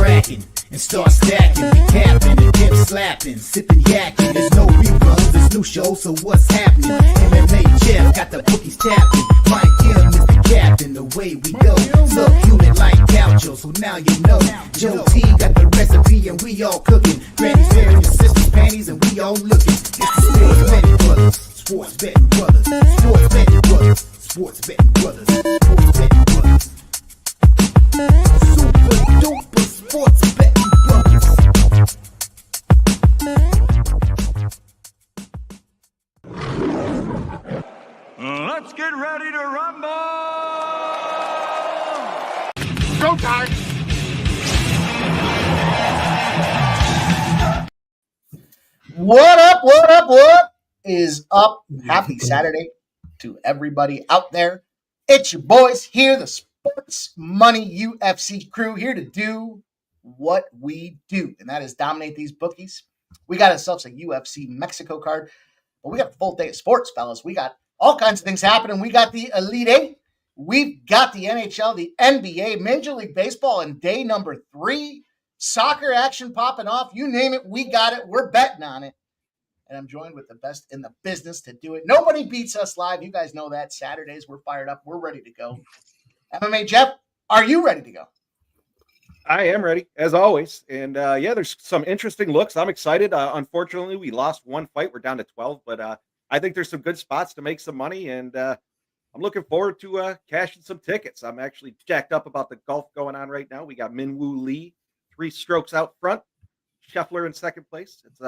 cracking and start stacking, capping and dip slapping, sipping yakking. There's no reruns, there's new shows, so what's happening? MMA Jeff got the bookies tapping. Mike Kim is the captain, the way we go. Subhuman like gaucho, so now you know. Joe T got the recipe and we all cooking. Granny's wearing your sister's panties and we all looking. It's the Sports Betting Brothers, Sports Betting Brothers, Sports Betting Brothers, Sports Betting Brothers, Sports Betting Brothers. Super duper Sports Betting Brothers. Let's get ready to rumble! Go time! What up, what up, what is up? Happy Saturday to everybody out there. It's your boys here, the Sports Money UFC crew, here to do what we do, and that is dominate these bookies. We got ourselves a UFC Mexico card, but we got a full day of sports, fellas. We got all kinds of things happening. We got the Elite Eight. We've got the NHL, the NBA, Major League Baseball, and day number 3. Soccer action popping off. You name it, we got it. We're betting on it. And I'm joined with the best in the business to do it. Nobody beats us live. You guys know that. Saturdays, we're fired up. We're ready to go. MMA Jeff, are you ready to go? I am ready, as always. And, yeah, there's some interesting looks. I'm excited. Unfortunately, we lost one fight. We're down to 12. But I think there's some good spots to make some money. And I'm looking forward to cashing some tickets. I'm actually jacked up about the golf going on right now. We got Minwoo Lee, 3 strokes out front. Scheffler in second place. It's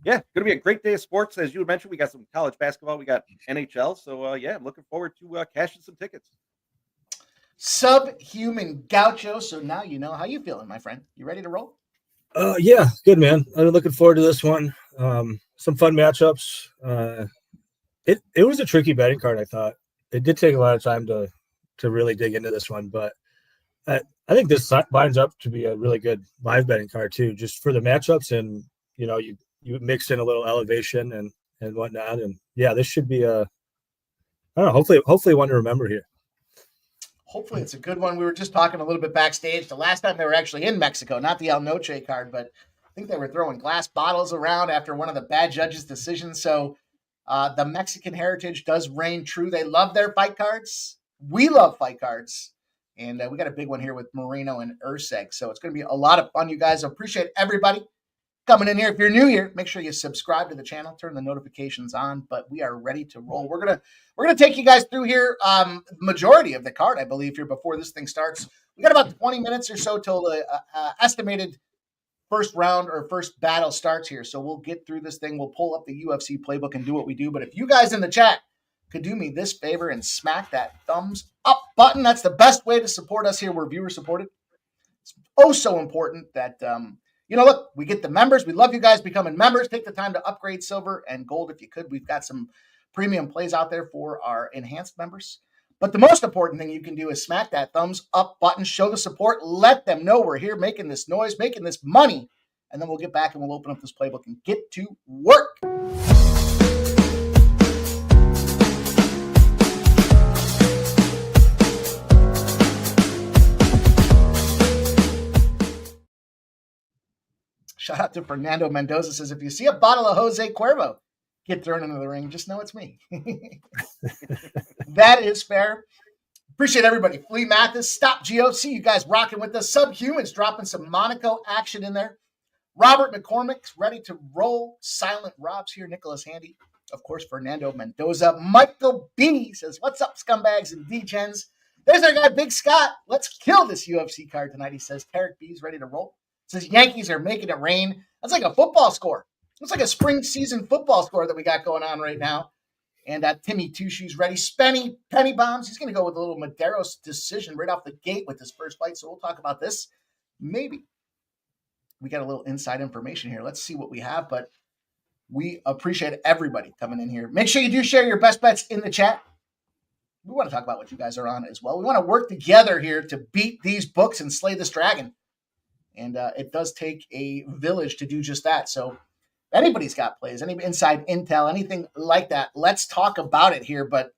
yeah, going to be a great day of sports. As you mentioned, we got some college basketball. We got NHL. So, yeah, I'm looking forward to cashing some tickets. Subhuman Gaucho. So now you know how you feeling, my friend. You ready to roll? Yeah, good, man. I'm looking forward to this one. Some fun matchups. It was a tricky betting card, I thought. It did take a lot of time to really dig into this one, but I think this lines up to be a really good live betting card too, just for the matchups, and you know, you mix in a little elevation and whatnot, and yeah, this should be I don't know, hopefully one to remember here. Hopefully it's a good one. We were just talking a little bit backstage. The last time they were actually in Mexico, not the El Noche card, but I think they were throwing glass bottles around after one of the bad judges' decisions. So the Mexican heritage does reign true. They love their fight cards. We love fight cards. And we got a big one here with Moreno and Erceg. So it's going to be a lot of fun, you guys. I appreciate everybody coming in here. If you're new here, make sure you subscribe to the channel, turn the notifications on. But we are ready to roll. We're gonna take you guys through here. Majority of the card, I believe, here before this thing starts. We got about 20 minutes or so till the estimated first round or first battle starts here. So we'll get through this thing. We'll pull up the UFC playbook and do what we do. But if you guys in the chat could do me this favor and smack that thumbs up button, that's the best way to support us here. We're viewer supported. It's oh so important that, you know, look, we get the members. We love you guys becoming members. Take the time to upgrade silver and gold if you could. We've got some premium plays out there for our enhanced members. But the most important thing you can do is smack that thumbs up button, show the support, let them know we're here making this noise, making this money, and then we'll get back and we'll open up this playbook and get to work. Shout out to Fernando Mendoza, says, if you see a bottle of Jose Cuervo get thrown into the ring, just know it's me. That is fair. Appreciate everybody. Flea Mathis, Stop GOC, you guys rocking with us. Subhumans dropping some Monaco action in there. Robert McCormick's ready to roll. Silent Rob's here. Nicholas Handy. Of course, Fernando Mendoza. Michael B says, what's up, scumbags and D-gens? There's our guy, Big Scott. Let's kill this UFC card tonight. He says, Tarek B's ready to roll. Says Yankees are making it rain. That's like a football score. It's like a spring season football score that we got going on right now. And Timmy Two Shoes ready. Spenny, Penny Bombs. He's going to go with a little Madero's decision right off the gate with his first fight. So we'll talk about this. Maybe. We got a little inside information here. Let's see what we have. But we appreciate everybody coming in here. Make sure you do share your best bets in the chat. We want to talk about what you guys are on as well. We want to work together here to beat these books and slay this dragon. And it does take a village to do just that. So if anybody's got plays, any inside intel, anything like that, let's talk about it here. But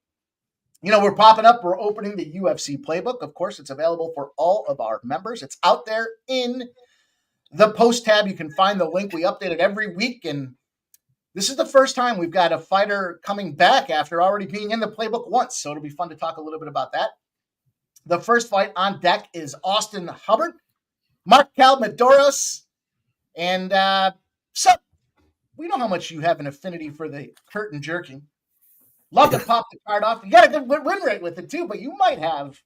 We're popping up. We're opening the UFC playbook. Of course, it's available for all of our members. It's out there in the post tab. You can find the link. We update it every week. And this is the first time we've got a fighter coming back after already being in the playbook once. So it'll be fun to talk a little bit about that. The first fight on deck is Austin Hubbard, Mark Mados. And so we know how much you have an affinity for the curtain jerking. Love to pop the card off. You got a good win rate with it too, but you might have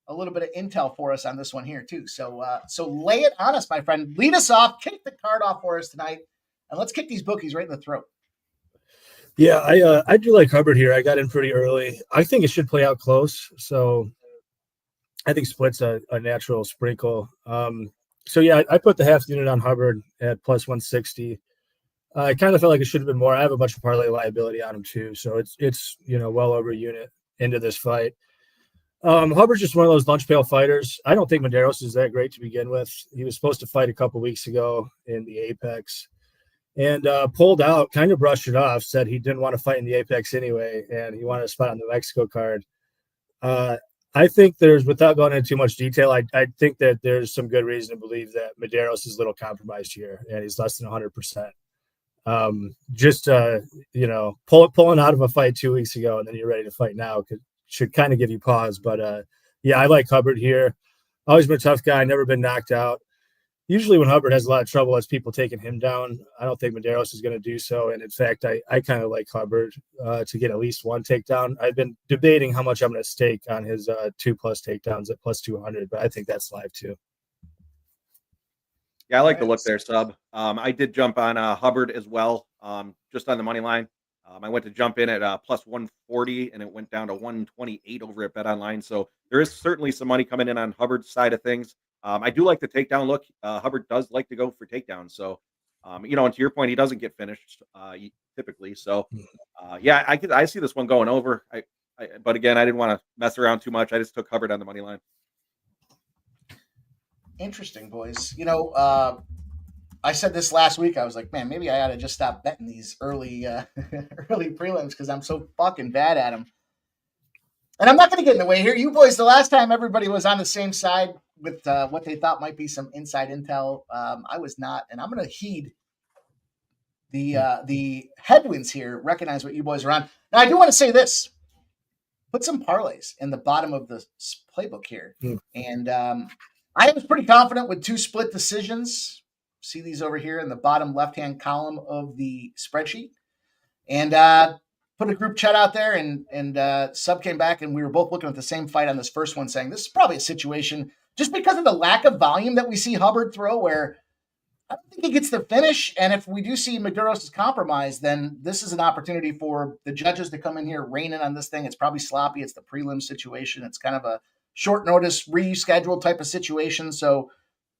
a little bit of intel for us on this one here too. So lay it on us, my friend. Lead us off. Kick the card off for us tonight, and let's kick these bookies right in the throat. Yeah, I do like Hubbard here. I got in pretty early. I think it should play out close. So I think split's a natural sprinkle. So yeah, I put the half unit on Hubbard at plus 160. I kind of felt like it should have been more. I have a bunch of parlay liability on him too, so it's well over a unit into this fight. Hubbard's just one of those lunch pail fighters. I don't think Mados is that great to begin with. He was supposed to fight a couple weeks ago in the Apex, and pulled out, kind of brushed it off, said he didn't want to fight in the Apex anyway, and he wanted a spot on the Mexico card. I think without going into too much detail, I think that there's some good reason to believe that Mados is a little compromised here, and he's less than 100%. Pulling out of a fight 2 weeks ago, and then you're ready to fight now should kind of give you pause. But yeah, I like Hubbard here. Always been a tough guy, never been knocked out. Usually when Hubbard has a lot of trouble, it's people taking him down. I don't think Mados is going to do so. And in fact, I kind of like Hubbard to get at least one takedown. I've been debating how much I'm going to stake on his 2+ takedowns at plus 200, but I think that's live too. Yeah, I like the look there, Sub. I did jump on Hubbard as well, just on the money line. I went to jump in at plus 140, and it went down to 128 over at Bet Online. So there is certainly some money coming in on Hubbard's side of things. I do like the takedown look. Hubbard does like to go for takedowns. So, and to your point, he doesn't get finished typically. So, yeah, I see this one going over. But again, I didn't want to mess around too much. I just took Hubbard on the money line. Interesting, boys. I said this last week. I was like, man, maybe I ought to just stop betting these early early prelims because I'm so fucking bad at them. And I'm not going to get in the way here. You boys, the last time everybody was on the same side with what they thought might be some inside intel, I was not. And I'm going to heed the headwinds here, recognize what you boys are on. Now, I do want to say this. Put some parlays in the bottom of the playbook here. And I was pretty confident with 2 split decisions. See these over here in the bottom left-hand column of the spreadsheet. And put a group chat out there, and Sub came back, and we were both looking at the same fight on this first one, saying this is probably a situation just because of the lack of volume that we see Hubbard throw, where I don't think he gets the finish. And if we do see Mados is compromised, then this is an opportunity for the judges to come in here raining on this thing. It's probably sloppy. It's the prelim situation. It's kind of a short notice rescheduled type of situation. So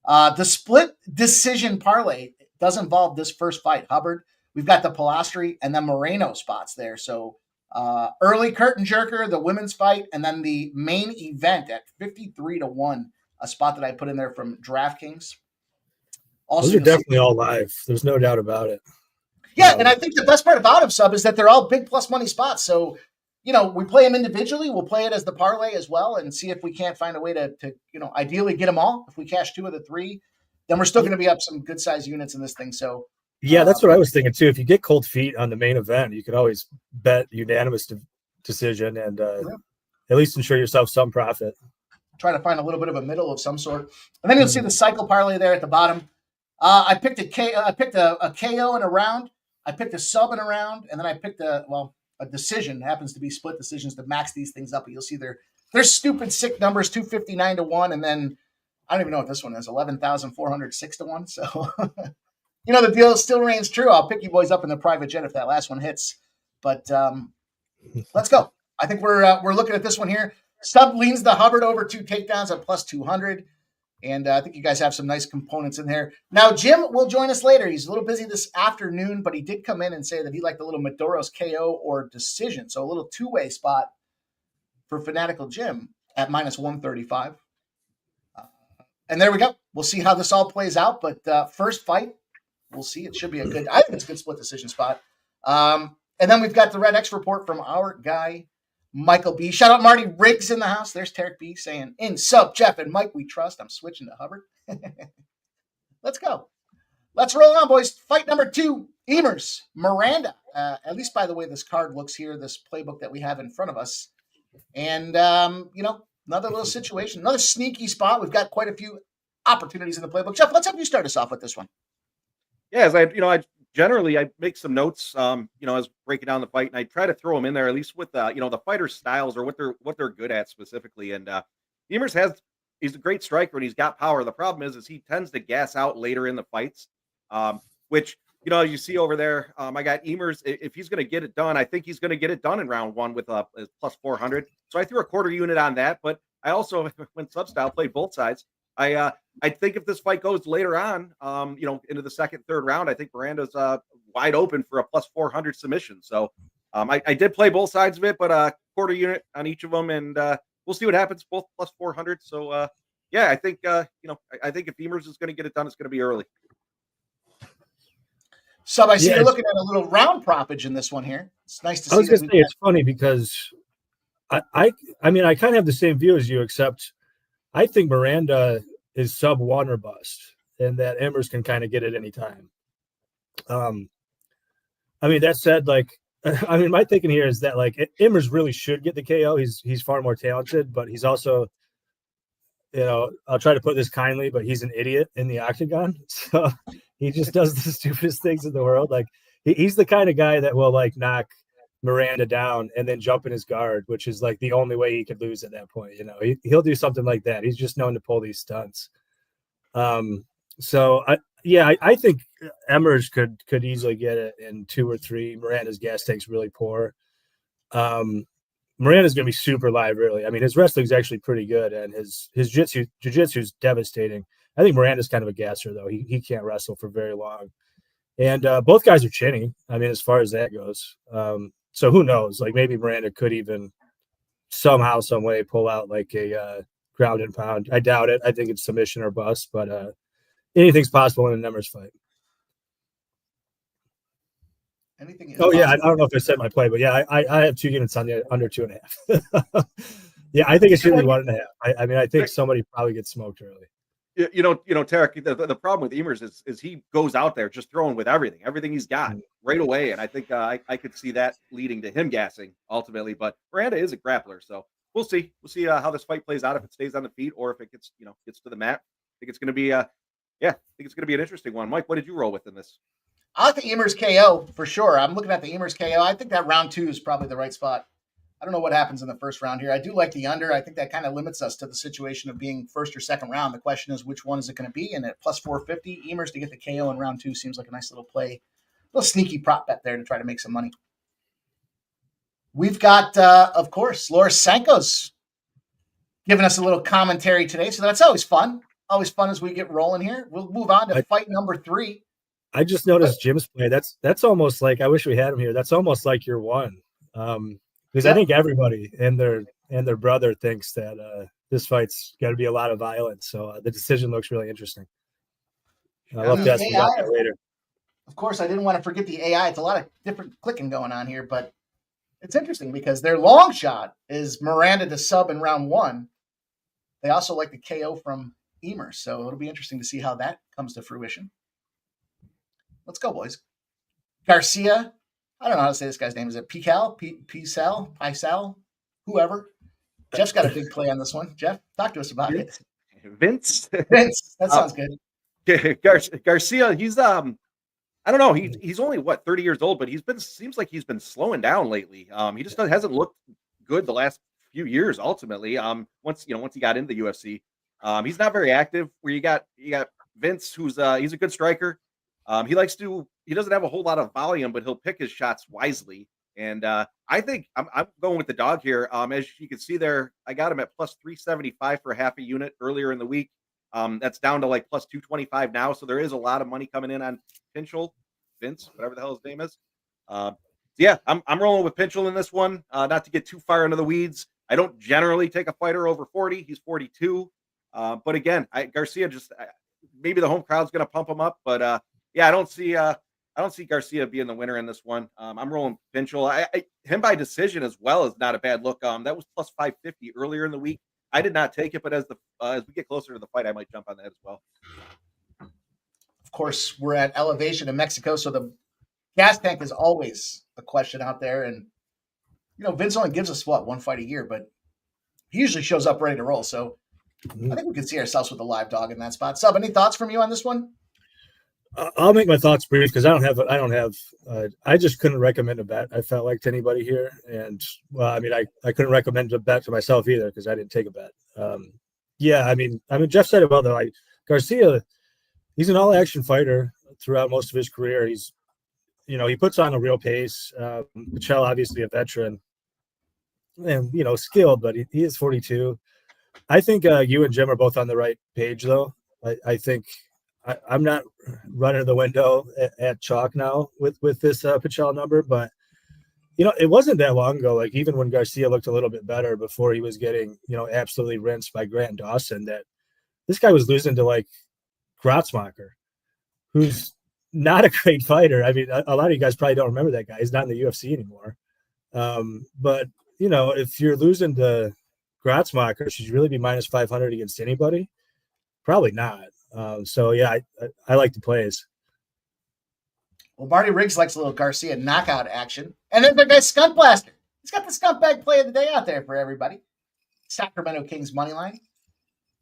the split decision parlay does involve this first fight. Hubbard, we've got the Plastry and then Moreno spots there. So early curtain jerker, the women's fight, and then the main event at 53-1, a spot that I put in there from DraftKings. Also, those are definitely all live. There's no doubt about it. Yeah, and I think the best part about them, Sub, is that they're all big plus money spots. So, we play them individually. We'll play it as the parlay as well and see if we can't find a way to ideally get them all. If we cash 2 of the 3, then we're still going to be up some good size units in this thing. So, yeah, that's what I was thinking too. If you get cold feet on the main event, you could always bet unanimous decision and at least ensure yourself some profit. Try to find a little bit of a middle of some sort. And then you'll see the cycle parlay there at the bottom. I picked a KO in a round. I picked a sub in a round, and then I picked a decision. It happens to be split decisions to max these things up. But you'll see they're stupid sick numbers, 259-1, and then I don't even know what this one is, 11,406-1. So the deal still reigns true. I'll pick you boys up in the private jet if that last one hits. But let's go. I think we're looking at this one here. Sub leans the Hubbard over 2 takedowns at plus 200. And I think you guys have some nice components in there. Now, Jim will join us later. He's a little busy this afternoon, but he did come in and say that he liked a little Mados KO or decision. So a little 2-way spot for Fanatical Jim at minus 135. And there we go. We'll see how this all plays out. But first fight, we'll see. It should be I think it's a good split decision spot. And then we've got the Red X report from our guy, Michael B. Shout out Marty Riggs in the house. There's Tarek B saying, in sub, Jeff and Mike, we trust. I'm switching to Hubbard. Let's go. Let's roll on, boys. Fight number 2, Emmers, Miranda. At least by the way this card looks here, this playbook that we have in front of us. And, another little situation, another sneaky spot. We've got quite a few opportunities in the playbook. Jeff, let's have you start us off with this one. Yeah, as I generally make some notes, as breaking down the fight, and I try to throw them in there at least with the fighter styles or what they're good at specifically. And Emmers he's a great striker and he's got power. The problem is he tends to gas out later in the fights, which you see over there. I got Emmers. If he's going to get it done, I think he's going to get it done in round 1 with a plus 400. So I threw a quarter unit on that, but I also went substyle, played both sides. I think if this fight goes later on, into the second, third round, I think Miranda's wide open for a plus 400 submission. So I did play both sides of it, but a quarter unit on each of them, and we'll see what happens. Both plus 400. So I think I think if Emmers is going to get it done, it's going to be early. So I see you're looking at a little round propage in this one here. It's nice to see. I was going to say it's funny because I mean I kind of have the same view as you, except I think Miranda is sub 1 or bust, and that Emmers can kind of get it anytime. I mean, that said, my thinking here is that Emmers really should get the KO. He's far more talented, but he's also, I'll try to put this kindly, but he's an idiot in the octagon. So he just does the stupidest things in the world. He's the kind of guy that will knock Miranda down and then jump in his guard, which is the only way he could lose at that point. He'll do something like that. He's just known to pull these stunts. So I think Emmers could easily get it in 2 or 3. Miranda's gas tank's really poor. Miranda's going to be super live early. I mean, his wrestling's actually pretty good, and his jiu-jitsu is devastating. I think Miranda's kind of a gasser, though. He can't wrestle for very long. And both guys are chinny, I mean, as far as that goes. So who knows? Maybe Miranda could even somehow, some way pull out a ground and pound. I doubt it. I think it's submission or bust, but anything's possible in a Emmers fight. Anything is possible. I don't know if I said my play, but I have 2 units on the under 2.5. Yeah, I think it should be 1.5. I mean, I think somebody probably gets smoked early. Tarek, the problem with Emmers is he goes out there just throwing with everything he's got right away. And I think I could see that leading to him gassing ultimately, but Miranda is a grappler. So we'll see how this fight plays out, if it stays on the feet or if it gets to the mat. I think it's going to be an interesting one. Mike, what did you roll with in this? I like the Emmers KO for sure. I'm looking at the Emmers KO. I think that round 2 is probably the right spot. I don't know what happens in the first round here. I do like the under. I think that kind of limits us to the situation of being first or second round. The question is, which one is it going to be? And at plus 450, Emmers to get the KO in round 2 seems like a nice little play. A little sneaky prop bet there to try to make some money. We've got, of course, Laura Sanko's giving us a little commentary today. So that's always fun. Always fun as we get rolling here. We'll move on to fight number 3. I just noticed Jim's play. That's almost I wish we had him here. That's almost like your one. Because I think everybody and their brother thinks that this fight's got to be a lot of violence. So the decision looks really interesting. I'll love to ask you about that later. Of course, I didn't want to forget the AI. It's a lot of different clicking going on here, but it's interesting because their long shot is Miranda to sub in round 1. They also like the KO from Emmers, so it'll be interesting to see how that comes to fruition. Let's go, boys. Garcia. I don't know how to say this guy's name. Is it Pichel, whoever? Jeff's got a big play on this one. Jeff, talk to us about it. Vince. That sounds good. Garcia, he's I don't know. He's only 30 years old, but seems like he's been slowing down lately. He just hasn't looked good the last few years. Ultimately, once he got into the UFC, he's not very active. Where you got Vince, who's he's a good striker. He doesn't have a whole lot of volume, but he'll pick his shots wisely. And I think I'm going with the dog here. As you can see there, I got him at plus 375 for half a unit earlier in the week. That's down to plus 225 now. So there is a lot of money coming in on Pichel, Vince, whatever the hell his name is. I'm rolling with Pichel in this one. Not to get too far into the weeds. I don't generally take a fighter over 40. He's 42. But again, Garcia maybe the home crowd's going to pump him up. But I don't see I don't see Garcia being the winner in this one. I'm rolling Pichel. Him by decision as well is not a bad look. That was plus 550 earlier in the week. I did not take it, but as we get closer to the fight, I might jump on that as well. Of course, we're at elevation in Mexico, so the gas tank is always a question out there. And Vince only gives us one fight a year, but he usually shows up ready to roll. So I think we can see ourselves with a live dog in that spot. Sub, any thoughts from you on this one? I'll make my thoughts brief because I just couldn't recommend a bet. I felt like to anybody here, and I couldn't recommend a bet to myself either because I didn't take a bet. Jeff said it well though. Garcia, he's an all-action fighter throughout most of his career. He's, he puts on a real pace. Pichel, obviously a veteran, and skilled, but he is 42. I think you and Jim are both on the right page though. I think. I'm not running the window at chalk now with this Pichel number, but it wasn't that long ago. Like even when Garcia looked a little bit better before he was getting absolutely rinsed by Grant Dawson, that this guy was losing to like Gratzmacher, who's not a great fighter. I mean, a lot of you guys probably don't remember that guy. He's not in the UFC anymore. But if you're losing to Gratzmacher, should you really be minus 500 against anybody? Probably not. I like the plays. Well, Marty Riggs likes a little Garcia knockout action. And then the guy Skunt Blaster. He's got the scumbag play of the day out there for everybody. Sacramento Kings money line.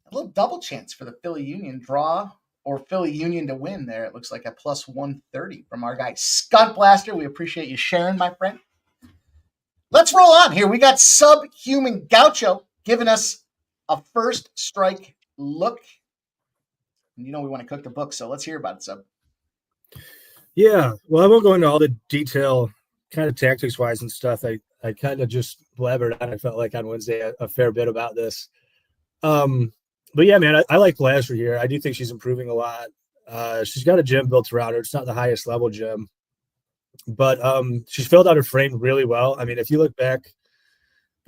A little double chance for the Philly Union draw or Philly Union to win there. It looks like a plus 130 from our guy Skunt Blaster. We appreciate you sharing, my friend. Let's roll on here. We got Subhuman Gaucho giving us a first strike look. We want to cook the book, so let's hear about it, Sub. Yeah, well, I won't go into all the detail, kind of tactics-wise and stuff. I kind of just blabbered on. I felt like on Wednesday a fair bit about this. But yeah, man, I like Plastry here. I do think she's improving a lot. She's got a gym built around her. It's not the highest level gym, but she's filled out her frame really well. I mean, if you look back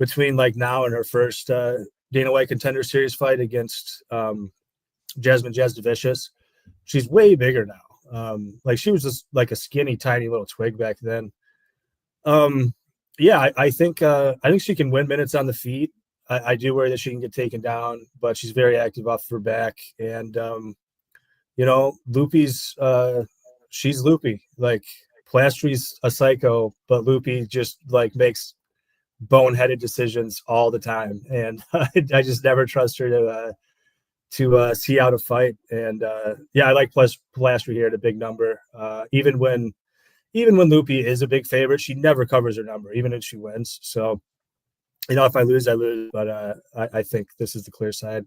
between like now and her first Dana White Contender Series fight against Jasmine Jasdavicius, she's way bigger now. Like she was just like a skinny, tiny little twig back then. I think she can win minutes on the feet. I do worry that she can get taken down, but she's very active off her back. And Loopy's she's Loopy. Like Plastry's a psycho, but Loopy just like makes boneheaded decisions all the time, and I just never trust her to see out a fight. And I like Plastry here at a big number. Even when Loopy is a big favorite, she never covers her number, even if she wins. So, if I lose, I lose. But I think this is the clear side.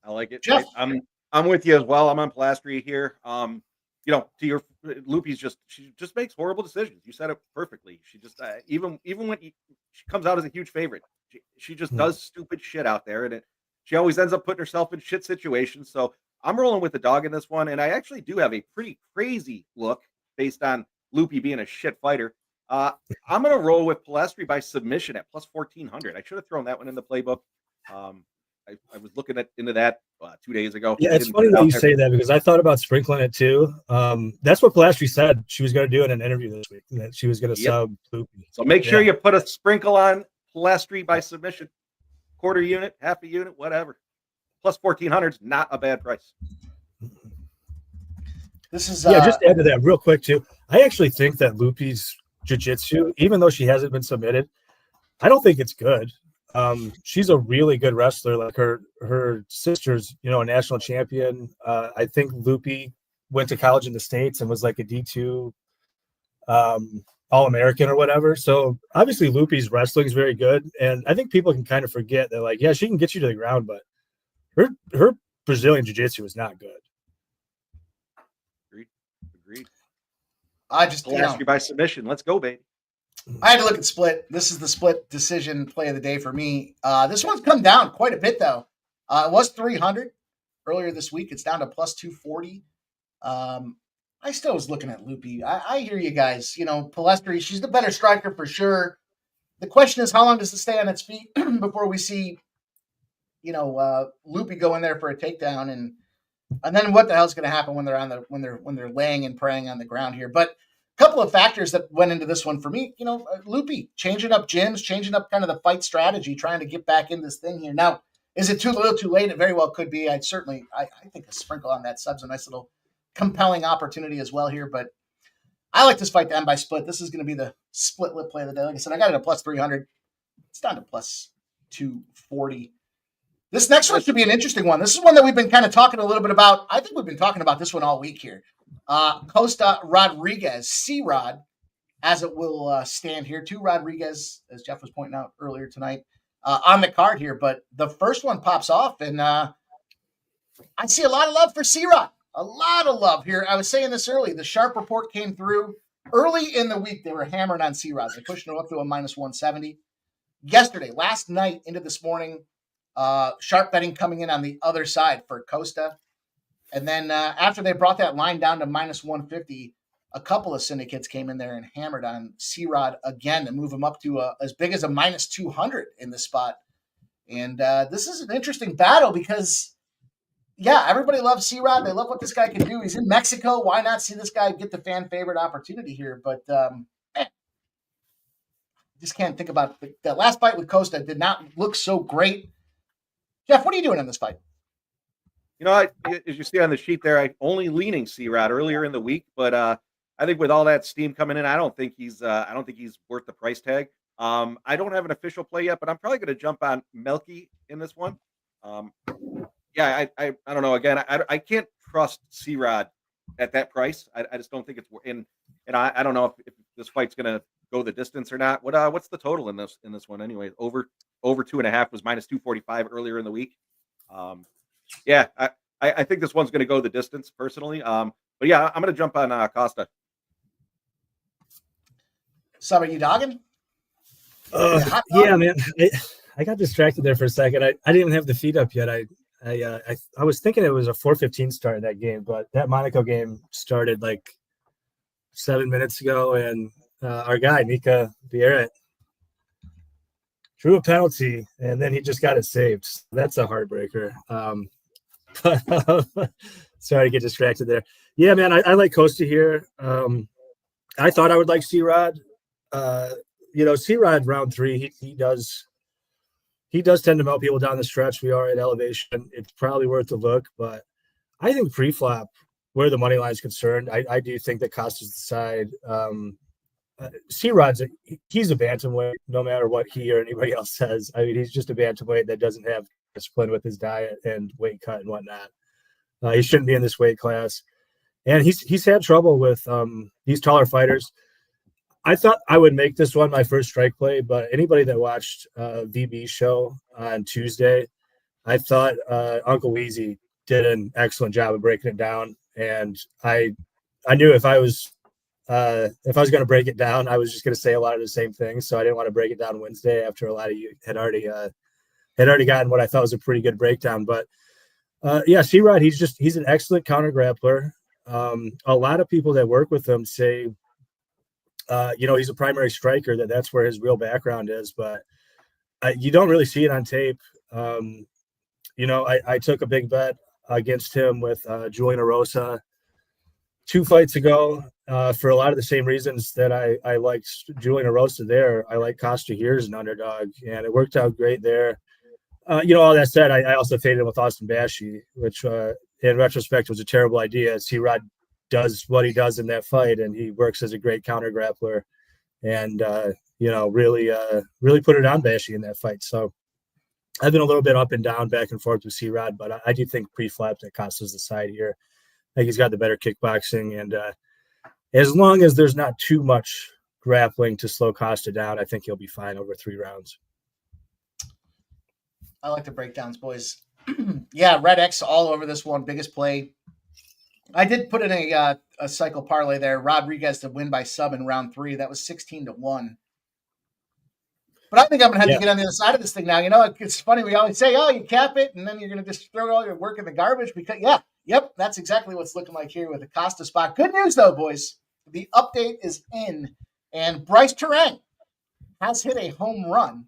I like it. Jeff? I'm with you as well. I'm on Plastry here. To your Loopy's she just makes horrible decisions. You said it perfectly. She just even when she comes out as a huge favorite, she just does stupid shit out there, and she always ends up putting herself in shit situations. So I'm rolling with the dog in this one, and I actually do have a pretty crazy look based on Loopy being a shit fighter. I'm going to roll with Plastry by submission at plus 1,400. I should have thrown that one in the playbook. I was looking into that 2 days ago. Yeah, it's funny that you say that because I thought about sprinkling it too. That's what Plastry said she was going to do in an interview this week, that she was going to sub Loopy. So make sure you put a sprinkle on Plastry by submission. Quarter unit, half a unit, whatever. Plus 1,400 is not a bad price. This is just to add to that real quick too. I actually think that Loopy's jiu-jitsu, even though she hasn't been submitted, I don't think it's good. She's a really good wrestler. Like her sister's, a national champion. I think Loopy went to college in the States and was like a D2 All-American or whatever. So obviously Loopy's wrestling is very good. And I think people can kind of forget that, like, yeah, she can get you to the ground, but her Brazilian jiu-jitsu is not good. Agreed. I just Plastry by submission. Let's go, baby. I had to look at split. This is the split decision play of the day for me. This one's come down quite a bit, though. It was 300 earlier this week. It's down to plus 240. I still was looking at Loopy. I hear you guys. Plastry, she's the better striker for sure. The question is, how long does it stay on its feet before we see, Loopy go in there for a takedown? And And then what the hell's going to happen when they're when they're laying and praying on the ground here? But a couple of factors that went into this one for me, Loopy changing up gyms, changing up kind of the fight strategy, trying to get back in this thing here. Now, is it too little, too late? It very well could be. I think a sprinkle on that sub's a nice little compelling opportunity as well here. But I like this fight to end by split. This is going to be the split lip play of the day. Like I said, I got it at plus 300. It's down to plus 240. This next one should be an interesting one. This is one that we've been kind of talking a little bit about. I think we've been talking about this one all week here. Costa Rodriguez, C-Rod, as it will stand here. 2 Rodriguez, as Jeff was pointing out earlier tonight, on the card here. But the first one pops off, and I see a lot of love for C-Rod. A lot of love here. I was saying this early. The Sharp report came through early in the week. They were hammering on C-Rod. They pushed him up to a minus 170. Yesterday, last night into this morning, Sharp betting coming in on the other side for Costa. And then after they brought that line down to minus 150, a couple of syndicates came in there and hammered on C-Rod again to move him up to as big as a minus 200 in this spot. And this is an interesting battle because, yeah, everybody loves C-Rod. They love what this guy can do. He's in Mexico. Why not see this guy get the fan favorite opportunity here? But just can't think about that last fight with Costa did not look so great. Jeff, what are you doing in this fight? As you see on the sheet there, I'm only leaning C-Rod earlier in the week, but I think with all that steam coming in, I don't think he's worth the price tag. I don't have an official play yet, but I'm probably going to jump on Melky in this one. I don't know. Again, I can't trust C-Rod at that price. I just don't think it's and I don't know if this fight's going to go the distance or not. What's the total in this one anyway? Over 2.5 was minus 245 earlier in the week. I think this one's going to go the distance personally. But yeah, I'm going to jump on Costa. Sub, are you dogging? Yeah, man. I got distracted there for a second. I didn't even have the feed up yet. I was thinking it was a 4:15 start in that game, but that Monaco game started like 7 minutes ago, and our guy Mika Bierret drew a penalty, and then he just got it saved. That's a heartbreaker. Sorry to get distracted there. Yeah, man, I like Costa here. I thought I would like C-Rod. C-Rod round 3, he does tend to melt people down the stretch. We are at elevation. It's probably worth a look, but I think pre-flop, where the money line is concerned, I do think that Costa's the side. C-Rod's he's a bantamweight, no matter what he or anybody else says. I mean, he's just a bantamweight that doesn't have discipline with his diet and weight cut and whatnot. He shouldn't be in this weight class, and he's had trouble with these taller fighters. I thought I would make this one my first strike play, but anybody that watched VB's show on Tuesday, I thought Uncle Weezy did an excellent job of breaking it down, and I knew if I was going to break it down, I was just going to say a lot of the same things. So I didn't want to break it down Wednesday after a lot of you had already gotten what I thought was a pretty good breakdown. But C-Rod, he's an excellent counter grappler. A lot of people that work with him say, he's a primary striker, that's where his real background is, but you don't really see it on tape. I took a big bet against him with Julian Erosa 2 fights ago for a lot of the same reasons that I liked Julian Erosa there. I like Costa here as an underdog, and it worked out great there. All that said, I also faded him with Austin Bashi, which in retrospect was a terrible idea. C-Rod does what he does in that fight, and he works as a great counter grappler, and really put it on Bashi in that fight. So I've been a little bit up and down, back and forth with C-Rod, but I do think pre-flop that Costa's the side here. I think he's got the better kickboxing, and as long as there's not too much grappling to slow Costa down, I think he'll be fine over 3 rounds. I like the breakdowns, boys. Yeah, Red X all over this one. Biggest play. I did put in a cycle parlay there. Rodriguez to win by sub in round 3. That was 16-1. But I think I'm going to have to get on the other side of this thing now. It's funny. We always say, you cap it, and then you're going to just throw all your work in the garbage because, that's exactly what's looking like here with the Costa spot. Good news, though, boys. The update is in, and Bryce Terang has hit a home run.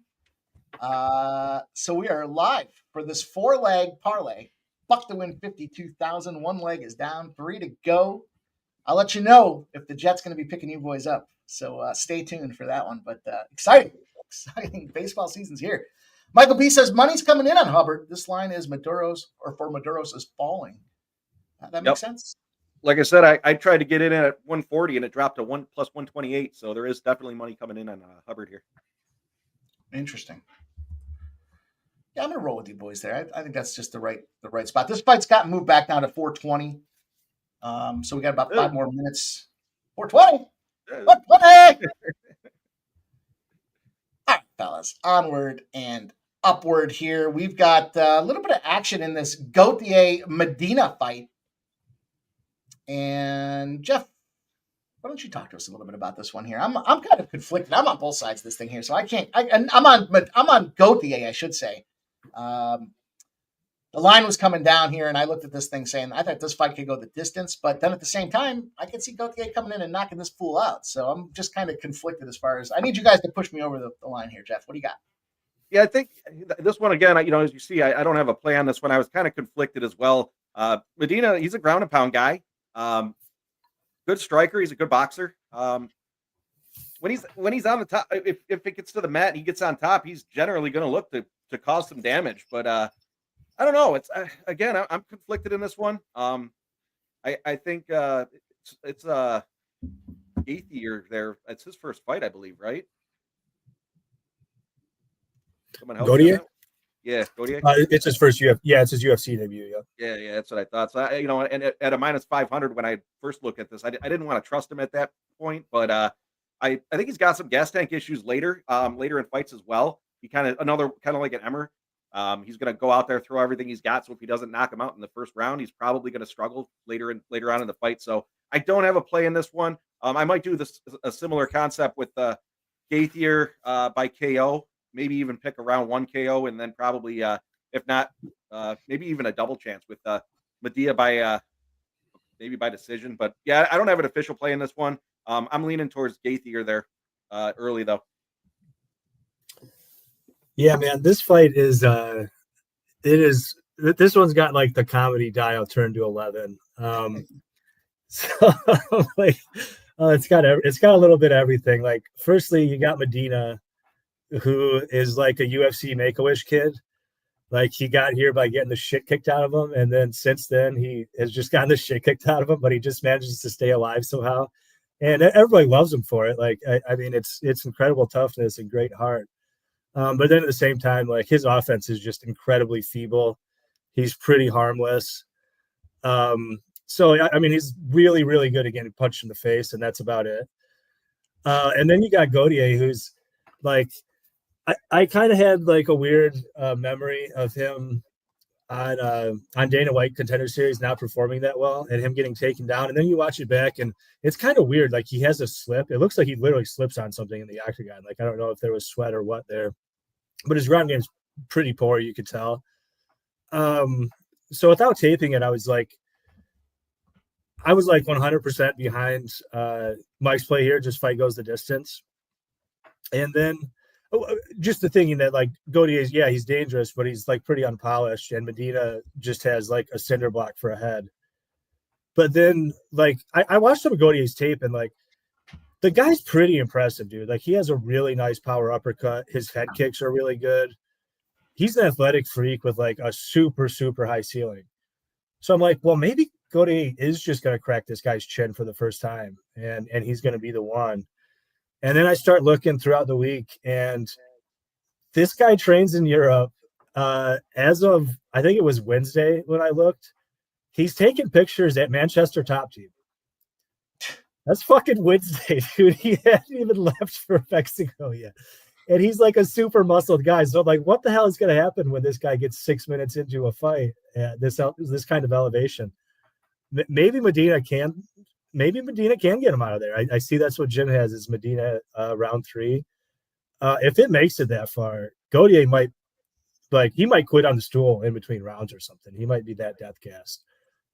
So we are live for this 4-leg parlay Buck to win 52,000. One leg is down, 3 to go. I'll let you know if the Jets going to be picking you boys up. So stay tuned for that one. But exciting baseball season's here. Michael B says money's coming in on Hubbard. This line is Maduro's, or for Maduro's, is falling. That makes sense. Like I said, I tried to get in at 140 and it dropped to 1 plus 128. So there is definitely money coming in on Hubbard here. Interesting. Yeah, I'm gonna roll with you boys there. I think that's just the right spot. This fight's gotten moved back down to 420. So we got about 5 more minutes. 420. 420. All right, fellas, onward and upward here. We've got a little bit of action in this Gauthier Medina fight. And Jeff, why don't you talk to us a little bit about this one here? I'm kind of conflicted. I'm on both sides of this thing here, so I can't. I'm on Gauthier, I should say. The line was coming down here, and I looked at this thing saying I thought this fight could go the distance, but then at the same time, I could see Gauthier coming in and knocking this fool out. So I'm just kind of conflicted as far as I need you guys to push me over the line here, Jeff. What do you got? Yeah, I think this one again. As you see, I don't have a play on this one. I was kind of conflicted as well. Medina, he's a ground and pound guy. Good striker. He's a good boxer. When he's on the top, if it gets to the mat and he gets on top, he's generally going to look to cause some damage. But I don't know. It's again, I'm conflicted in this one. I think it's Gauthier there. It's his first fight, I believe, right? Gauthier? Yeah, Gauthier. It's his first UFC. Yeah, it's his UFC debut. Yeah, that's what I thought. So and at a minus 500 when I first looked at this, I didn't want to trust him at that point, but I think he's got some gas tank issues later in fights as well. He kind of like an Emmers. He's going to go out there, throw everything he's got. So if he doesn't knock him out in the first round, he's probably going to struggle later on in the fight. So I don't have a play in this one. I might do a similar concept with Gauthier by KO. Maybe even pick around 1 KO, and then probably, if not, maybe even a double chance with Medina by maybe by decision. But yeah, I don't have an official play in this one. I'm leaning towards Gauthier there early though. Yeah, man, this fight is this one's got like the comedy dial turned to 11. So like it's got a little bit of everything. Like, firstly, you got Medina, who is like a UFC Make-A-Wish kid. Like, he got here by getting the shit kicked out of him, and then since then he has just gotten the shit kicked out of him, but he just manages to stay alive somehow, and everybody loves him for it. Like, I mean, it's incredible toughness and great heart. But then at the same time, like, his offense is just incredibly feeble. He's pretty harmless. So I mean, he's really, really good at getting punched in the face, and that's about it. And then you got Gauthier, who's like, I kind of had like a weird memory of him on Dana White Contender Series not performing that well and him getting taken down. And then you watch it back, and it's kind of weird. Like, he has a slip. It looks like he literally slips on something in the octagon. Like, I don't know if there was sweat or what there, but his ground game's pretty poor, you could tell. So without taping it, I was like 100% behind Mike's play here. Just fight goes the distance. And then just the thinking that, like, Gauthier is, yeah, he's dangerous, but he's like pretty unpolished, and Medina just has like a cinder block for a head. But then, like, I watched some of Gautier's tape, and like, the guy's pretty impressive, dude. Like, he has a really nice power uppercut. His head kicks are really good. He's an athletic freak with like a super, super high ceiling. So I'm like, well, maybe Gauthier is just going to crack this guy's chin for the first time, and he's going to be the one. And then I start looking throughout the week, and this guy trains in Europe. As of, I think it was Wednesday when I looked, he's taking pictures at Manchester Top Team. That's fucking Wednesday, dude. He hadn't even left for Mexico yet. And he's like a super muscled guy. So I'm like, what the hell is going to happen when this guy gets 6 minutes into a fight at this kind of elevation? Maybe Medina can get him out of there. I see that's what Jim has, is Medina round 3. If it makes it that far, Gauthier might quit on the stool in between rounds or something. He might be that death cast.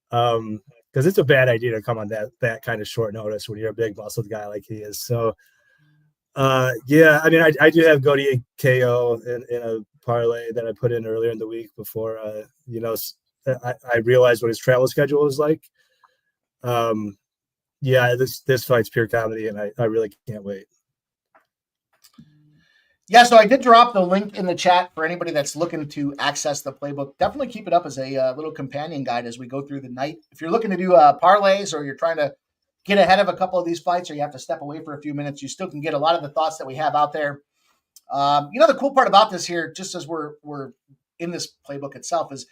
Because it's a bad idea to come on that kind of short notice when you're a big muscled guy like he is. So yeah, I mean, I do have Gauthier KO in a parlay that I put in earlier in the week before I realized what his travel schedule is like. Yeah, this fight's pure comedy, and I really can't wait. Yeah, so I did drop the link in the chat for anybody that's looking to access the playbook. Definitely keep it up as a little companion guide as we go through the night. If you're looking to do parlays, or you're trying to get ahead of a couple of these fights, or you have to step away for a few minutes, you still can get a lot of the thoughts that we have out there. The cool part about this here, just as we're in this playbook itself, is,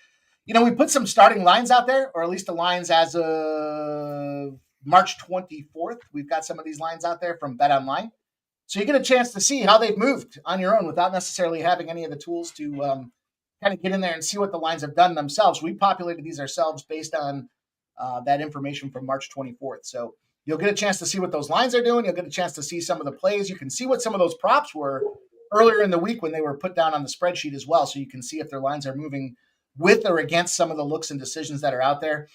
we put some starting lines out there, or at least the lines as of March 24th. We've got some of these lines out there from Bet Online. So you get a chance to see how they've moved on your own without necessarily having any of the tools to kind of get in there and see what the lines have done themselves. We populated these ourselves based on that information from March 24th. So you'll get a chance to see what those lines are doing. You'll get a chance to see some of the plays. You can see what some of those props were earlier in the week when they were put down on the spreadsheet as well. So you can see if their lines are moving with or against some of the looks and decisions that are out there.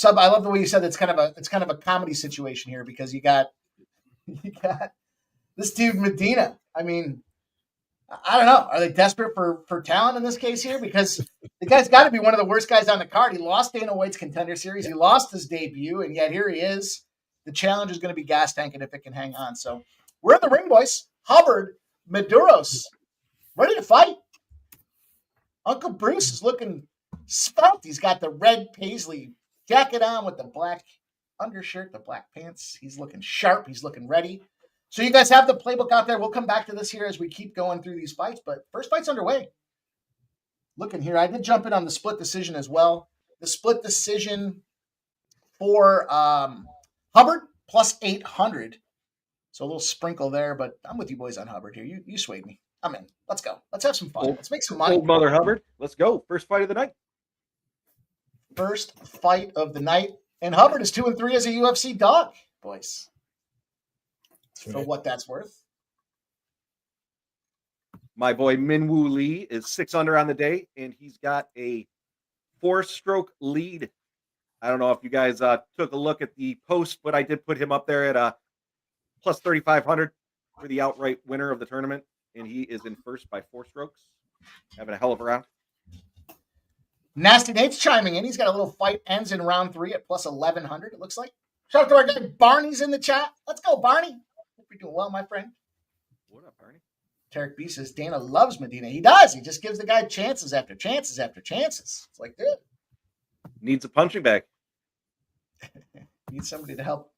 I love the way you said it's kind of a comedy situation here, because you got this dude Medina. I mean, I don't know. Are they desperate for talent in this case here? Because the guy's got to be one of the worst guys on the card. He lost Dana White's Contender Series. He lost his debut, and yet here he is. The challenge is going to be gas tanking if it can hang on. So we're in the ring, boys. Hubbard, Mados, ready to fight. Uncle Bruce is looking svelte. He's got the red paisley jacket on with the black undershirt, the black pants. He's looking sharp. He's looking ready. So you guys have the playbook out there. We'll come back to this here as we keep going through these fights, but first fight's underway. Looking here, I did jump in on the split decision as well. The split decision for Hubbard plus 800. So a little sprinkle there, but I'm with you boys on Hubbard here. You swayed me. I'm in. Let's go. Let's have some fun. Let's make some money. Old Mother Hubbard. Let's go. First fight of the night. First fight of the night. And Hubbard is 2-3 as a UFC dog, boys. For what that's worth. My boy Minwoo Lee is 6 under on the day, and he's got a 4-stroke lead. I don't know if you guys took a look at the post, but I did put him up there at plus 3,500 for the outright winner of the tournament, and he is in first by 4 strokes. Having a hell of a round. Nasty Nate's chiming in. He's got a little fight, ends in round 3 at plus 1,100, it looks like. Shout out to our guy Barney's in the chat. Let's go, Barney. Hope you're doing well, my friend. What up, Barney? Tarek B says Dana loves Medina. He does. He just gives the guy chances after chances after chances. It's like, dude. Needs a punching bag. Needs somebody to help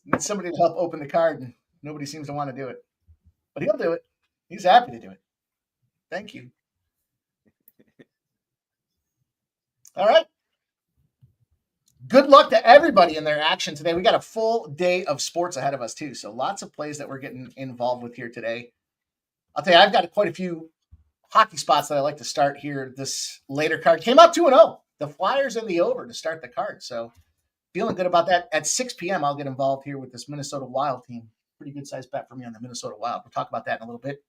open the card, and nobody seems to want to do it. But he'll do it. He's happy to do it. Thank you. All right. Good luck to everybody in their action today. We got a full day of sports ahead of us, too. So lots of plays that we're getting involved with here today. I'll tell you, I've got quite a few hockey spots that I like to start here. This later card came out 2-0. The Flyers and the over to start the card. So feeling good about that. At 6 p.m., I'll get involved here with this Minnesota Wild team. Pretty good size bet for me on the Minnesota Wild. We'll talk about that in a little bit.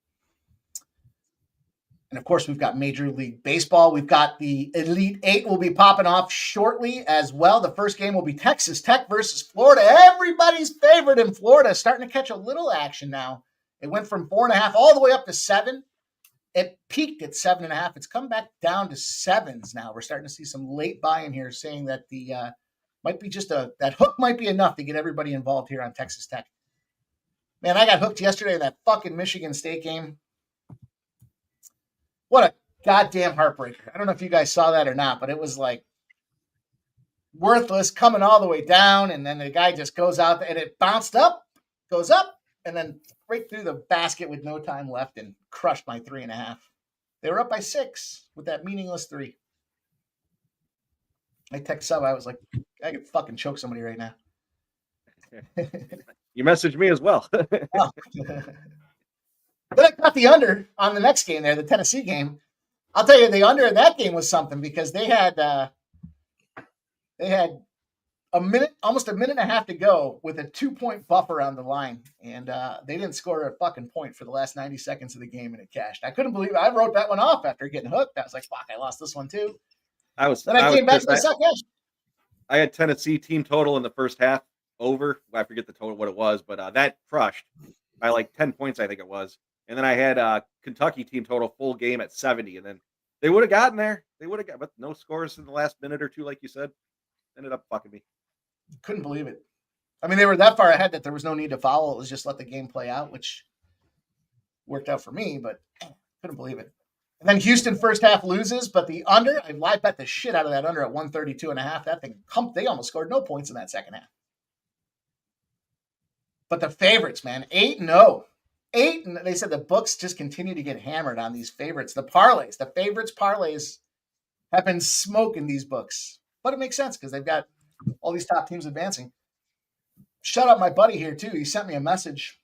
And, of course, we've got Major League Baseball. We've got the Elite Eight will be popping off shortly as well. The first game will be Texas Tech versus Florida. Everybody's favorite in Florida, starting to catch a little action now. It went from 4.5 all the way up to 7. It peaked at 7.5. It's come back down to 7s now. We're starting to see some late buy-in here saying that the might be just that hook might be enough to get everybody involved here on Texas Tech. Man, I got hooked yesterday in that fucking Michigan State game. What a goddamn heartbreaker. I don't know if you guys saw that or not, but it was like worthless coming all the way down. And then the guy just goes out and it bounced up, goes up, and then right through the basket with no time left and crushed my 3.5. They were up by 6 with that meaningless 3. I text sub. I was like, I could fucking choke somebody right now. You messaged me as well. Oh. But I got the under on the next game there, the Tennessee game. I'll tell you, the under in that game was something because they had almost a minute and a half to go with a 2-point buffer on the line, and they didn't score a fucking point for the last 90 seconds of the game, and it cashed. I couldn't believe it. I wrote that one off after getting hooked. I was like, "Fuck, I lost this one too." I came back to the second half. I had Tennessee team total in the first half over. I forget the total what it was, but that crushed by like 10 points, I think it was. And then I had Kentucky team total full game at 70, and then they would have gotten there. They would have got, but no scores in the last minute or two, like you said. Ended up fucking me. Couldn't believe it. I mean, they were that far ahead that there was no need to foul. It was just let the game play out, which worked out for me, but couldn't believe it. And then Houston first half loses, but the under, I live bet the shit out of that under at 132.5. That thing pumped. They almost scored no points in that second half. But the favorites, man, 8-0. 8, and they said the books just continue to get hammered on these favorites. The parlays, the favorites parlays have been smoking these books. But it makes sense because they've got all these top teams advancing. Shout out my buddy here, too. He sent me a message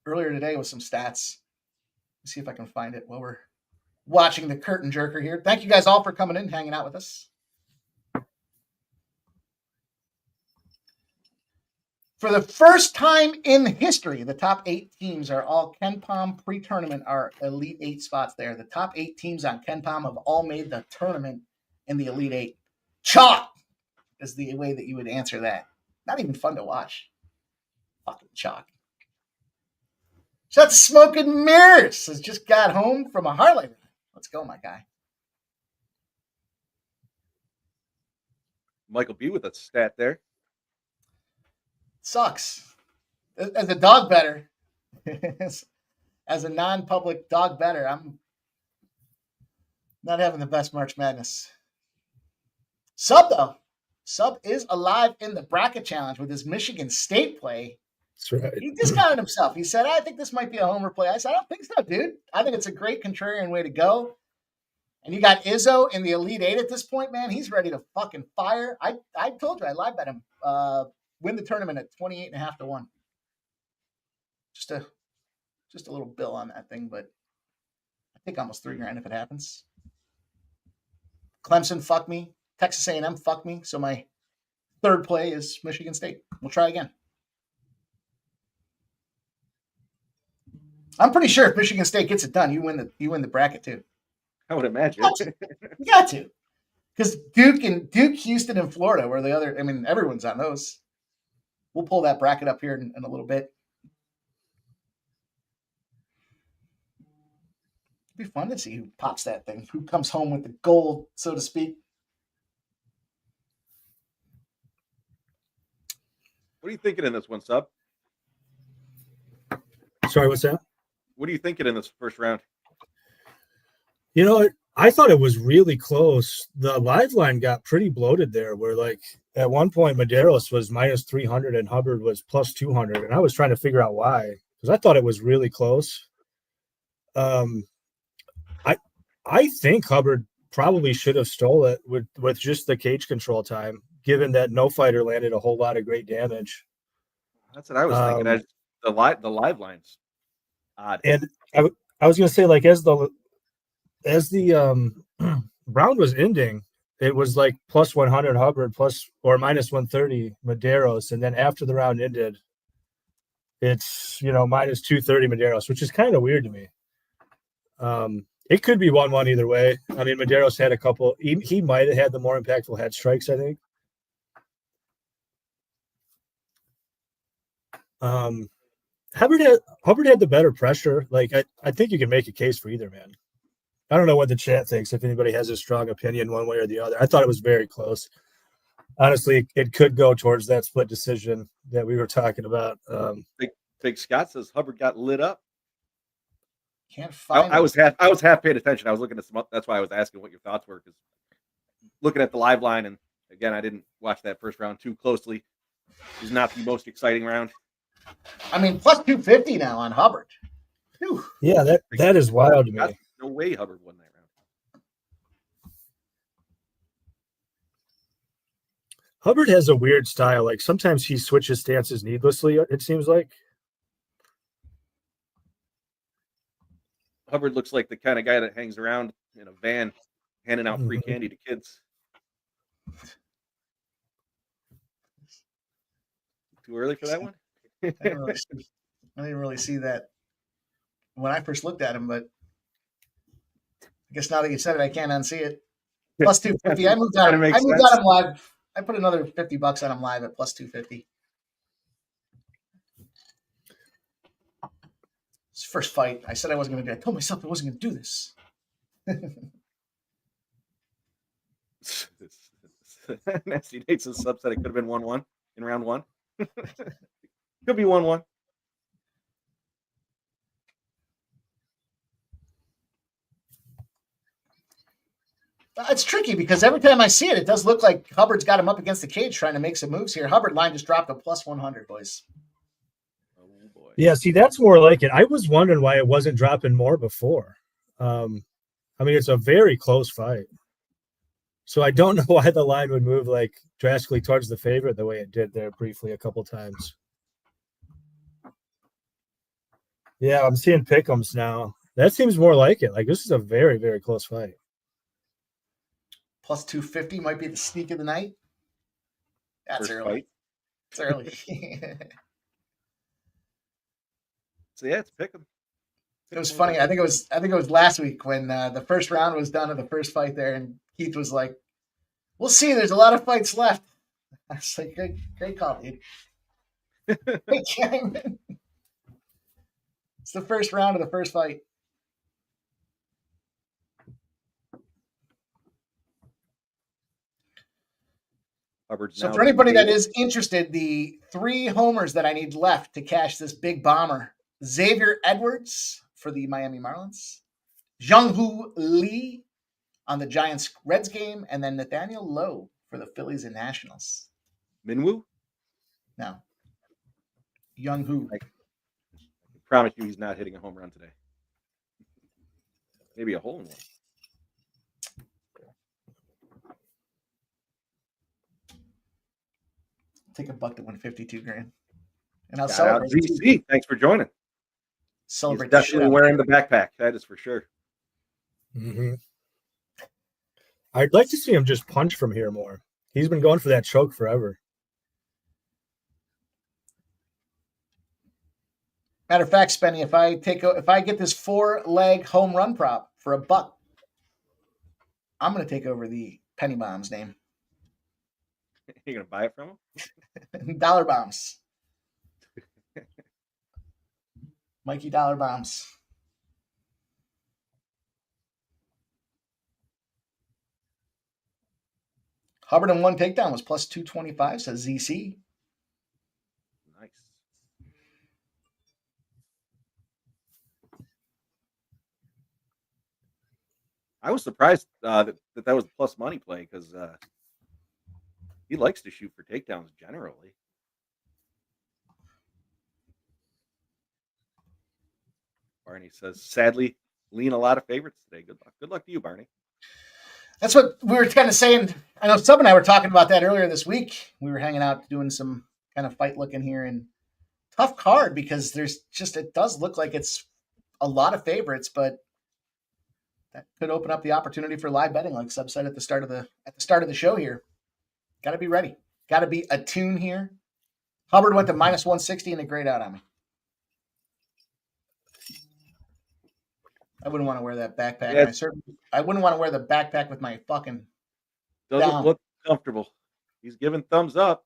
earlier today with some stats. Let's see if I can find it while we're watching the curtain jerker here. Thank you guys all for coming in, hanging out with us. For the first time in history, the top 8 teams are all KenPom pre-tournament, are Elite 8 spots there. The top 8 teams on KenPom have all made the tournament in the Elite 8. Chalk is the way that you would answer that. Not even fun to watch. Fucking chalk. Shut Smoking Mirrors has just got home from a Harley ride. Let's go, my guy. Michael B with a stat there. Sucks. As a dog better, as a non-public dog better, I'm not having the best March Madness. Sub, though. Sub is alive in the bracket challenge with his Michigan State play. That's right. He discounted himself. He said, I think this might be a homer play. I said, I don't think so, dude. I think it's a great contrarian way to go. And you got Izzo in the Elite 8 at this point, man. He's ready to fucking fire. I told you, I live bet him. Win the tournament at 28.5 to 1. Just a little bill on that thing, but I think almost $3,000 if it happens. Clemson, fuck me. Texas A&M, fuck me. So my third play is Michigan State. We'll try again. I'm pretty sure if Michigan State gets it done, you win the bracket too. I would imagine. You got to. Because Duke, Houston, and Florida were the other. I mean, everyone's on those. We'll pull that bracket up here in a little bit. It'd be fun to see who pops that thing, who comes home with the gold, so to speak. What are you thinking in this one, Sub? Sorry, what's that? What are you thinking in this first round? You know, I thought it was really close. The live line got pretty bloated there, where like at one point Maderos was minus 300 and Hubbard was plus 200, and I was trying to figure out why, because I thought it was really close. I think Hubbard probably should have stole it with just the cage control time, given that no fighter landed a whole lot of great damage. That's what I was thinking. The live lines odd. And I was going to say, like, as the round was ending, it was like plus 100 Hubbard, plus or minus 130 Maderos, and then after the round ended, it's minus 230 Maderos, which is kind of weird to me. It could be 1-1 either way. I mean, Maderos had a couple. He might have had the more impactful head strikes, I think. Hubbard had the better pressure. Like I think you can make a case for either man. I don't know what the chat thinks, if anybody has a strong opinion one way or the other. I thought it was very close. Honestly, it could go towards that split decision that we were talking about. Big Scott says Hubbard got lit up. Can't find. I was half paying attention. I was looking at some. That's why I was asking what your thoughts were, because looking at the live line, and again, I didn't watch that first round too closely. It's not the most exciting round. I mean, plus 250 now on Hubbard. Whew. Yeah, that is wild to me. No way Hubbard won that round. Hubbard has a weird style. Like sometimes he switches stances needlessly, it seems like. Hubbard looks like the kind of guy that hangs around in a van handing out free candy to kids. Too early for that one? I didn't really see that when I first looked at him, but I guess now that you said it, I can't unsee it. Plus 250. I moved on him live. I put another $50 on him live at plus 250. His first fight, I said I wasn't going to do it. I told myself I wasn't going to do this. Nasty Nate's a subset. It could have been 1-1 in round one. Could be 1-1. It's tricky because every time I see it, it does look like Hubbard's got him up against the cage trying to make some moves here. Hubbard line just dropped a plus 100, boys. Oh boy. Yeah, see, that's more like it. I was wondering why it wasn't dropping more before. I mean, it's a very close fight. So I don't know why the line would move like drastically towards the favorite the way it did there briefly a couple times. Yeah, I'm seeing pick'ems now. That seems more like it. Like this is a very, very close fight. Plus 250 might be the sneak of the night. That's First early. fight. It's early. So yeah, it's pick 'em. It was funny. I think it was last week when the first round was done of the first fight there, and Keith was like, "We'll see. There's a lot of fights left." I was like, "Great call, dude." It's the first round of the first fight. Hubbard's So now for anybody that defeated. is interested, the 3 homers that I need left to cash this big bomber: Xavier Edwards for the Miami Marlins, Jung-Hoo Lee on the Giants Reds game, and then Nathaniel Lowe for the Phillies and Nationals. Minwoo? No. Jung-Hoo. I promise you he's not hitting a home run today. Maybe a hole in one. Take $1 to win 52 grand. And I'll Shout out celebrate. ZC. Thanks for joining. Celebrate He's the shit definitely out of wearing the backpack. That is for sure. Mm-hmm. I'd like to see him just punch from here more. He's been going for that choke forever. Matter of fact, Spenny, if I get this 4-leg home run prop for $1, I'm going to take over the Penny Bombs name. You gonna buy it from him? Dollar Bombs. Mikey Dollar Bombs. Hubbard in 1 takedown was plus 225, says ZC. Nice. I was surprised that was a plus money play because he likes to shoot for takedowns generally. Barney says, sadly, lean a lot of favorites today. Good luck. Good luck to you, Barney. That's what we were kind of saying. I know Sub and I were talking about that earlier this week. We were hanging out doing some kind of fight looking here, and tough card because it does look like it's a lot of favorites, but that could open up the opportunity for live betting, like Sub said at the start of the show here. Got to be ready. Got to be attuned here. Hubbard went to minus 160 and a grayed out on me. I wouldn't want to wear that backpack. Yeah. I wouldn't want to wear the backpack with my fucking Doesn't down. look comfortable. He's giving thumbs up.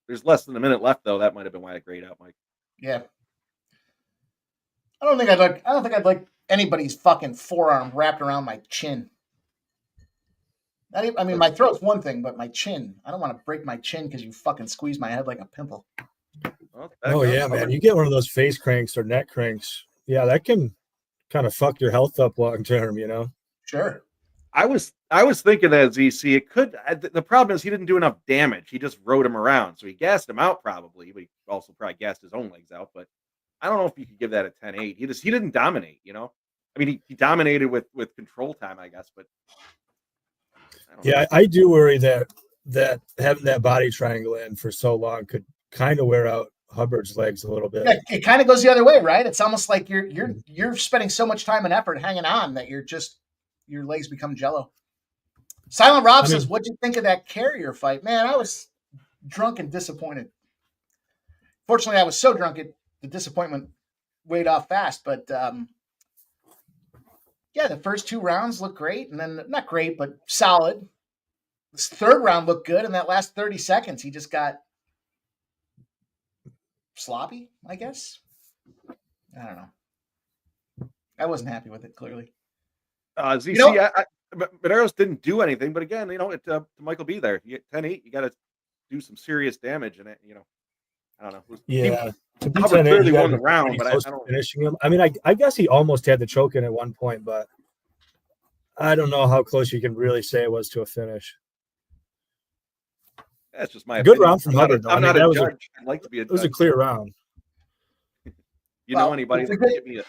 There's less than a minute left, though. That might have been why it grayed out, Mike. Yeah. I don't think I'd like anybody's fucking forearm wrapped around my chin. My throat's one thing, but my chin. I don't want to break my chin because you fucking squeeze my head like a pimple. Well, Oh yeah, man. You get one of those face cranks or neck cranks. Yeah, that can kind of fuck your health up long term, you know? Sure. I was thinking that ZC. It could. The problem is he didn't do enough damage. He just rode him around, so he gassed him out probably, but he also probably gassed his own legs out. But I don't know if you could give that a 10-8. He didn't dominate, you know. I mean, he dominated with control time, I guess, but I do worry that having that body triangle in for so long could kind of wear out Hubbard's legs a little bit. Yeah, it kind of goes the other way, right? It's almost like you're spending so much time and effort hanging on that your legs become jello. Silent Rob says, "What'd you think of that Carrier fight?" Man, I was drunk and disappointed. Fortunately, I was so drunk the disappointment weighed off fast. But the first 2 rounds looked great, and then not great, but solid. This third round looked good, and that last 30 seconds, he just got sloppy, I guess. I don't know. I wasn't happy with it, clearly. ZC, Mados didn't do anything, but again, to Michael B there, you get 10-8, you got to do some serious damage in it. I don't know. Yeah. To be Hubbard 10-8, clearly you gotta won the be round, pretty but I close to don't. finishing him. I mean, I guess he almost had the choke in at one point, but I don't know how close you can really say it was to a finish. That's just my Good opinion. round from Hubbard, though. I'm not that a was judge. I'd like to be a judge. It was a clear round. Anybody that can give me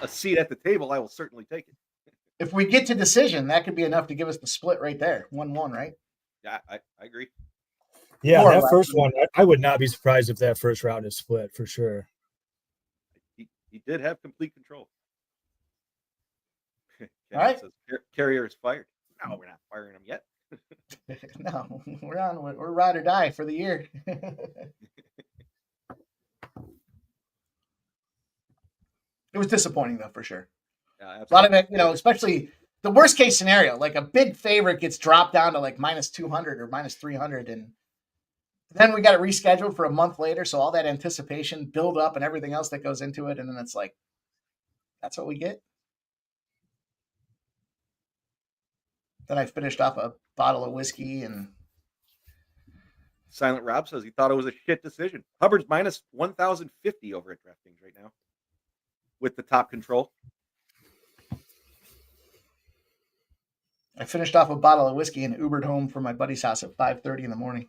a seat at the table, I will certainly take it. If we get to decision, that could be enough to give us the split right there. 1-1, right? Yeah, I agree. Yeah, More or that less. first one, I would not be surprised if that first round is split for sure. He did have complete control. All right. Says, Carrier is fired. No, we're not firing him yet. No, we're ride or die for the year. It was disappointing though, for sure. Yeah, a lot of it, especially the worst case scenario, like a big favorite gets dropped down to like minus 200 or minus 300, and then we got it rescheduled for a month later. So all that anticipation, build up, and everything else that goes into it, and then it's like, that's what we get. Then I finished off a bottle of whiskey, and Silent Rob says he thought it was a shit decision. Hubbard's minus 1,050 over at DraftKings right now with the top control. I finished off a bottle of whiskey and Ubered home from my buddy's house at 5:30 in the morning.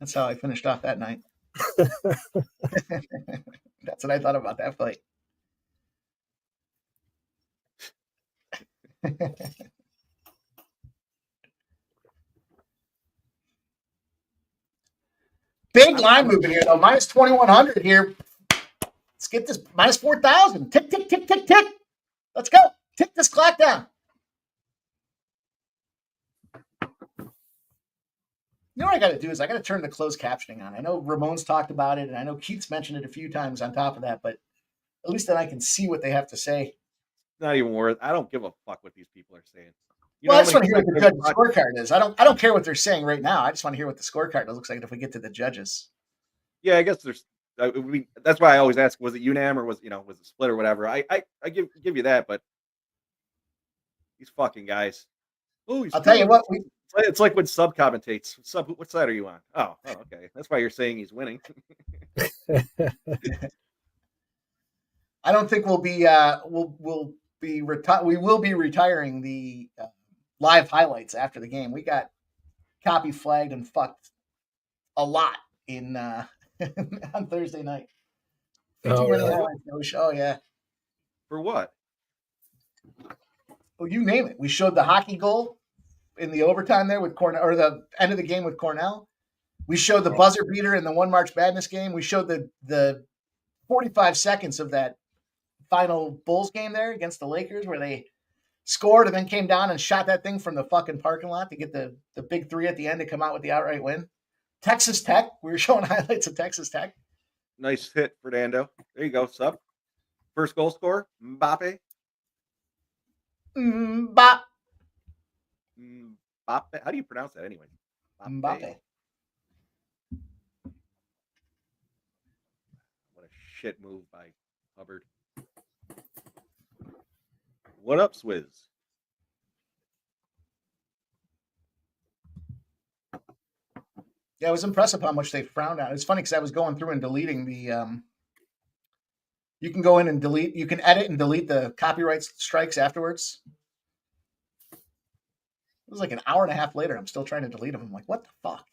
That's how I finished off that night. That's what I thought about that fight. Big line movement here, though. Minus 2,100 here. Let's get this minus 4,000. Tick, tick, tick, tick, tick. Let's go. Tick this clock down. You know what I got to do is I got to turn the closed captioning on. I know Ramon's talked about it, and I know Keith's mentioned it a few times on top of that, but at least then I can see what they have to say. Not even worth. I don't give a fuck what these people are saying. I just want to hear what the judge's scorecard is. I don't care what they're saying right now. I just want to hear what the scorecard looks like if we get to the judges. Yeah, I guess there's. That's why I always ask: was it UNAM or was it split or whatever? I give you that, but these fucking guys. Oh, I'll tell you what. It's like when sub commentates. What side are you on? Oh, okay. That's why you're saying he's winning. I don't think we'll be we will be retiring the live highlights after the game. We got copy flagged and fucked a lot in on Thursday night. Oh, really? Oh yeah. For what? Well, you name it. We showed the hockey goal in the overtime there with Cornell, or the end of the game with Cornell. We showed the buzzer beater in the one March Madness game. We showed the 45 seconds of that final Bulls game there against the Lakers where they scored and then came down and shot that thing from the fucking parking lot to get the big three at the end to come out with the outright win. Texas Tech. We were showing highlights of Texas Tech. Nice hit, Fernando. There you go, sub. First goal scorer, Mbappe. Mbappe. Mbappe. How do you pronounce that anyway? Mbappe. What a shit move by Hubbard. What up, Swizz? Yeah, I was impressive how much they frowned on. It's funny because I was going through and deleting the you can go in and delete, you can edit and delete the copyright strikes afterwards. It was like an hour and a half later. I'm still trying to delete them. I'm like, what the fuck?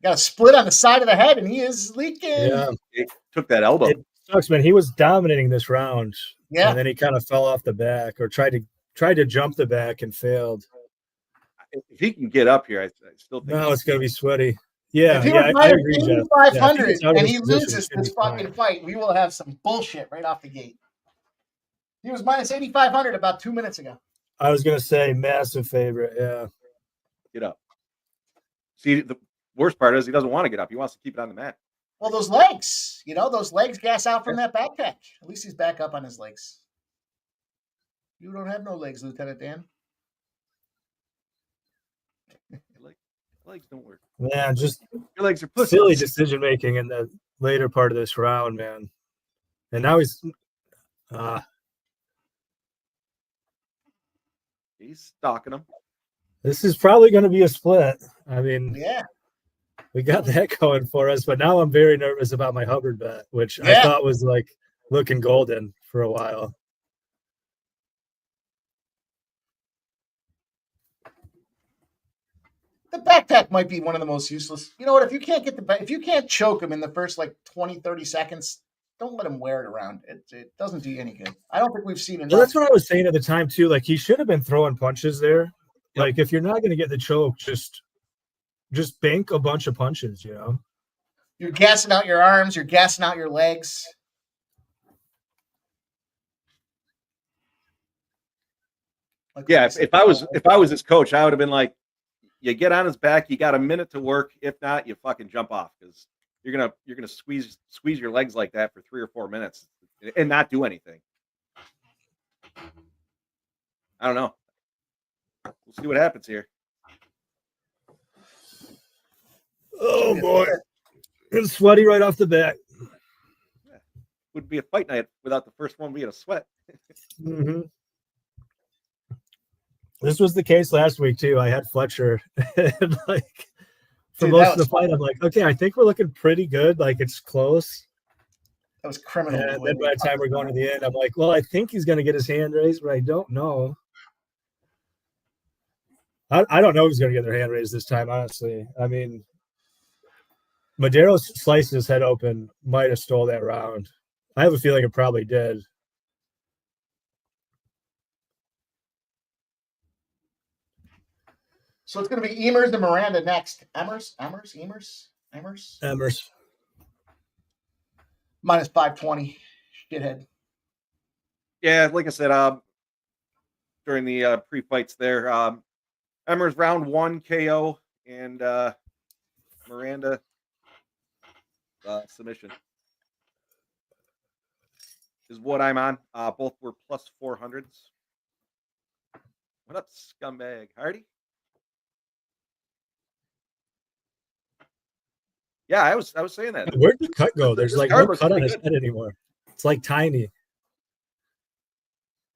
Got a split on the side of the head and he is leaking. Yeah. He took that elbow. It sucks, man. He was dominating this round. Yeah. And then he kind of fell off the back or tried to jump the back and failed. If he can get up here, I still think. No, it's going to be sweaty. Yeah. If he I agree, Jeff. 500 Yeah, and he loses this fucking fight, we will have some bullshit right off the gate. He was minus 8,500 about 2 minutes ago. I was going to say massive favorite. Yeah. Get up. See, the worst part is he doesn't want to get up. He wants to keep it on the mat. Well, those legs, those legs gas out from that backpack. At least he's back up on his legs. You don't have no legs, Lieutenant Dan. Legs don't work. Man, just your legs are pussy. Silly decision making in the later part of this round, man. And now he's yeah, He's stalking him. This is probably going to be a split. I mean, Yeah. we got that going for us, but now I'm very nervous about my Hubbard bet, which I Yeah. thought was like looking golden for a while. The backpack might be one of the most useless. You know what? If you can't choke him in the first like 20, 30 seconds, don't let him wear it around. It doesn't do you any good. I don't think we've seen enough. Well, that's what I was saying at the time too. Like he should have been throwing punches there. Yep. Like if you're not going to get the choke, just bank a bunch of punches, you know? You're gassing out your arms. You're gassing out your legs. Like Yeah, I said, if I was his coach, I would have been like, you get on his back, you got a minute to work. If not, you fucking jump off because you're gonna squeeze your legs like that for 3 or 4 minutes and not do anything. I don't know. We'll see what happens here. Oh boy, it's sweaty right off the bat. Yeah. Would be a fight night without the first one being a sweat. Mm-hmm. This was the case last week too. I had Fletcher, and like for Dude, most of the fight, I'm like, okay, I think we're looking pretty good. Like it's close. that was criminal. And then by the time we're going to the end, I'm like, well, I think he's going to get his hand raised, but I don't know. I don't know who's going to get their hand raised this time, honestly. I mean, Maderos sliced his head open, might have stole that round. I have a feeling it probably did. So it's going to be Emmers and Miranda next. Emmers. Emmers. Minus 520. Shithead. Yeah, like I said, during the pre-fights there, Emmers round 1 KO and Miranda submission is what I'm on. Both were plus 400s. What up, scumbag? Hardy? Yeah, I was saying that. Where'd the cut go? There's This like card no looks cut on pretty his good. head anymore. It's like tiny.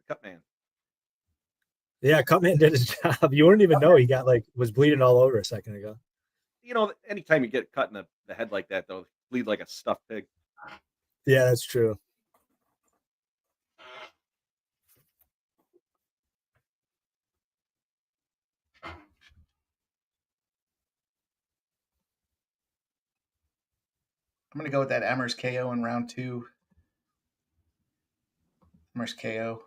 Cut man. Yeah, Cutman did his job. You wouldn't even know he got was bleeding all over a second ago. You know, anytime you get cut in the head like that, though, bleed like a stuffed pig. Yeah, that's true. I'm going to go with that Emmers KO in round 2. Emmers KO.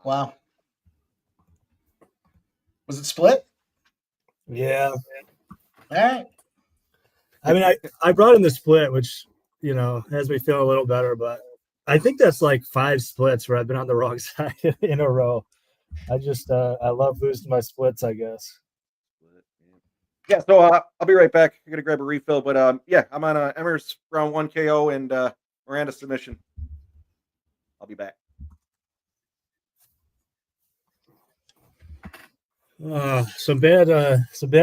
Wow. Was it split? Yeah. All right. I mean, I brought in the split, which, you know, has me feel a little better, but I think that's like 5 splits where I've been on the wrong side in a row. I just, I love losing my splits, I guess. Yeah, so I'll be right back. I'm going to grab a refill, but yeah, I'm on Emmers round 1 KO and Miranda submission. I'll be back. Some bad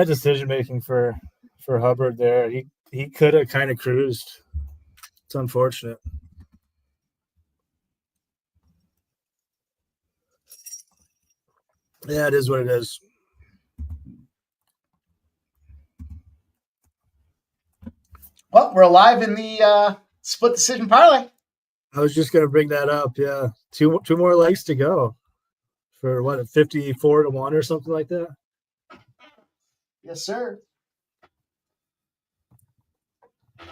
decision making for Hubbard there. He could have kind of cruised. It's unfortunate. Yeah, it is what it is. Well, we're alive in the split decision parlay. I was just gonna bring that up. Yeah, two more legs to go for what, 54-1 or something like that. Yes, sir.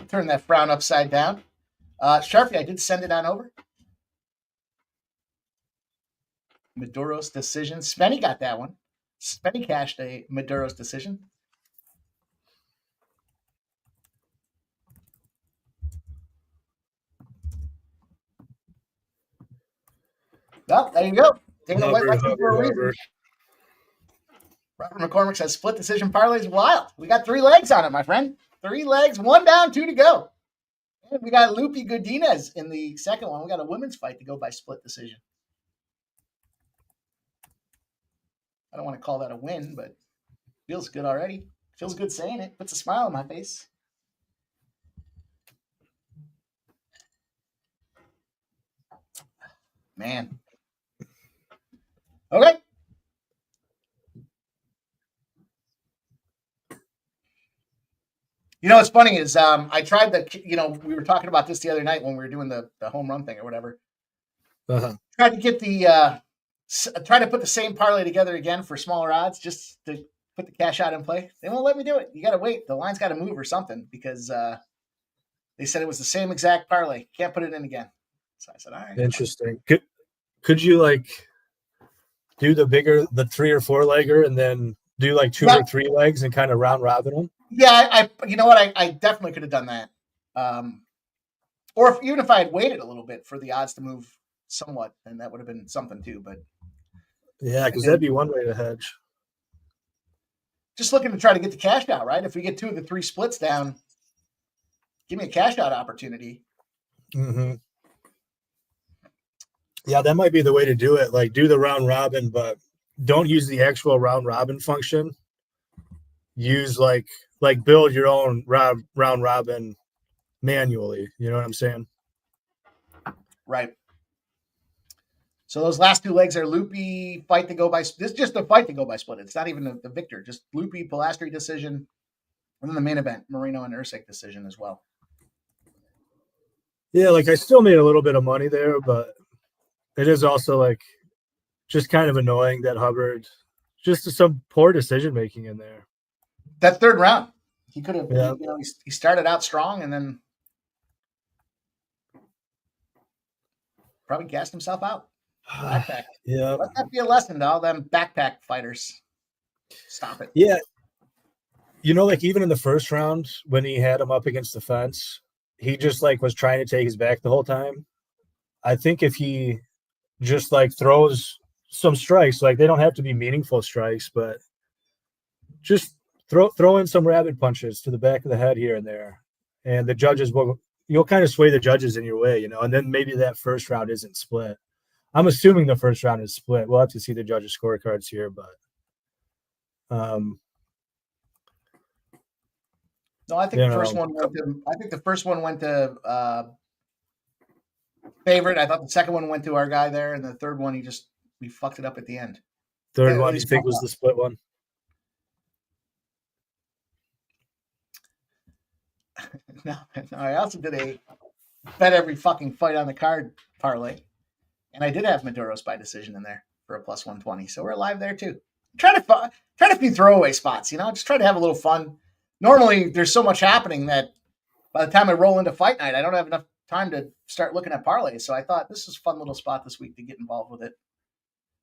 Turn that frown upside down. Sharpie, I did send it on over. Maduro's decision. Spenny got that one. Spenny cashed a Maduro's decision. Well, there you go. Taking a white license for a reason. Robert McCormick says split decision parlay is wild. We got 3 legs on it, my friend. 3 legs, 1 down, 2 to go. And we got Loopy Godinez in the second one. We got a women's fight to go by split decision. I don't want to call that a win, but feels good already. Feels good saying it. Puts a smile on my face. Man. Okay. You know what's funny is I tried we were talking about this the other night when we were doing the home run thing or whatever. Tried to get try to put the same parlay together again for smaller odds just to put the cash out in play. They won't let me do it. You got to wait. The line's got to move or something because they said it was the same exact parlay. Can't put it in again. So I said, all right. Interesting. Could you do the 3 or 4 legger and then do 2 or 3 legs and kind of round robin them? Yeah, you know what? I definitely could have done that. Or even if I had waited a little bit for the odds to move somewhat, then that would have been something too. But yeah, because that'd be one way to hedge. Just looking to try to get the cash out, right? If we get 2 of the 3 splits down, give me a cash out opportunity. Mm-hmm. Yeah, that might be the way to do it. Do the round robin, but don't use the actual round robin function. Use build your own round robin manually. You know what I'm saying? Right. So those last 2 legs are Loopy fight to go by. This is just a fight to go by split. It's not even the victor. Just Loopy Plastry decision, and then the main event Moreno and Erceg decision as well. Yeah, I still made a little bit of money there, but it is also just kind of annoying that Hubbard just some poor decision making in there. That third round, he could have. Yeah. He started out strong and then probably gassed himself out. Backpack. Yeah. Let that be a lesson to all them backpack fighters. Stop it. Yeah. Even in the first round when he had him up against the fence, he just was trying to take his back the whole time. I think if he just throws some strikes, they don't have to be meaningful strikes, but just throw in some rabbit punches to the back of the head here and there, and the judges you'll kind of sway the judges in your way, and then maybe that first round isn't split. I'm assuming the first round is split. We'll have to see the judges' scorecards here, but no, I think the first one went to. I think the first one went to favorite. I thought the second one went to our guy there, and the third one we fucked it up at the end. Third one, you think was the split one? No, I also did a bet every fucking fight on the card parlay, and I did have Maduros by decision in there for a plus 120. So we're alive there too. Try to few throwaway spots, just try to have a little fun. Normally, there's so much happening that by the time I roll into fight night, I don't have enough time to start looking at parlays. So I thought this is a fun little spot this week to get involved with it.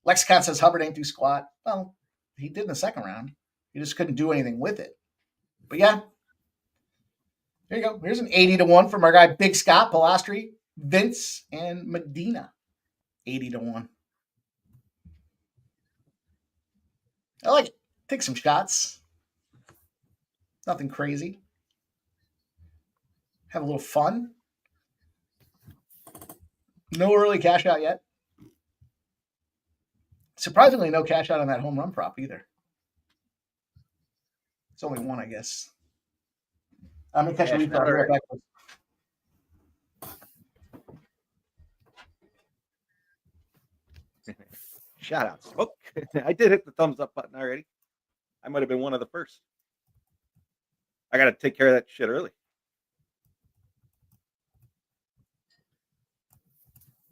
Lexicon says Hubbard ain't do squat. Well, he did in the second round. He just couldn't do anything with it. But yeah, there you go. Here's an 80-1 from our guy Big Scott, Plastry, Vince, and Medina. 80-1. I like it. Take some shots. Nothing crazy. Have a little fun. No early cash out yet. Surprisingly, no cash out on that home run prop either. It's only one, I guess. I'm going to catch a replay. I'll be right back. Shout out, Smoke. I did hit the thumbs up button already. I might have been one of the first. I got to take care of that shit early.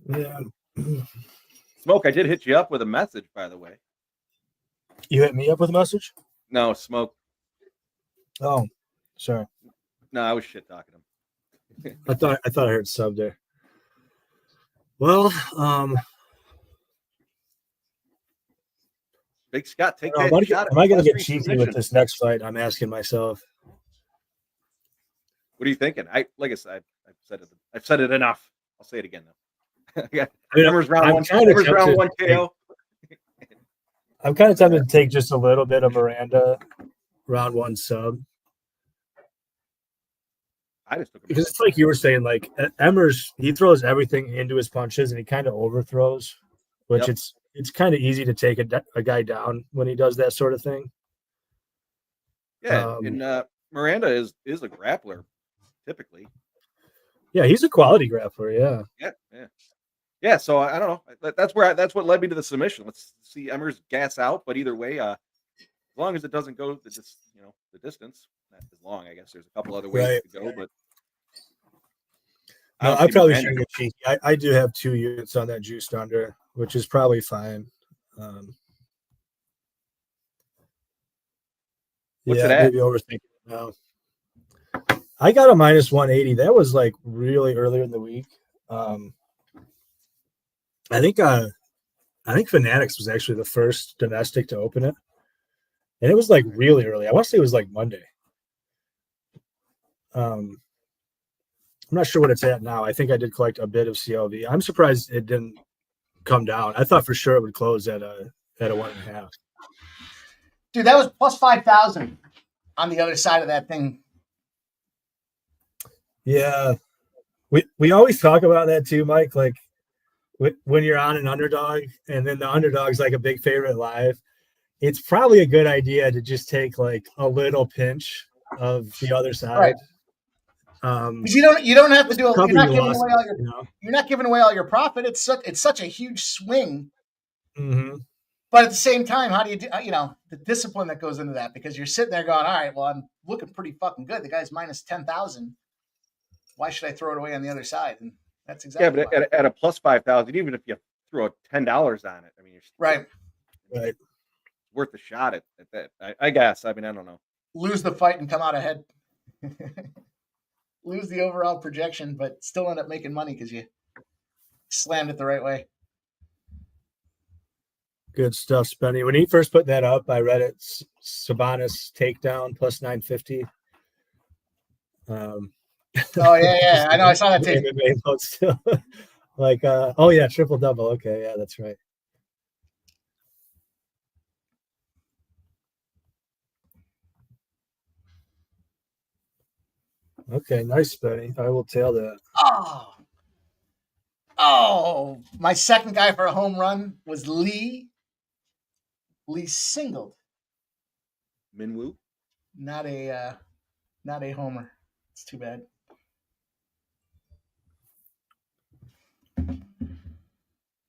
Yeah. Smoke, I did hit you up with a message, by the way. You hit me up with a message? No, Smoke. Oh, sorry. No, I was shit talking him. I thought I heard sub there. Well, Big Scott, take am that shot. Am I going to get cheeky with this next fight? I'm asking myself. What are you thinking? Like I said, I've said it enough. I'll say it again though. Emmers round one. Emmers round one KO. I'm kind of tempted to take just a little bit of Miranda round one sub. I just took him Because it's like you were saying, like Emmers, he throws everything into his punches and he kind of overthrows, which Yep. it's kind of easy to take a guy down when he does that sort of thing. Yeah, and Miranda is a grappler typically. Yeah, he's a quality grappler. Yeah. So I don't know. That's what led me to the submission. Let's see Emmers gas out, but either way, as long as it doesn't go the distance, not as long. I guess there's a couple other ways to go, but no, I probably shouldn't get cheeky. I do have 2 units on that juiced under, which is probably fine. What's it at? Maybe overthinking it now. I got a minus 180. That was like really earlier in the week. I think Fanatics was actually the first domestic to open it, and it was like really early. I want to say it was like Monday. I'm not sure what it's at now. I think I did collect a bit of CLV. I'm surprised it didn't come down. I thought for sure it would close at a 1.5. Dude, that was plus 5,000 on the other side of that thing. Yeah, we always talk about that too, Mike. Like when you're on an underdog, and then the underdog's like a big favorite live, it's probably a good idea to just take like a little pinch of the other side. Right. Because you don't have to do. You're not giving away all your. You're not giving away all your profit. It's such a huge swing. Mm-hmm. But at the same time, how do you do? The discipline that goes into that, because you're sitting there going, all right, well, I'm looking pretty fucking good. The guy's minus 10,000. Why should I throw it away on the other side? And that's exactly. Yeah, but at a plus 5,000, even if you throw $10 on it, I mean, you're right. Worth a shot at that. I guess. I mean, I don't know. Lose the fight and come out ahead. Lose the overall projection, but still end up making money because you slammed it the right way. Good stuff, Spenny. When he first put that up, I read it. Sabonis takedown plus 950. Oh yeah. I know. I saw that too. Still, like, oh yeah, triple double. Okay, yeah, that's right. Okay, nice, Spenny. I will tail that. Oh, my second guy for a home run was Lee. Lee singled. Minwoo? Not a homer. It's too bad.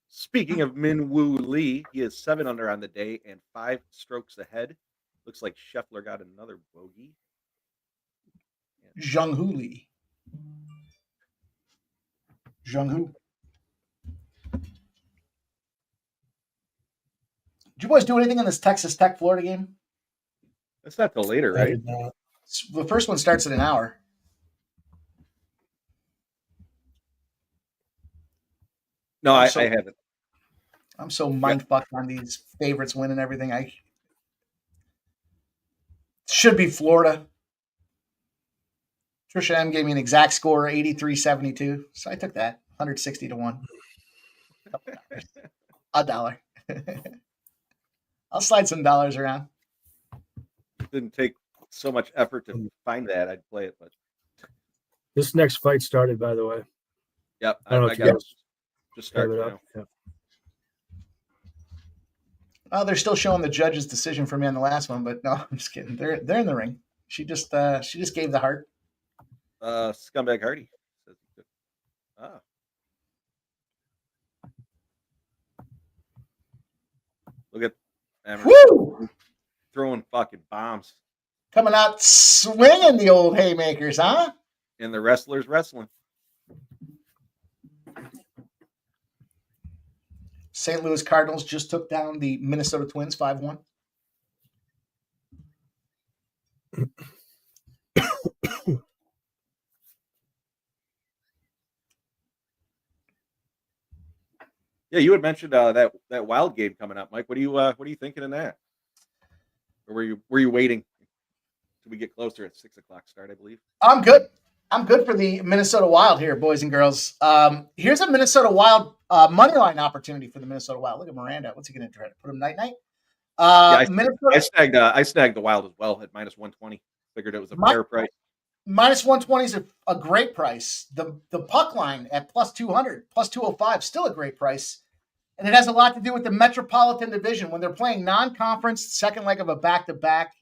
Speaking of Minwoo Lee, he is 7 under on the day and 5 strokes ahead. Looks like Scheffler got another bogey. Zhang Lee. Zhang. Did you boys do anything in this Texas Tech Florida game? That's not till later, right? The first one starts in an hour. No, I haven't. I'm so mind-fucked on these favorites winning everything. I should be Florida. Trisha M gave me an exact score, 83-72. So I took that, 160 to 1. $1. I'll slide some dollars around. It didn't take so much effort to find that. I'd play it, but this next fight started, by the way. Yep, I don't know if you guys just started now. Yeah. Oh, they're still showing the judge's decision for me on the last one, but no, I'm just kidding. They're in the ring. She just gave the heart. Scumbag Hardy. Look at Emmers throwing fucking bombs. Coming out swinging the old haymakers, huh? And the wrestlers wrestling. St. Louis Cardinals just took down the Minnesota Twins 5-1. Yeah, you had mentioned that wild game coming up, Mike. What are you thinking in that? Or were you waiting till we get closer at 6 o'clock start? I believe. I'm good. I'm good for the Minnesota Wild here, boys and girls. Here's a Minnesota Wild money line opportunity for the Minnesota Wild. Look at Miranda. What's he going to try to put him night? I snagged the Wild as well at minus 120. Figured it was a fair price. Minus 120 is a great price. The puck line at plus 200, plus 205, still a great price. And it has a lot to do with the Metropolitan Division. When they're playing non-conference, second leg of a back-to-back,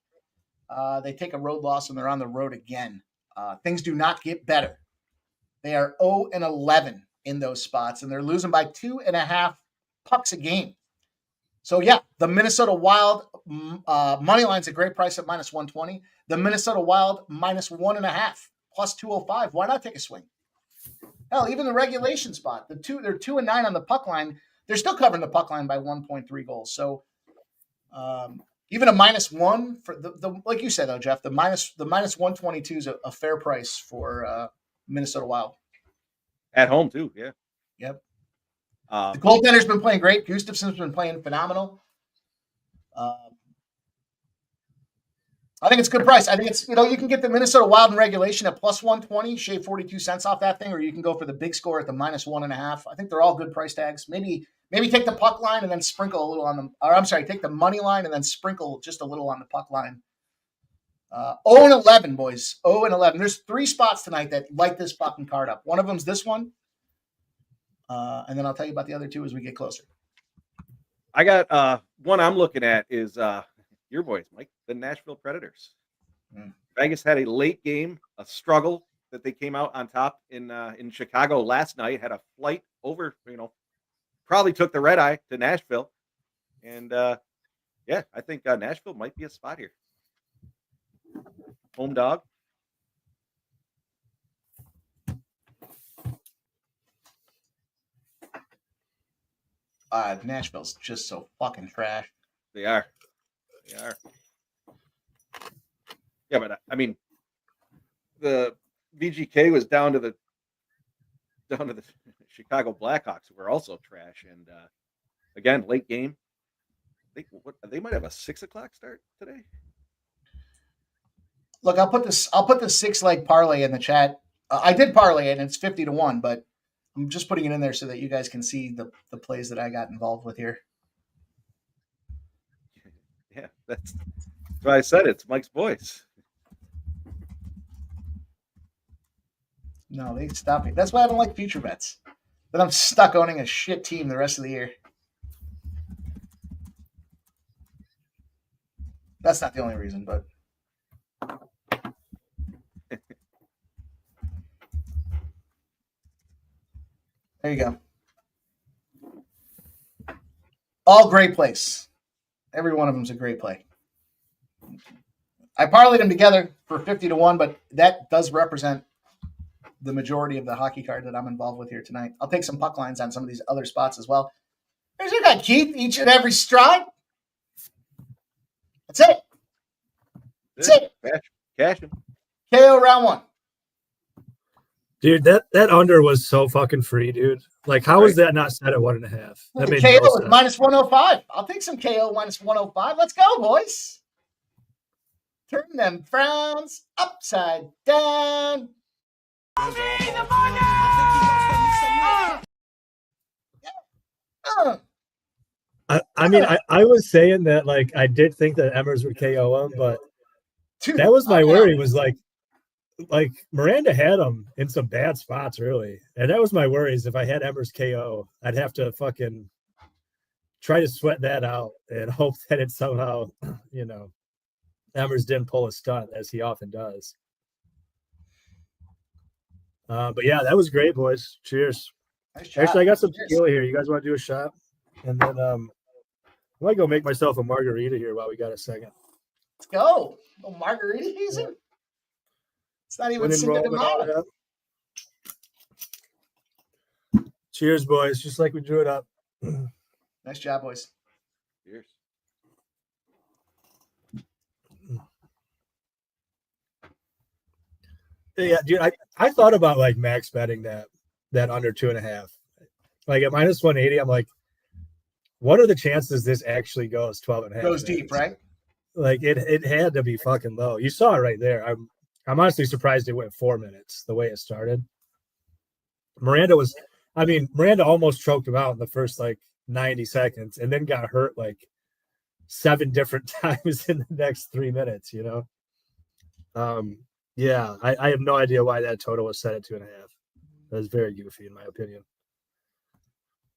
they take a road loss and they're on the road again. Things do not get better. They are 0-11 in those spots, and they're losing by 2.5 pucks a game. So, yeah, the Minnesota Wild money line's a great price at minus 120. The Minnesota Wild minus 1.5, plus 205. Why not take a swing? Hell, even the regulation spot, they're 2-9 on the puck line. They're still covering the puck line by 1.3 goals. So, even a minus one for the like you said though, Jeff, the minus 122 is a fair price for Minnesota Wild At home too, yeah. Yep. The goaltender's been playing great. Gustafson's been playing phenomenal. I think it's a good price. I think it's, you can get the Minnesota Wild in regulation at plus 120, shave 42 cents off that thing, or you can go for the big score at the minus 1.5. I think they're all good price tags. Maybe take the puck line and then sprinkle a little on them. Or I'm sorry, take the money line and then sprinkle just a little on the puck line. 0-11, boys. 0-11. There's 3 spots tonight that light this fucking card up. One of them's this one. And then I'll tell you about the other 2 as we get closer. I got one I'm looking at is your boys, Mike, the Nashville Predators. Vegas had a late game, a struggle that they came out on top in Chicago last night, had a flight over, probably took the red eye to Nashville. And yeah, I think Nashville might be a spot here. Home dog. Nashville's just so fucking trash. They are. Yeah, but I mean, the VGK was down to the Chicago Blackhawks, who were also trash. And again, late game. They might have a 6:00 start today. Look, I'll put the 6-leg parlay in the chat. I did parlay it, and it's 50-1, but I'm just putting it in there so that you guys can see the plays that I got involved with here. Yeah, that's why I said it's Mike's voice. No, they stopped me. That's why I don't like future bets. Then I'm stuck owning a shit team the rest of the year. That's not the only reason, but there you go. All great plays. Every one of them is a great play. I parlayed them together for 50-1, but that does represent the majority of the hockey card that I'm involved with here tonight. I'll take some puck lines on some of these other spots as well. There's your guy, Keith, each and every stride. That's it. That's it. Cash him. KO round 1. Dude, that under was so fucking free, dude. Like, how is that not set at 1.5? That made KO no is sense. minus 105. I'll take some KO minus 105. Let's go, boys. Turn them frowns upside down. I was saying that, like, I did think that Emmers would KO him, but Dude, that was my worry. Was like Miranda had him in some bad spots early, and that was my worries. If I had Emmers KO, I'd have to fucking try to sweat that out and hope that it somehow, Emmers didn't pull a stunt as he often does. But yeah, that was great, boys. Cheers. Nice job. Actually, I got some tequila here. You guys want to do a shot? And then I might go make myself a margarita here while we got a second. Let's go. No margarita season. It's not even Cinco de Mayo. Cheers, boys. Just like we drew it up. Nice job, boys. Cheers. Yeah, dude, I thought about like max betting that under 2.5. Like at minus 180, I'm like, what are the chances this actually goes 12.5? Goes deep, right? Like it had to be fucking low. You saw it right there. I'm honestly surprised it went 4 minutes the way it started. Miranda almost choked him out in the first like 90 seconds and then got hurt like 7 different times in the next 3 minutes, Yeah, I have no idea why that total was set at 2.5. That was very goofy in my opinion.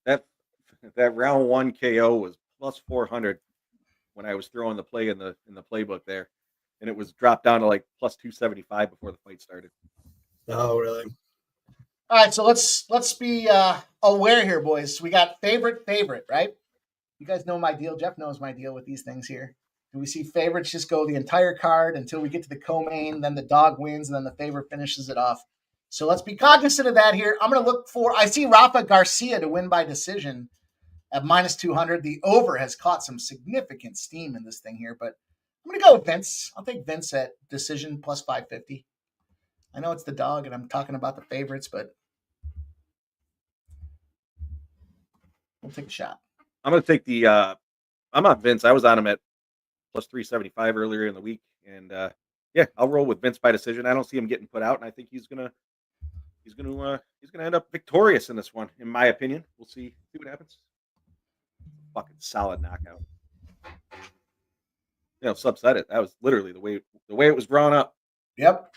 That round 1 KO was plus 400 when I was throwing the play in the playbook there, and it was dropped down to like plus 275 before the fight started. Oh, really? All right, so let's be aware here, boys. We got favorite, right? You guys know my deal. Jeff knows my deal with these things here. Do we see favorites just go the entire card until we get to the co-main, then the dog wins, and then the favorite finishes it off? So let's be cognizant of that here. I'm going to look for, I see Rafa Garcia to win by decision at minus 200. The over has caught some significant steam in this thing here, but I'm going to go with Vince. I'll take Vince at decision plus 550. I know it's the dog, and I'm talking about the favorites, but we'll take a shot. I'm going to take the I'm on Vince. I was on him at plus 375 earlier in the week, and yeah, I'll roll with Vince by decision. I don't see him getting put out, and I think he's gonna end up victorious in this one, in my opinion. We'll see what happens. Fucking solid knockout. You know, Sub said it. That was literally the way it was drawn up. Yep.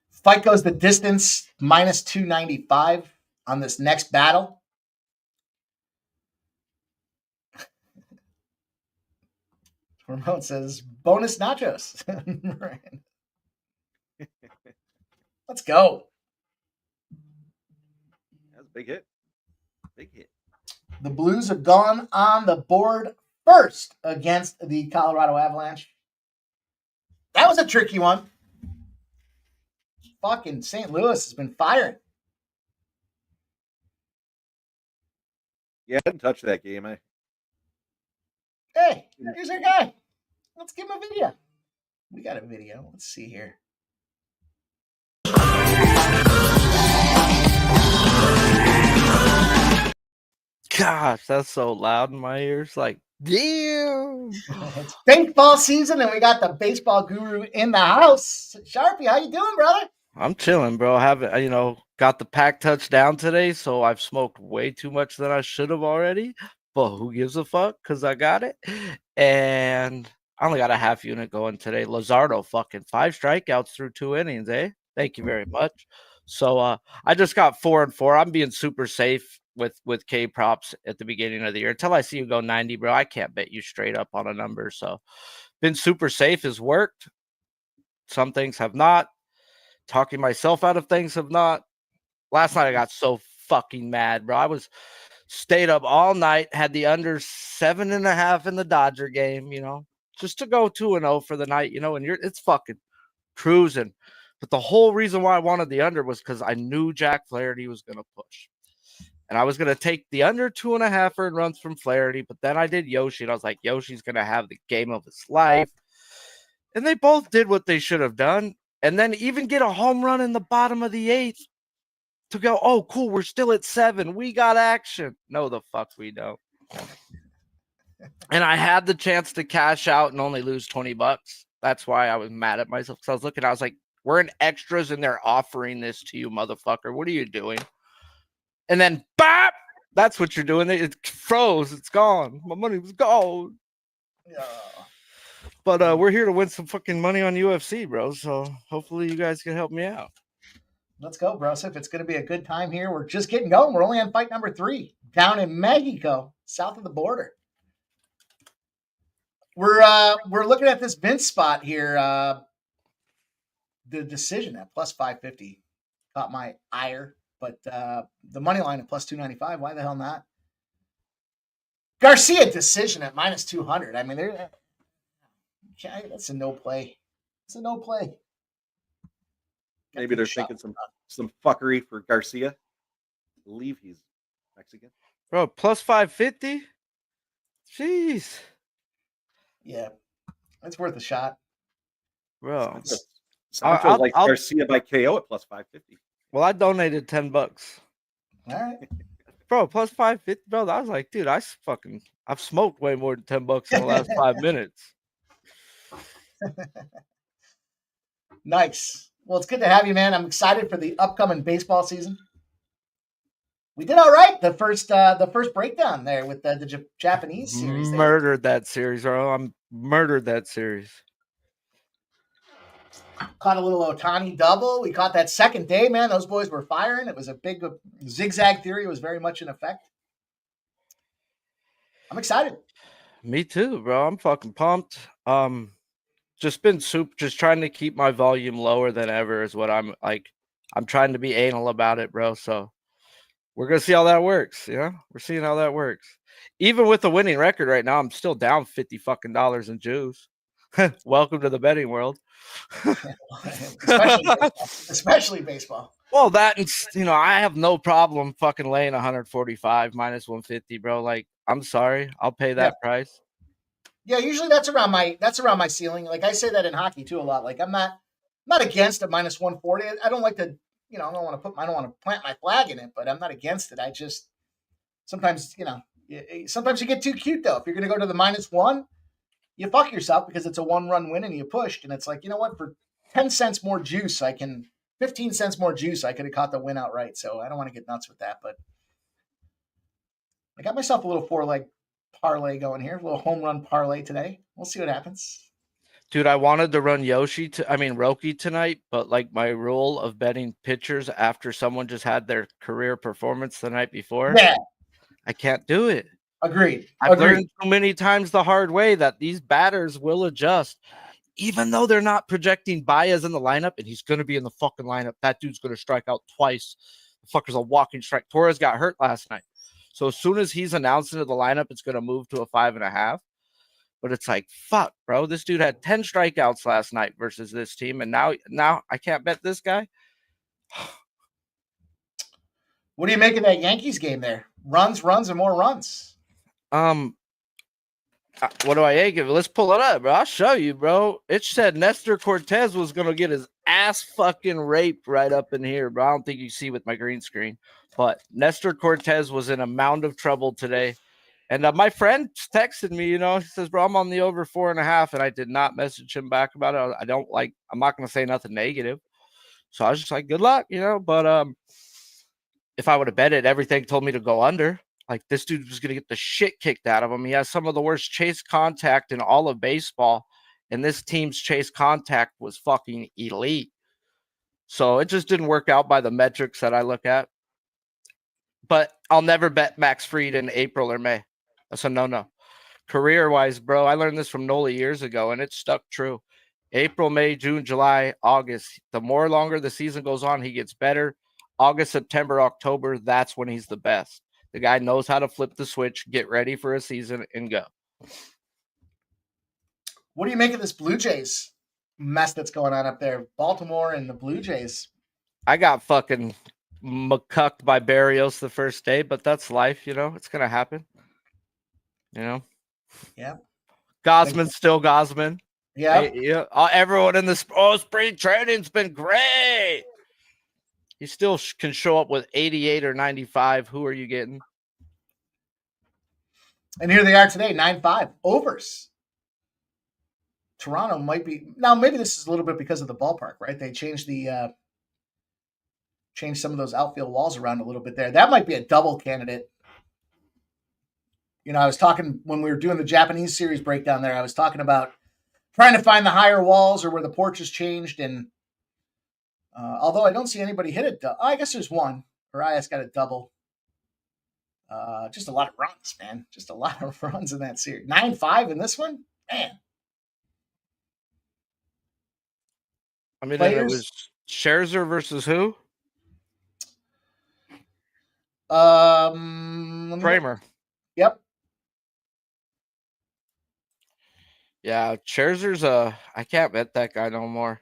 Fight goes the distance, minus 295 on this next battle. Ramon says, bonus nachos. Let's go. That's a big hit. Big hit. The Blues have gone on the board first against the Colorado Avalanche. That was a tricky one. Fucking St. Louis has been firing. Yeah, I didn't touch that game. Hey, here's our guy. Let's give him a video. We got a video. Let's see here. Gosh, that's so loud in my ears. Like, damn. It's baseball season, and we got the baseball guru in the house. Sharpie, how you doing, brother? I'm chilling, bro. I haven't, got the pack touchdown today, so I've smoked way too much than I should have already. But who gives a fuck? Because I got it. And I only got a half unit going today. Lazardo, fucking 5 strikeouts through 2 innings, eh? Thank you very much. So I just got 4 and 4. I'm being super safe with K props at the beginning of the year. Until I see you go 90, bro, I can't bet you straight up on a number. So been super safe has worked. Some things have not. Talking myself out of things have not. Last night I got so fucking mad, bro. I was stayed up all night, had the under 7.5 in the Dodger game, just to go 2-0 for the night, and it's fucking cruising. But the whole reason why I wanted the under was because I knew Jack Flaherty was going to push. And I was going to take the under 2.5 earned runs from Flaherty, but then I did Yoshi, and I was like, Yoshi's going to have the game of his life. And they both did what they should have done. And then even get a home run in the bottom of the 8th to go, oh, cool, we're still at 7. We got action. No, the fuck we don't. And I had the chance to cash out and only lose $20. That's why I was mad at myself. Because I was looking, I was like, we're in extras and they're offering this to you, motherfucker. What are you doing? And then, bop! That's what you're doing. It froze. It's gone. My money was gone. Yeah. But we're here to win some fucking money on UFC, bro. So hopefully you guys can help me out. Let's go, Broseph. It's going to be a good time here. We're just getting going. We're only on fight number 3 down in Mexico, south of the border. We're looking at this Vince spot here. The decision at plus 550 caught my ire, but the money line at plus 295. Why the hell not? Garcia decision at minus 200. I mean, that's a no play. It's a no play. Maybe they're thinking some fuckery for Garcia. I believe he's Mexican. Bro, plus 550? Jeez. Yeah. It's worth a shot. Bro. Sancho likes Garcia by KO at plus 550. Well, I donated $10. All right. Bro, plus 550. Bro, I was like, dude, I've smoked way more than $10 in the last 5 minutes. Nice. Well, it's good to have you, man. I'm excited for the upcoming baseball season. We did all right the first breakdown there with the Japanese series. Murdered that series, bro. I'm murdered that series. Caught a little Otani double. We caught that second day, man. Those boys were firing. It was a big zigzag theory was very much in effect. I'm excited. Me too, bro. I'm fucking pumped. Just trying to keep my volume lower than ever is what I'm like. I'm trying to be anal about it, bro. So we're gonna see how that works. You know, we're seeing how that works. Even with the winning record right now, I'm still down $50 fucking in juice. Welcome to the betting world. especially baseball. Well, that and I have no problem fucking laying 145 minus 150, bro. Like, I'm sorry, I'll pay that price. Yeah, usually that's around my ceiling. Like I say that in hockey too a lot. Like I'm not against a minus 140. I don't like to, I don't want to plant my flag in it, but I'm not against it. I just sometimes, sometimes you get too cute though. If you're going to go to the -1, you fuck yourself because it's a 1-run win and you pushed. And it's like, you know what? For 10 cents more juice, 15 cents more juice, I could have caught the win outright. So I don't want to get nuts with that. But I got myself a little 4-leg parlay going here, a little home run parlay today. We'll see what happens. Dude, I wanted to run Roki tonight, but like my rule of betting pitchers after someone just had their career performance the night before, I can't do it. Agreed. I've learned so many times the hard way that these batters will adjust, even though they're not projecting Baez in the lineup, and he's going to be in the fucking lineup. That dude's going to strike out twice. The fucker's a walking strike. Torres got hurt last night. So as soon as he's announced into the lineup, it's going to move to a 5.5. But it's like, fuck, bro. This dude had 10 strikeouts last night versus this team, and now I can't bet this guy. What do you make of that Yankees game there? Runs, and more runs. What do I give? Let's pull it up, bro. I'll show you, bro. It said Nestor Cortez was going to get his ass fucking raped right up in here, bro. I don't think you see with my green screen, but Nestor Cortez was in a mound of trouble today. And my friend texted me, he says, bro, I'm on the over 4.5. And I did not message him back about it. I'm not going to say nothing negative. So I was just like, good luck, but, if I would have bet it, everything told me to go under. Like, this dude was going to get the shit kicked out of him. He has some of the worst chase contact in all of baseball, and this team's chase contact was fucking elite. So it just didn't work out by the metrics that I look at. But I'll never bet Max Fried in April or May. That's a no-no. Career-wise, bro, I learned this from Nola years ago, and it stuck true. April, May, June, July, August. The more longer the season goes on, he gets better. August, September, October, that's when he's the best. The guy knows how to flip the switch, get ready for a season, and go. What do you make of this Blue Jays mess that's going on up there? Baltimore and the Blue Jays. I got fucking McCucked by Barrios the first day, but that's life, It's going to happen. Yeah. Gosman's still Gosman. Yeah. Everyone in the spring training's been great. He still can show up with 88 or 95. Who are you getting? And here they are today, 9-5 overs. Toronto might be now. Maybe this is a little bit because of the ballpark, right? They changed changed some of those outfield walls around a little bit there. That might be a double candidate. I was talking when we were doing the Japanese series breakdown there. I was talking about trying to find the higher walls or where the porch has changed, and although I don't see anybody hit it, I guess there's one. Arias got a double. Just a lot of runs, man. Just a lot of runs in that series. 9-5 in this one, man. I mean, it was Scherzer versus who? Kramer. Yep. Yeah, Scherzer's I can't bet that guy no more.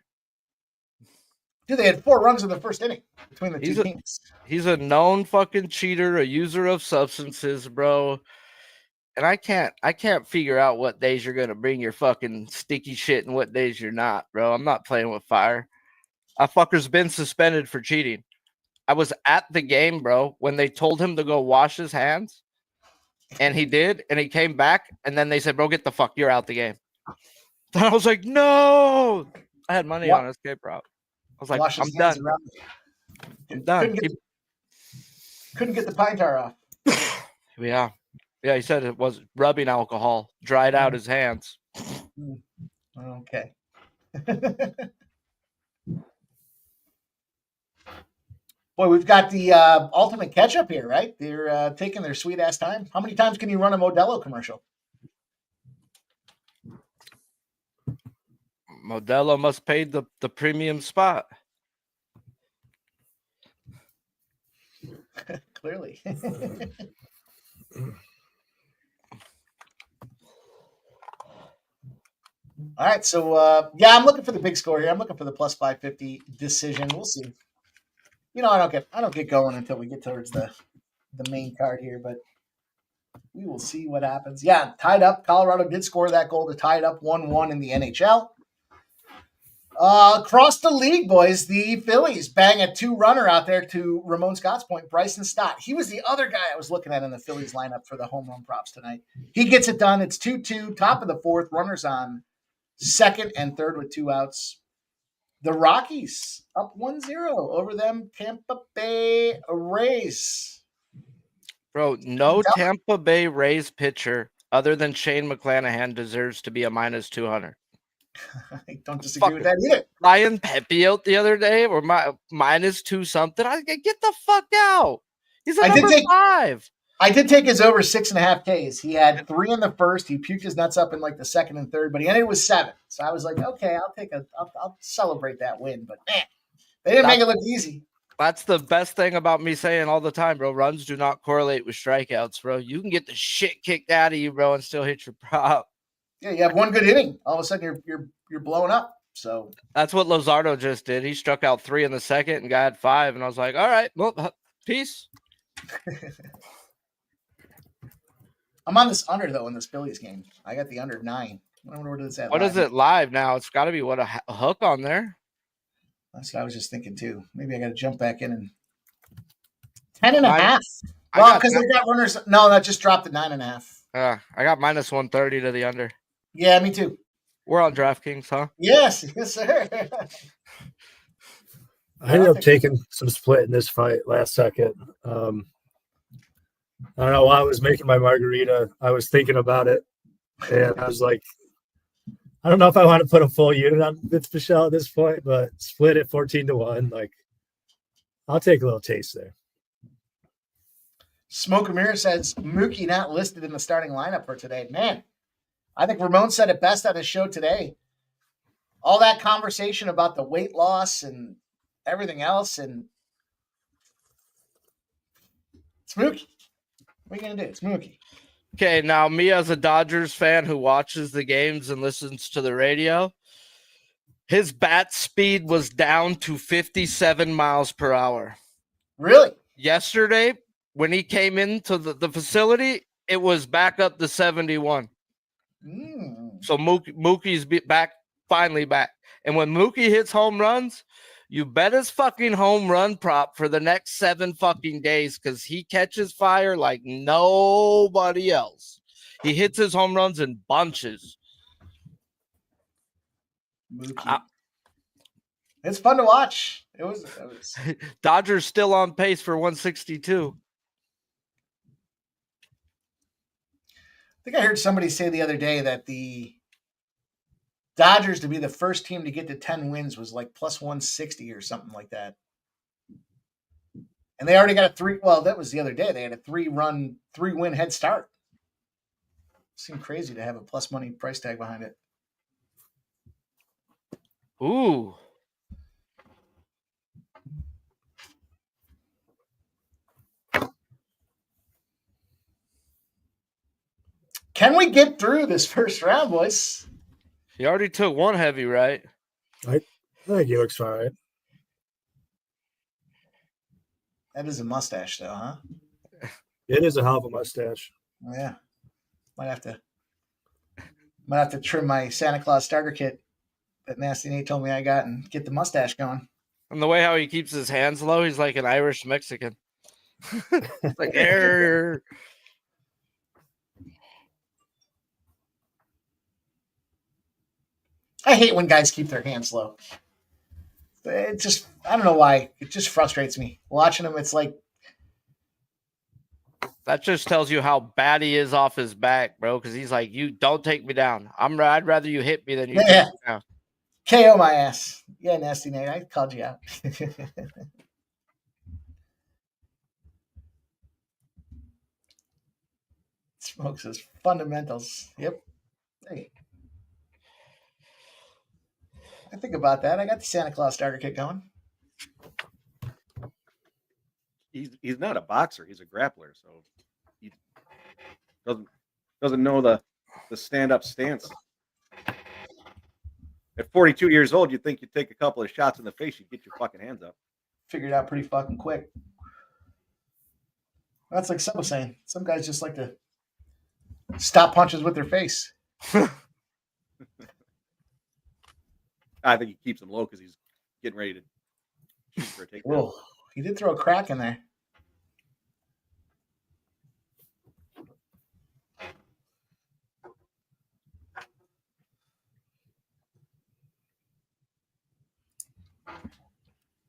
Dude, they had 4 runs in the first inning between the two teams. He's a known fucking cheater, a user of substances, bro. And I can't figure out what days you're gonna bring your fucking sticky shit and what days you're not, bro. I'm not playing with fire. A fucker's been suspended for cheating. I was at the game, bro, when they told him to go wash his hands, and he did, and he came back, and then they said, bro, get the fuck, you're out the game. And I was like, no. I had money on escape route. I was like, I'm done. I'm done. Couldn't get the pine tar off. Yeah. Yeah, he said it was rubbing alcohol, dried out his hands. Okay. Boy, we've got the ultimate catch-up here, right? They're taking their sweet-ass time. How many times can you run a Modelo commercial? Modelo must pay the premium spot. Clearly. All right, so yeah, I'm looking for the big score here. I'm looking for the plus 550 decision. We'll see. You know, I don't get going until we get towards the main card here, but we will see what happens. Yeah, tied up. Colorado did score that goal to tie it up 1-1 in the NHL. Across the league, boys, the Phillies bang a 2-runner out there to Ramon Scott's point, Bryson Stott. He was the other guy I was looking at in the Phillies lineup for the home run props tonight. He gets it done. It's 2-2, top of the fourth, runners on second and third with 2 outs. The Rockies up 1-0 over them Tampa Bay Rays. Bro, no Tampa Bay Rays pitcher other than Shane McClanahan deserves to be a minus 200. I don't disagree with that either. Ryan Pepe out the other day or minus 2 something. I get the fuck out. He's a number 5. I did take his over 6.5 Ks. He had 3 in the first. He puked his nuts up in like the second and third, but he ended with 7. So I was like, okay, I'll celebrate that win. But man, they didn't make it look easy. That's the best thing about me saying all the time, bro. Runs do not correlate with strikeouts, bro. You can get the shit kicked out of you, bro, and still hit your prop. Yeah, you have one good inning. All of a sudden, you're blowing up. So that's what Luzardo just did. He struck out 3 in the second and got 5, and I was like, all right, well, peace. I'm on this under though in this Phillies game. I got the under 9. I wonder what it's at. What is it live now? It's got to be a hook on there. That's what I was just thinking too. Maybe I got to jump back in and 10.5. Well, because they got runners. No, that just dropped to 9.5. I got minus 130 to the under. Yeah, me too. We're on DraftKings, huh? Yes, sir. I ended up taking some split in this fight last second. I don't know, while I was making my margarita, I was thinking about it, and I was like, I don't know if I want to put a full unit on Pichel at this point, but split it 14-1. Like, I'll take a little taste there. Smoke Amir says Mookie not listed in the starting lineup for today. Man, I think Ramon said it best on his show today. All that conversation about the weight loss and everything else, and it's Mookie. What are you going to do? It's Mookie. Okay, now me as a Dodgers fan who watches the games and listens to the radio, his bat speed was down to 57 miles per hour. Really? Yesterday, when he came into the facility, it was back up to 71. So Mookie's finally back. And when Mookie hits home runs, you bet his fucking home run prop for the next 7 fucking days because he catches fire like nobody else. He hits his home runs in bunches. It's fun to watch. It was Dodgers still on pace for 162. I think I heard somebody say the other day that the Dodgers to be the first team to get to 10 wins was like plus 160 or something like that. And they already got that was the other day. They had a 3-win head start. Seemed crazy to have a plus money price tag behind it. Ooh. Can we get through this first round, boys? He already took one heavy, right? I think he looks fine. That is a mustache, though, huh? It is a hell of a mustache. Oh, yeah. Might have to trim my Santa Claus starter kit that Nasty Nate told me I got and get the mustache going. And the way how he keeps his hands low, he's like an Irish Mexican. It's like, err. I hate when guys keep their hands low. It just, I don't know why. It just frustrates me. Watching him, it's like. That just tells you how bad he is off his back, bro, because he's like, you don't take me down. I'd rather you hit me than you take me down. KO my ass. Yeah, Nasty Nate, I called you out. Smokes his fundamentals. Yep. Hey. I think about that. I got the Santa Claus starter kit going. He's not a boxer. He's a grappler, so he doesn't know the stand-up stance. At 42 years old, you'd think you'd take a couple of shots in the face, you'd get your fucking hands up. Figured out pretty fucking quick. That's like Sub was saying. Some guys just like to stop punches with their face. I think he keeps him low because he's getting ready to shoot for a takedown. Whoa, he did throw a crack in there.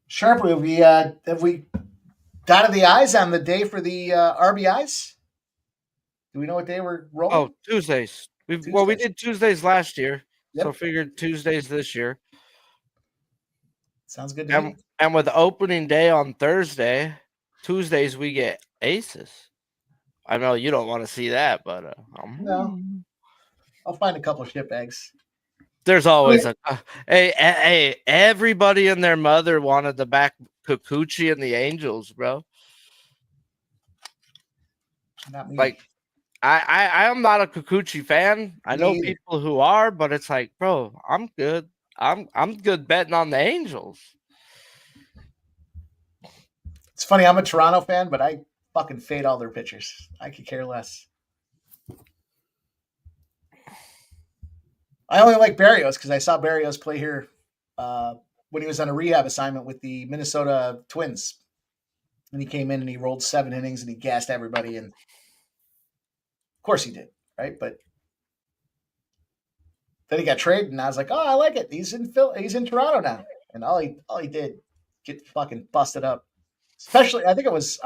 Sharply, have we dotted the I's on the day for the RBIs? Do we know what day we're rolling? Oh, Tuesdays. We did Tuesdays last year, so figured Tuesdays this year. Sounds good to me. And with opening day on Thursday, Tuesdays we get aces. I know you don't want to see that, but no, I'll find a couple of shit bags. There's always hey, everybody and their mother wanted to back Kikuchi and the Angels, bro. Not me. Like, I am not a Kikuchi fan. I know people who are, but it's like, bro, I'm good. I'm good betting on the Angels. It's funny, I'm a Toronto fan, but I fucking fade all their pitchers. I could care less. I only like Barrios because I saw Barrios play here when he was on a rehab assignment with the Minnesota Twins. And he came in and he rolled 7 innings and he gassed everybody. And of course he did, right? But then he got traded, and I was like, oh, I like it. He's in Toronto now. And all he did, get fucking busted up. Especially, I think it was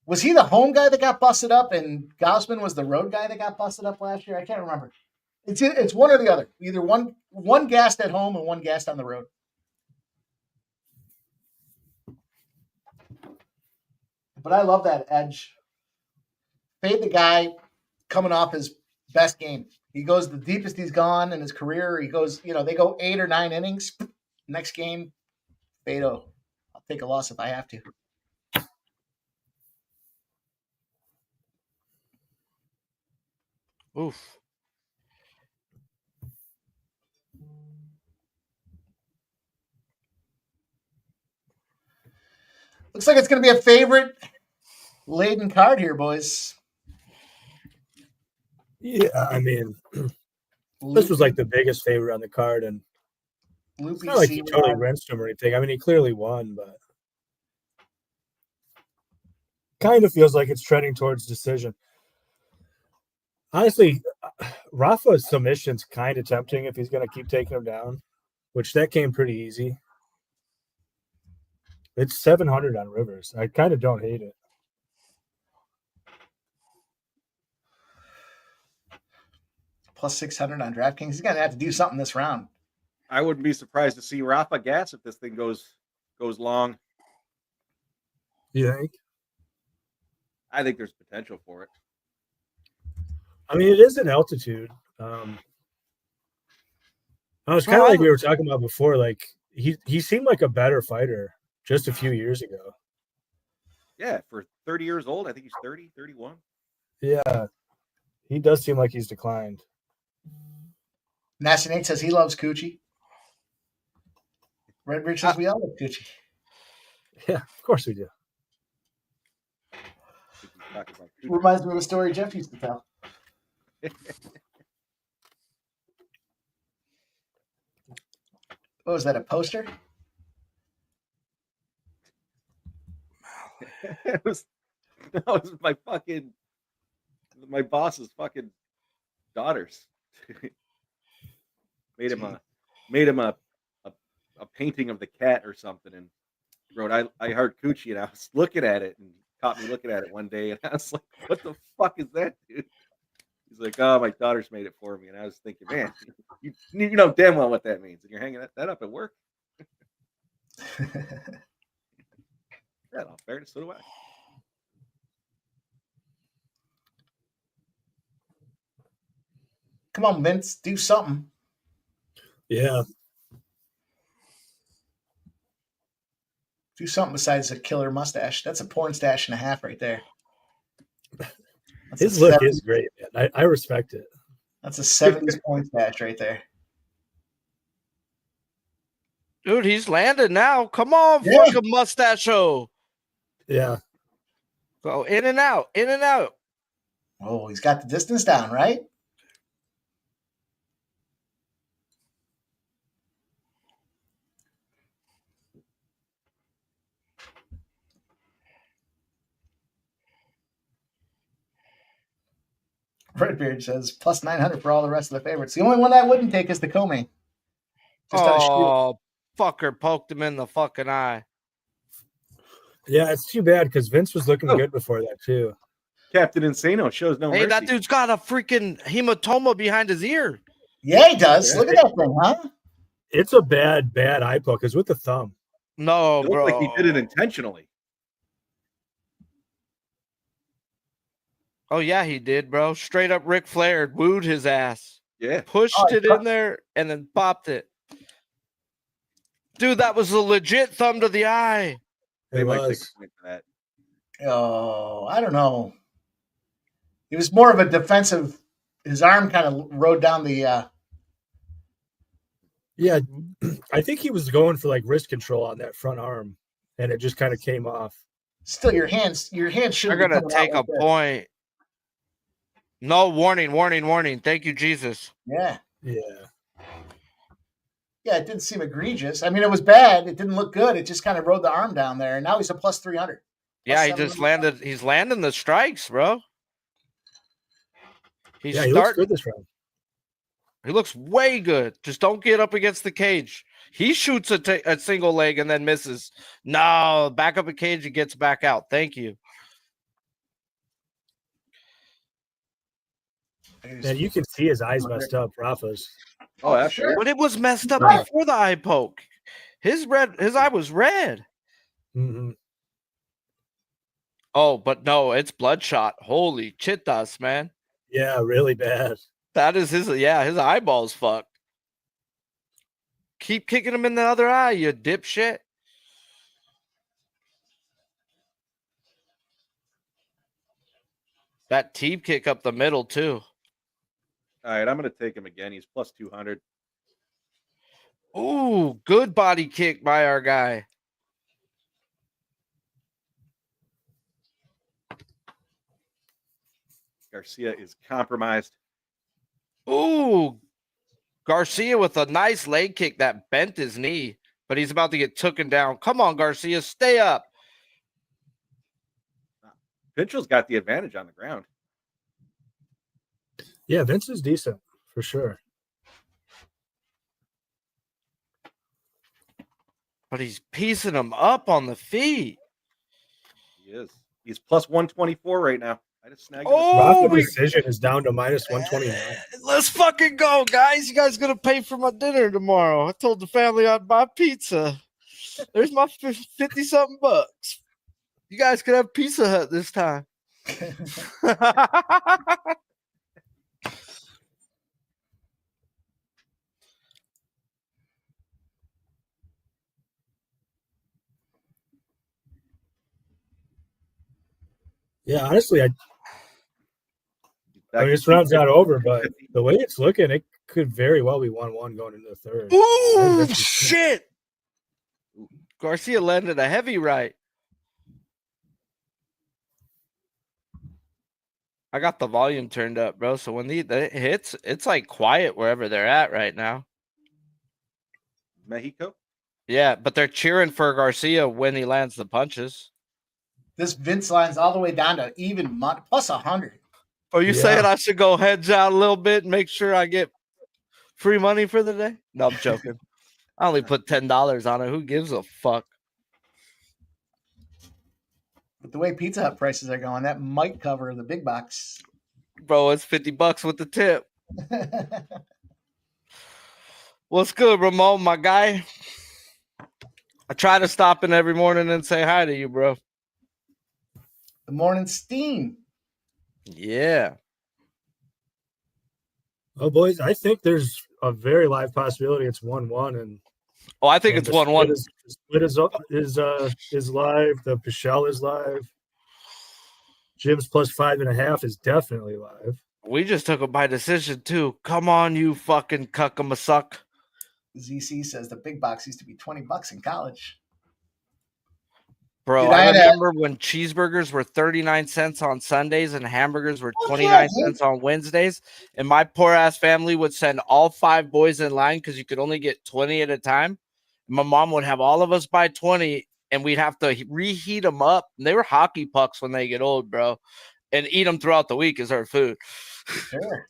was he the home guy that got busted up and Gaussman was the road guy that got busted up last year? I can't remember. It's one or the other. Either one gassed at home and one gassed on the road. But I love that edge. Fade the guy coming off his best game. He goes the deepest he's gone in his career. He goes, they go 8 or 9 innings. Next game, Fado. I'll take a loss if I have to. Oof. Looks like it's going to be a favorite laden card here, boys. Yeah, I mean, this was like the biggest favorite on the card, and Loopy, it's not like he totally rinsed him or anything. I mean, he clearly won, but kind of feels like it's trending towards decision. Honestly, Rafa's submission's kind of tempting if he's going to keep taking him down, which that came pretty easy. It's 700 on Rivers. I kind of don't hate it. Plus 600 on DraftKings. He's going to have to do something this round. I wouldn't be surprised to see Rafa gas if this thing goes long. You think? I think there's potential for it. I mean, it is an altitude. I was kind of like we were talking about before. Like he seemed like a better fighter just a few years ago. Yeah, for 30 years old. I think he's 30, 31. Yeah, he does seem like he's declined. Nasty Nate says he loves Coochie. Redbridge says we all love Coochie. Yeah, of course we do. Reminds me of a story Jeff used to tell. What was that, a poster? That was my boss's fucking daughters. made him a painting of the cat or something, and wrote I heard Coochie, and I was looking at it and caught me looking at it one day, and I was like, what the fuck is that, dude? He's like, oh, my daughter's made it for me. And I was thinking, man, you know damn well what that means, and you're hanging that up at work. Yeah, all fairness, so do I. Come on, Vince, do something. Yeah. Do something besides a killer mustache. That's a porn stash and a half right there. That's His a look 70 is great, man. I respect it. That's a 70s porn stash right there. Dude, he's landed now. Come on, Yeah. fucking mustacho. Yeah. Go in and out, in and out. Oh, he's got the distance down, right? Redbeard says plus 900 for all the rest of the favorites. The only one I wouldn't take is the co-main. Just out of sheer- Oh, fucker poked him in the fucking eye. Yeah, it's too bad because Vince was looking good before that too. Captain Insano shows no Hey, mercy. that dude's got a freaking hematoma behind his ear. Yeah, he does. Look at that thing, huh? It's a bad eye poke. It's with the thumb. No, It looked bro. like he did it intentionally. Oh, yeah, he did, bro. Straight up Ric Flair wooed his ass. Yeah. Pushed Oh, it in there and then popped it. Dude, that was a legit thumb to the eye. They It might take was. a point for that. Oh, I don't know. He was more of a defensive. His arm kind of rode down the. Yeah, I think he was going for like wrist control on that front arm, and it just kind of came off. Still, your hands should. They're going to take a point. No, warning. Thank you, Jesus. Yeah. Yeah. Yeah, it didn't seem egregious. I mean, it was bad. It didn't look good. It just kind of rode the arm down there, and now he's a plus 300. Yeah, he just landed. He's landing the strikes, bro. He looks good this round. He looks way good. Just don't get up against the cage. He shoots a single leg and then misses. No, back up a cage, he gets back out. Thank you. And you can see his eyes messed up, Rafa's. Oh, absolutely. But it was messed up Right. before the eye poke. His eye was red. Mm-hmm. Oh, but no, it's bloodshot. Holy chitas, man. Yeah, really bad. That is his eyeball's fucked. Keep kicking him in the other eye, you dipshit. That teep kick up the middle, too. All right, I'm going to take him again. He's plus 200. Ooh, good body kick by our guy. Garcia is compromised. Ooh, Garcia with a nice leg kick that bent his knee, but he's about to get taken down. Come on, Garcia, stay up. Pichel's got the advantage on the ground. Yeah, Vince is decent for sure. But he's piecing him up on the feet. He is. He's plus 124 right now. I just snagged him. Oh, Rafa decision is down to minus 129. let's fucking go, guys. You guys gonna pay for my dinner tomorrow. I told the family I'd buy pizza. There's my 50-something bucks. You guys could have Pizza Hut this time. Yeah, honestly, I mean, this round's not over, but the way it's looking, it could very well be 1-1 going into the third. Ooh, shit. Garcia landed a heavy right. I got the volume turned up, bro. So when the hits, it's like quiet wherever they're at right now. Mexico? Yeah, but they're cheering for Garcia when he lands the punches. This Vince line's all the way down to even plus 100. Are you Yeah. saying I should go hedge out a little bit and make sure I get free money for the day? No, I'm joking. I only put $10 on it. Who gives a fuck? With the way Pizza Hut prices are going, that might cover the big box. Bro, it's $50 with the tip. What's good, Ramon, my guy? I try to stop in every morning and say hi to you, bro. The morning steam. Yeah. Oh, boys, I think there's a very live possibility it's 1-1, and Oh, I think and it's 1-1. The split is live. The Pichel is live. Jim's plus 5.5 is definitely live. We just took it by decision too. Come on, you fucking cuck-a-ma-suck. ZC says the big box used to be $20 in college. Bro, Dude, I remember when cheeseburgers were 39 cents on Sundays and hamburgers were 29 cents on Wednesdays. And my poor ass family would send all 5 boys in line because you could only get 20 at a time. My mom would have all of us buy 20 and we'd have to reheat them up. And they were hockey pucks when they get old, bro. And eat them throughout the week as our food. Sure.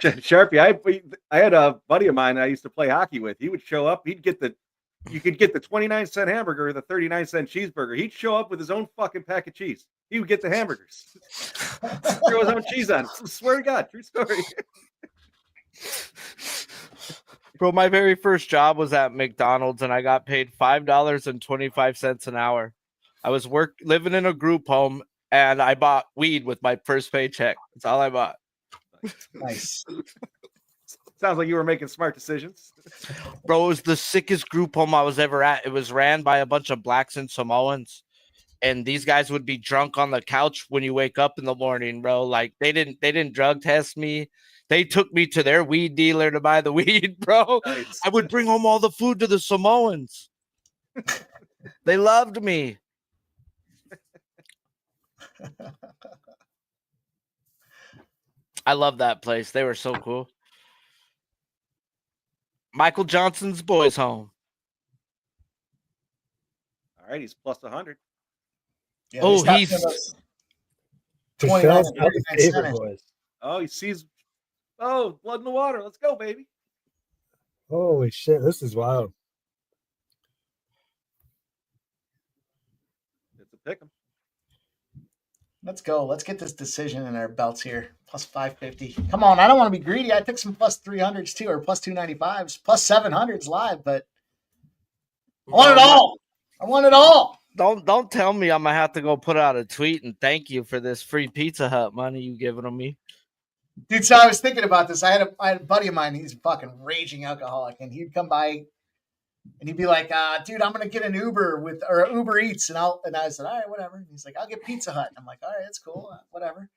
Sharpie, I had a buddy of mine I used to play hockey with. He would show up. You could get the 29-cent hamburger or the 39-cent cheeseburger. He'd show up with his own fucking pack of cheese. He would get the hamburgers. Throw his own cheese on it. Swear to God, true story. Bro, my very first job was at McDonald's and I got paid $5.25 an hour. I was living in a group home and I bought weed with my first paycheck. That's all I bought. Nice. Sounds like you were making smart decisions. Bro, it was the sickest group home I was ever at. It was ran by a bunch of blacks and Samoans. And these guys would be drunk on the couch when you wake up in the morning, bro. Like they didn't drug test me. They took me to their weed dealer to buy the weed, bro. Nice. I would bring home all the food to the Samoans. They loved me. I love that place. They were so cool. Michael Johnson's boys home. All right, he's plus 100. Yeah, Oh, they he's stopped us Pichel's 29 not the favorite, cents. boys. Oh, he sees. Oh, blood in the water. Let's go, baby. Holy shit, this is wild. It's a pick 'em. Let's go. Let's get this decision in our belts here. Plus 550. Come on, I don't want to be greedy. I took some plus 300s too, or plus 295s, plus 700s live, but I want it all. I want it all. Don't tell me I'm gonna have to go put out a tweet and thank you for this free Pizza Hut money you giving to me. Dude, so I was thinking about this. I had a buddy of mine, he's a fucking raging alcoholic, and he'd come by and he'd be like, dude, I'm gonna get an Uber or Uber Eats, and I said, all right, whatever. And he's like, I'll get Pizza Hut. And I'm like, all right, that's cool, whatever.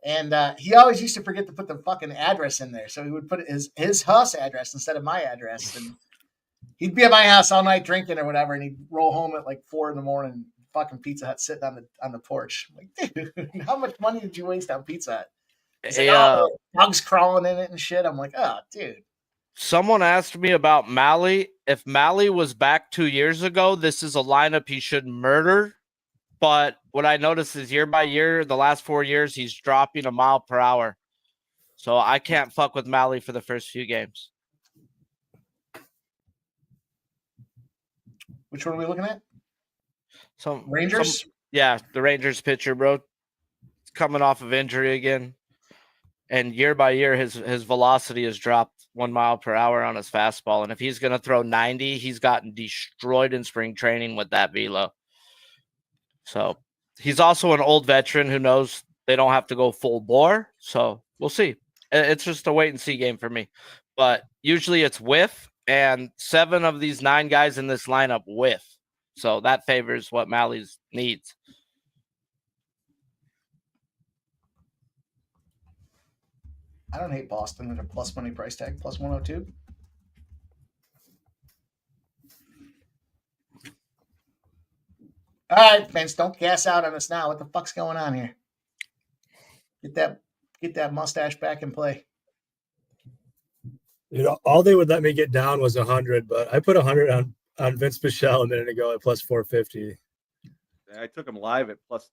And he always used to forget to put the fucking address in there, so he would put his house address instead of my address, and he'd be at my house all night drinking or whatever, and he'd roll home at like 4 a.m. Fucking Pizza Hut sitting on the porch. I'm like, dude, how much money did you waste on Pizza Hut? He's like, oh, bugs crawling in it and shit. I'm like, oh, dude. Someone asked me about Mally. If Mally was back 2 years ago, this is a lineup he should murder. But what I noticed is year by year, the last 4 years, he's dropping a mile per hour. So I can't fuck with Mally for the first few games. Which one are we looking at? Rangers? Yeah, the Rangers pitcher, bro. Coming off of injury again. And year by year, his velocity has dropped 1 mile per hour on his fastball. And if he's going to throw 90, he's gotten destroyed in spring training with that velo. So he's also an old veteran who knows they don't have to go full bore. So we'll see. It's just a wait and see game for me. But usually it's whiff, and 7 of these 9 guys in this lineup whiff. So that favors what Mally's needs. I don't hate Boston at a plus money price tag, plus 102. All right, Vince, don't gas out on us now. What the fuck's going on here? Get that mustache back in play. You know, all they would let me get down was 100, but I put 100 on Vince Pichel a minute ago at plus 450. I took him live at plus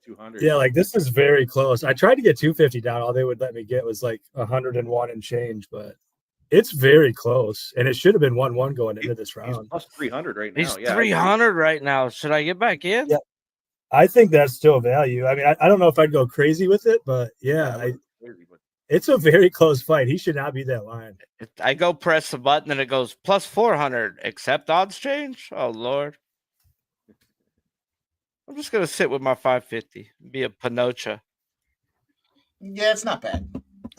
200. Yeah, like this is very close. I tried to get 250 down. All they would let me get was like 101 and change, but it's very close. And it should have been 1-1 going into this round. He's plus 300 right now. He's 300 right now. Should I get back in? Yeah. I think that's still value. I mean, I don't know if I'd go crazy with it, but yeah, it's a very close fight. He should not be that line. I go press the button and it goes plus 400. Accept odds change? Oh, Lord. I'm just going to sit with my 550. Be a Panocha. Yeah, it's not bad.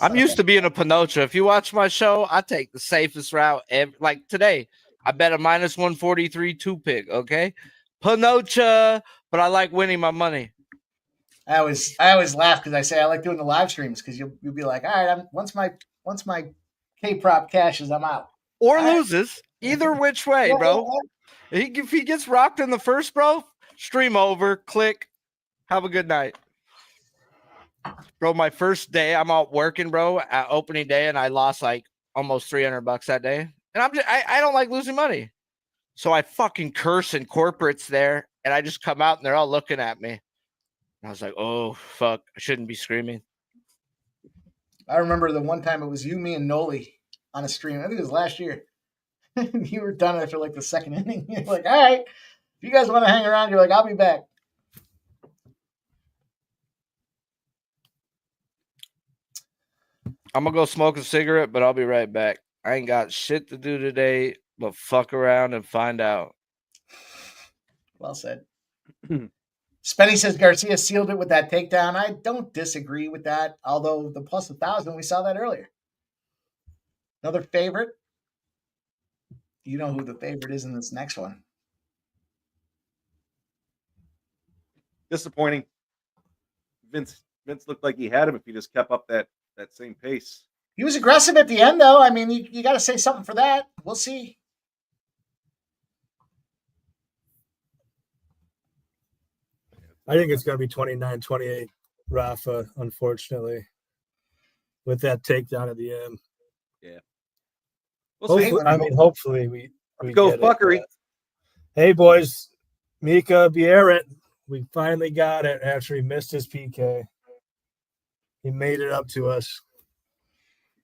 I'm used to being a Pinocha. If you watch my show, I take the safest route. Like today, I bet a minus 143 2-pick. Okay, Pinocha, but I like winning my money. I always laugh because I say I like doing the live streams because you'll be like, all right, once my K prop cashes, I'm out. Or all loses. Right. Either which way, bro. If he gets rocked in the first, bro, stream over, click, have a good night. Bro, my first day, I'm out working, bro, at opening day, and I lost like almost $300 that day. And I don't like losing money. So I fucking curse in corporates there, and I just come out, and they're all looking at me. And I was like, oh, fuck, I shouldn't be screaming. I remember the one time it was you, me, and Noli on a stream. I think it was last year. You were done after like the second inning. You're like, all right, if you guys want to hang around, you're like, I'll be back. I'm going to go smoke a cigarette, but I'll be right back. I ain't got shit to do today but fuck around and find out. Well said. Spenny says Garcia sealed it with that takedown. I don't disagree with that, although the plus 1,000, we saw that earlier. Another favorite. You know who the favorite is in this next one. Disappointing. Vince looked like he had him if he just kept up that same pace. He was aggressive at the end, though. I mean, you got to say something for that. We'll see. I think it's going to be 29-28, Rafa, unfortunately, with that takedown at the end. Yeah. Hopefully we go fuckery. Hey, boys, Mika Bierret, we finally got it after he missed his PK. He made it up to us.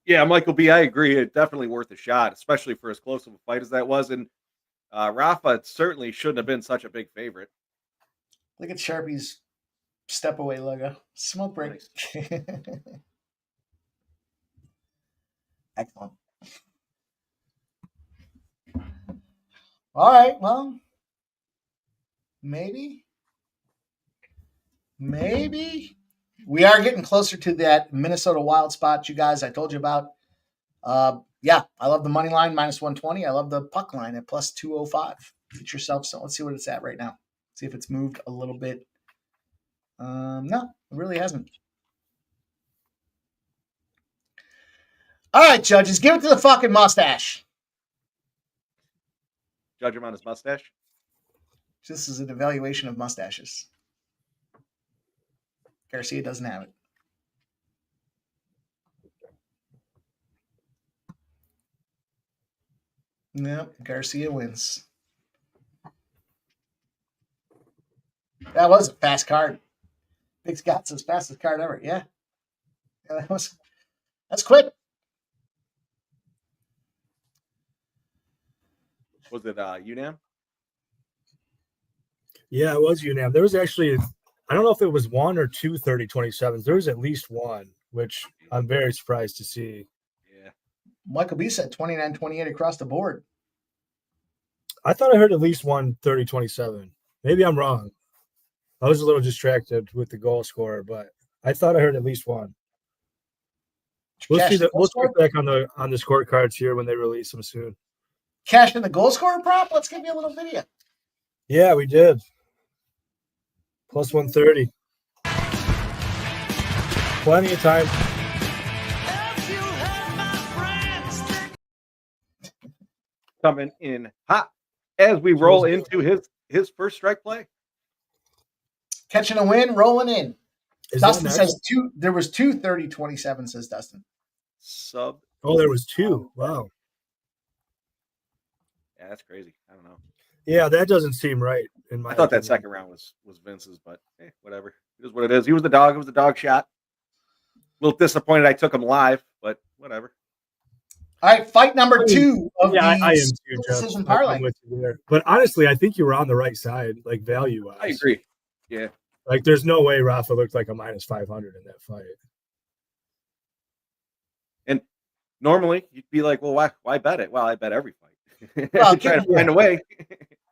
Yeah, Michael B., I agree. It's definitely worth a shot, especially for as close of a fight as that was. And Rafa certainly shouldn't have been such a big favorite. Look at Sharpie's step away logo. Smoke break. Nice. Excellent. All right, well, maybe. We are getting closer to that Minnesota Wild spot, you guys, I told you about. Yeah, I love the money line, minus 120. I love the puck line at plus 205. Get yourself some. Let's see what it's at right now. See if it's moved a little bit. No, it really hasn't. All right, judges, give it to the fucking mustache. Judge him on his mustache. This is an evaluation of mustaches. Garcia doesn't have it. No, Garcia wins. That was a fast card. Big Scott's his fastest card ever. Yeah. That's quick. Was it UNAM? Yeah, it was UNAM. There was actually, I don't know if it was 1 or 2 30-27s. There was at least one, which I'm very surprised to see. Yeah. Michael B said 29-28 across the board. I thought I heard at least one 30-27. Maybe I'm wrong. I was a little distracted with the goal scorer, but I thought I heard at least one. We'll check back on the scorecards here when they release them soon. Cash in the goal scorer prop? Let's give you a little video. Yeah, we did. Plus 130. Plenty of time. Coming in hot as we roll into his first strike play. Catching a win, rolling in. Dustin says there was 2 30-27, says Dustin. There was 2. Wow. Yeah, that's crazy. I don't know. Yeah, that doesn't seem right. I thought that second round was Vince's, but whatever. It is what it is. He was the dog. It was the dog shot. A little disappointed I took him live, but whatever. All right, fight number 2 of the I am too, decision parlay. But honestly, I think you were on the right side, like value-wise. I agree. Yeah. Like, there's no way Rafa looked like a minus 500 in that fight. And normally you'd be like, well, why bet it? Well, I bet every fight. Well, trying to find a way.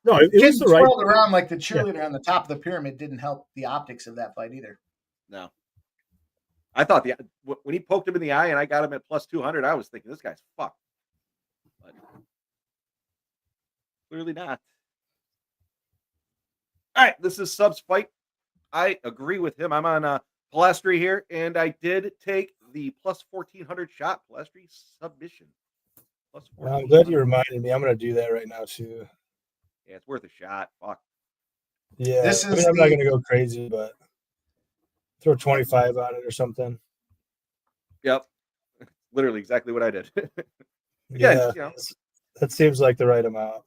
No, it was the right. Twirled around like the cheerleader on the top of the pyramid didn't help the optics of that fight either. No. I thought when he poked him in the eye and I got him at plus 200, I was thinking this guy's fucked. But clearly not. All right, this is Sub's fight. I agree with him. I'm on Plastry here, and I did take the plus 1,400 shot Plastry submission. I'm glad you reminded me. I'm going to do that right now too. Yeah, it's worth a shot. Fuck. Yeah, This I mean, is I'm not going to go crazy, but throw 25 on it or something. Yep. Literally exactly what I did. Yeah, you know. that seems like the right amount.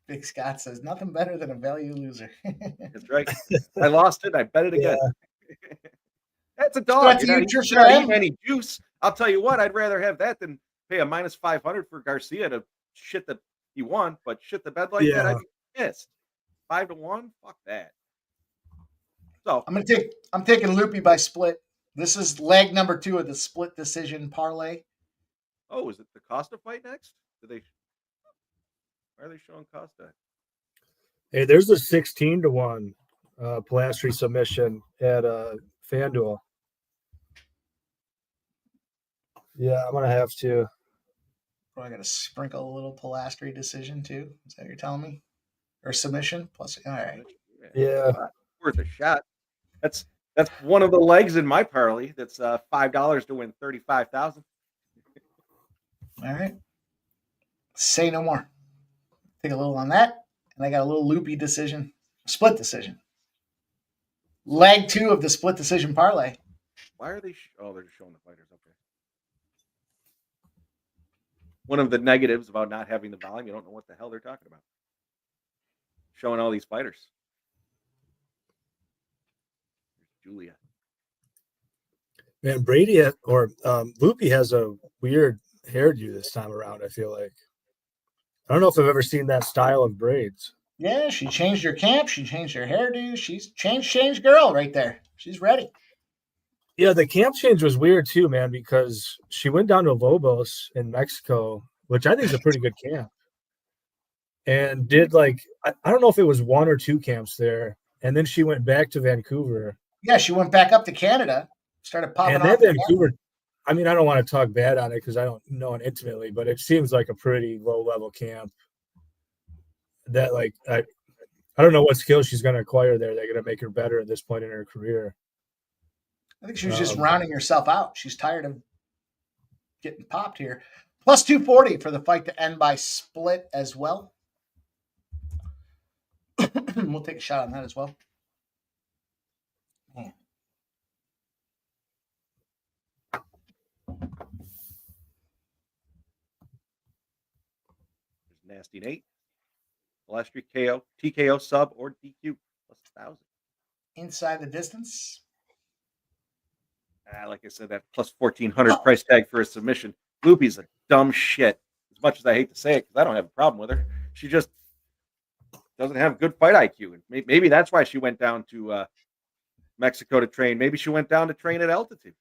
Big Scott says nothing better than a value loser. That's right. I lost it. I bet it again. That's a Shout dog. out to You're you, not, Trisha you're not M. eating any juice. I'll tell you what. I'd rather have that than pay a minus 500 for Garcia to shit that he won, but shit the bed like that. I'd be pissed. 5-1. Fuck that. So I'm taking Loopy by split. This is leg number 2 of the split decision parlay. Oh, is it the Costa fight next? Why are they showing Costa? Hey, there's a 16-1 Plastry submission at FanDuel. Yeah, I'm gonna have to. I got to sprinkle a little Plastry decision too. Is that what you're telling me? Or submission plus? All right. Yeah, worth a shot. That's one of the legs in my parlay. That's $5 to win 35,000. All right. Say no more. Take a little on that, and I got a little Loopy decision, split decision. Leg 2 of the split decision parlay. Why are they? They're just showing the fighters. Okay. One of the negatives about not having the volume, you don't know what the hell they're talking about. Showing all these fighters. There's Julia. man, Loopy has a weird hairdo this time around. I feel like I don't know if I've ever seen that style of braids. Yeah, she changed her camp. She changed her hairdo. She's changed girl right there. She's ready. Yeah, the camp change was weird too, man, because she went down to Lobos in Mexico, which I think is a pretty good camp, and did like I don't know if it was 1 or 2 camps there, and then she went back to Vancouver. Yeah, she went back up to Canada, started popping And off. that Vancouver, I mean, I don't want to talk bad on it because I don't know it intimately, but it seems like a pretty low-level camp. That like I don't know what skills she's going to acquire there. They're going to make her better at this point in her career. I think she was just rounding herself out. She's tired of getting popped here. Plus 240 for the fight to end by split as well. We'll take a shot on that as well. There's Nasty Nate. Plastry KO, TKO sub, or DQ plus 1,000. Inside the distance. Like I said, that plus 1,400 price tag for a submission. Loopy's a dumb shit. As much as I hate to say it, because I don't have a problem with her. She just doesn't have good fight IQ. And maybe that's why she went down to Mexico to train. Maybe she went down to train at altitude.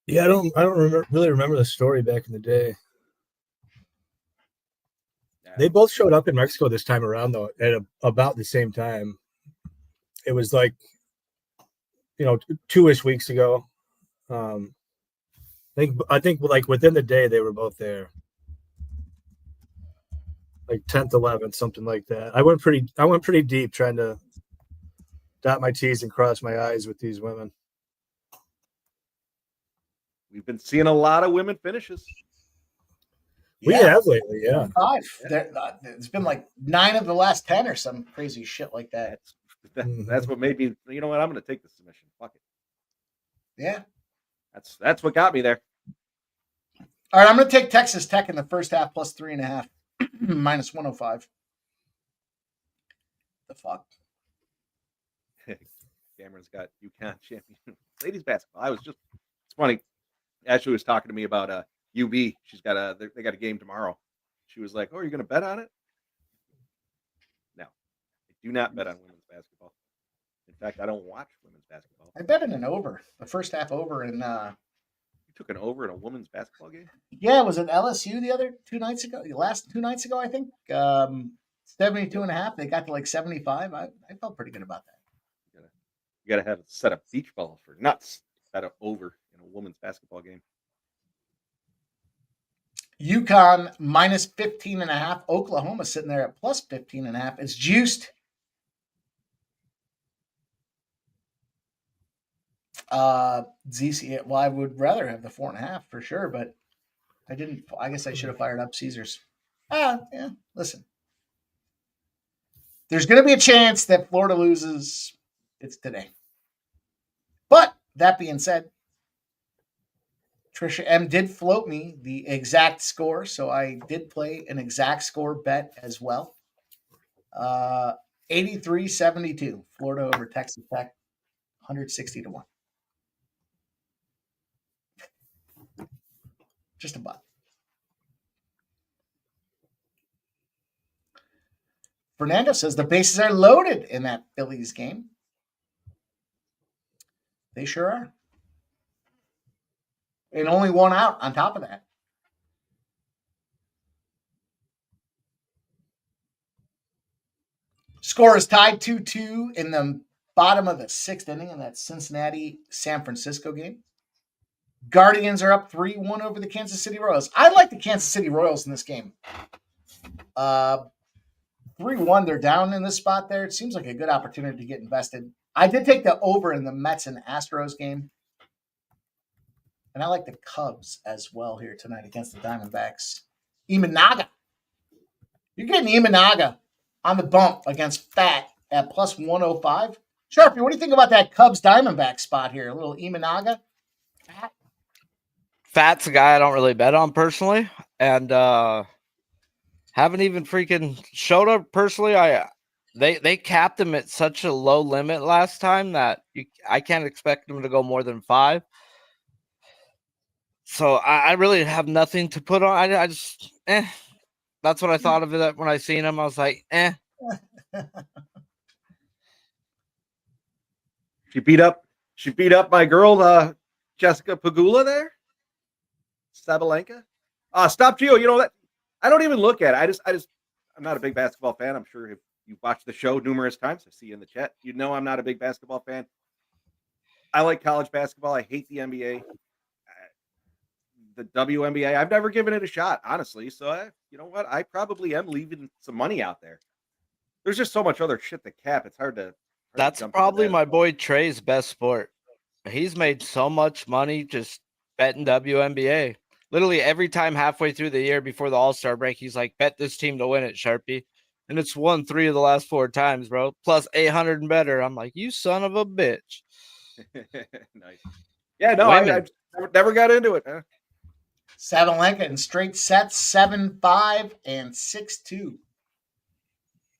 Yeah, I don't really remember the story back in the day. They both showed up in Mexico this time around, though, at about the same time. It was like, 2-ish weeks ago. I think like within the day they were both there, like 10th, 11th, something like that. I went pretty deep trying to dot my T's and cross my I's with these women. We've been seeing a lot of women finishes. We have lately, yeah. 5. It's been like 9 of the last 10 or some crazy shit like that. That's what made me. You know what? I'm going to take the submission. Fuck it. Yeah. That's what got me there. All right, I'm going to take Texas Tech in the first half plus 3.5, minus 105. The fuck? Cameron's got UConn champion ladies basketball. It's funny. Ashley was talking to me about UB. She's got they got a game tomorrow. She was like, "Oh, are you going to bet on it?" No, I do not bet on women's basketball. In fact, I don't watch women's basketball. I bet in an over, the first half over in. You took an over in a women's basketball game? Yeah, was it LSU the other 2 nights ago? The last 2 nights ago, I think. 72.5. They got to like 75. I felt pretty good about that. You gotta have a set of beach ball for nuts. Set up over in a women's basketball game. UConn minus 15.5. Oklahoma sitting there at plus 15.5. It's juiced. ZC. Well, I would rather have the 4.5 for sure, but I didn't. I guess I should have fired up Caesars. Yeah. Listen, there's going to be a chance that Florida loses. It's today. But that being said, Trisha M did float me the exact score, so I did play an exact score bet as well. 83-72, Florida over Texas Tech, 160-1. Just about. Fernando says the bases are loaded in that Phillies game. They sure are. And only one out on top of that. Score is tied 2-2 in the bottom of the 6th inning in that Cincinnati-San Francisco game. Guardians are up 3-1 over the Kansas City Royals. I like the Kansas City Royals in this game. 3-1, they're down in this spot there. It seems like a good opportunity to get invested. I did take the over in the Mets and Astros game. And I like the Cubs as well here tonight against the Diamondbacks. Imanaga. You're getting Imanaga on the bump against Fat at plus 105. Sharpie, what do you think about that Cubs Diamondback spot here? A little Imanaga? Fat? Fat's a guy I don't really bet on personally. And haven't even freaking showed up personally. They capped him at such a low limit last time that I can't expect him to go more than 5. So I really have nothing to put on. I just, That's what I thought of it when I seen him. I was like, She beat up my girl, Jessica Pagula there. Sabalenka. Stop Gio. You know that I don't even look at it. I'm not a big basketball fan. I'm sure if you've watched the show numerous times, I see you in the chat. You know I'm not a big basketball fan. I like college basketball. I hate the NBA. The WNBA, I've never given it a shot, honestly. So, you know what? I probably am leaving some money out there. There's just so much other shit to cap. It's hard to. That's probably my boy Trey's best sport. He's made so much money just betting WNBA. Literally every time halfway through the year before the All-Star break, he's like, bet this team to win it, Sharpie. And it's won 3 of the last 4 times, bro. Plus 800 and better. I'm like, you son of a bitch. Nice. Yeah, no, I never got into it, huh? Sabalenka in straight sets, 7-5 and 6-2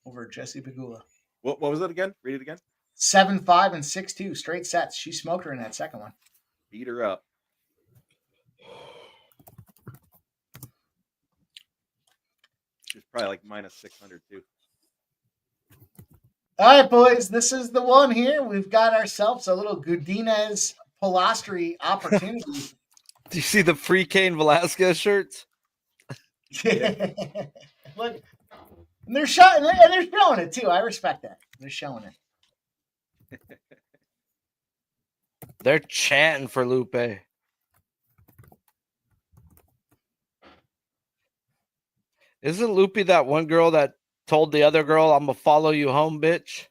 over Jessie Pegula. What was it again? Read it again. 7-5 and 6-2 straight sets. She smoked her in that second one. Beat her up. She's probably like minus 600 too. All right, boys, this is the one here. We've got ourselves a little Godinez Plastry opportunity. Do you see the free Cain Velasquez shirts? Yeah. Look, and they're showing it too. I respect that. They're showing it. They're chanting for Loopy. Isn't Loopy that one girl that told the other girl, I'm going to follow you home, bitch?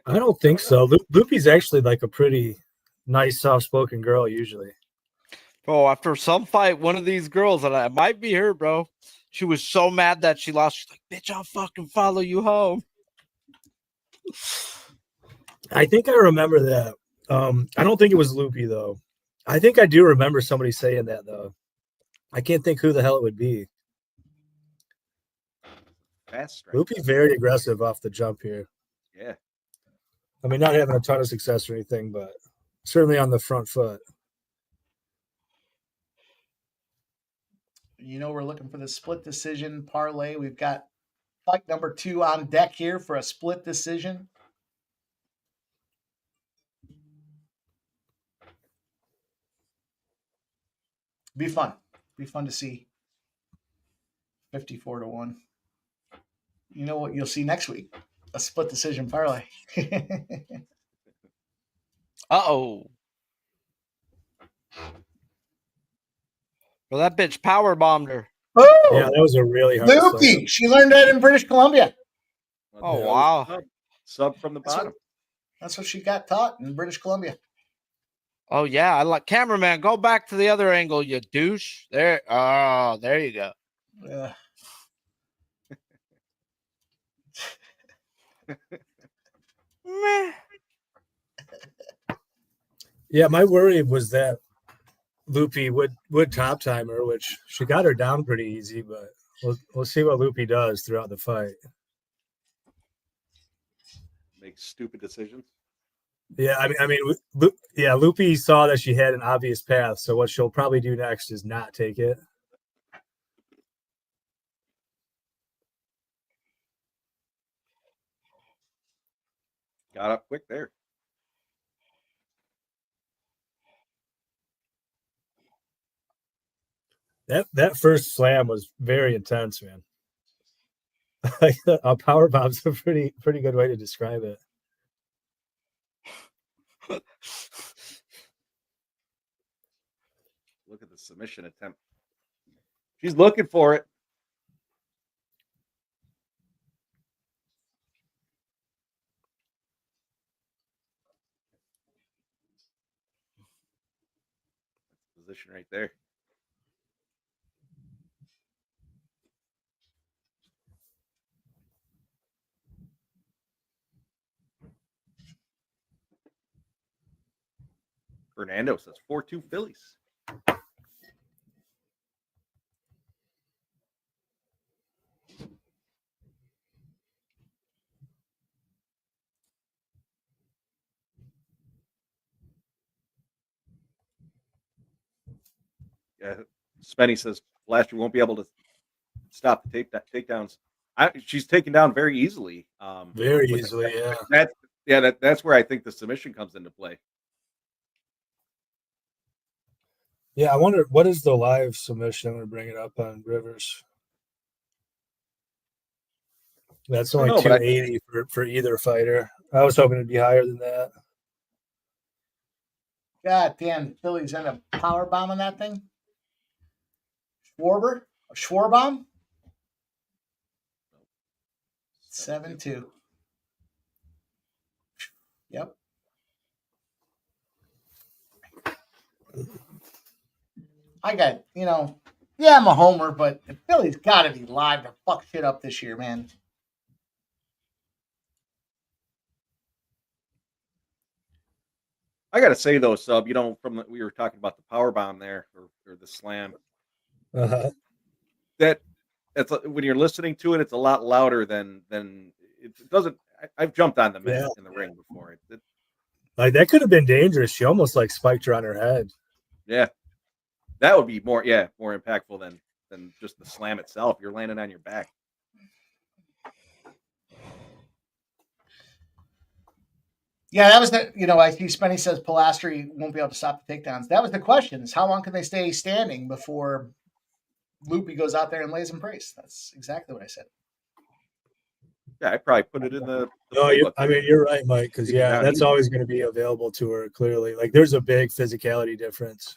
I don't think so. Loopy's actually like a pretty nice, soft-spoken girl usually. Bro, after some fight, one of these girls, and it might be her, bro, she was so mad that she lost. She's like, bitch, I'll fucking follow you home. I think I remember that. I don't think it was Loopy, though. I think I do remember somebody saying that, though. I can't think who the hell it would be. Loopy very aggressive off the jump here. Yeah. I mean, not having a ton of success or anything, but certainly on the front foot. You know, we're looking for the split decision parlay. We've got fight number 2 on deck here for a split decision. Be fun. Be fun to see 54-1. You know what you'll see next week? A split decision parlay. Uh-oh. Well, that bitch power bombed her. Oh, Yeah, that was a really hard slam. Loopy. She learned that in British Columbia. Oh, That was wow. the sub from the bottom. That's what she got taught in British Columbia. Oh, yeah. I like cameraman. Go back to the other angle, you douche. There. Oh, there you go. Yeah. Meh. Yeah, my worry was that Loopy would top time her, which she got her down pretty easy, but we'll see what Loopy does throughout the fight. Make stupid decisions. Yeah, I mean, Loopy saw that she had an obvious path, so what she'll probably do next is not take it. Got up quick there. That first slam was very intense, man. A power bomb's a pretty good way to describe it. Look at the submission attempt. She's looking for it. Position right there. Fernando says 4-2 Phillies. Yeah, Spenny says Plastry won't be able to stop the takedowns. She's taken down very easily. Very easily, yeah. That's where I think the submission comes into play. Yeah, I wonder what is the live submission. I'm going to bring it up on Rivers. That's only 280 for either fighter. I was hoping it'd be higher than that. God damn, Phillies end up power bombing that thing. Schwarbomb? 7-2. Yep. I got, yeah, I'm a homer, but the Phillies got to be live to fuck shit up this year, man. I got to say, though, Sub, we were talking about the power bomb there or the slam. Uh-huh. That's when you're listening to it, it's a lot louder than it doesn't. I've jumped on the mat in the ring before. Like that could have been dangerous. She almost like spiked her on her head. Yeah, that would be more impactful than just the slam itself. You're landing on your back. Yeah, that was the, I see Spenny says Plastry won't be able to stop the takedowns. That was the question, is how long can they stay standing before Loopy goes out there and lays them praise? That's exactly what I said. Yeah, I probably put it in the No, you're right, Mike, because that's always going to be available to her, clearly. Like there's a big physicality difference.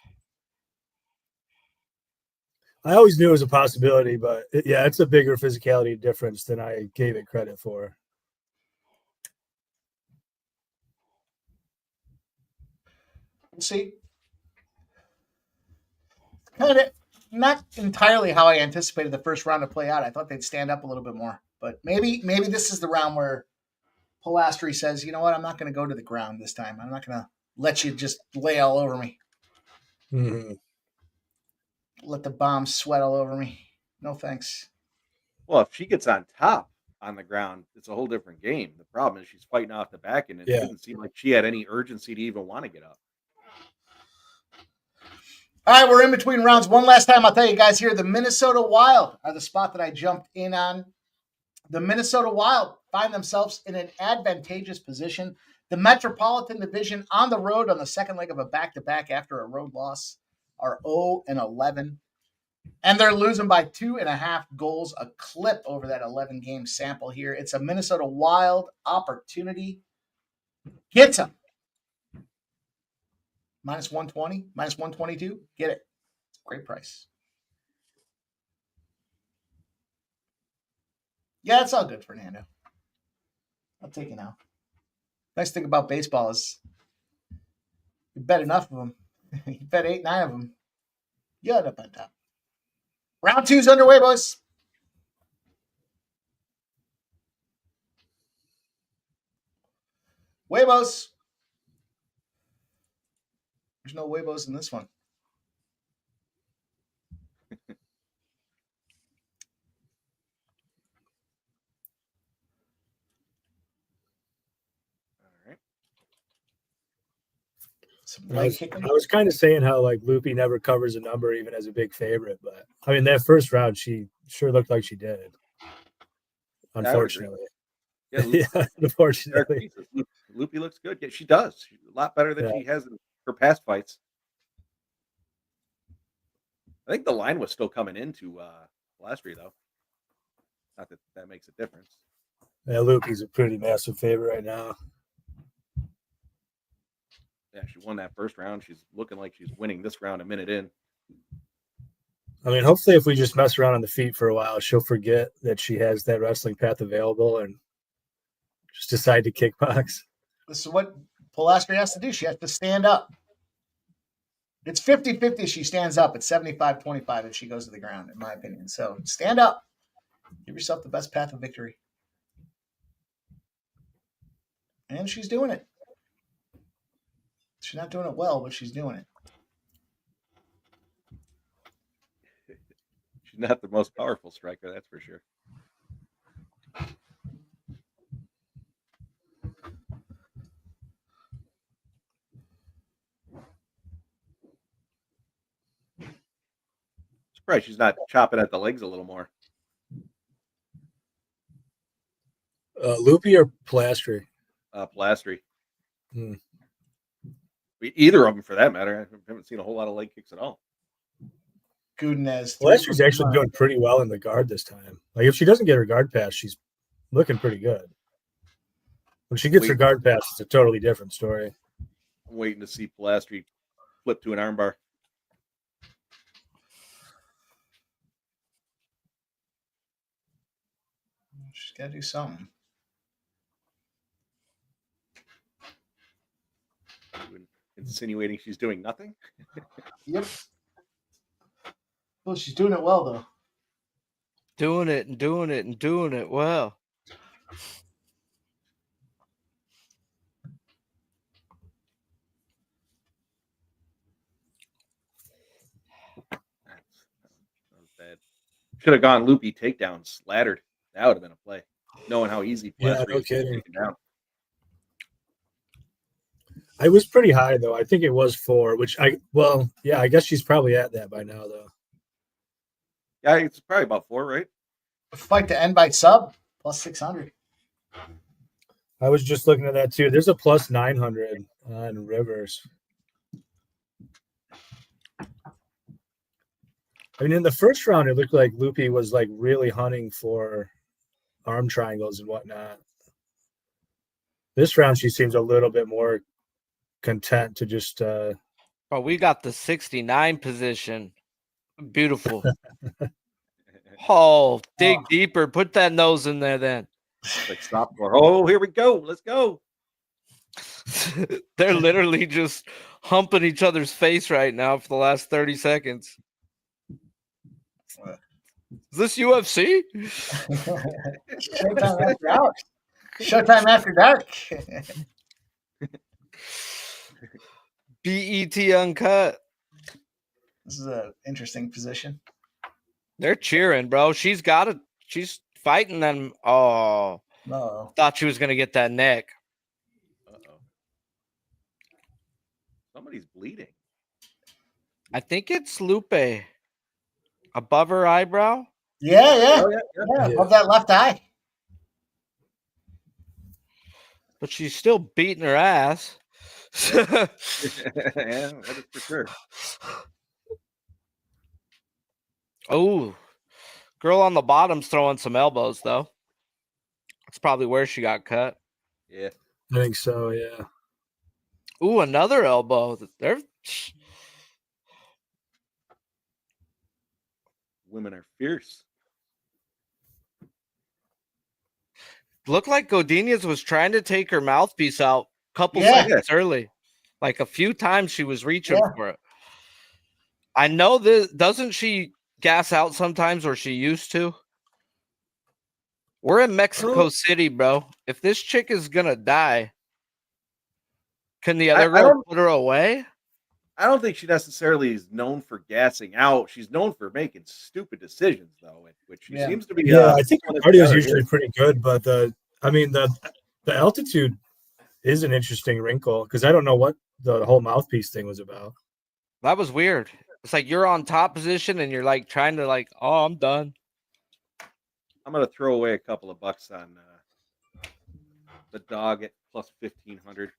I always knew it was a possibility, but it's a bigger physicality difference than I gave it credit for. We'll see. Kind of not entirely how I anticipated the first round to play out. I thought they'd stand up a little bit more, but maybe this is the round where Plastry says, you know what, I'm not going to go to the ground this time. I'm not going to let you just lay all over me. Mm-hmm. Let the bombs sweat all over me. No thanks. Well, if she gets on top on the ground, it's a whole different game. The problem is she's fighting off the back, and it didn't seem like she had any urgency to even want to get up. All right, we're in between rounds. One last time, I'll tell you guys here, the Minnesota Wild are the spot that I jumped in on. The Minnesota Wild find themselves in an advantageous position. The Metropolitan Division on the road on the second leg of a back-to-back after a road loss are 0-11. And they're losing by 2.5 goals a clip over that 11-game sample here. It's a Minnesota Wild opportunity. Gets them. Minus 120, minus 122. Get it. Great price. Yeah, it's all good, Fernando. I'll take it now. Nice thing about baseball is you bet enough of them. You bet 8, 9 of them. You end up on top. Round 2's underway, boys. Huevos. There's no huevos in this one. I was kind of saying how like Loopy never covers a number even as a big favorite, but I mean that first round she sure looked like she did. Unfortunately. Yeah, unfortunately. Loopy looks good. Yeah, she does. She's a lot better than she has in her past fights. I think the line was still coming into Plastry though. Not that that makes a difference. Yeah, Loopy's a pretty massive favorite right now. Yeah, she won that first round. She's looking like she's winning this round a minute in. I mean, hopefully if we just mess around on the feet for a while, she'll forget that she has that wrestling path available and just decide to kickbox. This is what Plastry has to do. She has to stand up. It's 50-50 if she stands up. It's 75-25 if she goes to the ground, in my opinion. So stand up. Give yourself the best path of victory. And she's doing it. She's not doing it well, but she's doing it. She's not the most powerful striker, that's for sure. Surprised she's not chopping at the legs a little more. Loopy or Plastry? Plastry. Either of them, for that matter. I haven't seen a whole lot of leg kicks at all. Gudinez. Plastry's actually doing pretty well in the guard this time. Like if she doesn't get her guard pass, she's looking pretty good. When she gets her guard pass, it's a totally different story. I'm waiting to see Plastry flip to an armbar. She's got to do something. Insinuating she's doing nothing? Yep. Well, she's doing it well, though. Doing it and doing it and doing it well. That was bad. Should have gone Loopy takedown, slattered. That would have been a play. Knowing how easy Plastry is to take down. I was pretty high though. I think it was 4, I guess she's probably at that by now though. Yeah, it's probably about 4, right? Fight to end by sub plus 600. I was just looking at that too. There's a plus 900 on Rivers. I mean, in the first round, it looked like Loopy was like really hunting for arm triangles and whatnot. This round, she seems a little bit more content to just. Oh, we got the 69 position. Beautiful. Dig deeper. Put that nose in there then. Like stop. Oh, here we go. Let's go. They're literally just humping each other's face right now for the last 30 seconds. Is this UFC? Showtime after hours. Showtime after dark. BET Uncut. This is an interesting position. They're cheering, bro. She's fighting them. Oh, no. Thought she was going to get that neck. Uh-oh. Somebody's bleeding. I think it's Lupe. Above her eyebrow? Yeah. Oh, yeah. Above that left eye. But she's still beating her ass. Yeah, that is for sure. Oh, girl on the bottom's throwing some elbows though. That's probably where she got cut. Yeah. I think so. Yeah. Ooh, another elbow. They're Women are fierce. looked like Godinez was trying to take her mouthpiece out a couple Yeah. seconds early. Like a few times she was reaching Yeah. for it. I know this. Doesn't she gas out sometimes, or she used to? We're in Mexico City, bro. If this chick is gonna die, can the other girl put her away? I don't think she necessarily is known for gassing out. She's known for making stupid decisions, though, which she seems to be. Yeah, I think her cardio is usually here. pretty good, but the altitude is an interesting wrinkle because I don't know what the whole mouthpiece thing was about. That was weird. It's like you're on top position and you're like trying to like, oh, I'm done. I'm gonna throw away a couple of bucks on the dog at plus 1,500.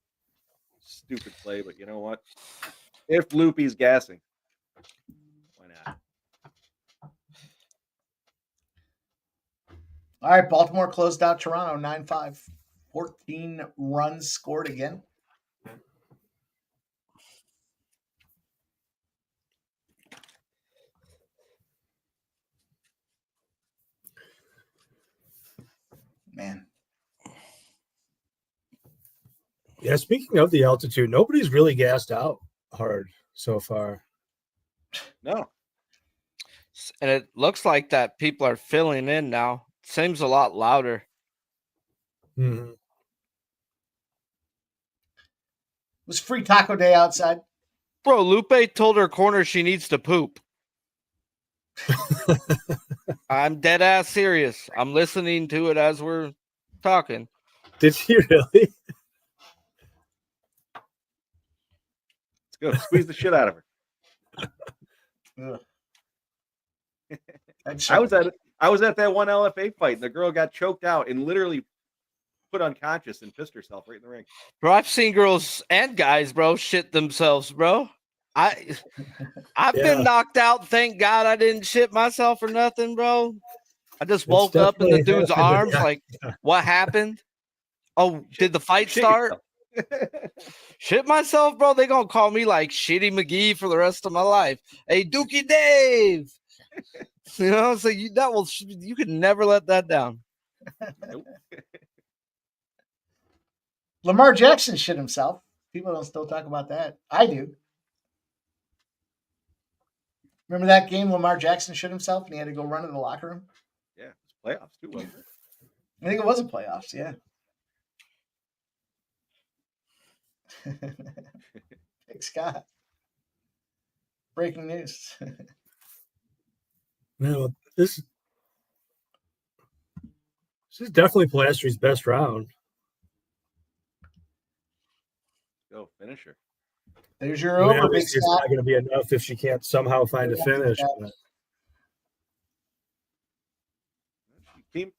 Stupid play, but you know what? If Loopy's gassing, why not? All right, Baltimore closed out Toronto 9-5. 14 runs scored again. Man. Yeah, speaking of the altitude, nobody's really gassed out hard so far. No. And it looks like that people are filling in now. Seems a lot louder. Mm-hmm. It was free taco day outside. Bro, Lupe told her corner she needs to poop. I'm dead ass serious. I'm listening to it as we're talking. Did she really? Let's go. Squeeze the shit out of her. I was at that one LFA fight, and the girl got choked out and literally put unconscious and pissed herself right in the ring. Bro, I've seen girls and guys, bro, shit themselves, bro. I've been knocked out. Thank God I didn't shit myself or nothing, bro. I just woke up in the dude's arms. Like, what happened? Oh, did the fight start? Shit myself, bro. They gonna call me like Shitty McGee for the rest of my life. Hey, Dookie Dave. You know, so you could never let that down. Nope. Lamar Jackson shit himself. People don't still talk about that. I do. Remember that game Lamar Jackson shit himself and he had to go run to the locker room? Yeah, it was playoffs too, wasn't it? I think it was a playoffs, yeah. Big Scott. Breaking news. No, this is definitely Plastry's best round. Go finish her. There's your over, Big Scott. It's not going to be enough if she can't somehow find a finish. She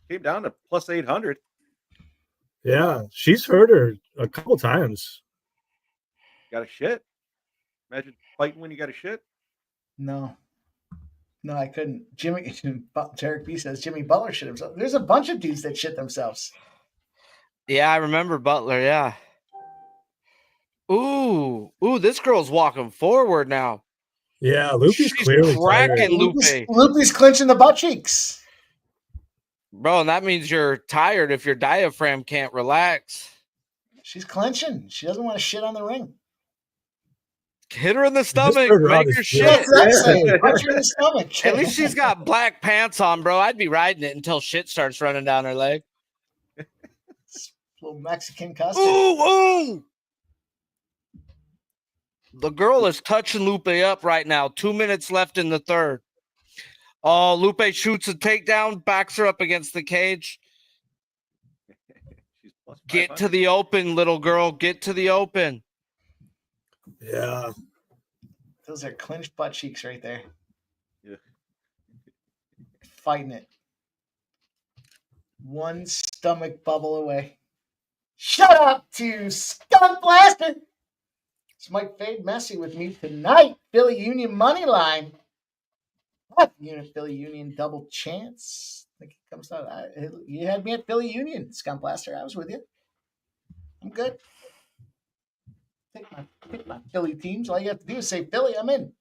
came down to plus 800. Yeah, she's hurt her a couple times. Got a shit. Imagine fighting when you got a shit. No, I couldn't. Tarek B says Jimmy Butler shit himself. There's a bunch of dudes that shit themselves. Yeah, I remember Butler. Yeah. Ooh, this girl's walking forward now. Yeah, Loopy's clearly cracking. Loopy's clinching the butt cheeks. Bro, and that means you're tired if your diaphragm can't relax. She's clenching. She doesn't want to shit on the ring. Hit her in the stomach. Make her shit. Punch her in the stomach. At least she's got black pants on, bro. I'd be riding it until shit starts running down her leg. Little Mexican custard. Ooh. The girl is touching Lupe up right now. 2 minutes left in the third. Oh, Lupe shoots a takedown, backs her up against the cage. Get to the open, little girl. Get to the open. Yeah. Those are clenched butt cheeks right there. Yeah. Fighting it. One stomach bubble away. Shut up to Skunk Blaster. This might fade messy with me tonight. Philly Union money line. Philly Union double chance. I think it comes out. You had me at Philly Union, Scum Blaster. I was with you. I'm good. Pick my Philly teams. All you have to do is say Philly. I'm in.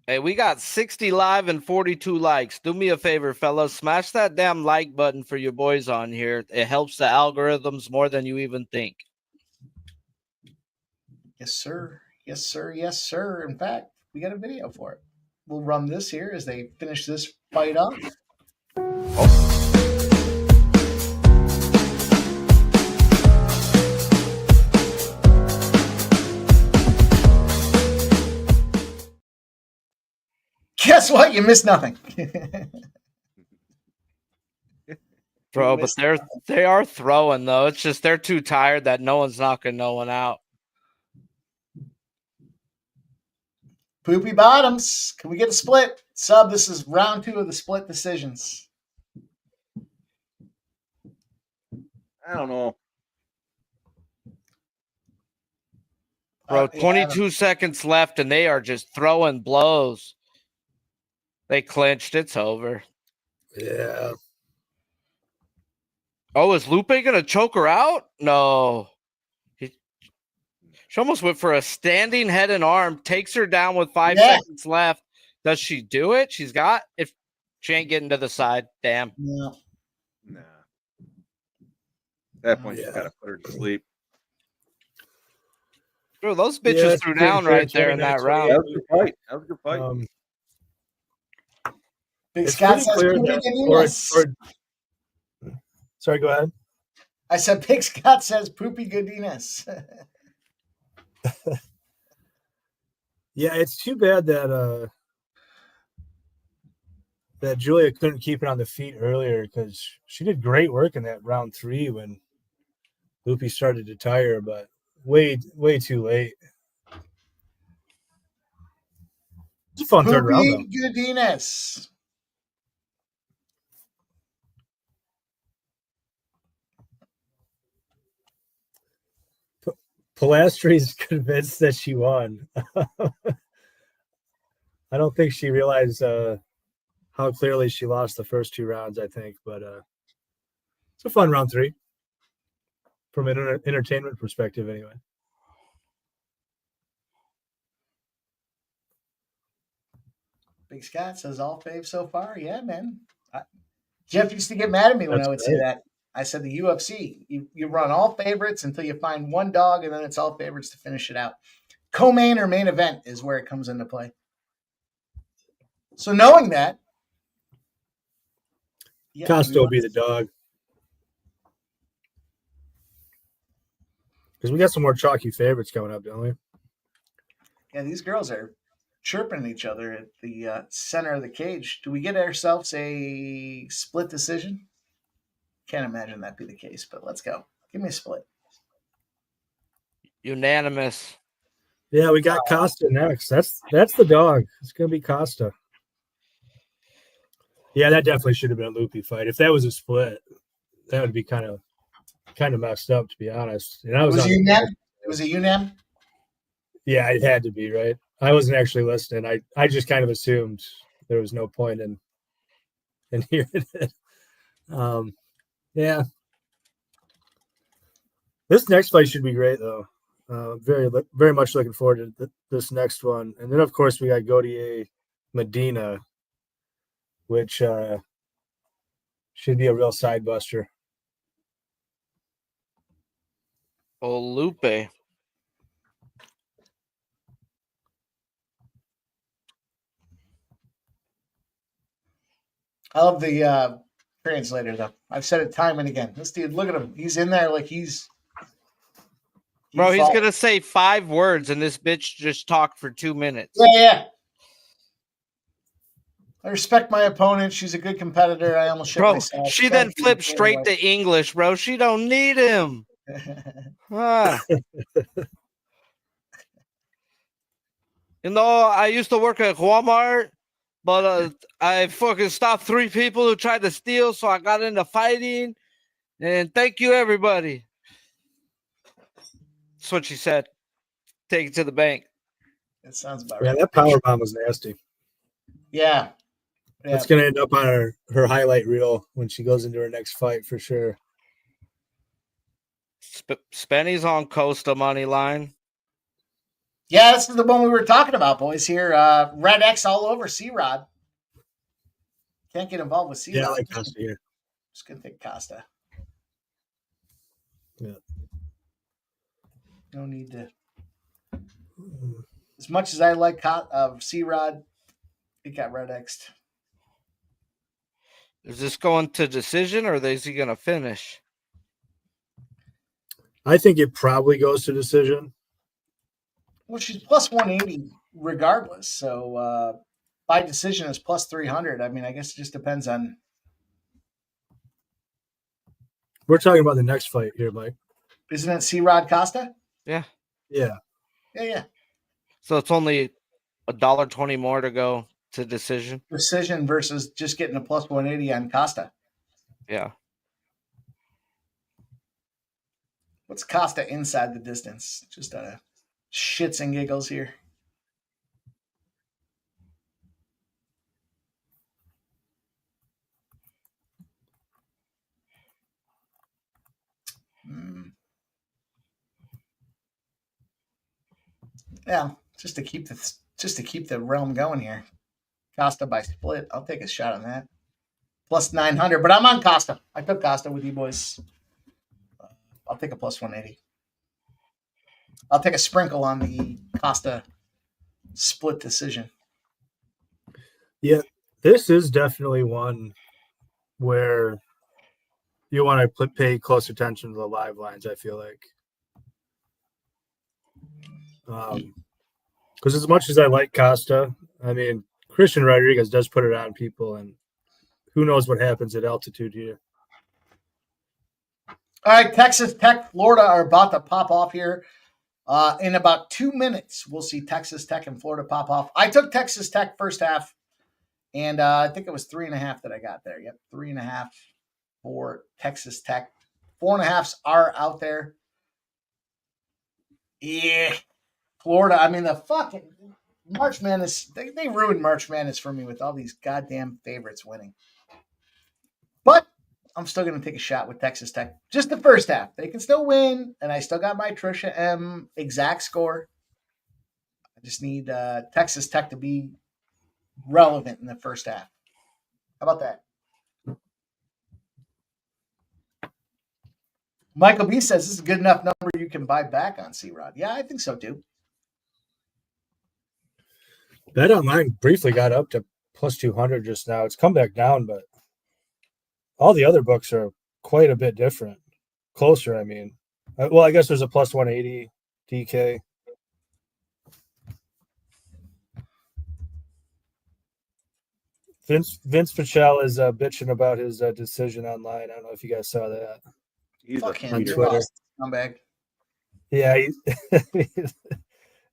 Hey, we got 60 live and 42 likes. Do me a favor, fellas. Smash that damn like button for your boys on here. It helps the algorithms more than you even think. Yes, sir. Yes, sir. Yes, sir. In fact, we got a video for it. We'll run this here as they finish this fight off. Guess what? You missed nothing. Bro, but they are throwing though. It's just they're too tired that no one's knocking no one out. Poopy bottoms. Can we get a split? Sub, this is round 2 of the split decisions. I don't know. Bro, 22 seconds left, and they are just throwing blows. They clinched. It's over. Yeah. Oh, is Loopy going to choke her out? No. She almost went for a standing head and arm, takes her down with 5 seconds left. Does she do it? She's got – if she ain't getting to the side, damn. No. Nah. At that point, you got to put her to sleep. Bro, those bitches threw down right there in that round. That was a good fight. That was a good fight. Big Scott says sorry, go ahead. I said Big Scott says poopy goodiness. Yeah, it's too bad that that Julia couldn't keep it on the feet earlier because she did great work in that round 3 when Loopy started to tire, but way too late. It's a fun third round, though. Poopy goodiness. Plastry's convinced that she won. I don't think she realized how clearly she lost the first 2 rounds, I think. But it's a fun round 3 from an entertainment perspective anyway. Big Scott says all fave so far. Yeah, man. Jeff used to get mad at me when I would say that. I said the UFC, you run all favorites until you find one dog, and then it's all favorites to finish it out. Co-main or main event is where it comes into play. So knowing that, Costa will be the dog. Because we got some more chalky favorites coming up, don't we? Yeah, these girls are chirping each other at the center of the cage. Do we get ourselves a split decision? Can't imagine that be the case, but let's go. Give me a split. Unanimous. Yeah, we got Costa next. That's the dog. It's gonna be Costa. Yeah, that definitely should have been a Loopy fight. If that was a split, that would be kind of messed up, to be honest. And I was it was a unem? Yeah, it had to be, right? I wasn't actually listening. I just kind of assumed there was no point in hearing it. Yeah. This next fight should be great, though. Very, very much looking forward to this next one. And then, of course, we got Goer Medina, which should be a real side buster. Oh, Loopy. I love the translator, though. I've said it time and again. This dude, look at him. He's in there like he's Bro, he's going to say 5 words, and this bitch just talked for 2 minutes. Yeah. I respect my opponent. She's a good competitor. I almost shit myself. She then flipped straight to English, bro. She don't need him. You know, I used to work at Walmart, but I fucking stopped 3 people who tried to steal, so I got into fighting. And thank you, everybody. That's what she said. Take it to the bank. That sounds about right. Yeah, that power bomb was nasty. Yeah. That's going to end up on her highlight reel when she goes into her next fight for sure. Spenny's on Costa money line. Yeah, this is the one we were talking about, boys. Here, Red X all over C-Rod. Can't get involved with C-Rod. Yeah, I like Costa here. Just gonna take Costa. Yeah. No need to. As much as I like C-Rod, it got Red X'd. Is this going to decision or is he going to finish? I think it probably goes to decision. Well, she's plus 180 regardless. So by decision is plus 300. I mean, I guess it just depends on. We're talking about the next fight here, Mike. Isn't it C-Rod Costa? Yeah. Yeah. Yeah. So it's only $1.20 more to go to decision. Decision versus just getting a plus 180 on Costa. Yeah. What's Costa inside the distance? Just shits and giggles here. Yeah, just to keep the realm going here. Costa by split. I'll take a shot on that. Plus 900, but I'm on Costa. I took Costa with you boys. I'll take a plus 180. I'll take a sprinkle on the Costa split decision. Yeah, this is definitely one where you want to pay close attention to the live lines, I feel like. Because as much as I like Costa, I mean, Christian Rodriguez does put it on people, and who knows what happens at altitude here. All right, Texas Tech, Florida are about to pop off here. In about 2 minutes, we'll see Texas Tech and Florida pop off. I took Texas Tech first half, and I think it was 3.5 that I got there. Yep, 3.5 for Texas Tech. 4.5s are out there. Yeah. Florida, I mean, the fucking March Madness, they ruined March Madness for me with all these goddamn favorites winning. But I'm still going to take a shot with Texas Tech. Just the first half. They can still win, and I still got my Trisha M exact score. I just need Texas Tech to be relevant in the first half. How about that? Michael B says this is a good enough number you can buy back on C-Rod. Yeah, I think so too. Bet Online briefly got up to plus 200 just now. It's come back down, but all the other books are quite a bit different. Closer, I mean. Well, I guess there's a plus 180 DK. Vince Pichel is bitching about his decision online. I don't know if you guys saw that. He's Fuck him. on Twitter. Scumbag. Yeah,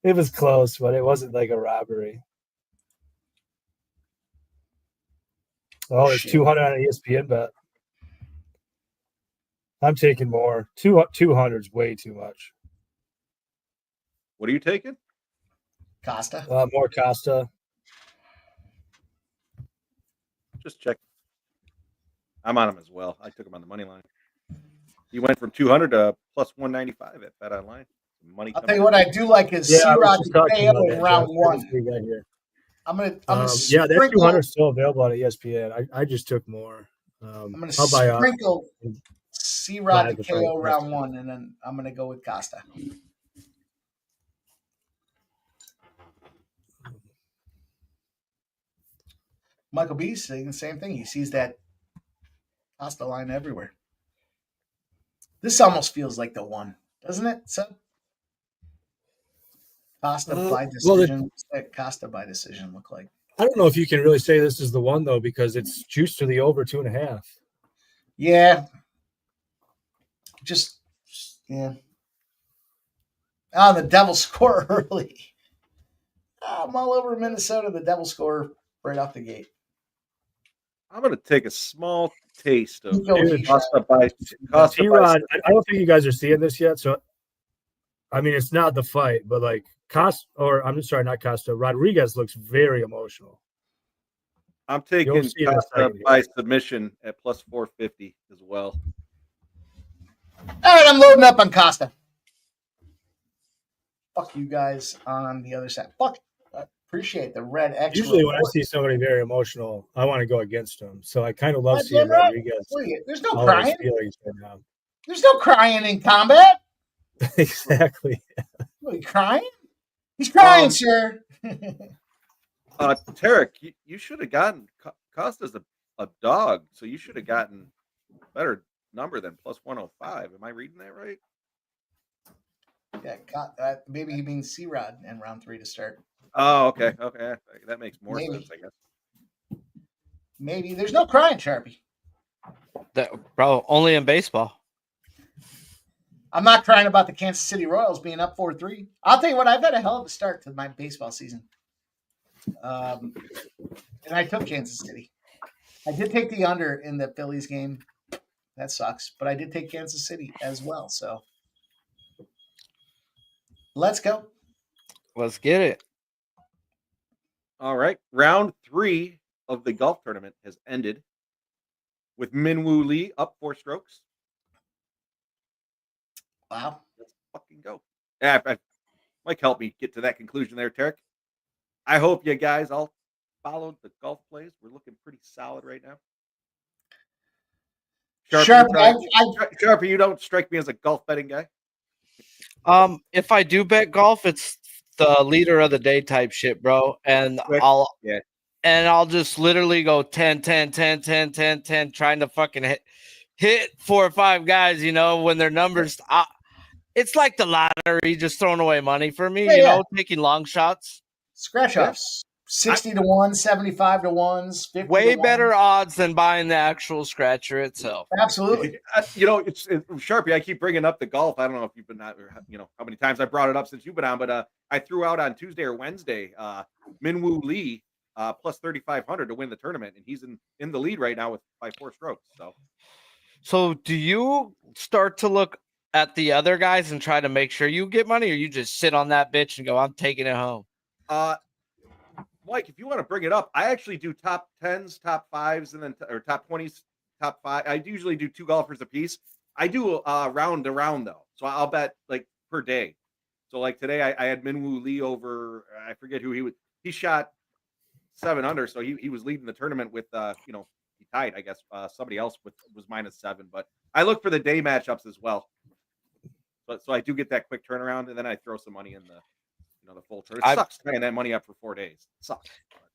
it was close, but it wasn't like a robbery. Oh, there's 200 on an ESPN bet. I'm taking more. 200 is way too much. What are you taking? Costa. More Costa. Just check. I'm on him as well. I took him on the money line. He went from 200 to plus 195 at Bet Online. Money. I'll tell you what I do like is C-Rod to KO in round one. I'm gonna yeah, that 200 is still available on ESPN. I just took more. I'm gonna sprinkle C-Rod to KO round one, and then I'm gonna go with Costa. Michael B saying the same thing. He sees that Costa line everywhere. This almost feels like the one, doesn't it? So Costa by decision. What's that Costa by decision look like? I don't know if you can really say this is the one though, because it's juiced to the over 2.5. Yeah. Yeah. Oh, the Devil score early. I'm all over Minnesota. The Devil score right off the gate. I'm going to take a small taste of Costa by T-Rod. I don't think you guys are seeing this yet. So, I mean, it's not the fight, but like Costa, or I'm sorry, not Costa. Rodriguez looks very emotional. I'm taking You'll see in a Costa second by here. submission at plus 450 as well. All right, I'm loading up on Costa. Fuck you guys on the other side. Fuck. I appreciate the red X. Usually when I see somebody very emotional, I want to go against them. So I kind of love seeing Right. Rodriguez. There's no all crying. his feelings right now. There's no crying in combat. Exactly. What, you crying? He's crying, sir. Tarek, you should have gotten Costa's a dog, so you should have gotten a better number than plus 105. Am I reading that right? Yeah, maybe he means C-Rod in round 3 to start. Oh, okay. That makes more Maybe. sense, I guess. Maybe. There's no crying, Sharpie. Bro, only in baseball. I'm not crying about the Kansas City Royals being up 4-3. I'll tell you what, I've had a hell of a start to my baseball season. And I took Kansas City. I did take the under in the Phillies game. That sucks. But I did take Kansas City as well. So let's go. Let's get it. All right. Round 3 of the golf tournament has ended with Minwoo Lee up 4 strokes. Wow. Let's fucking go. Yeah, Mike, help me get to that conclusion there, Tarek. I hope you guys all followed the golf plays. We're looking pretty solid right now. Sharpie, you don't strike me as a golf betting guy. If I do bet golf, it's the leader of the day type shit, bro. And I'll just literally go 10, 10, 10, 10, 10, 10, trying to fucking hit 4 or 5 guys, you know, when their numbers. It's like the lottery, just throwing away money for me, you know, taking long shots. Scratch offs. 60 to 1, 75 to 1s, 50 way to better 1s. odds than buying the actual scratcher itself. Absolutely. You know, it's Sharpie. I keep bringing up the golf. I don't know if you've been, you know, how many times I brought it up since you've been on, but I threw out on Tuesday or Wednesday Minwoo Lee plus 3,500 to win the tournament, and he's in the lead right now by 4 strokes. So do you start to look at the other guys and try to make sure you get money, or you just sit on that bitch and go, I'm taking it home? Mike, if you want to bring it up, I actually do top 10s, top 5s, and then or top 20s, top 5. I usually do 2 golfers a piece. I do round to round though, so I'll bet like per day. So like today, I had Minwoo Lee over. I forget who he was. He shot 7 under, so he was leading the tournament with you know, he tied, I guess. Somebody else was -7, but I look for the day matchups as well. So I do get that quick turnaround, and then I throw some money in the, you know, the full turn. It sucks paying that money up for 4 days. It sucks.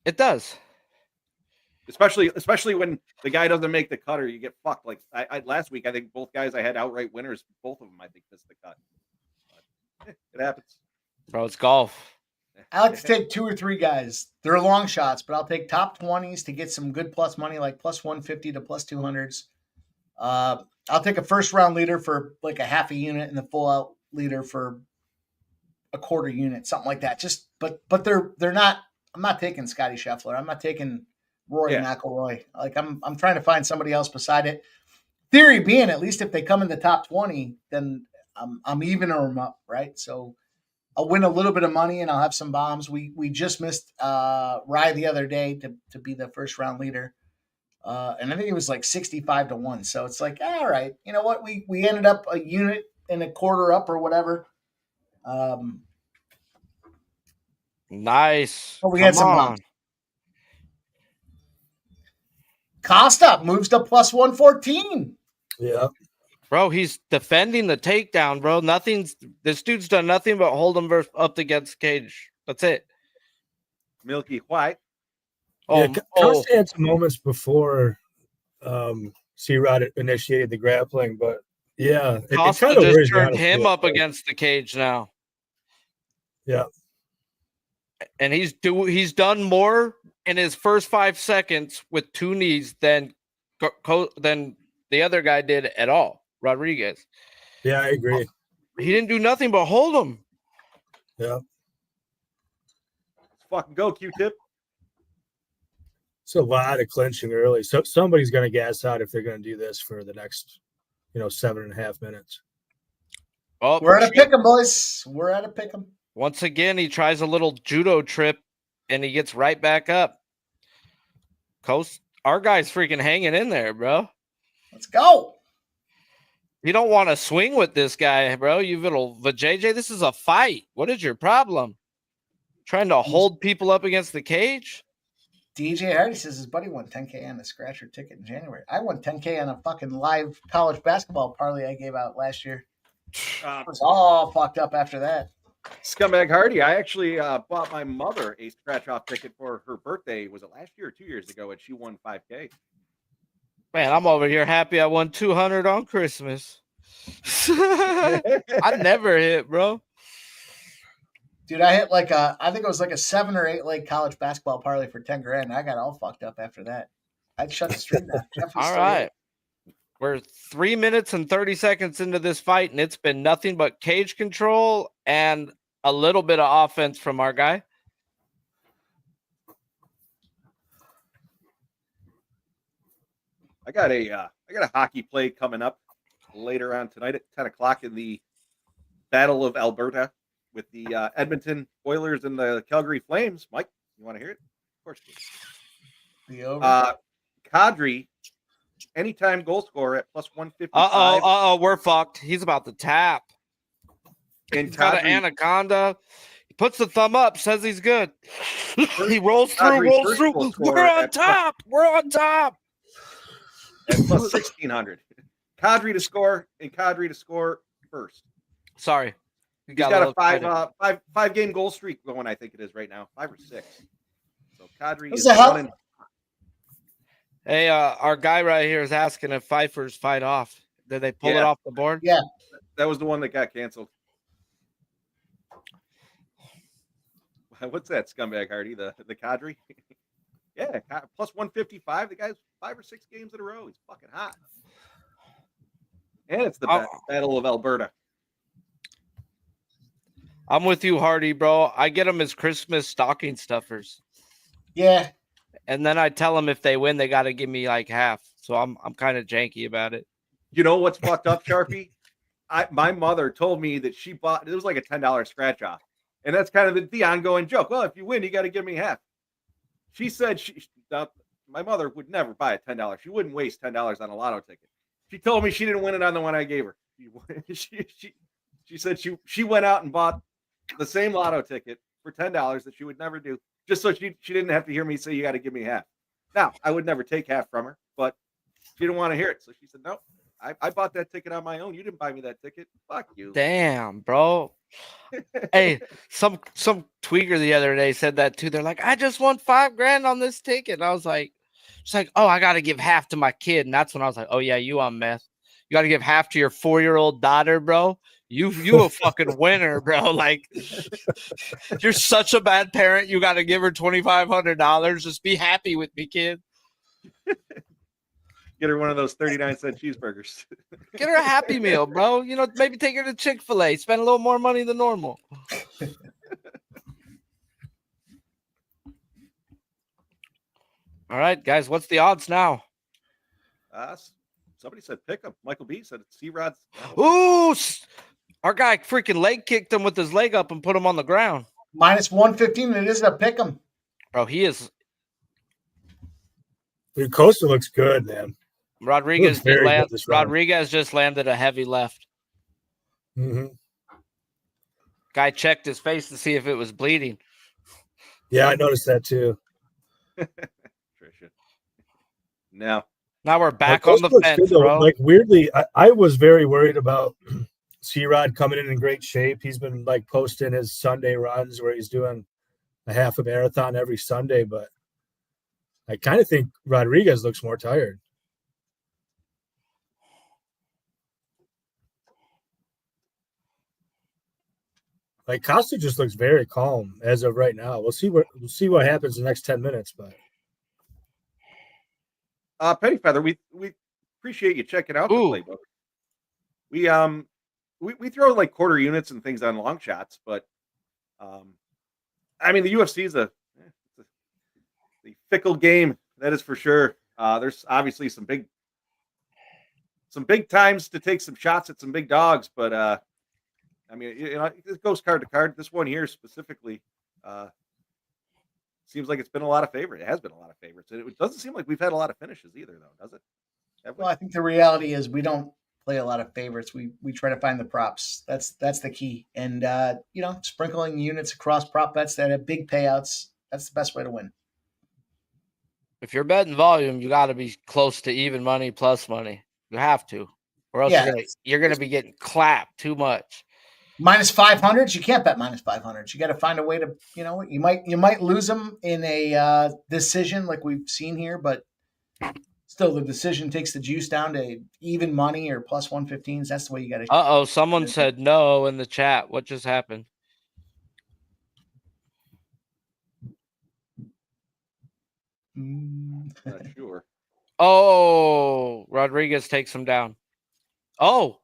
It does. Especially when the guy doesn't make the cut or you get fucked. Like I last week, I think both guys I had outright winners. Both of them, I think, missed the cut. But, it happens. Bro, it's golf. I like to take 2 or 3 guys. They're long shots, but I'll take top 20s to get some good plus money, like plus 150 to plus 200s. I'll take a first round leader for like a half a unit and the full out leader for a quarter unit, something like that. Just, but they're not. I'm not taking Scotty Scheffler. I'm not taking Rory McIlroy. Like I'm trying to find somebody else beside it. Theory being, at least if they come in the top 20, then I'm evening them up, right? So I'll win a little bit of money and I'll have some bombs. We just missed Rye the other day to be the first round leader. And I think it was like 65 to 1. So it's like, all right, you know what? We ended up a unit and a quarter up or whatever. Nice. Oh, we had some bombs. Costa moves to plus 114. Yeah. Bro, he's defending the takedown, bro. This dude's done nothing but hold him up against cage. That's it. Milky White. Costa had some moments before C-Rod initiated the grappling, but yeah, Costa just turned him up against the cage now. Yeah, and he's done more in his first 5 seconds with 2 knees than the other guy did at all. Rodriguez. Yeah, I agree. He didn't do nothing but hold him. Yeah. Let's fucking go, Q-tip. It's a lot of clinching early. So somebody's going to gas out if they're going to do this for the next, 7.5 minutes. Oh, we're at a pick 'em, boys. We're at a pick 'em. Once again, he tries a little judo trip and he gets right back up. Coast, our guy's freaking hanging in there, bro. Let's go. You don't want to swing with this guy, bro. You little JJ. This is a fight. What is your problem? Trying to hold people up against the cage? DJ Hardy says his buddy won 10K on a scratcher ticket in January. I won 10K on a fucking live college basketball parlay I gave out last year. I was all fucked up after that. Scumbag Hardy, I actually bought my mother a scratch-off ticket for her birthday. Was it last year or 2 years ago? And she won 5K. Man, I'm over here happy I won 200 on Christmas. I never hit, bro. Dude, I hit I think it was like a 7 or 8 leg college basketball parlay for 10 grand. I got all fucked up after that. I'd shut the stream down. All right. We're 3 minutes and 30 seconds into this fight, and it's been nothing but cage control and a little bit of offense from our guy. I got a hockey play coming up later on tonight at 10 o'clock in the Battle of Alberta with the Edmonton Oilers and the Calgary Flames. Mike, you want to hear it? Of course. The over. Kadri, anytime goal scorer at plus 155. Uh-oh, we're fucked. He's about to tap. And He's got an anaconda. He puts the thumb up, says he's good. He rolls through. We're on top. At plus 1,600. Kadri to score and Kadri to score first. Sorry. He's got a five game goal streak going, I think it is right now. 5 or 6. So Kadri is running. Hey, our guy right here is asking if Pfeiffer's fight off. Did they pull it off the board? Yeah. That was the one that got canceled. What's that, Scumbag Hardy? The Kadri? Yeah, plus 155. The guy's 5 or 6 games in a row. He's fucking hot. And it's the Battle of Alberta. I'm with you, Hardy, bro. I get them as Christmas stocking stuffers. Yeah. And then I tell them if they win, they got to give me like half. So I'm kind of janky about it. You know what's fucked up, Sharpie? My mother told me that she bought, it was like a $10 scratch off. And that's kind of the ongoing joke. Well, if you win, you got to give me half. She said my mother would never buy a $10. She wouldn't waste $10 on a lotto ticket. She told me she didn't win it on the one I gave her. She said she went out and bought the same lotto ticket for $10 that she would never do, just so she didn't have to hear me say you got to give me half. Now, I would never take half from her, but she didn't want to hear it. So she said, no, I bought that ticket on my own. You didn't buy me that ticket. Fuck you. Damn, bro. Hey, some tweaker the other day said that too. They're like, I just won $5,000 on this ticket. And I was like, she's like, oh, I got to give half to my kid. And that's when I was like, oh yeah, you on meth. You got to give half to your 4-year-old daughter, bro. You a fucking winner, bro. Like, you're such a bad parent. You got to give her $2,500. Just be happy with me, kid. Get her one of those 39-cent cheeseburgers. Get her a Happy Meal, bro. You know, maybe take her to Chick-fil-A. Spend a little more money than normal. All right, guys, what's the odds now? Somebody said pick him. Michael B said C-Rod's. Ooh, our guy freaking leg kicked him with his leg up and put him on the ground. Minus 115, and it isn't a pick him. Bro, he is. Dude, Costa looks good, man. Rodriguez just landed a heavy left. Mm-hmm. Guy checked his face to see if it was bleeding. Yeah, I noticed that too. Trisha. Now we're back on the fence, good, bro. Like weirdly, I was very worried about C-Rod coming in great shape. He's been like posting his Sunday runs where he's doing a half a marathon every Sunday, but I kind of think Rodriguez looks more tired. Like Costa just looks very calm as of right now. We'll see what happens in the next 10 minutes, but Penny Feather, we appreciate you checking out the playbook. We throw like quarter units and things on long shots, but I mean the UFC is a fickle game, that is for sure. There's obviously some big times to take some shots at some big dogs, but I mean, you know, it goes card to card. This one here specifically, seems like it's been a lot of favorites. It has been a lot of favorites. It doesn't seem like we've had a lot of finishes either, though, does it? Well, I think the reality is we don't play a lot of favorites. We try to find the props. That's the key. And sprinkling units across prop bets that have big payouts. That's the best way to win. If you're betting volume, you got to be close to even money plus money. You have to, or else you're gonna be getting clapped too much. Minus 500s, you can't bet minus 500s. You got to find a way to, you might lose them in a decision like we've seen here, but still the decision takes the juice down to even money or plus 115s. That's the way you got to. Someone said no in the chat. What just happened? Not sure. Oh, Rodriguez takes him down. Oh,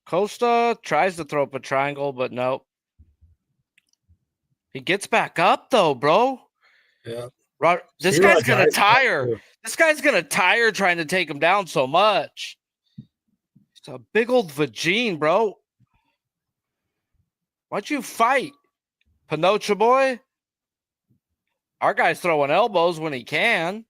Costa tries to throw up a triangle, but nope. He gets back up though, bro. Yeah. This guy's gonna tire. This guy's gonna tire trying to take him down so much. It's a big old vagine, bro. Why'd you fight, Pinocha boy? Our guy's throwing elbows when he can.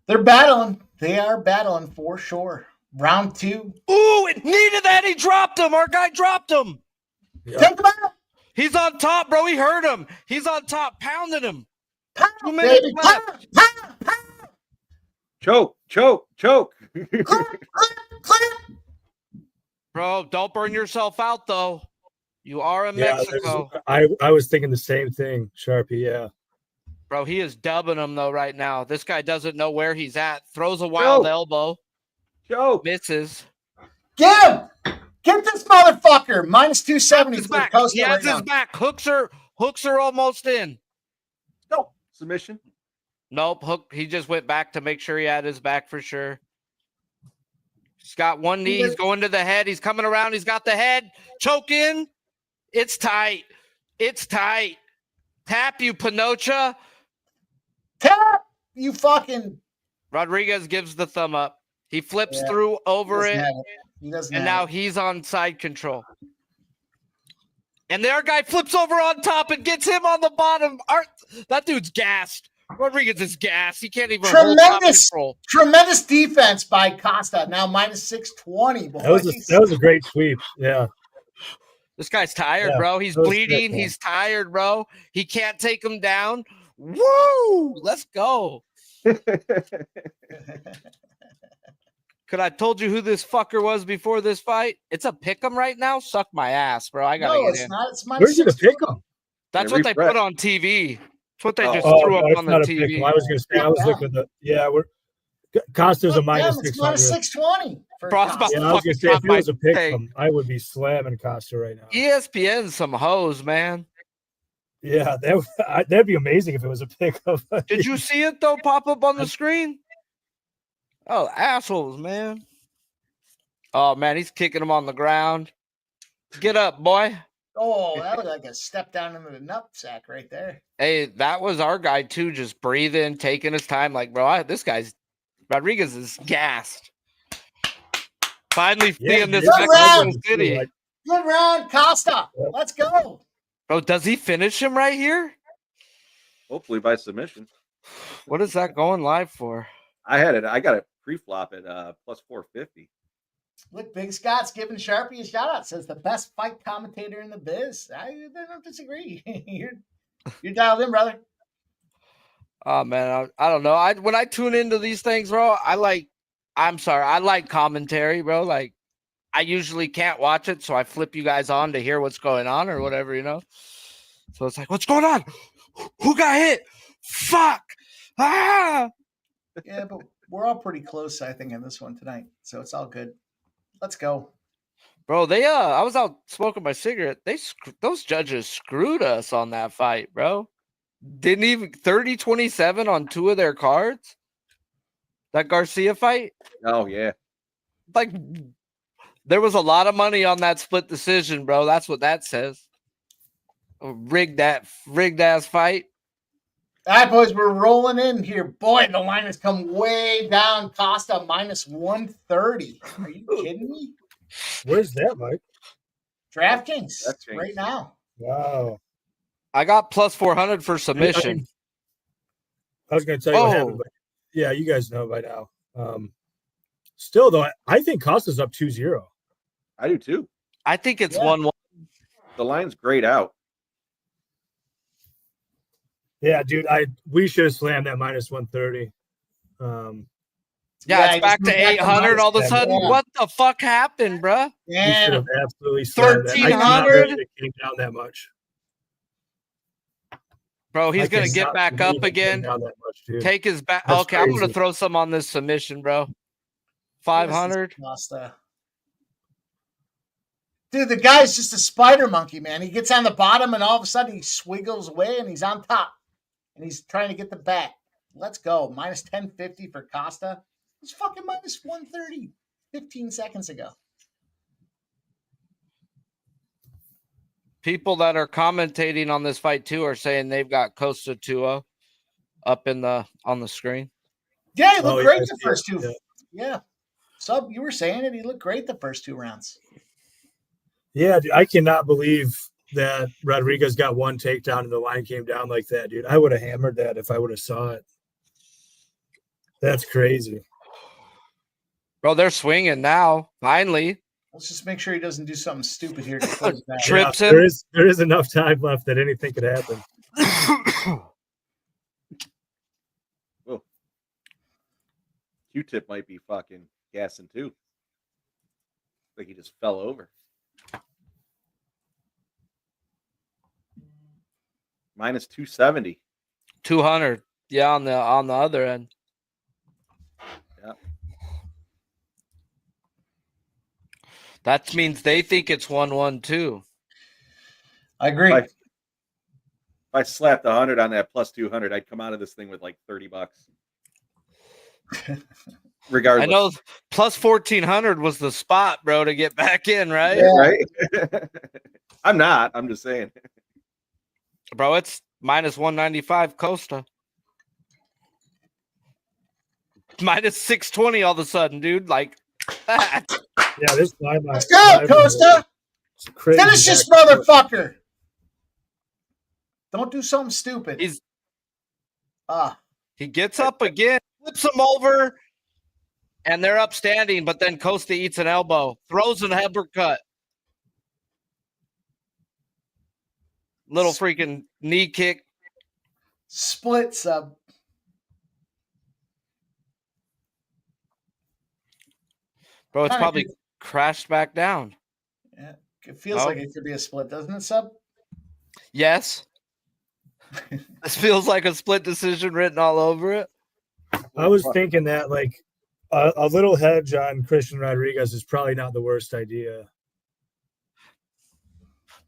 They're battling. They are battling for sure. Round 2. Ooh, it needed that. He dropped him. Our guy dropped him. Yeah. Take him out. He's on top, bro. He hurt him. He's on top, pounding him. Pound, 2 minutes baby. left. Pound. Choke. Clip. Bro, don't burn yourself out, though. You are in Mexico. I was thinking the same thing, Sharpie. Yeah. Bro, he is dubbing him, though, right now. This guy doesn't know where he's at. Throws a wild elbow. Choke. Misses. Get him. Get this motherfucker. Minus 270 for Costa. He has his back. Hooks are almost in. No. Submission. Nope. Hook. He just went back to make sure he had his back for sure. He's got one knee. He's going to the head. He's coming around. He's got the head. Choke in. It's tight. Tap, you Pinocha. Tap, you fucking. Rodriguez gives the thumb up. He flips through over it. He doesn't and now he's on side control. And the other guy flips over on top and gets him on the bottom. That dude's gassed. Rodriguez is gassed. He can't even hold top control. Tremendous defense by Costa. Now minus 620. That was a great sweep. Yeah. This guy's tired, bro. He's bleeding. He's tired, bro. He can't take him down. Woo! Let's go. Could I told you who this fucker was before this fight? It's a pick'em right now. Suck my ass, bro. I gotta get in. Not. It's minus. Where's it a pick'em? That's what they put on TV. That's what they just threw up on the TV. I was gonna say. I was looking at Costa's a minus 600. It's minus 620. I was gonna say if it was a pick'em, I would be slamming Costa right now. ESPN's some hoes, man. Yeah, that'd be amazing if it was a pick'em. Did you see it though pop up on the screen? Oh, assholes, man. Oh, man, he's kicking him on the ground. Get up, boy. Oh, that looked like a step down into the nutsack right there. Hey, that was our guy, too, just breathing, taking his time. Like, bro, Rodriguez is gassed. Finally seeing this Mexico City. Good round, Costa. Let's go. Bro, does he finish him right here? Hopefully by submission. What is that going live for? I got it pre-flop at plus 450. Look, Big Scott's giving Sharpie a shout out. Says the best fight commentator in the biz. I don't disagree. You're dialed in, brother. Oh man, I don't know. When I tune into these things, bro, I like commentary, bro. Like I usually can't watch it, so I flip you guys on to hear what's going on or whatever, you know. So it's like, what's going on? Who got hit? Fuck! Ah! Yeah, but we're all pretty close, I think, in this one tonight. So it's all good. Let's go. Bro, I was out smoking my cigarette. Those judges screwed us on that fight, bro. Didn't even 30-27 on 2 of their cards. That Garcia fight. Oh, yeah. Like, there was a lot of money on that split decision, bro. That's what that says. Rigged ass fight. All right, boys, we're rolling in here. Boy, the line has come way down. Costa minus 130. Are you kidding me? Where's that, Mike? DraftKings DraftKings. right now. Wow. I got plus 400 for submission. I was going to tell you what happened, but yeah, you guys know by now. Still, though, I think Costa's up 2-0. I do too. I think it's 1-1. The line's grayed out. Yeah, dude, we should have slammed that minus 130. Yeah, it's back to 800 all of a sudden. Yeah. What the fuck happened, bruh? We should Yeah. have absolutely slammed that. I cannot 1300? believe it came down that much. Bro, he's I going to get cannot back believe up it came again. down that much, dude. Take his back. That's Okay, I'm going to crazy. throw some on this submission, bro. 500. Costa. Dude, the guy's just a spider monkey, man. He gets on the bottom and all of a sudden he swiggles away and he's on top. And he's trying to get the back. Let's go. Minus 1050 for Costa. It's fucking minus 130 15 seconds ago. People that are commentating on this fight too are saying they've got Costa 2-0 up on the screen. Yeah, he looked Oh, great yeah, the first two. yeah. Yeah. Sub, you were saying it. He looked great the first 2 rounds. Yeah, dude, I cannot believe that Rodriguez got one takedown and the line came down like that, dude. I would have hammered that if I would have saw it. That's crazy. Bro, they're swinging now. Finally. Let's just make sure he doesn't do something stupid here to close that. Trips Yeah, him. there is enough time left that anything could happen. Whoa. Q-tip might be fucking gassing too. Like he just fell over. Minus 270. 200. Yeah, on the other end. Yeah. That means they think it's 1-1 too. I agree. If I slapped 100 on that plus 200, I'd come out of this thing with like $30. Regardless. I know plus 1400 was the spot, bro, to get back in, right? Yeah. Right? I'm not. I'm just saying. Bro, it's minus 195 Costa. Minus 620 all of a sudden, dude. Like that. Yeah, this line. Let's go, Costa. Finish this motherfucker. Don't do something stupid. He gets up again, flips him over, and they're upstanding, but then Costa eats an elbow, throws an Hubbard cut. Little freaking knee kick. Split sub. Bro, it's Kinda probably good. crashed back down. Yeah, it feels like it could be a split, doesn't it, sub? Yes. This feels like a split decision written all over it. I was thinking that like a little hedge on Christian Rodriguez is probably not the worst idea.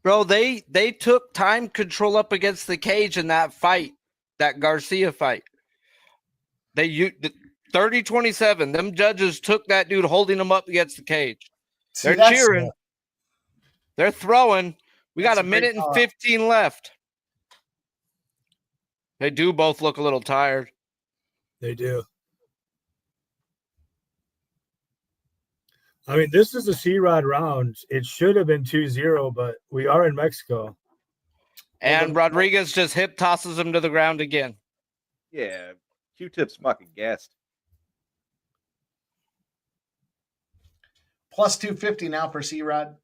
Bro, they took time control up against the cage in that fight, that Garcia fight. They 30-27. Them judges took that dude holding him up against the cage. See, They're that's- cheering. They're throwing. We got That's a a great minute and call. 15 left. They do both look a little tired. They do. I mean, this is a C-Rod round. It should have been 2-0, but we are in Mexico. And Rodriguez just hip tosses him to the ground again. Yeah. Q-tip's fucking gassed. Plus 250 now for C-Rod.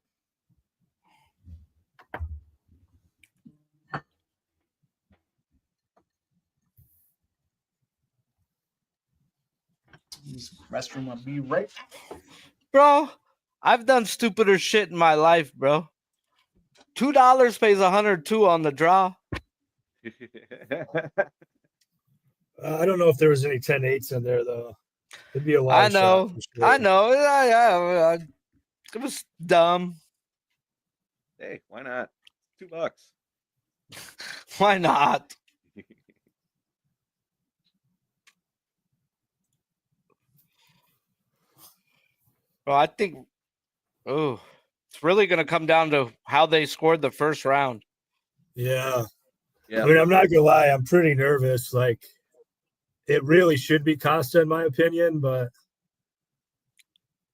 Restroom will be right. Bro, I've done stupider shit in my life, bro. $2 pays 102 on the draw. I don't know if there was any 10-8s in there, though. It'd be a lot. I know. I know. It was dumb. Hey, why not? $2. Why not? Well, I think, it's really going to come down to how they scored the first round. Yeah. Yeah. I mean, I'm not going to lie. I'm pretty nervous. Like, it really should be Costa, in my opinion, but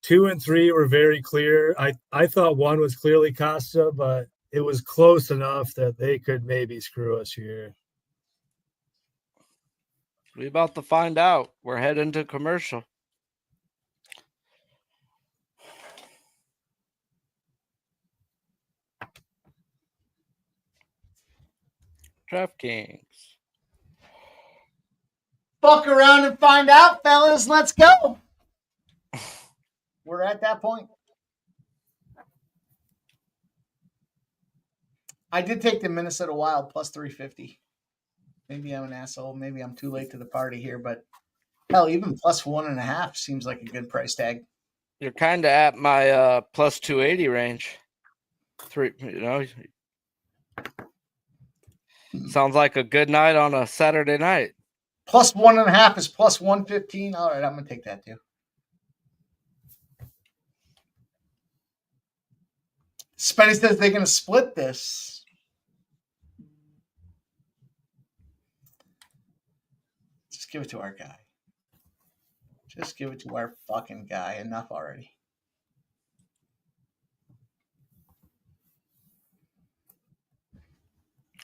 2 and 3 were very clear. I thought 1 was clearly Costa, but it was close enough that they could maybe screw us here. We're about to find out. We're heading to commercial. DraftKings. Fuck around and find out, fellas. Let's go. We're at that point. I did take the Minnesota Wild plus 350. Maybe I'm an asshole. Maybe I'm too late to the party here, but hell, even plus 1.5 seems like a good price tag. You're kind of at my plus 280 range. Sounds like a good night on a Saturday night. Plus 1.5 is plus 115. All right, I'm going to take that too. Spenny says they're going to split this. Just give it to our guy. Just give it to our fucking guy. Enough already.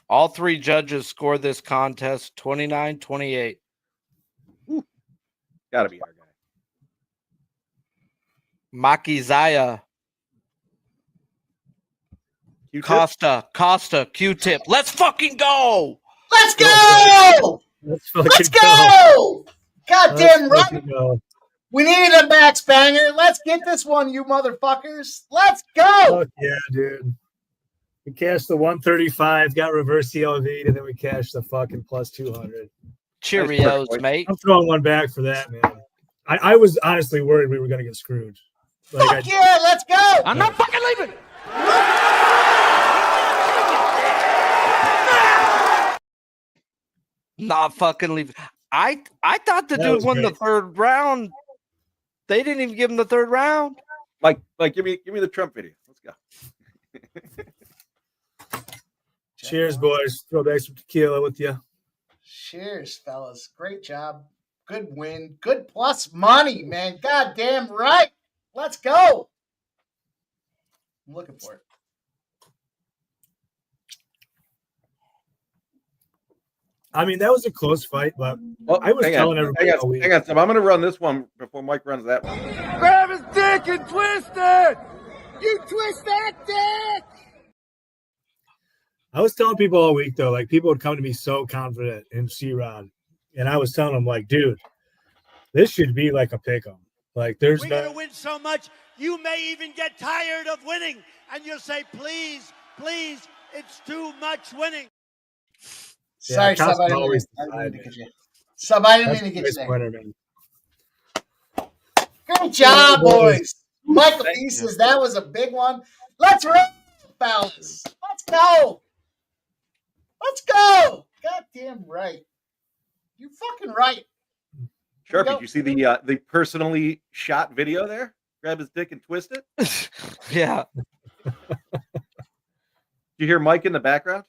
All 3 judges scored this contest 29-28. Got to be our guy. Makizaya. Q-tip? Costa, Q-tip. Let's fucking go! Let's go! Let's go! Goddamn right! We needed a max banger. Let's get this one, you motherfuckers. Let's go! Fuck yeah, dude. We cashed the 135, got reverse CLV, and then we cashed the fucking plus 200. Cheerios, mate. I'm throwing one back for that, man. I was honestly worried we were going to get screwed. Fuck yeah, let's go! I'm not fucking leaving. Not fucking leaving. I thought the dude won the 3rd round. They didn't even give him the 3rd round. Like, give me the Trump video. Let's go. Cheers, boys. Throw back some tequila with you. Cheers, fellas. Great job. Good win. Good plus money, man. Goddamn right. Let's go. I'm looking for it. I mean, that was a close fight, but I was telling everybody all week. Hang on, Tim. I'm going to run this one before Mike runs that one. Grab his dick and twist it. You twist that dick. I was telling people all week, though, like people would come to me so confident in C-Rod. And I was telling them, like, dude, this should be like a pick-em. Like, there's We're going to win so much, you may even get tired of winning. And you'll say, please, please, it's too much winning. Sorry, Sub, I didn't mean to get you. Sub, I didn't mean to get you there. Great job, boys. Michael B says that was a big one. Let's roll, fellas. Let's go. Let's go. Goddamn right. You fucking right. Sharpie, did you see the personally shot video there? Grab his dick and twist it? Yeah. Did you hear Mike in the background?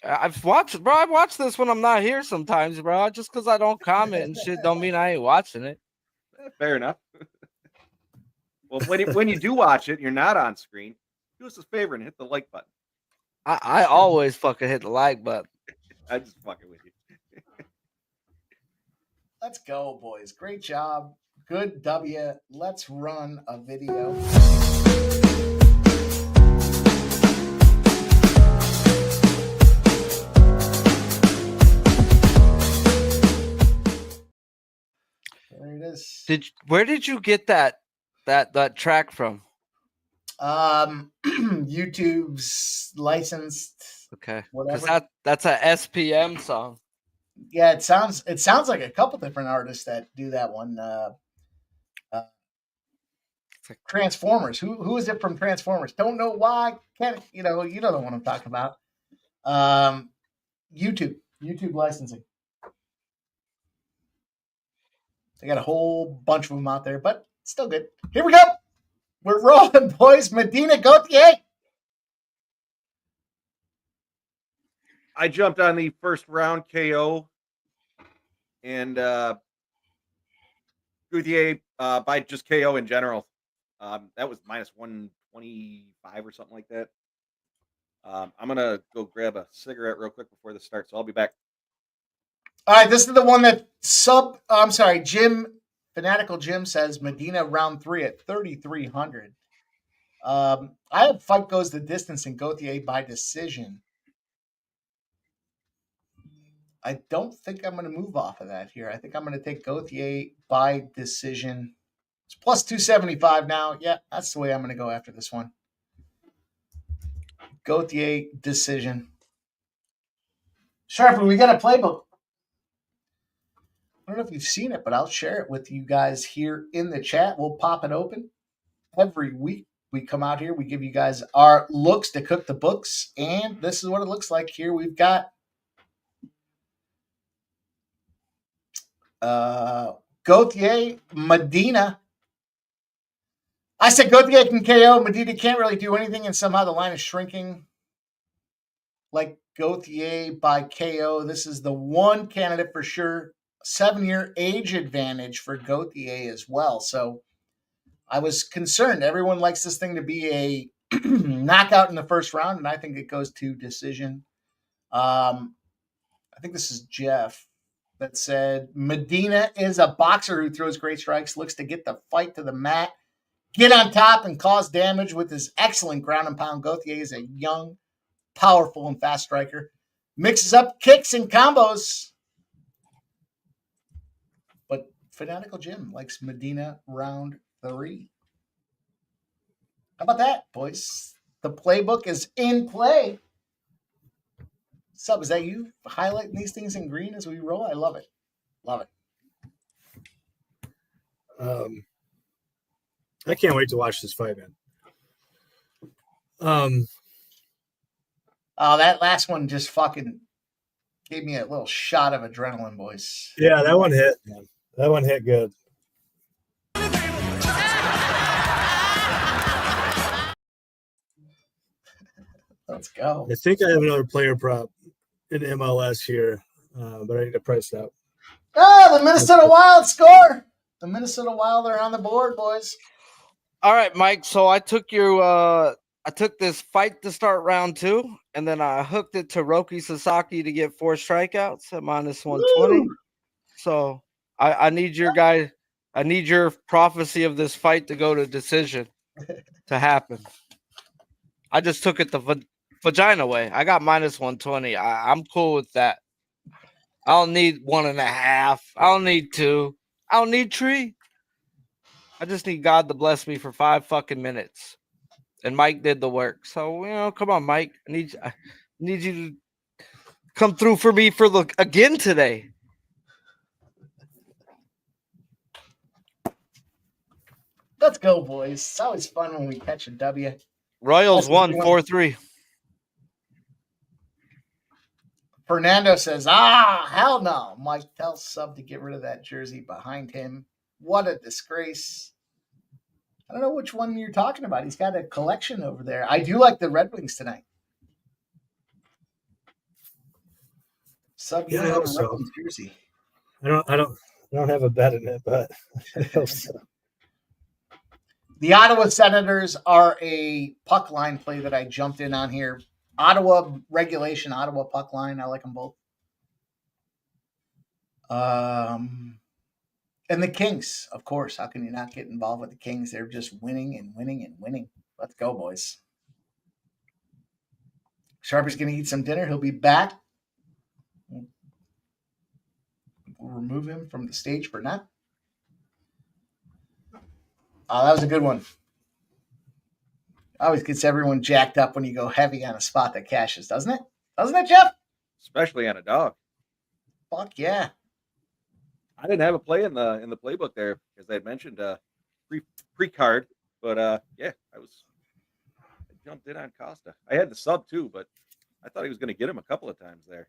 I've watched, bro. I watch this when I'm not here sometimes, bro. Just because I don't comment and shit don't mean I ain't watching it. Fair enough. Well, when you do watch it, you're not on screen. Do us a favor and hit the like button. I always fucking hit the like button. I just fucking with you. Let's go, boys. Great job. Good W. Let's run a video. There it is. Where did you get that track from? YouTube's licensed. Okay, whatever. That's a SPM song. Yeah, it sounds like a couple different artists that do that one. Transformers. Who is it from Transformers? Don't know why. Can't you know the one I'm talking about. YouTube licensing. They got a whole bunch of them out there, but still good. Here we go. We're rolling, boys. Medina, go the I jumped on the first round KO and Gauthier by just KO in general. That was minus 125 or something like that. I'm gonna go grab a cigarette real quick before this starts, so I'll be back. All right, this is the one that Fanatical Jim says Medina round 3 at 3,300. I have fight goes the distance and Gauthier by decision. I don't think I'm going to move off of that here. I think I'm going to take Gauthier by decision. It's plus 275 now. Yeah, that's the way I'm going to go after this one. Gauthier decision. Sharply, we got a playbook. I don't know if you've seen it, but I'll share it with you guys here in the chat. We'll pop it open. Every week we come out here. We give you guys our looks to cook the books. And this is what it looks like here. We've got Gauthier, Medina. I said Gauthier can KO. Medina can't really do anything, and somehow the line is shrinking. Like Gauthier by KO. This is the one candidate for sure. 7-year age advantage for Gauthier as well. So I was concerned. Everyone likes this thing to be a knockout in the first round, and I think it goes to decision. I think this is Jeff that said Medina is a boxer who throws great strikes, looks to get the fight to the mat, get on top, and cause damage with his excellent ground and pound. Gauthier is a young, powerful, and fast striker. Mixes up kicks and combos. But Fanatical Jim likes Medina round 3. How about that, boys? The playbook is in play. Sub, is that you highlighting these things in green as we roll? I love it. Love it. I can't wait to watch this fight, man. Oh, that last one just fucking gave me a little shot of adrenaline, boys. Yeah, that one hit, man. That one hit good. Let's go. I think I have another player prop in MLS here, but I need to price it out. Oh, the Minnesota Wild score. The Minnesota Wild are on the board, boys. All right, Mike. So I took this fight to start round 2, and then I hooked it to Roki Sasaki to get 4 strikeouts at minus 120. Woo! So I need your guy. I need your prophecy of this fight to go to decision to happen. I just took it the vagina way. I got minus 120. I'm cool with that. I don't need 1.5. I don't need 2. I don't need 3. I just need God to bless me for 5 fucking minutes. And Mike did the work. So, come on, Mike. I need you to come through for me again today. Let's go, boys. It's always fun when we catch a W. Royals won 4-3. Fernando says, hell no. Mike tells Sub to get rid of that jersey behind him. What a disgrace. I don't know which one you're talking about. He's got a collection over there. I do like the Red Wings tonight. Sub, you Yeah, I have hope a so. Red Wings jersey. I don't have a bet in it, but I hope so. The Ottawa Senators are a puck line play that I jumped in on here. Ottawa regulation, Ottawa puck line. I like them both. And the Kings, of course. How can you not get involved with the Kings? They're just winning and winning and winning. Let's go, boys. Sharpie's going to eat some dinner. He'll be back. We'll remove him from the stage for now. Oh, that was a good one. Always gets everyone jacked up when you go heavy on a spot that cashes, doesn't it? Doesn't it, Jeff? Especially on a dog. Fuck yeah. I didn't have a play in the playbook there, as I had mentioned, pre-card, but yeah, I jumped in on Costa. I had the sub too, but I thought he was going to get him a couple of times there.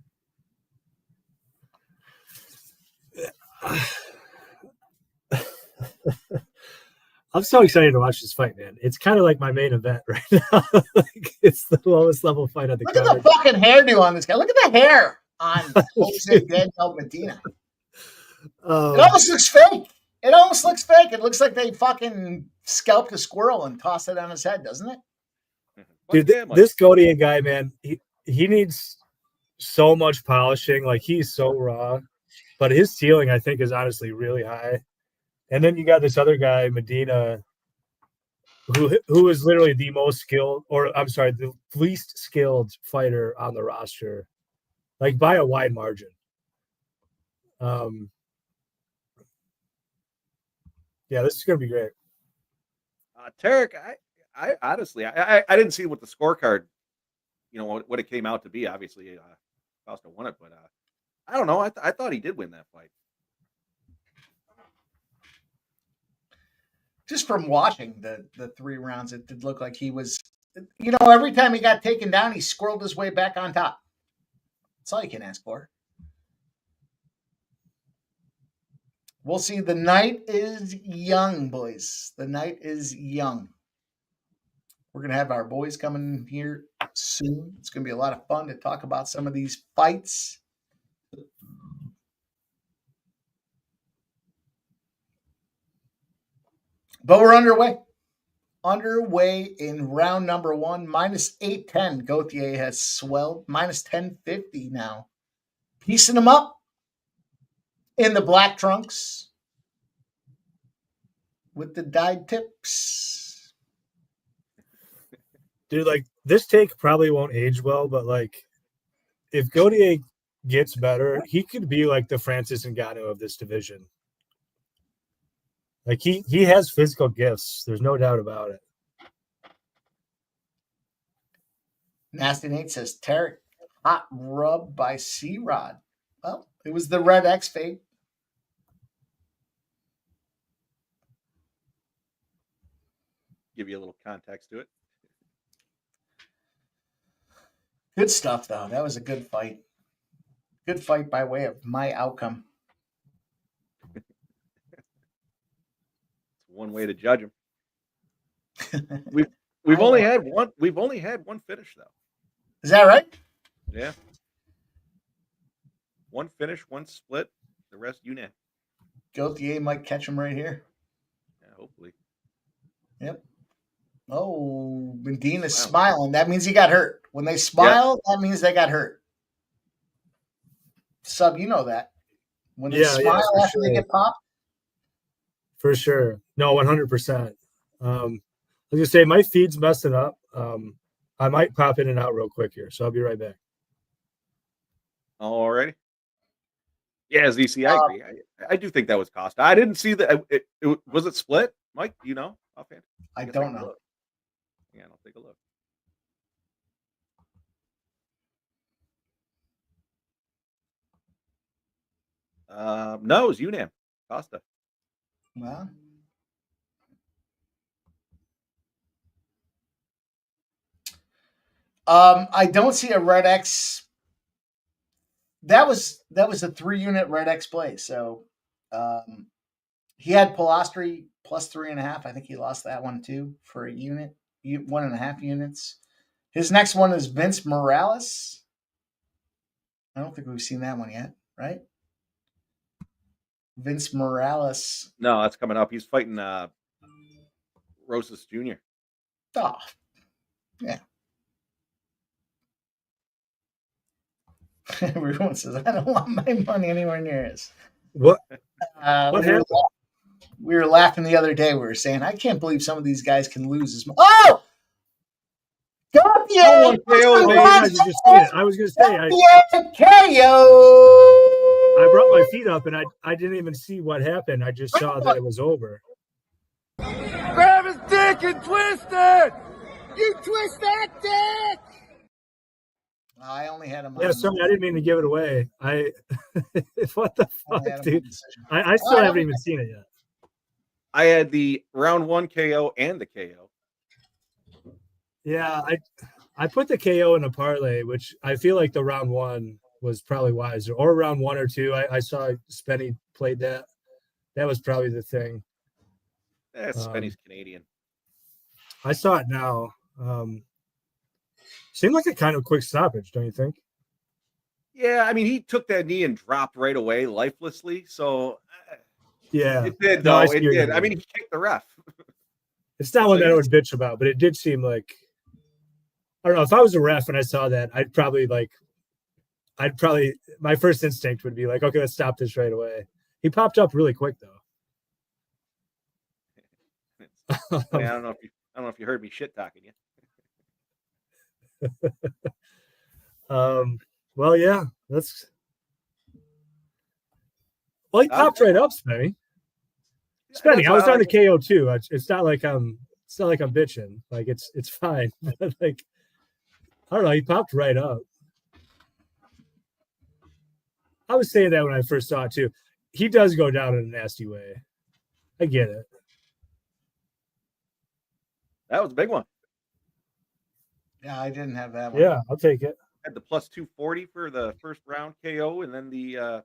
I'm so excited to watch this fight, man. It's kind of like my main event right now. It's the lowest level fight of the Look card. at the fucking hairdo on this guy. Look at the hair on Jose Daniel Medina. It almost looks fake. It almost looks fake. It looks like they fucking scalped a squirrel and tossed it on his head, doesn't it? Dude, this Goer guy, man, he needs so much polishing. Like, he's so raw, but his ceiling, I think, is honestly really high. And then you got this other guy, Medina, who is literally the most skilled, or I'm sorry, the least skilled fighter on the roster, like by a wide margin. Yeah, this is gonna be great. Tarek, I honestly, I didn't see what the scorecard, what it came out to be. Obviously, Costa won it, but I don't know. I thought he did win that fight. Just from watching the 3 rounds, it did look like he was, every time he got taken down, he squirreled his way back on top. That's all you can ask for. We'll see. The night is young, boys. The night is young. We're going to have our boys coming here soon. It's going to be a lot of fun to talk about some of these fights. But we're underway. Underway in round number 1. Minus 810. Gauthier has swelled. Minus 1050 now. Piecing them up in the black trunks with the dyed tips. Dude, like, this take probably won't age well, but like, if Gauthier gets better, he could be like the Francis Ngannou of this division. Like, he has physical gifts. There's no doubt about it. Nasty Nate says, Tarek, hot rub by C-Rod. Well, it was the Red X fade. Give you a little context to it. Good stuff, though. That was a good fight. Good fight by way of my outcome. One way to judge him. We've only had one. We've only had one finish, though. Is that right? Yeah. One finish, one split. The rest, unit. Gauthier might catch him right here. Yeah, hopefully. Yep. Oh, Medina's smiling. That means he got hurt. When they smile, that means they got hurt. Sub, you know that. When they smile after they get popped. For sure. No, 100%. I was going to say, my feed's messing up. I might pop in and out real quick here, so I'll be right back. All righty. Yeah, ZC, I agree. I do think that was Costa. I didn't see that. Was it split, Mike? Do you know? Okay. I don't know. Yeah, I'll take a look. No, it was UNAM. Costa. Well, I don't see a Red X. That was a 3-unit Red X play. So he had Plastry plus 3.5. I think he lost that one too for a unit, 1.5 units. His next one is Vince Morales. I don't think we've seen that one yet, right? Vince Morales. No, that's coming up. He's fighting Rosas Jr. Oh, yeah. Everyone says, I don't want my money anywhere near his. What happened? We were laughing the other day. We were saying, I can't believe some of these guys can lose as much. Oh! I was going to say, I brought my feet up and I didn't even see what happened. I just saw that it was over. Grab his dick and twist it! You twist that dick! I only had him. Yeah, sorry, I didn't mean to give it away. What the fuck, dude? I still haven't even seen it yet. I had the round 1 KO and the KO. Yeah, I put the KO in a parlay, which I feel like the round 1 was probably wiser, or round 1 or 2. I saw Spenny played that. That was probably the thing. Spenny's Canadian. I saw it now. Seemed like a kind of quick stoppage, don't you think? Yeah, I mean, he took that knee and dropped right away lifelessly. So Yeah. It did, No, though. I see It what you did. I mean. mean, he kicked the ref. It's not one that I would bitch about, but it did seem like, I don't know, if I was a ref and I saw that, my first instinct would be like, okay, let's stop this right away. He popped up really quick though. I don't know if you heard me shit talking you. Well, yeah, he popped right up, Spenny. Spenny, I was on the KO too. It's not like I'm bitching. Like it's fine. Like, I don't know. He popped right up. I was saying that when I first saw it too. He does go down in a nasty way. I get it. That was a big one. Yeah, I didn't have that one. Yeah, I'll take it. Had the plus 240 for the first round KO, and then the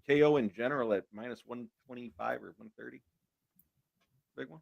KO in general at minus 125 or 130. Big one.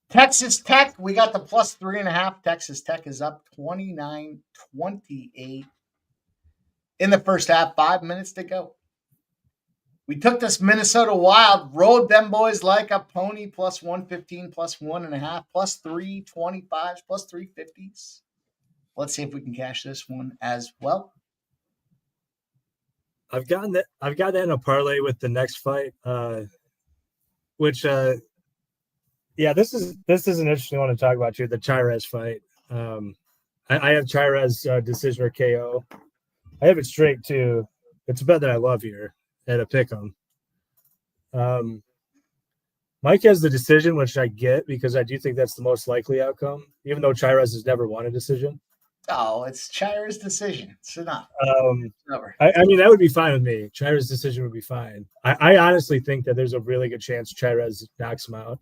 Texas Tech, we got the plus 3.5. Texas Tech is up 29-28 in the first half. 5 minutes to go. We took this Minnesota Wild, rode them boys like a pony, plus 115, plus 1.5, plus 325s, plus 350s. Let's see if we can cash this one as well. I've got that in a parlay with the next fight, which yeah, this is an interesting one to talk about too. The Chirez fight. I have Chirez decision or KO. I have it straight too. It's a bet that I love here at a pick'em. Mike has the decision, which I get because I do think that's the most likely outcome, even though Chirez has never won a decision. Oh, it's Chirez's decision. It's enough. I mean, that would be fine with me. Chirez's decision would be fine. I honestly think that there's a really good chance Chirez knocks him out.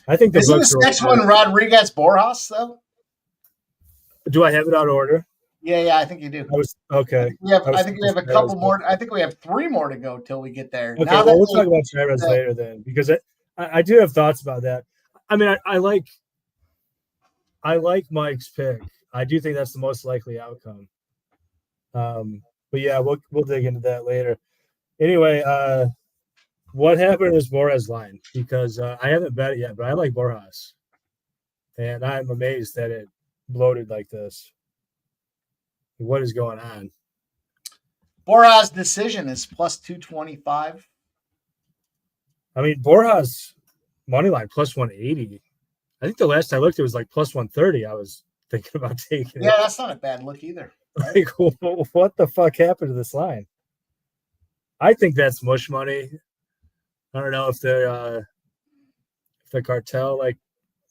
I think isn't this next one Rodriguez Borjas though? Do I have it out of order? Yeah, I think you do. Okay. I think we have a couple more. I think we have 3 more to go till we get there. Okay, well, we'll talk about Chirez later then, because I do have thoughts about that. I mean, I like Mike's pick. I do think that's the most likely outcome. But yeah, we'll dig into that later. Anyway, what happened is Borjas line, because I haven't bet it yet, but I like Borjas, and I'm amazed that it bloated like this. What is going on? Borjas' decision is plus 225. I mean, Borjas money line plus 180. I think the last I looked, it was like plus 130. I was thinking about taking it. Yeah, that's not a bad look either. Right? Like, what the fuck happened to this line? I think that's mush money. I don't know if the cartel like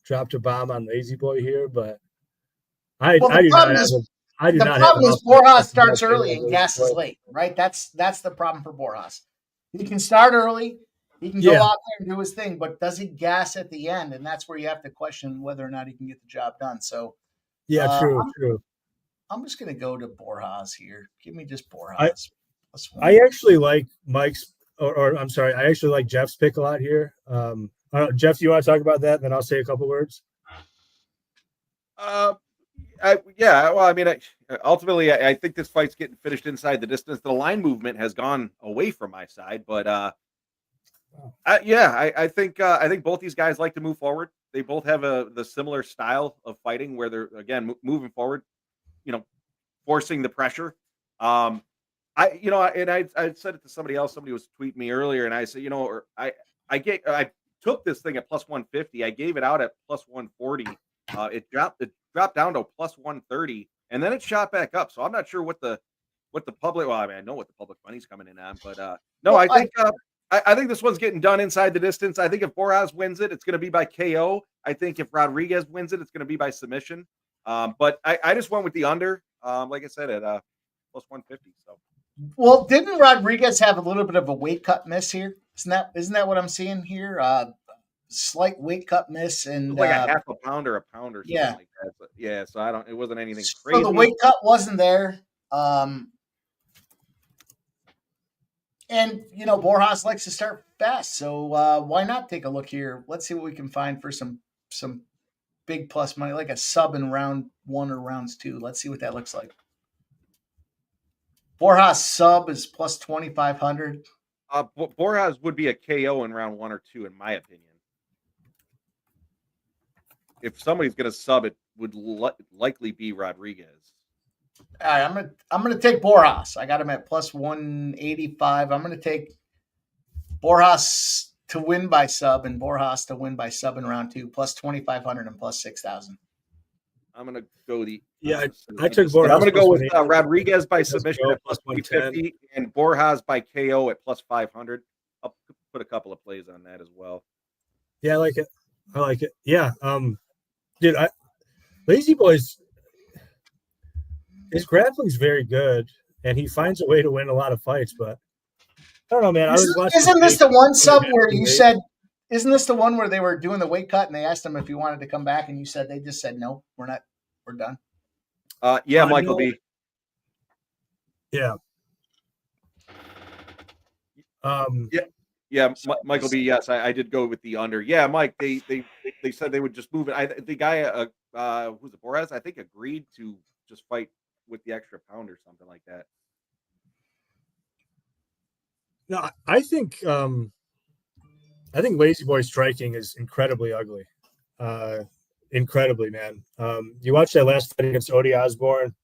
dropped a bomb on Lazy Boy here, but I do not have. The problem is Borjas starts early and gas is late, right? That's the problem for Borjas. He can start early, he can go out there and do his thing, but does he gas at the end? And that's where you have to question whether or not he can get the job done. So, true. I'm just going to go to Borjas here. Give me just Borjas. I actually like Mike's, or I'm sorry, I actually like Jeff's pick a lot here. Jeff, do you want to talk about that? Then I'll say a couple words. Ultimately, I think this fight's getting finished inside the distance. The line movement has gone away from my side, but I think both these guys like to move forward. They both have the similar style of fighting where they're again moving forward, forcing the pressure. I said it to somebody else. Somebody was tweeting me earlier, and I said, I took this thing at plus 150. I gave it out at plus 140. It dropped down to plus 130, and then it shot back up. So I'm not sure what the public. Well, I mean, I know what the public money's coming in on, but no, I think this one's getting done inside the distance. I think if Borjas wins it, it's going to be by KO. I think if Rodriguez wins it, it's going to be by submission. But I just went with the under. Like I said, at plus 150. So. Well, didn't Rodriguez have a little bit of a weight cut miss here? Isn't that what I'm seeing here? Slight weight cut miss and like a half a pound or something like that. But so it wasn't anything crazy. So the weight cut wasn't there. And, you know, Borjas likes to start fast. So why not take a look here? Let's see what we can find for some big plus money, like a sub in round 1 or rounds 2. Let's see what that looks like. Borjas sub is plus 2,500. Borjas would be a KO in round 1 or 2, in my opinion. If somebody's going to sub, it would likely be Rodriguez. All right, I'm gonna take Borjas. I got him at plus 185. I'm gonna take Borjas to win by sub and Borjas to win by sub in round 2, plus 2,500 and plus 6,000. I'm gonna go I took Borjas. I'm gonna go with Rodriguez by submission at plus 150 and Borjas by KO at plus 500. I'll put a couple of plays on that as well. Yeah, I like it. Yeah, dude, Lazy Boy's his grappling's very good, and he finds a way to win a lot of fights. But I don't know, man. Isn't this the one sub where you said? Isn't this the one where they were doing the weight cut and they asked him if he wanted to come back, and you said they just said no, we're not, we're done. Yeah, Michael B. Yeah. Yeah, Michael B. Yes, I did go with the under. Yeah, Mike. They said they would just move it. The guy, who's it, Borjas? I think agreed to just fight with the extra pound or something like that. No, I think Lazy Boy striking is incredibly ugly. Incredibly, man. You watched that last fight against Odie Osborne.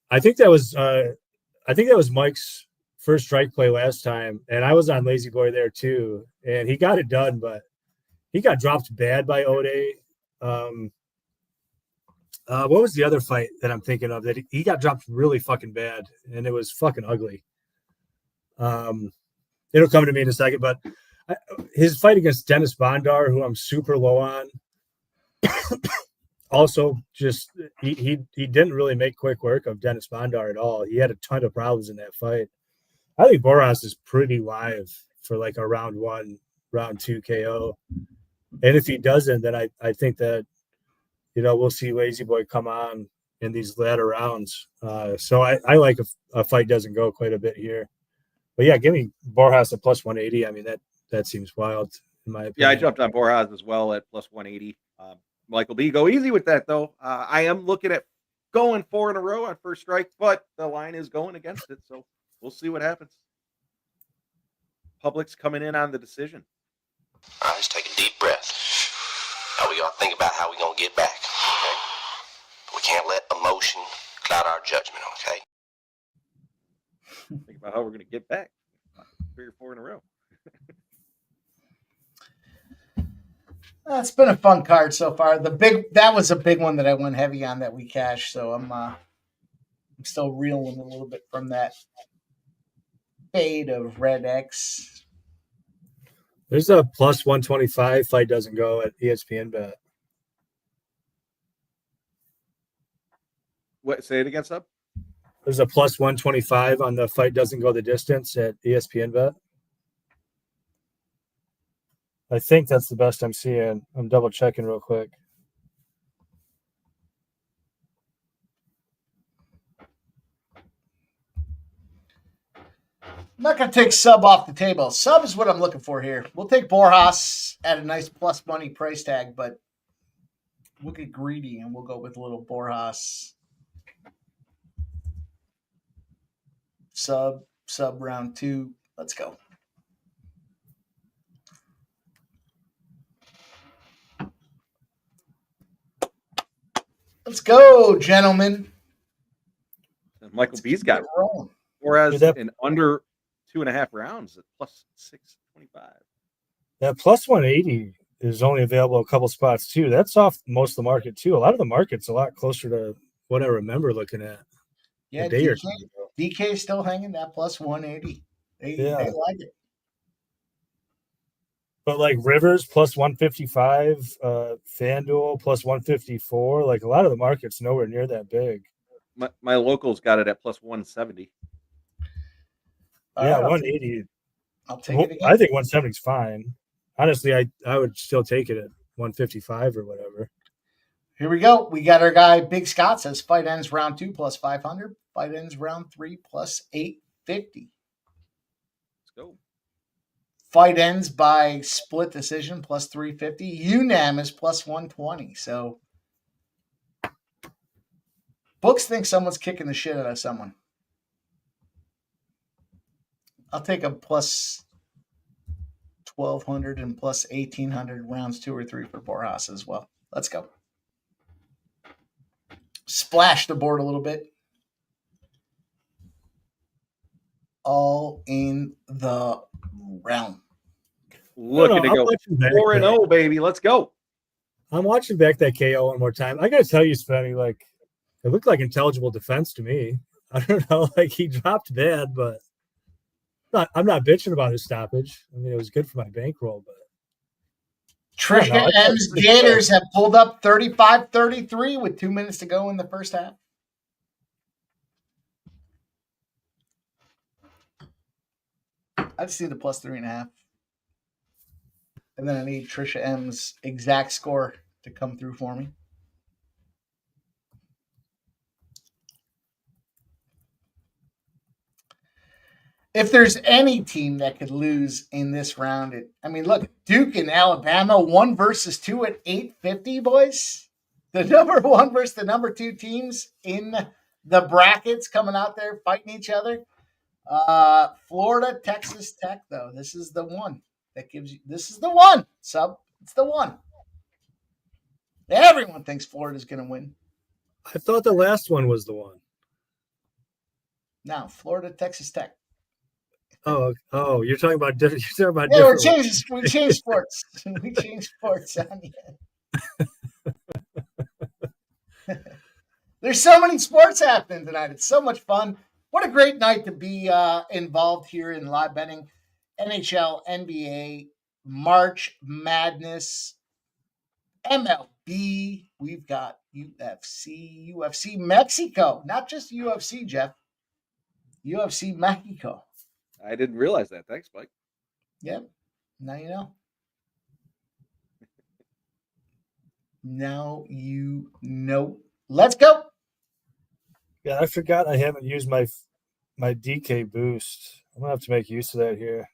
I think that was Mike's first strike play last time, and I was on Lazy Boy there too, and he got it done, but he got dropped bad by Odie. What was the other fight that I'm thinking of that he got dropped really fucking bad, and it was fucking ugly. It'll come to me in a second, but his fight against Dennis Bondar, who I'm super low on, also just he didn't really make quick work of Dennis Bondar at all. He had a ton of problems in that fight. I think Borjas is pretty live for like a round 1, round 2 KO, and if he doesn't, then I think that, you know, we'll see Lazy Boy come on in these latter rounds. So I like a fight doesn't go quite a bit here. But yeah, give me Borjas at plus 180. I mean, that seems wild in my opinion. Yeah, I jumped on Borjas as well at plus 180. Michael B, go easy with that though. I am looking at going 4 in a row on first strike, but the line is going against it. So we'll see what happens. Public's coming in on the decision. All right, let's take a deep breath. Now we got to think about how we're going to get back, okay? We can't let emotion cloud our judgment, okay? Think about how we're going to get back 3 or 4 in a row. It's been a fun card so far. That was a big one that I went heavy on that we cashed, so I'm still reeling a little bit from that fade of Red X. There's a plus 125 fight doesn't go at ESPN bet. What? Say it again, Sub? There's a plus 125 on the fight doesn't go the distance at ESPN bet. I think that's the best I'm seeing. I'm double checking real quick. I'm not going to take sub off the table. Sub is what I'm looking for here. We'll take Borjas at a nice plus money price tag, but we'll get greedy and we'll go with a little Borjas sub round 2. Let's go. Let's go, gentlemen. Michael B's got whereas in under 2.5 rounds at plus 625. That plus 180 is only available a couple spots too. That's off most of the market too. A lot of the market's a lot closer to what I remember looking at. Yeah, DK is still hanging that plus 180. They like it. But like Rivers plus 155, FanDuel plus 154. Like a lot of the market's nowhere near that big. My locals got it at plus 170. Yeah, 180. I'll take it again. I think 170 is fine. Honestly, I would still take it at 155 or whatever. Here we go. We got our guy Big Scott says fight ends round 2 plus 500. Fight ends round 3 plus 850. go. Fight ends by split decision, plus 350. UNAM is plus 120. So books think someone's kicking the shit out of someone. I'll take a plus 1,200 and plus 1,800 rounds 2 or 3 for Borjas as well. Let's go. Splash the board a little bit. All in the realm. Looking to go 4-0, baby. Let's go. I'm watching back that KO one more time. I got to tell you, Spenny, like, it looked like intelligible defense to me. I don't know. Like, he dropped bad, but I'm not bitching about his stoppage. I mean, it was good for my bankroll, but. Trisha M's Gators have pulled up 35-33 with 2 minutes to go in the first half. I just need the plus 3.5. And then I need Trisha M's exact score to come through for me. If there's any team that could lose in this round, look, Duke and Alabama, 1 versus 2 at 850, boys. The number 1 versus the number 2 teams in the brackets coming out there fighting each other. Florida, Texas Tech, though. This is the one that gives you. This is the one, sub. It's the one. Everyone thinks Florida's going to win. I thought the last one was the one. Now, Florida, Texas Tech. Oh, you're talking about different. You're talking about different. We changed sports. We changed sports on you. There's so many sports happening tonight. It's so much fun. What a great night to be involved here in live betting. NHL, NBA, March Madness, MLB. We've got UFC Mexico. Not just UFC, Jeff. UFC Mexico. I didn't realize that. Thanks, Mike. Yep. Now you know. Now you know. Let's go. Yeah, I forgot I haven't used my DK boost. I'm gonna have to make use of that here.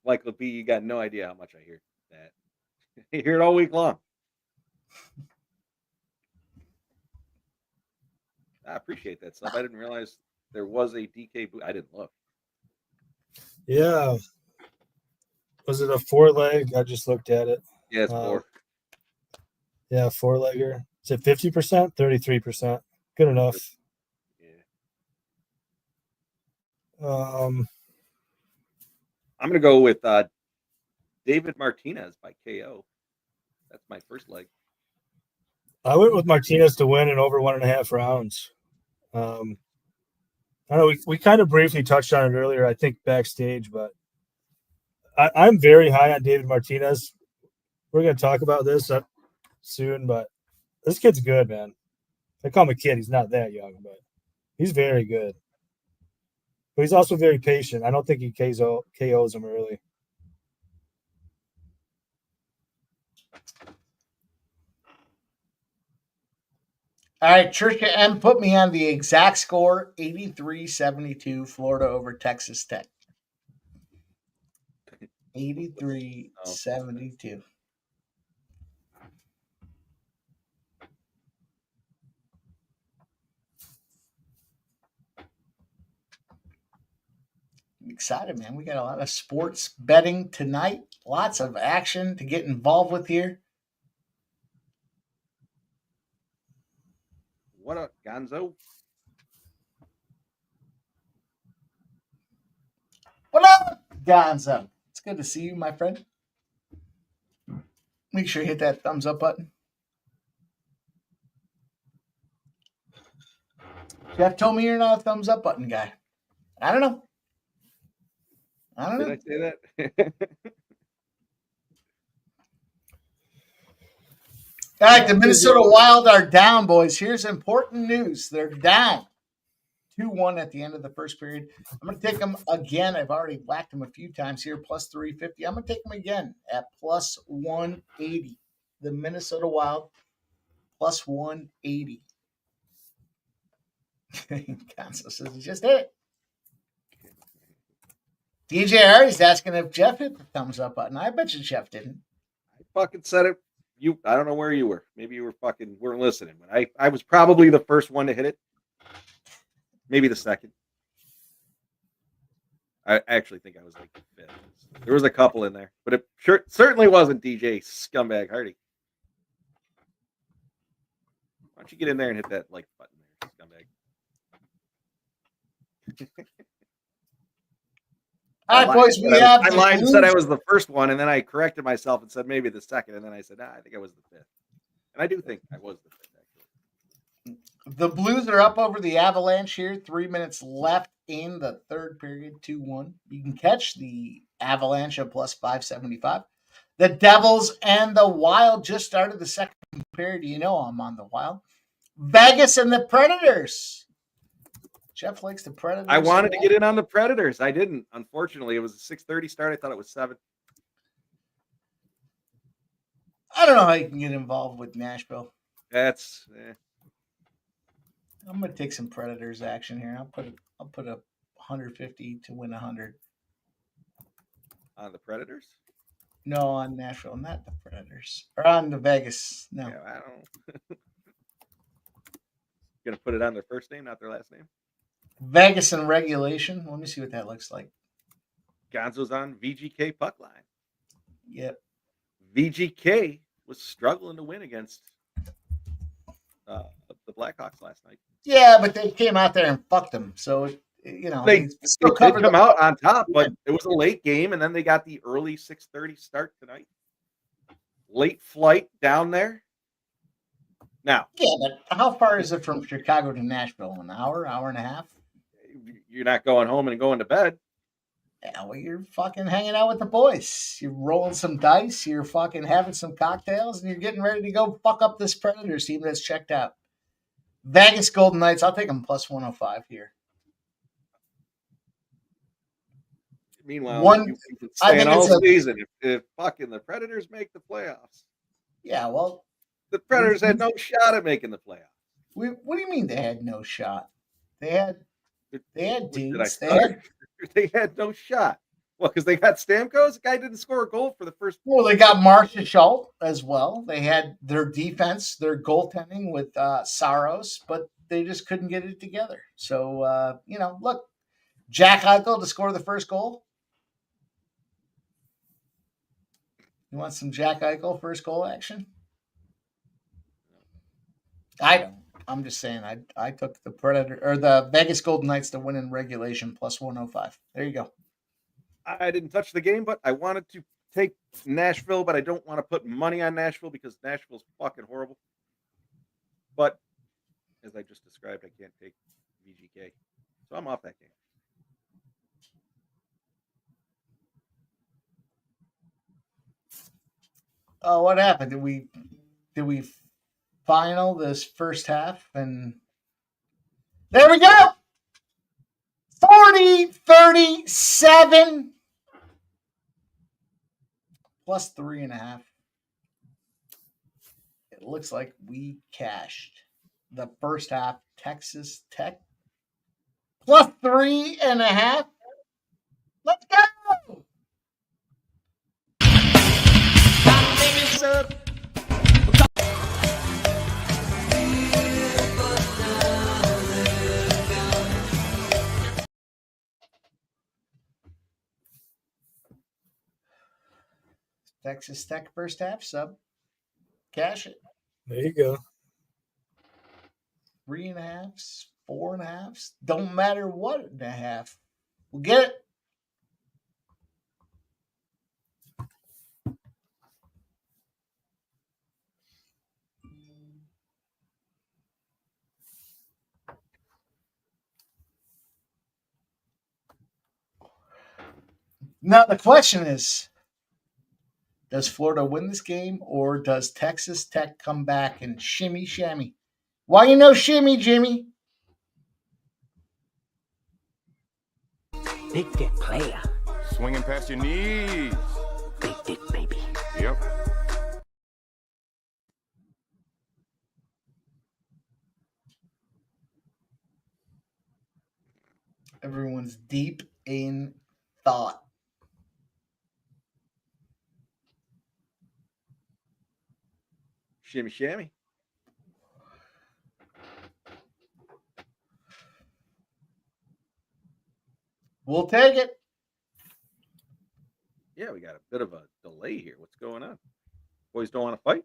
Like Loopy, you got no idea how much I hear that. I hear it all week long. I appreciate that stuff. I didn't realize there was a DK boost. I didn't look. Yeah. Was it a 4-leg? I just looked at it. Yeah, it's 4. Yeah, 4-legger. Is it 50%? 33%. Good enough. Yeah. I'm gonna go with David Martinez by KO. That's my first leg. I went with Martinez to win in over 1.5 rounds. I know we kind of briefly touched on it earlier, I think backstage, but I'm very high on David Martinez. We're going to talk about this soon, but this kid's good, man. I call him a kid. He's not that young, but he's very good. But he's also very patient. I don't think he KOs him early. All right, Trisha M put me on the exact score, 83-72, Florida over Texas Tech. 83-72. I'm excited, man. We got a lot of sports betting tonight. Lots of action to get involved with here. What up, Gonzo? What up, Gonzo? It's good to see you, my friend. Make sure you hit that thumbs up button. Jeff told me you're not a thumbs up button guy. I don't know. Did I say that? All right, the Minnesota Wild are down, boys. Here's important news. They're down 2-1 at the end of the first period. I'm going to take them again. I've already whacked them a few times here, plus 350. I'm going to take them again at plus 180. The Minnesota Wild, plus 180. Kansas says he just hit it. DJ Hardy's asking if Jeff hit the thumbs up button. I bet you Jeff didn't. I fucking said it. I don't know where you were. Maybe you weren't listening, but I was probably the first one to hit it. Maybe the second. I actually think I was like the fifth. There was a couple in there, but it certainly wasn't DJ Scumbag Hardy. Why don't you get in there and hit that like button there, scumbag? All right, boys, we have. I lied and said I was the first one, and then I corrected myself and said maybe the second, and then I said, I think I was the fifth. And I do think I was the fifth, actually. The Blues are up over the Avalanche here. 3 minutes left in the third period, 2-1. You can catch the Avalanche at plus 575. The Devils and the Wild just started the second period. You know I'm on the Wild. Vegas and the Predators. Jeff likes the Predators. I wanted to get in on the Predators. I didn't. Unfortunately, it was a 6:30 start. I thought it was 7. I don't know how you can get involved with Nashville. That's. I'm gonna take some Predators action here. I'll put a 150 to win 100. On the Predators? No, on Nashville, not the Predators. Or on the Vegas. No. Yeah, I don't. Gonna put it on their first name, not their last name. Vegas in regulation. Let me see what that looks like. Gonzo's on VGK puck line. Yep. VGK was struggling to win against the Blackhawks last night. Yeah, but they came out there and fucked them. So, you know. They still did come out on top, but it was a late game, and then they got the early 6:30 start tonight. Late flight down there. Now. Yeah, but how far is it from Chicago to Nashville? An hour, hour and a half? You're not going home and going to bed. Yeah, well, you're fucking hanging out with the boys. You're rolling some dice. You're fucking having some cocktails, and you're getting ready to go fuck up this Predators team that's checked out. Vegas Golden Knights, I'll take them plus 105 here. Meanwhile, you've been saying all season, if fucking the Predators make the playoffs. Yeah, well. The Predators had no shot at making the playoffs. What do you mean they had no shot? They had dudes. They had no shot. Well, because they got Stamkos. The guy didn't score a goal for the first. Well, they got Pichel as well. They had their defense, their goaltending with Saros, but they just couldn't get it together. So, look, Jack Eichel to score the first goal. You want some Jack Eichel first goal action? I don't. I'm just saying I took the Predator or the Vegas Golden Knights to win in regulation plus 105. There you go. I didn't touch the game, but I wanted to take Nashville, but I don't want to put money on Nashville because Nashville's fucking horrible. But as I just described, I can't take VGK. So I'm off that game. Oh, what happened? Did we final this first half? And there we go. 40-37 plus 3.5. It looks like we cashed the first half. Texas Tech plus 3.5. Let's go. Texas Tech first half sub. Cash it. There you go. 3.5s, 4.5s. Don't matter what and a half. We'll get it. Now the question is, does Florida win this game or does Texas Tech come back and shimmy shammy? Why you no shimmy, Jimmy? Big dick player. Swinging past your knees. Big dick baby. Yep. Everyone's deep in thought. Shimmy, shammy. We'll take it. Yeah, we got a bit of a delay here. What's going on? Boys don't want to fight?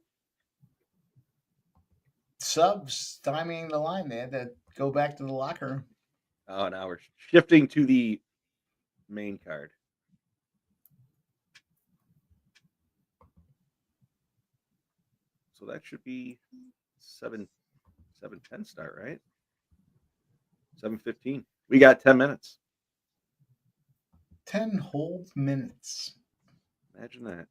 Subs timing the line. They had to go back to the locker room. Oh, now we're shifting to the main card. So that should be 7:10 start, right? 7:15. We got 10 minutes. 10 whole minutes. Imagine that.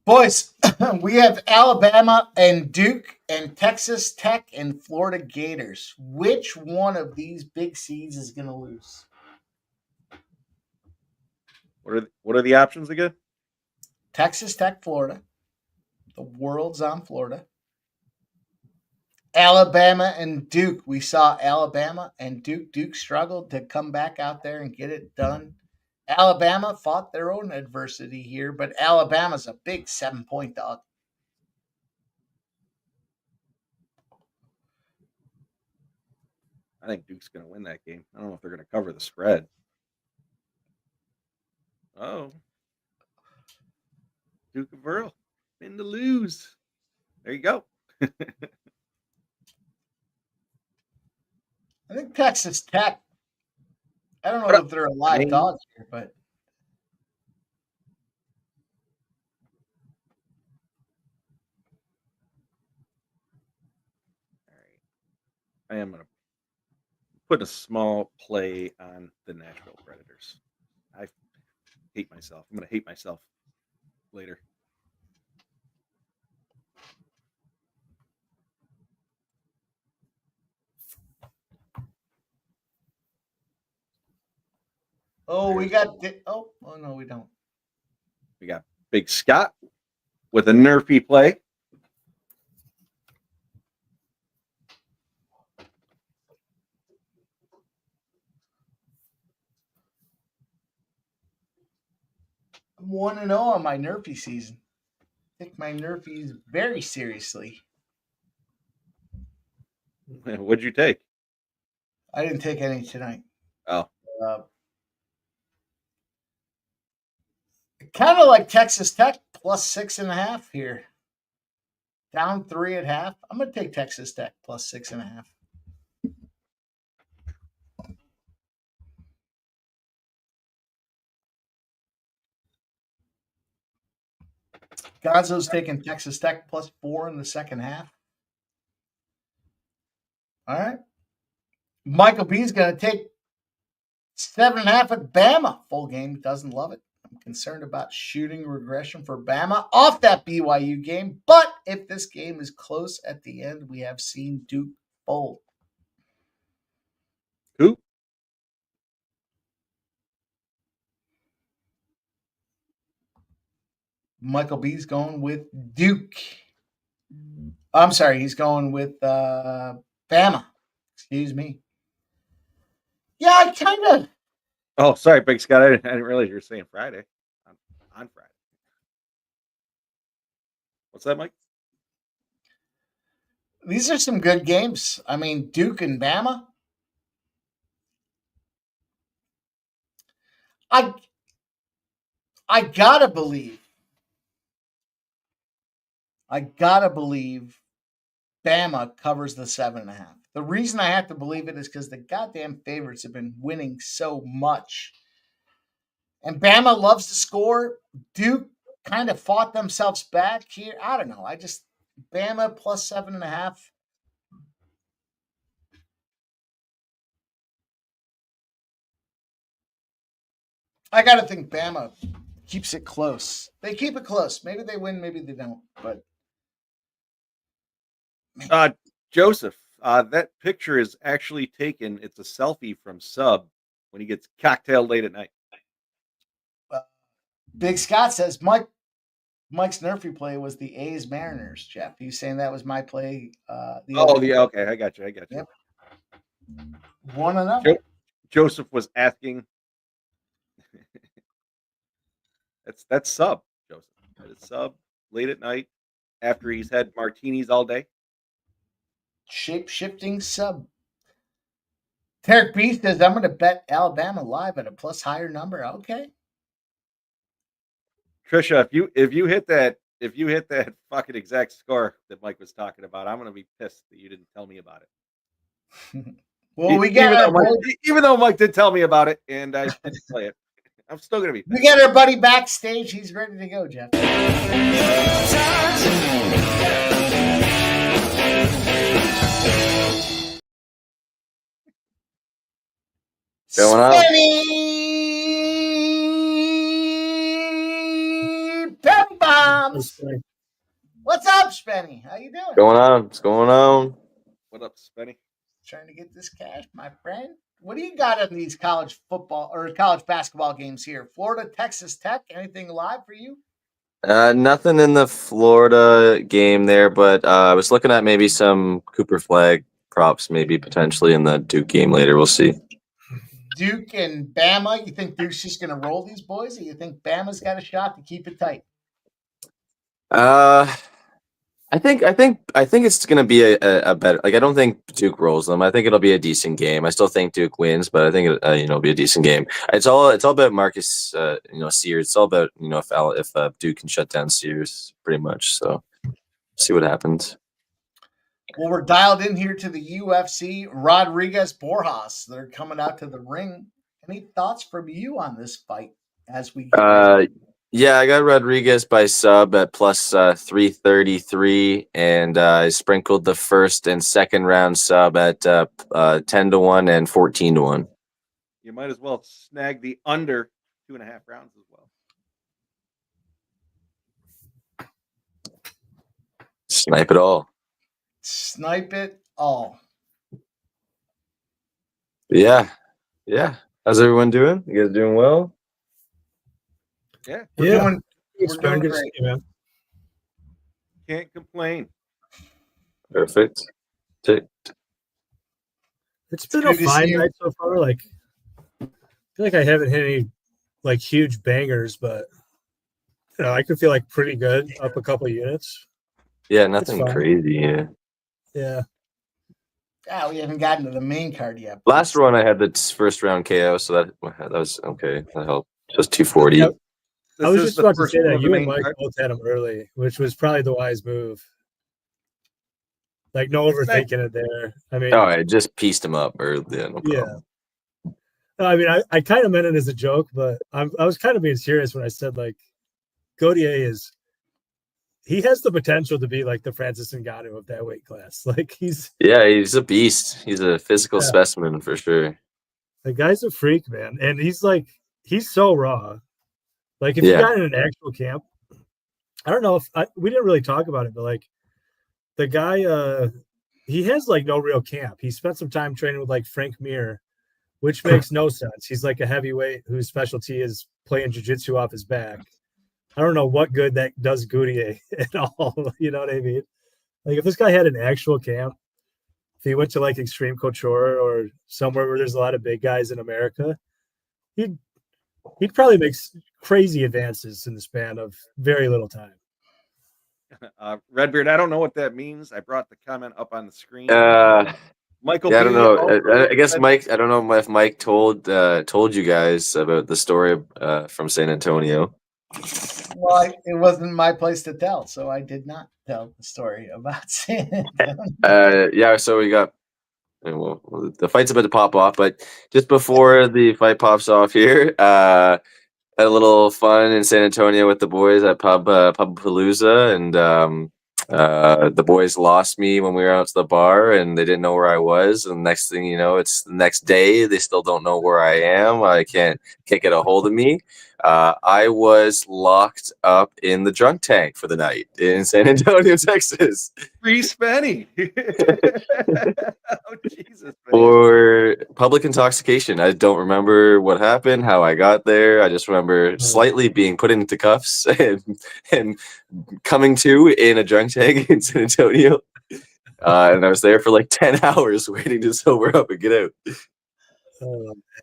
Boys, we have Alabama and Duke and Texas Tech and Florida Gators. Which one of these big seeds is going to lose? What are the options again? Texas Tech, Florida. The world's on Florida. Alabama and Duke. We saw Alabama and Duke. Duke struggled to come back out there and get it done. Alabama fought their own adversity here, but Alabama's a big 7-point dog. I think Duke's going to win that game. I don't know if they're going to cover the spread. Oh. Duke of Earl. In to lose. There you go. I think Texas Tech. I don't know if they're a live dog here, but all right. I am going to put a small play on the Nashville Predators. I hate myself. I'm going to hate myself later. oh, we got oh no, we don't. We got Big Scott with a nerfy play. I'm 1-0 on my nerfy season. Take my nerfies very seriously. What'd you take? I didn't take any tonight. Oh. Kind of like Texas Tech plus 6.5 here. Down 3 at half. I'm going to take Texas Tech plus 6.5. Gonzo's taking Texas Tech plus 4 in the second half. All right. Michael B's going to take 7.5 at Bama. Full game. Doesn't love it. I'm concerned about shooting regression for Bama off that BYU game. But if this game is close at the end, we have seen Duke fold. Who? Michael B's going with Duke. I'm sorry, he's going with Bama. Excuse me. Yeah, I kind of. Oh, sorry, Big Scott. I didn't realize you were saying Friday. On Friday. What's that, Mike? These are some good games. I mean, Duke and Bama. I gotta believe. Bama covers the 7.5. The reason I have to believe it is because the goddamn favorites have been winning so much. And Bama loves to score. Duke kind of fought themselves back here. I don't know. Bama plus 7.5. I got to think Bama keeps it close. They keep it close. Maybe they win, maybe they don't. But Joseph, that picture is actually taken. It's a selfie from Sub when he gets cocktailed late at night. Big Scott says, Mike, Mike's Nerfy play was the A's Mariners, Jeff. He's saying that was my play. Okay, I got you. Yep. 1-0. Joseph was asking. That's sub, Joseph. That is sub late at night after he's had martinis all day. Shape-shifting sub. Tarek B says, I'm going to bet Alabama live at a plus higher number. Okay. Trisha, if you hit that fucking exact score that Mike was talking about, I'm going to be pissed that you didn't tell me about it. Well, we got even though Mike did tell me about it and I didn't play it, I'm still going to be pissed. We got our buddy backstage. He's ready to go, Jeff. Going on? Penny Bombs. What's up, Spenny? How you doing? What's going on? What up, Spenny? Trying to get this cash, my friend. What do you got in these college football or college basketball games here? Florida, Texas Tech. Anything live for you? Nothing in the Florida game there, but I was looking at maybe some Cooper Flag props, maybe potentially in the Duke game later. We'll see. Duke and Bama. You think Duke's just going to roll these boys, or you think Bama's got a shot to keep it tight? I think it's going to be a better. Like, I don't think Duke rolls them. I think it'll be a decent game. I still think Duke wins, but I think it'll be a decent game. It's all about Marcus, Sears. It's all about if Duke can shut down Sears pretty much. So see what happens. Well, we're dialed in here to the UFC. Rodriguez Borjas. They're coming out to the ring. Any thoughts from you on this fight as we? Yeah, I got Rodriguez by sub at plus 333, and I sprinkled the first and second round sub at 10-1 and 14-1. You might as well snag the under 2.5 rounds as well. Snipe it all. Snipe it all. Yeah. How's everyone doing? You guys doing well? Yeah. We're doing great. Man. Can't complain. Perfect. It's been a fine night so far. Like, I feel like I haven't hit any like huge bangers, but I could feel like pretty good up a couple units. Yeah, nothing crazy. Yeah. We haven't gotten to the main card yet. Last run I had the first round KO, so that was okay. That helped. Just 240. Yep. I was just about to say that you and Mike both had him early, which was probably the wise move. Like, no overthinking it there. I mean, I just pieced him up early. Yeah, no problem. No, I mean, I kind of meant it as a joke, but I was kind of being serious when I said, like, Gautier he has the potential to be like the Francis Ngannou of that weight class. Like, he's a beast. He's a physical specimen for sure. The guy's a freak, man. And he's so raw. Like, if you got in an actual camp, I don't know if we didn't really talk about it, but like the guy, he has like no real camp. He spent some time training with like Frank Mir, which makes no sense. He's like a heavyweight whose specialty is playing jiu-jitsu off his back. I don't know what good that does Gautier at all. You know what I mean? Like, if this guy had an actual camp, if he went to like Extreme Couture or somewhere where there's a lot of big guys in America, he'd probably make crazy advances in the span of very little time. Redbeard, I don't know what that means. I brought the comment up on the screen. Michael, I don't know. I guess Mike. I don't know if Mike told you guys about the story from San Antonio. Well, it wasn't my place to tell, so I did not tell the story about San Antonio. So we got. Well, the fight's about to pop off, but just before the fight pops off here, had a little fun in San Antonio with the boys at Pubpalooza, and the boys lost me when we were out to the bar, and they didn't know where I was. And next thing you know, it's the next day. They still don't know where I am. I can't get a hold of me. I was locked up in the drunk tank for the night in San Antonio, Texas. Free Spenny. Oh, Jesus, man. For public intoxication. I don't remember what happened, how I got there. I just remember slightly being put into cuffs and coming to in a drunk tank in San Antonio. And I was there for like 10 hours waiting to sober up and get out.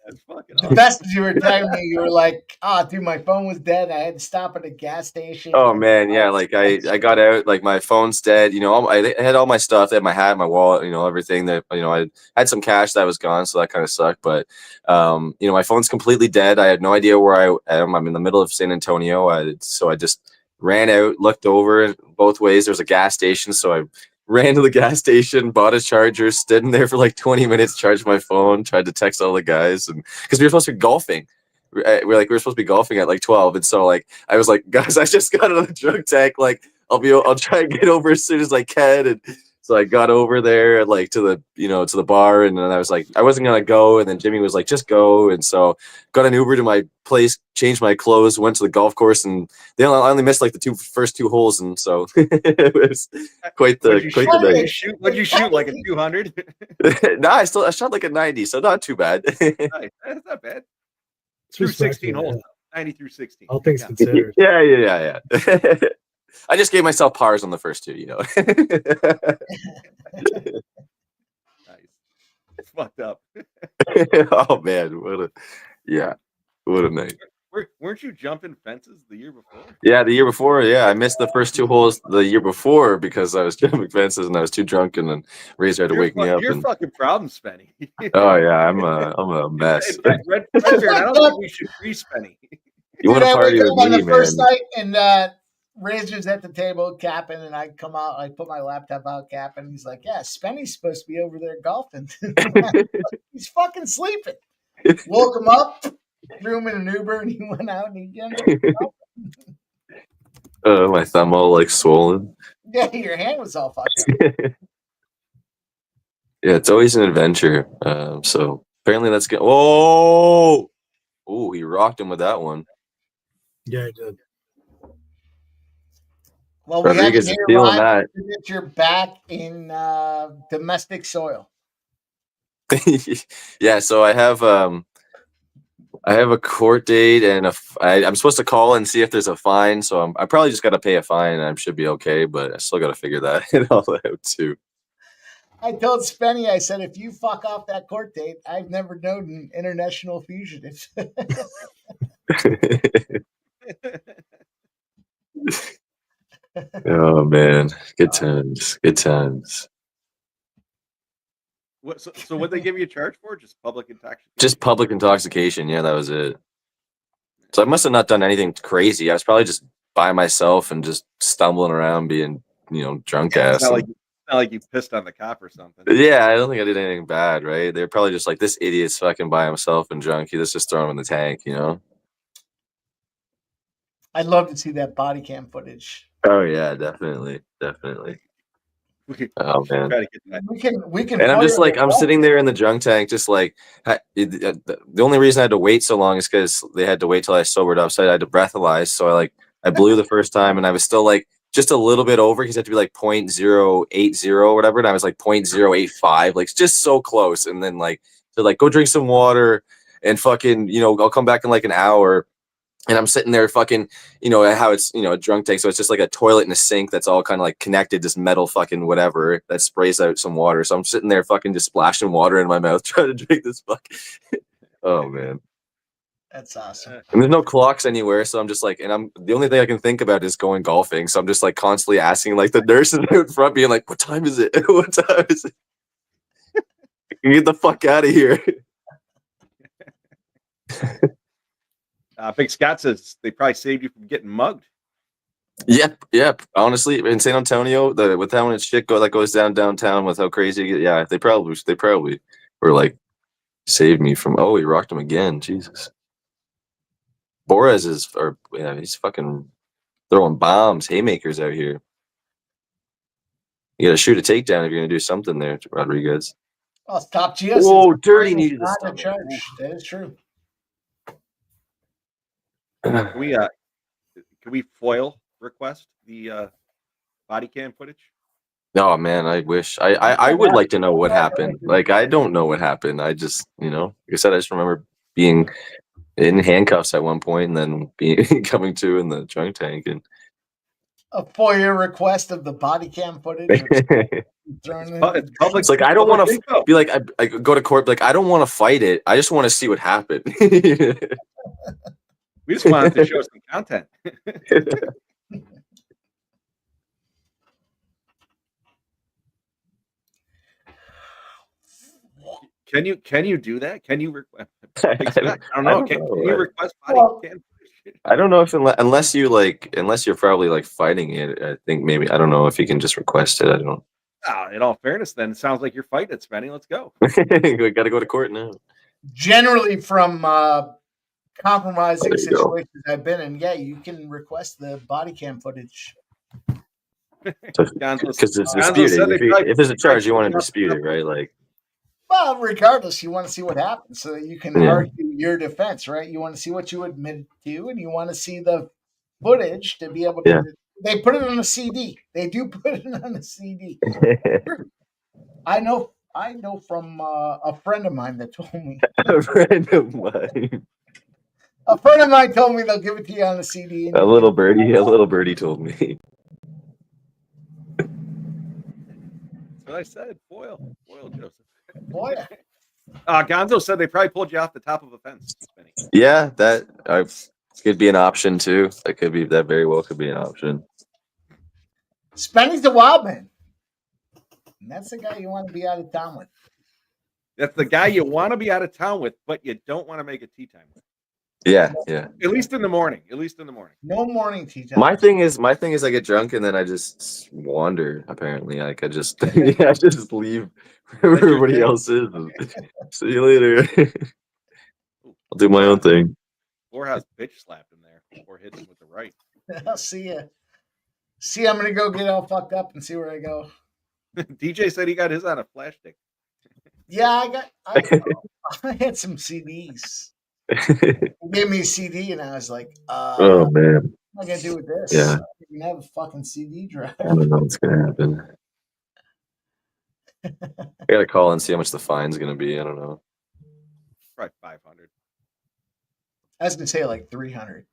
That's fucking The awesome. best is you were telling me, you were like, dude, my phone was dead. I had to stop at a gas station. Oh man, yeah, like I got out, like my phone's dead, you know, I had all my stuff, I had my hat, my wallet, you know, everything that, you know, I had some cash that was gone, so that kind of sucked, but you know, my phone's completely dead. I had no idea where I am. I'm in the middle of San Antonio, so I just ran out, looked over both ways. There's a gas station, so I ran to the gas station, bought a charger, stood in there for like 20 minutes, charged my phone, tried to text all the guys, and because we were supposed to be golfing. We were supposed to be golfing at like 12, and so like I was like, guys, I just got out of the drunk tank. Like I'll try and get over as soon as I can. And so I got over there like to the bar, and then I was like, I wasn't gonna go, and then Jimmy was like, just go, and so got an Uber to my place, changed my clothes, went to the golf course, and I only missed like the first two holes, and so it was quite the night. What'd you shoot, like a 200? No, I shot like a 90, so not too bad. Nice. That's not bad. Through 16 holes, 90 through 16. All things considered. Yeah. I just gave myself pars on the first two, you know. Nice. It's fucked up. Oh man, what a night. Weren't you jumping fences the year before? Yeah, the year before. Yeah, I missed the first two holes the year before because I was jumping fences and I was too drunk, and then Razor had to wake me up. You're fucking problem, Spenny. Oh yeah, I'm a mess. Red I don't think we should free Spenny. You want to party with on me, the first man? night, and Razor's at the table capping, and I come out, I put my laptop out capping. He's like, "Yeah, Spenny's supposed to be over there golfing. He's fucking sleeping." Woke him up, threw him in an Uber, and he went out and he jumped. My thumb all like swollen. Yeah, your hand was all fucked up. Yeah, it's always an adventure. So apparently that's good. Oh, he rocked him with that one. Yeah, I did. Well, we have to Rodriguez is hear feeling Ryan that. that you're back in domestic soil. Yeah, so I have a court date, and I'm supposed to call and see if there's a fine. So I probably just got to pay a fine, and I should be okay. But I still got to figure that all out too. I told Spenny, I said, if you fuck off that court date, I've never known an international fugitive. Oh man, good times. What? So what they give you a charge for? Just public intoxication? Just public intoxication. Yeah, that was it. So I must have not done anything crazy. I was probably just by myself and just stumbling around, being drunk ass. It's not like you pissed on the cop or something. Yeah, I don't think I did anything bad, right? They're probably just like, this idiot's fucking by himself and drunk. Let's just throw him in the tank, you know? I'd love to see that body cam footage. Oh yeah, definitely. Oh man. We can. And I'm just like, I'm sitting there in the drunk tank, just like, the only reason I had to wait so long is because they had to wait till I sobered up. So I had to breathalyze. So I blew the first time, and I was still like just a little bit over. Because it had to be like 0.080 or whatever, and I was like 0.085, like just so close. And then like, they're like, go drink some water, and fucking, I'll come back in like an hour. And I'm sitting there fucking, how it's, a drunk tank. So it's just like a toilet and a sink that's all kind of like connected, this metal fucking whatever that sprays out some water. So I'm sitting there fucking just splashing water in my mouth trying to drink this fuck. Oh, man. That's awesome. And there's no clocks anywhere. So I'm just like, and the only thing I can think about is going golfing. So I'm just like constantly asking like the nurses out front, being like, what time is it? What time is it? Get the fuck out of here. Big Scott says they probably saved you from getting mugged. Yep. Honestly, in San Antonio, with how much shit that goes downtown, with how crazy, yeah, they probably were like, saved me from. Oh, he rocked him again. Jesus. Boras he's fucking throwing bombs, haymakers out here. You got to shoot a takedown if you're gonna do something there, Rodriguez. Oh, Top Gios. Whoa, dirty needed not a charge. That is true. Can we foil request the body cam footage? Oh man, I wish I would like to know what happened. Like I don't know what happened. I just like I said, I just remember being in handcuffs at one point and then being coming to in the trunk tank and a FOIA request of the body cam footage. It's public. It's like I don't want to be like I go to court. Like I don't want to fight it. I just want to see what happened. We just wanted to show some content. Can you do that? Can you request? I don't know. Can you request body cam? I don't know if unless you're probably like fighting it. I think maybe I don't know if you can just request it. I don't. In all fairness, then it sounds like you're fighting it, Spenny. Let's go. We got to go to court now. Generally, from compromising situations I've been in, yeah, you can request the body cam footage. Because it's disputed. If there's a charge, you want to dispute it, right? Like. Well, regardless, you want to see what happens so that you can argue your defense, right? You want to see what you admitted to, and you want to see the footage to be able to. Yeah. They put it on a CD. They do put it on a CD. I know from a friend of mine that told me. A friend of mine. A friend of mine told me they'll give it to you on a CD. A little birdie told me. That's what I said. Foil Joseph. Boy. Gonzo said they probably pulled you off the top of a fence. Yeah, that could be an option too. That very well could be an option. Spenny's the wild man. And that's the guy you want to be out of town with. That's the guy you want to be out of town with, but you don't want to make a tea time with. Yeah. At least in the morning. No morning tea time. My thing is I get drunk and then I just wander, apparently. Like I just leave where everybody else is. See you later. I'll do my own thing. Or has bitch slapped him there or hit him with the right. I'll see you. See, I'm gonna go get all fucked up and see where I go. DJ said he got his on a flash stick. Yeah, I had some CDs. He gave me a CD and I was like, oh man. What am I gonna do with this? Yeah. I can have a fucking CD drive. I don't know what's gonna happen. I gotta call and see how much the fine's gonna be. I don't know. Probably 500. I was gonna say like 300.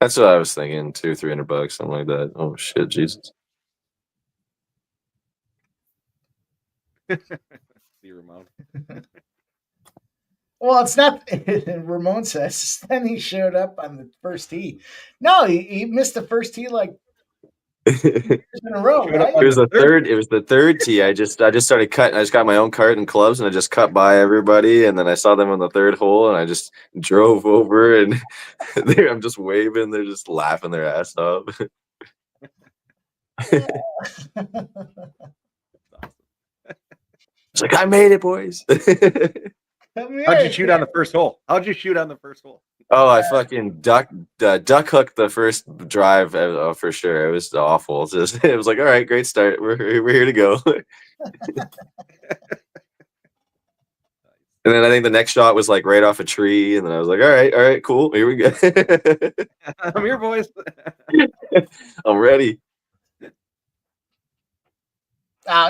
That's what I was thinking, $200-$300, something like that. Oh shit, Jesus. See Ramon. Well, it's not. Ramon says then he showed up on the first tee. No, he missed the first tee like 2 years in a row. Right? It was the third tee. I just started cutting. I just got my own cart and clubs, and I just cut by everybody. And then I saw them on the third hole, and I just drove over, and I'm just waving. They're just laughing their ass off. It's like I made it, boys. How'd you shoot on the first hole? Oh, I fucking duck hooked the first drive for sure. It was awful. It was like, all right, great start. We're here to go. And then I think the next shot was like right off a tree, and then I was like, all right, cool, here we go. I'm here, boys. I'm ready.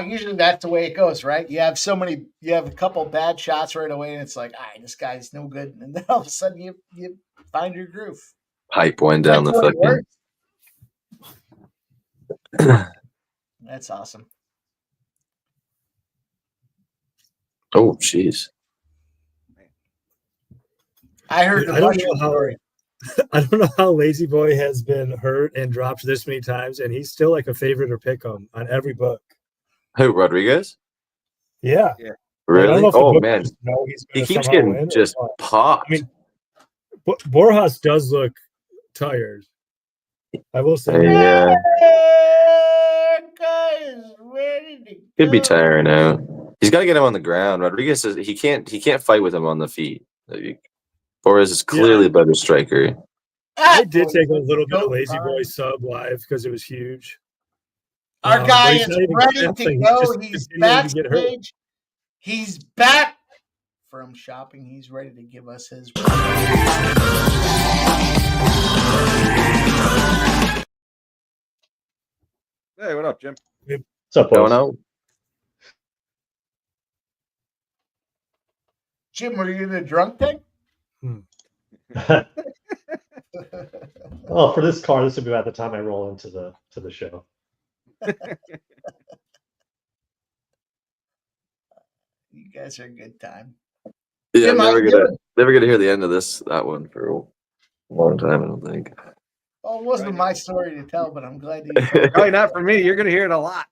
Usually that's the way it goes, right? You have a couple bad shots right away, and it's like, all right, this guy's no good. And then all of a sudden you find your groove. Hype went down the fucking. That's awesome. Oh, jeez. I heard I don't know how Lazy Boy has been hurt and dropped this many times, and he's still like a favorite or pick 'em on every book. Who, Rodriguez? Yeah. Really? Oh man, he keeps getting just popped. I mean, Borjas does look tired. I will say. Yeah. Guys, ready to Could be tiring out. He's got to get him on the ground. Rodriguez says he can't fight with him on the feet. Borjas is clearly a better striker. I did take a little bit of Lazy Boy sub live because it was huge. Our guy is ready to go. He's backstage. He's back from shopping. He's ready to give us his. Hey, what up, Jim? What's up, Going boys? out. Jim, were you in the drunk tank? Well, for this car, this would be about the time I roll into the show. You guys are a good time. Yeah, Jim, I'm how never you gonna doing? hear the end of that one for a long time. I don't think. Well, it wasn't my story to tell, but I'm glad that you told it. Probably not for me. You're gonna hear it a lot.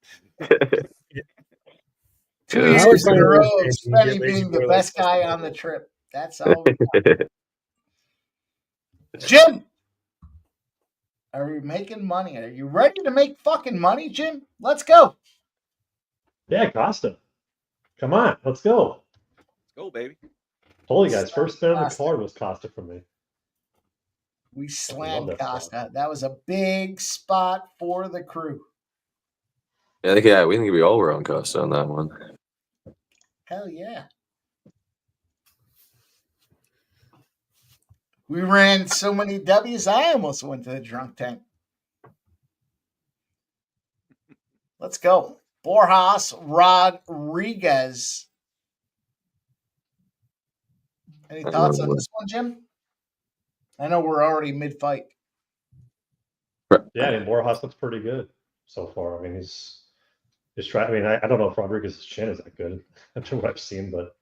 2 Yeah, years always in a find row those of days when you get Spenny lazy being the boy best like guy on the trip. That's all. Jim, are we making money? Are you ready to make fucking money, Jim? Let's go. Yeah, Costa. Come on, let's go. Let's go, baby. Told you guys, first spin on the Costa. card was Costa for me. We love slammed that Costa. spot. That was a big spot for the crew. I think we think we all were on Costa on that one. Hell yeah. We ran so many W's, I almost went to the drunk tank. Let's go. Borjas Rodriguez. Any thoughts on this one, Jim? I know we're already mid-fight. Yeah, I mean, Borjas looks pretty good so far. I mean, he's trying. I mean, I don't know if Rodriguez's chin is that good after what I've seen, but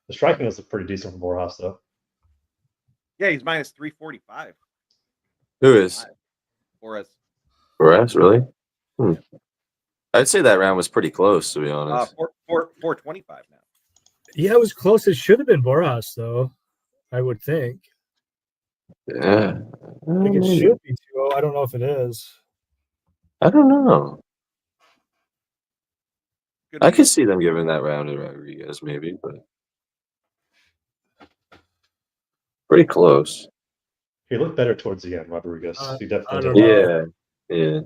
the striking is pretty decent for Borjas, though. Yeah, he's minus 345. Who is? For us. For us, really? I'd say that round was pretty close, to be honest. 425 now. Yeah, it was close. It should have been Borjas, though. I would think. Yeah. I think it should be 2-0. I don't know if it is. I don't know. Good I could see them giving that round to Rodriguez, maybe, but pretty close. He looked better towards the end, Rodriguez. He I definitely don't did. know. Yeah.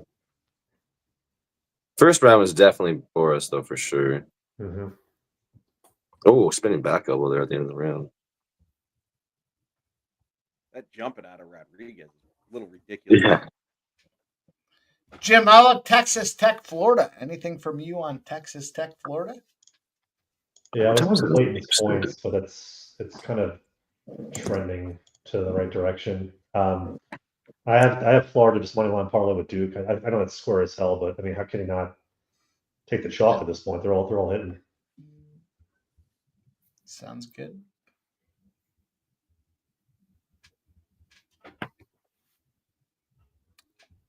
First round was definitely Boris, though, for sure. Mm-hmm. Oh, spinning back elbow there at the end of the round. That jumping out of Rodriguez is a little ridiculous. Yeah. Jim, how about Texas Tech, Florida? Anything from you on Texas Tech, Florida? Yeah, I was on Clayton's points, but it's kind of trending to the right direction. I have Florida just money line parlay with Duke. I know it's square as hell, but I mean, how can he not take the chalk at this point? They're all hitting. Sounds good.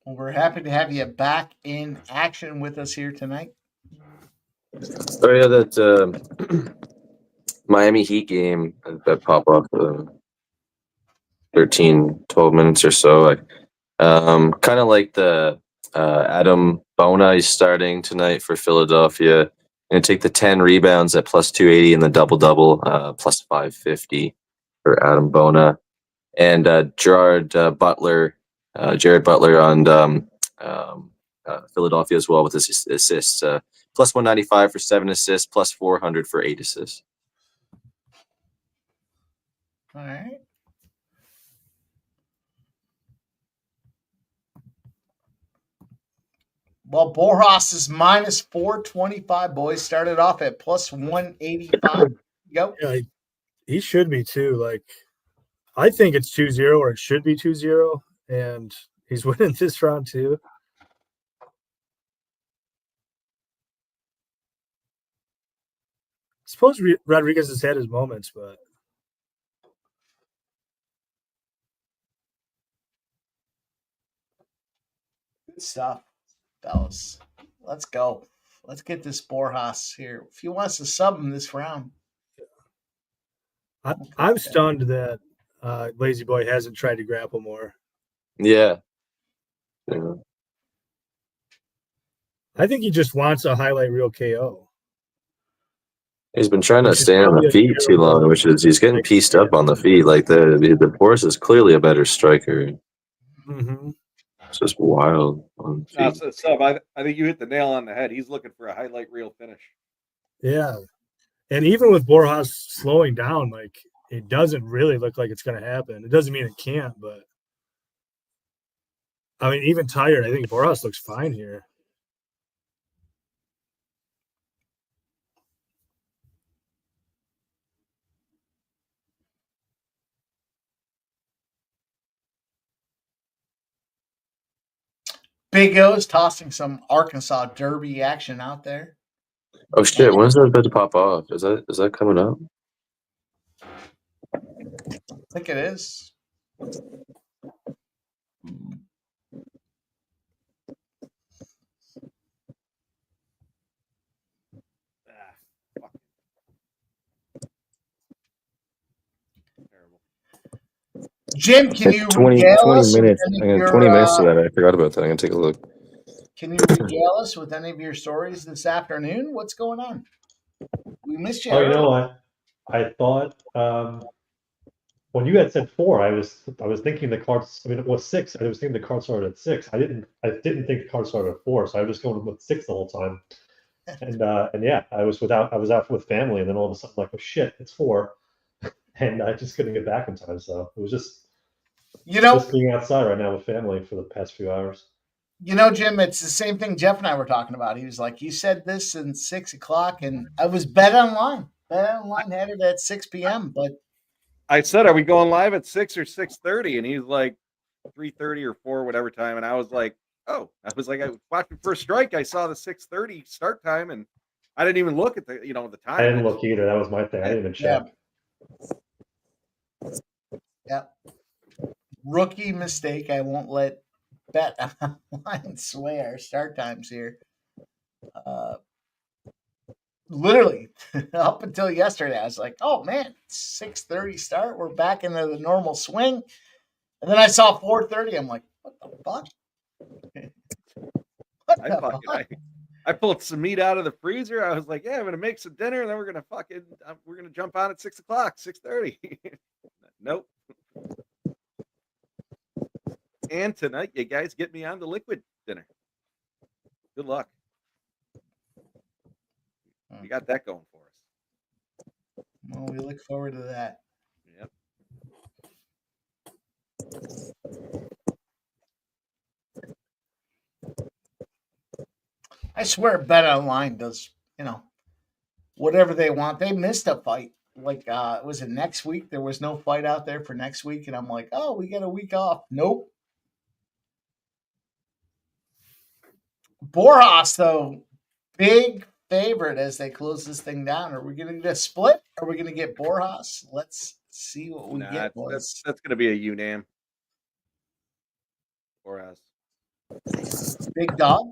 Well, we're happy to have you back in action with us here tonight. Oh, yeah, that Miami Heat game that pop up 12 minutes or so. Kind of like the Adam Bona is starting tonight for Philadelphia. Going to take the 10 rebounds at plus 280 and the double-double plus 550 for Adam Bona. And Jared Butler on Philadelphia as well with his assists. Plus 195 for 7 assists, plus 400 for 8 assists. All right. Well, Borjas is minus 425, boys. Started off at plus 185. Go. Yeah, he should be too. Like, I think it's 2-0 or it should be 2-0, and he's winning this round too. I suppose Rodriguez has had his moments, but Good stuff, fellas. Let's go. Let's get this Borjas here. If he wants to sub him this round. I'm stunned that Lazy Boy hasn't tried to grapple more. Yeah. I think he just wants a highlight reel KO. He's been trying to stay on the feet too long, which is he's getting pieced up on the feet. Like the Boris is clearly a better striker. Mm-hmm. It's just wild on the feet. Sub, I think you hit the nail on the head. He's looking for a highlight reel finish. Yeah. And even with Borjas slowing down, like, it doesn't really look like it's going to happen. It doesn't mean it can't, but I mean, even tired, I think Boras looks fine here. Big O's tossing some Arkansas Derby action out there. Oh shit! When is that about to pop off? Is that coming up? I think it is. Jim, can you 20 regale us with minutes. any I of got 20 minutes to your, that. I forgot about that. I'm gonna take a look. can you regale us with any of your stories this afternoon? What's going on? We missed you. Oh, you earlier. know what? I thought when you had said 4, I was thinking the cards. I mean, it was 6. I was thinking the card started at 6. I didn't think the card started at 4, so I was going with 6 the whole time. And yeah, I was out with family, and then all of a sudden, like, oh shit, it's 4, and I just couldn't get back in time. So it was just being outside right now with family for the past few hours. You know, Jim, it's the same thing Jeff and I were talking about. He was like, you said this in 6 o'clock, and I was bet online. Bet online had it at 6 p.m. But I said, are we going live at 6 or 6:30? And he's like 3:30 or 4, whatever time. And I was like, oh, I was watching First Strike. I saw the 6:30 start time, and I didn't even look at the time. I didn't look either. That was my thing. I didn't even check. Yeah. Rookie mistake. I won't let bet online sway our start times here. Literally up until yesterday, I was like, oh man, 6:30 start. We're back into the normal swing. And then I saw 4:30. I'm like, what the fuck? I pulled some meat out of the freezer. I was like, yeah, I'm gonna make some dinner, and then we're gonna jump on at 6 o'clock, 6:30. Nope. And tonight, you guys get me on the liquid dinner. Good luck. We got that going for us. Well, we look forward to that. Yep. I swear Bet Online does, whatever they want. They missed a fight. Like, was it next week? There was no fight out there for next week. And I'm like, oh, we get a week off. Nope. Borjas, though, big favorite as they close this thing down. Are we going to get a split? Are we going to get Borjas? Let's see what we get. That's going to be a UNAM. Borjas. Big dog.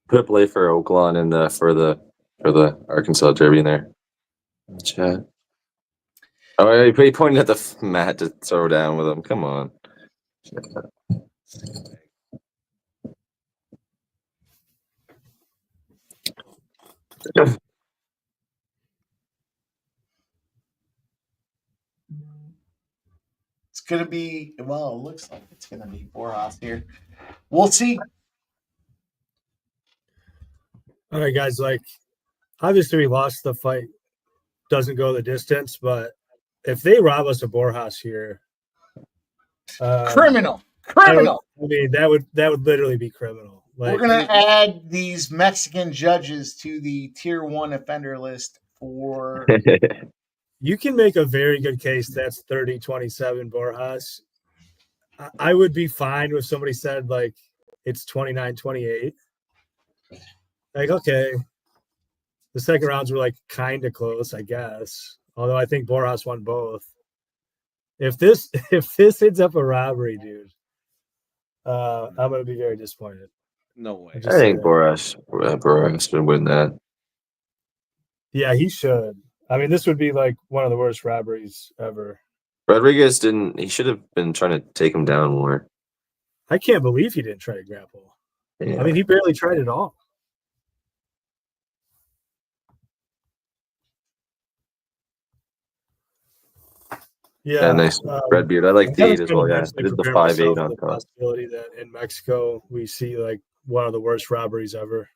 Put play for Oakland and for the Arkansas Derby in there. Chat. Oh, he pointed at the mat to throw down with him. Come on. It's going to be, well, it looks like it's going to be Borjas here. We'll see. All right, guys, obviously we lost the fight. Doesn't go the distance, but if they rob us of Borjas here, criminal. I mean, that would literally be criminal. We're gonna add these Mexican judges to the tier 1 offender list for. You can make a very good case that's 30-27 Borjas. I would be fine if somebody said it's 29-28. Okay. The second rounds were kind of close, I guess. Although I think Borjas won both. If this ends up a robbery, dude, I'm gonna be very disappointed. No way. I think Borjas should win that. Yeah, he should. I mean, this would be one of the worst robberies ever. Rodriguez didn't. He should have been trying to take him down more. I can't believe he didn't try to grapple. Yeah. I mean, he barely tried at all. Yeah, nice red beard. I like the 8 as well. Yeah, I did the 5'8" on top. Possibility that in Mexico we see one of the worst robberies ever.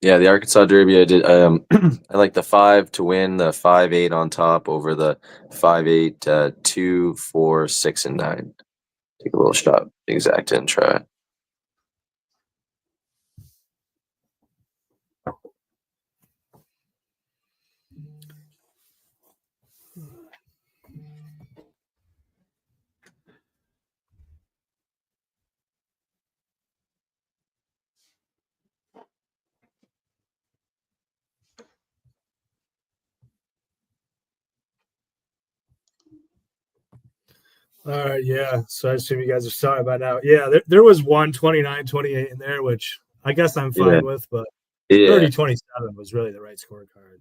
Yeah, the Arkansas Derby. I did. I like the 5 to win, the 5-8 on top over the 5-8, 2, 4, 6, and 9. Take a little shot, exact, and try. All right, yeah. So I assume you guys are sorry by now. Yeah, there was one 29-28 in there, which I guess I'm fine with, but 30-27 was really the right scorecard.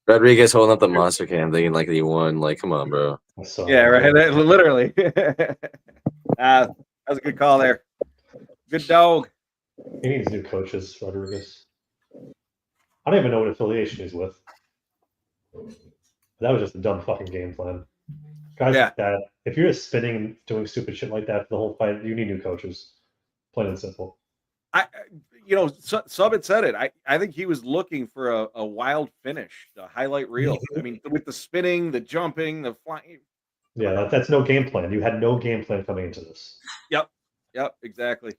Rodriguez holding up the monster cam, thinking like he won. Like, come on, bro. Yeah, right. Literally. That was a good call there. Good dog. He needs new coaches, Rodriguez. I don't even know what affiliation he's with. That was just a dumb fucking game plan. Guys like that, if you're just spinning and doing stupid shit like that for the whole fight, you need new coaches. Plain and simple. Sub had said it. I think he was looking for a wild finish, the highlight reel. I mean, with the spinning, the jumping, the flying. Yeah, that's no game plan. You had no game plan coming into this. Yep, exactly.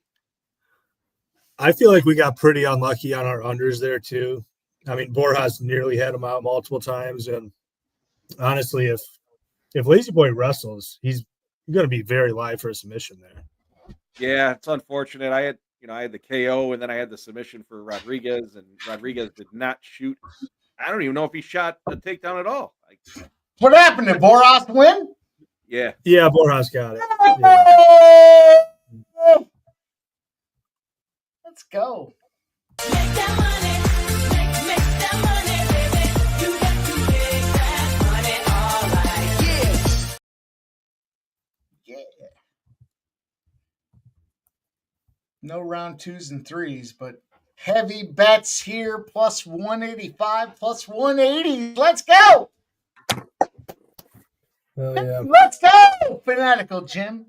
I feel like we got pretty unlucky on our unders there too. I mean, Borjas nearly had him out multiple times, and honestly, if Lazy Boy wrestles, he's going to be very live for a submission there. Yeah, it's unfortunate. I had the KO, and then I had the submission for Rodriguez, and Rodriguez did not shoot. I don't even know if he shot a takedown at all. What happened? Did Borjas win? Yeah, Borjas got it. Yeah. Let's go. Yeah. No round 2s and 3s, but heavy bets here. Plus 185, plus 180. Let's go. Oh, yeah. Let's go. Fanatical Jim.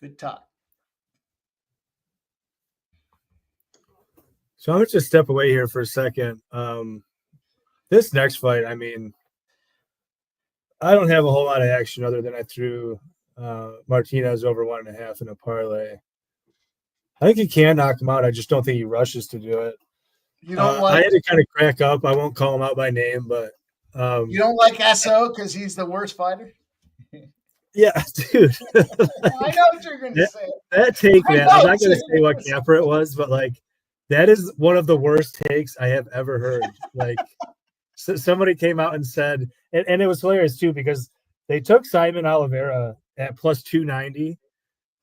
Good talk. So I'm going to just step away here for a second. This next fight, I mean, I don't have a whole lot of action other than I threw Martinez over 1.5 in a parlay. I think he can knock him out. I just don't think he rushes to do it. You don't I had to kind of crack up. I won't call him out by name, but you don't like SO because he's the worst fighter? Yeah, dude. I know what you're going to say. That take, man, I'm not going to say what camper it was, but like that is one of the worst takes I have ever heard. Like somebody came out and said, and it was hilarious too, because they took Simon Oliveira at plus 290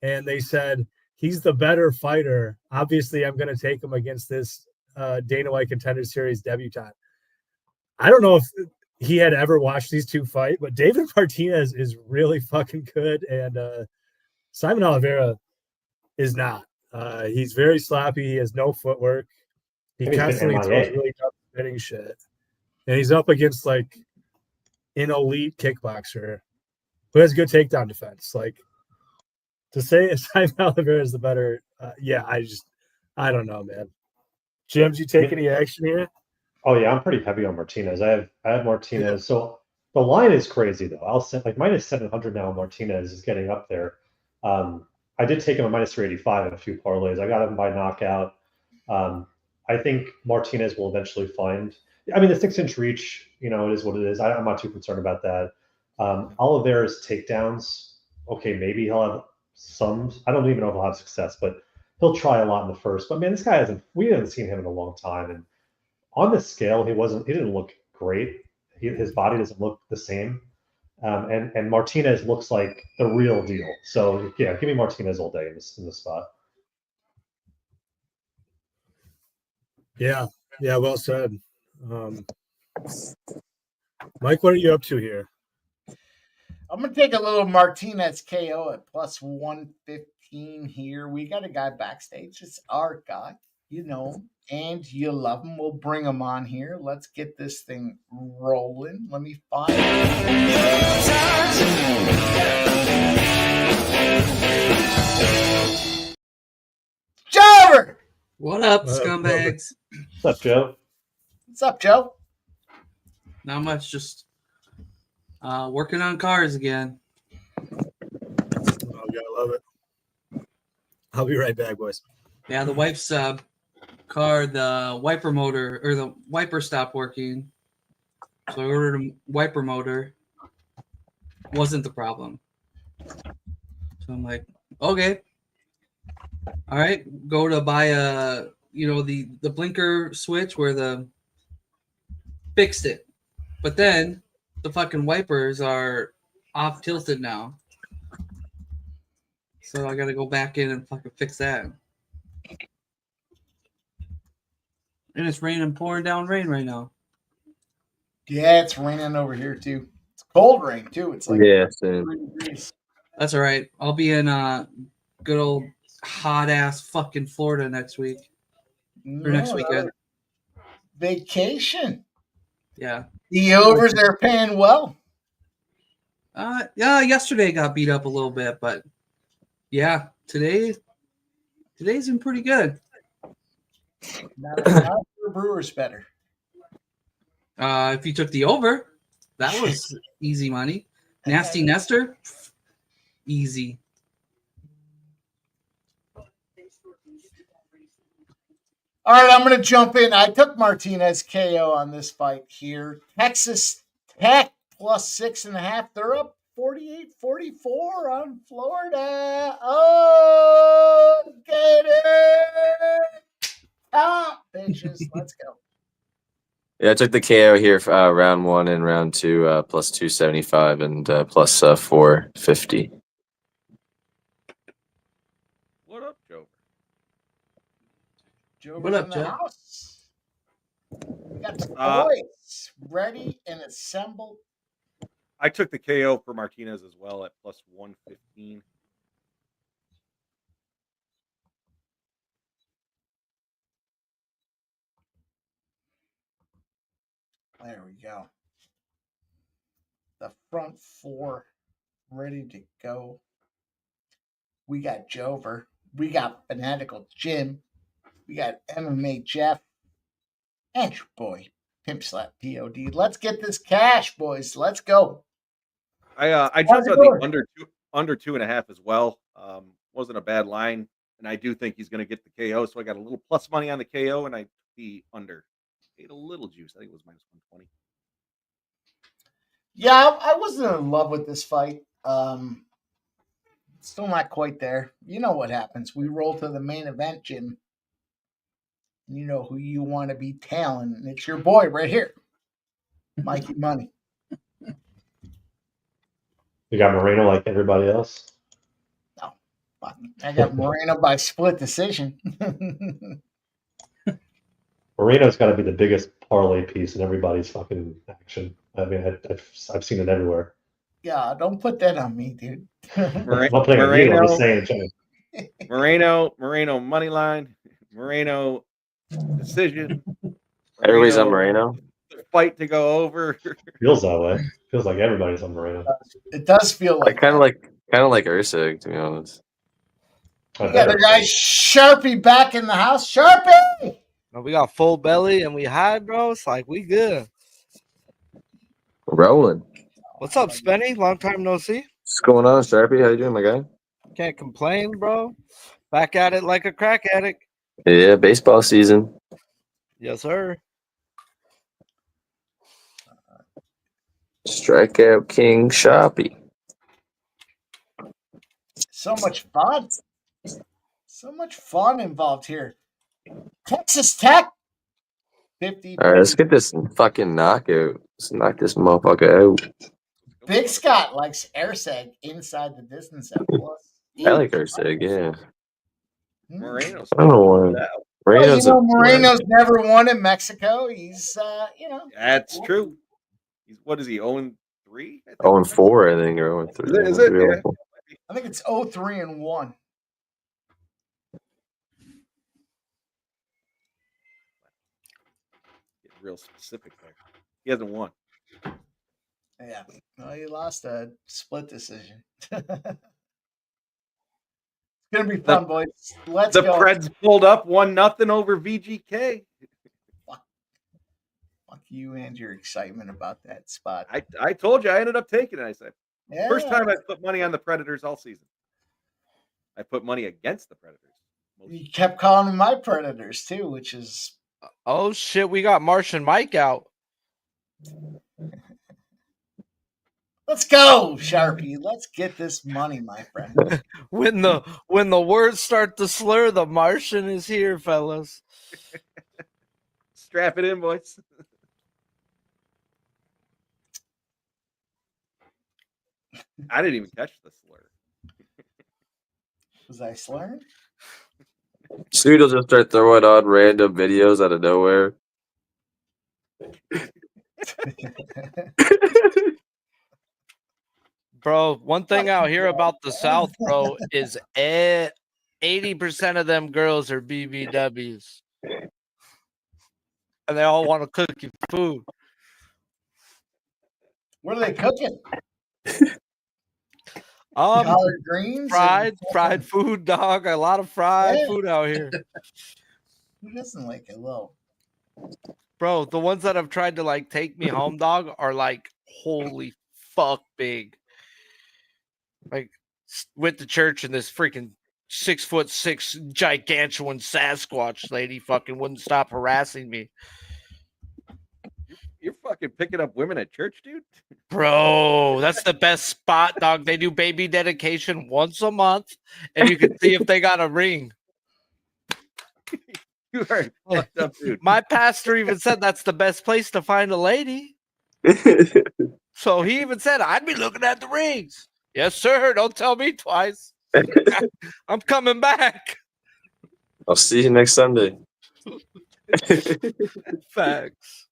and they said, he's the better fighter. Obviously, I'm going to take him against this Dana White Contender Series debutant. I don't know if he had ever watched these two fight, but David Martinez is really fucking good, and Simon Oliveira is not. He's very sloppy. He has no footwork. He constantly throws really dumb spinning shit, and he's up against like an elite kickboxer who has good takedown defense. Like to say Simon Oliveira is the better, I don't know, man. Jim, did you take any action here? Oh yeah, I'm pretty heavy on Martinez. I have Martinez. So the line is crazy though. I'll set like minus 700 now. Martinez is getting up there. I did take him at minus 385 in a few parlays. I got him by knockout. I think Martinez will eventually find. I mean, the 6-inch reach, it is what it is. I'm not too concerned about that. Oliveira's takedowns. Okay, maybe he'll have some. I don't even know if he'll have success, but he'll try a lot in the first. But man, this guy we haven't seen him in a long time, and on the scale, he didn't look great. His body doesn't look the same. And Martinez looks like the real deal. So yeah, give me Martinez all day in this spot. Yeah, well said. Mike, what are you up to here? I'm gonna take a little Martinez KO at plus 115 here. We got a guy backstage. It's our guy. You know him and you love him. We'll bring him on here. Let's get this thing rolling. Let me find it. What up, scumbags? What's up, Joe? What's up, Joe? Not much, just working on cars again. Oh, gotta love it. I'll be right back, boys. Yeah, the wife's car, the wiper motor or the wiper stopped working. So I ordered a wiper motor. Wasn't the problem. So I'm like, okay. All right, go to buy the blinker switch where the fixed it. But then the fucking wipers are off tilted now. So I gotta go back in and fucking fix that. And it's raining, pouring down rain right now. Yeah, it's raining over here too. It's cold rain too. It's like Yeah, same. 3 degrees. That's all right. I'll be in good old hot ass fucking Florida next week. Or next weekend. Vacation. Yeah. The overs are paying well. Yeah, yesterday got beat up a little bit, but yeah, today's been pretty good. Not for Brewers better. If you took the over, that was easy money. Nasty Nestor, easy. All right, I'm going to jump in. I took Martinez KO on this fight here. Texas Tech plus 6.5. They're up 48-44 on Florida. Oh, get it. Ah, bitches. Let's go. Yeah, I took the KO here for round 1 and round 2 plus 275 and plus 450. What up, Joe? What up, Joe? House. We got the boys ready and assembled. I took the KO for Martinez as well at plus 115. There we go. The front 4 ready to go. We got Jover. We got Fanatical Jim. We got MMA Jeff. And your boy, Pimp Slap POD. Let's get this cash, boys. Let's go. I jumped on the under 2.5 as well. Wasn't a bad line, and I do think he's going to get the KO. So I got a little plus money on the KO, and I the under. Paid a little juice. I think it was minus 120. Yeah, I wasn't in love with this fight. Still not quite there. You know what happens. We roll to the main event, Jim. You know who you want to be tailing. And it's your boy right here, Mikey Money. You got Moreno like everybody else? No. I got Moreno by split decision. Moreno's got to be the biggest parlay piece in everybody's fucking action. I mean, I've seen it everywhere. Yeah, don't put that on me, dude. I'm not playing on you. I'm just saying. Moreno money line. Moreno decision. Everybody's on Moreno. Fight to go over. Feels that way. Feels like everybody's on Moreno. It does feel like kind of like Erceg, to be honest. We got the guy Sharpie back in the house. Sharpie! We got full belly and we high, bro. It's like we good. Rolling. What's up, Spenny? Long time no see. What's going on, Sharpie? How you doing, my guy? Can't complain, bro. Back at it like a crack addict. Yeah, baseball season. Yes, sir. Strikeout King Sharpie. So much fun. So much fun involved here. Texas Tech. 50. All right, let's get this fucking knockout. Let's knock this motherfucker out. Big Scott likes Erceg inside the distance at plus. I like Erceg, yeah. Moreno's. I don't know why. Moreno's never won in Mexico. He's, That's true. What is he, 0-3? 0-4, I think, or 0-3. Is it? Yeah. I think it's 0-3-1. Get real specific there. He hasn't won. Yeah. No, he lost a split decision. Good Gonna be fun, boys. Let's The go. Preds pulled up 1-0 over VGK. Fuck you and your excitement about that spot. I told you I ended up taking it. I said Yeah. first time I put money on the Predators all season. I put money against the Predators. You kept calling them my Predators too, which is Oh shit, we got Martian Mike out. let's go, Sharpie. Let's get this money, my friend. When the words start to slur, the Martian is here, fellas. Strap it in, boys. I didn't even catch the slur. Was I slurring? Sweet will just start throwing on random videos out of nowhere. Bro, one thing out here about the South, bro, is 80% of them girls are BBWs. And they all want to cook you food. What are they cooking? Collard greens, fried food, dog. A lot of fried food out here. Who doesn't like a little? Bro, the ones that have tried to like take me home, dog, are like holy fuck big. Like went to church and this freaking 6'6" gigantuan Sasquatch lady fucking wouldn't stop harassing me. You're fucking picking up women at church, dude? Bro, that's the best spot, dog. They do baby dedication once a month, and you can see if they got a ring. You are fucked up, dude. My pastor even said that's the best place to find a lady. So he even said, I'd be looking at the rings. Yes, sir. Don't tell me twice. I'm coming back. I'll see you next Sunday. Facts.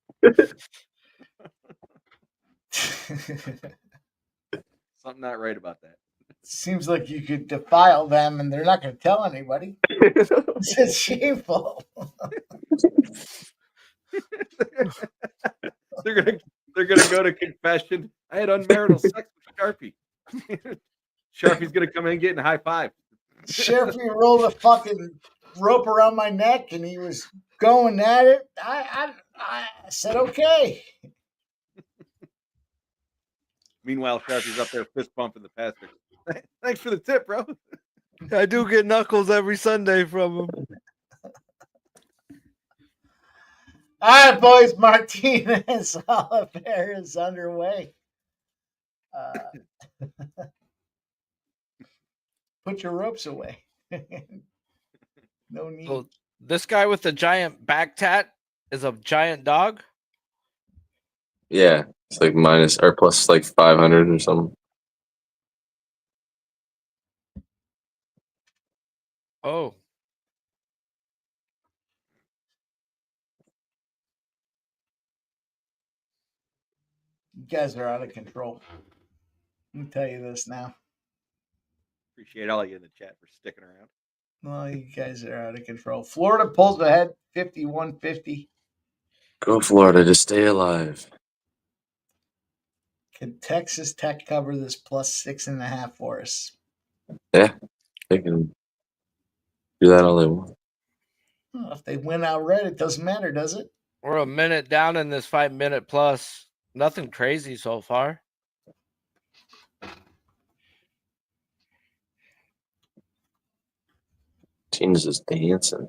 Something not right about that. Seems like you could defile them and they're not going to tell anybody. It's just shameful. They're gonna go to confession. I had unmarital sex with Sharpie. Sharpie's gonna come in getting high five. Sharpie rolled a fucking rope around my neck and he was going at it. I said okay. Meanwhile, Sharpie's up there fist bumping the pastor. Thanks for the tip, bro. I do get knuckles every Sunday from him. All right, boys. Martinez Oliver is underway. Put your ropes away. No need. So this guy with the giant back tat is a giant dog? Yeah, it's like minus or plus like 500 or something. Oh. You guys are out of control. Let me tell you this now. Appreciate all of you in the chat for sticking around. Well, you guys are out of control. Florida pulls ahead 51-50. Go Florida to stay alive. Can Texas Tech cover this plus 6.5 for us? Yeah, they can do that all they want. Well, if they win outright, it doesn't matter, does it? We're a minute down in this 5 minute plus. Nothing crazy so far. Teams is dancing.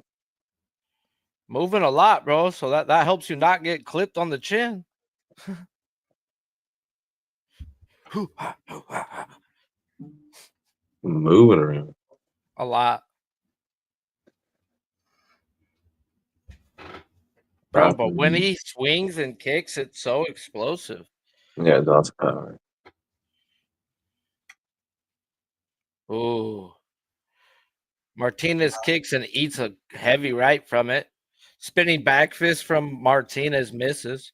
Moving a lot, bro. So that helps you not get clipped on the chin. Moving around. A lot. Bro, but when he swings and kicks, it's so explosive. Yeah, lots of power. Ooh. Martinez kicks and eats a heavy right from it. Spinning back fist from Martinez misses.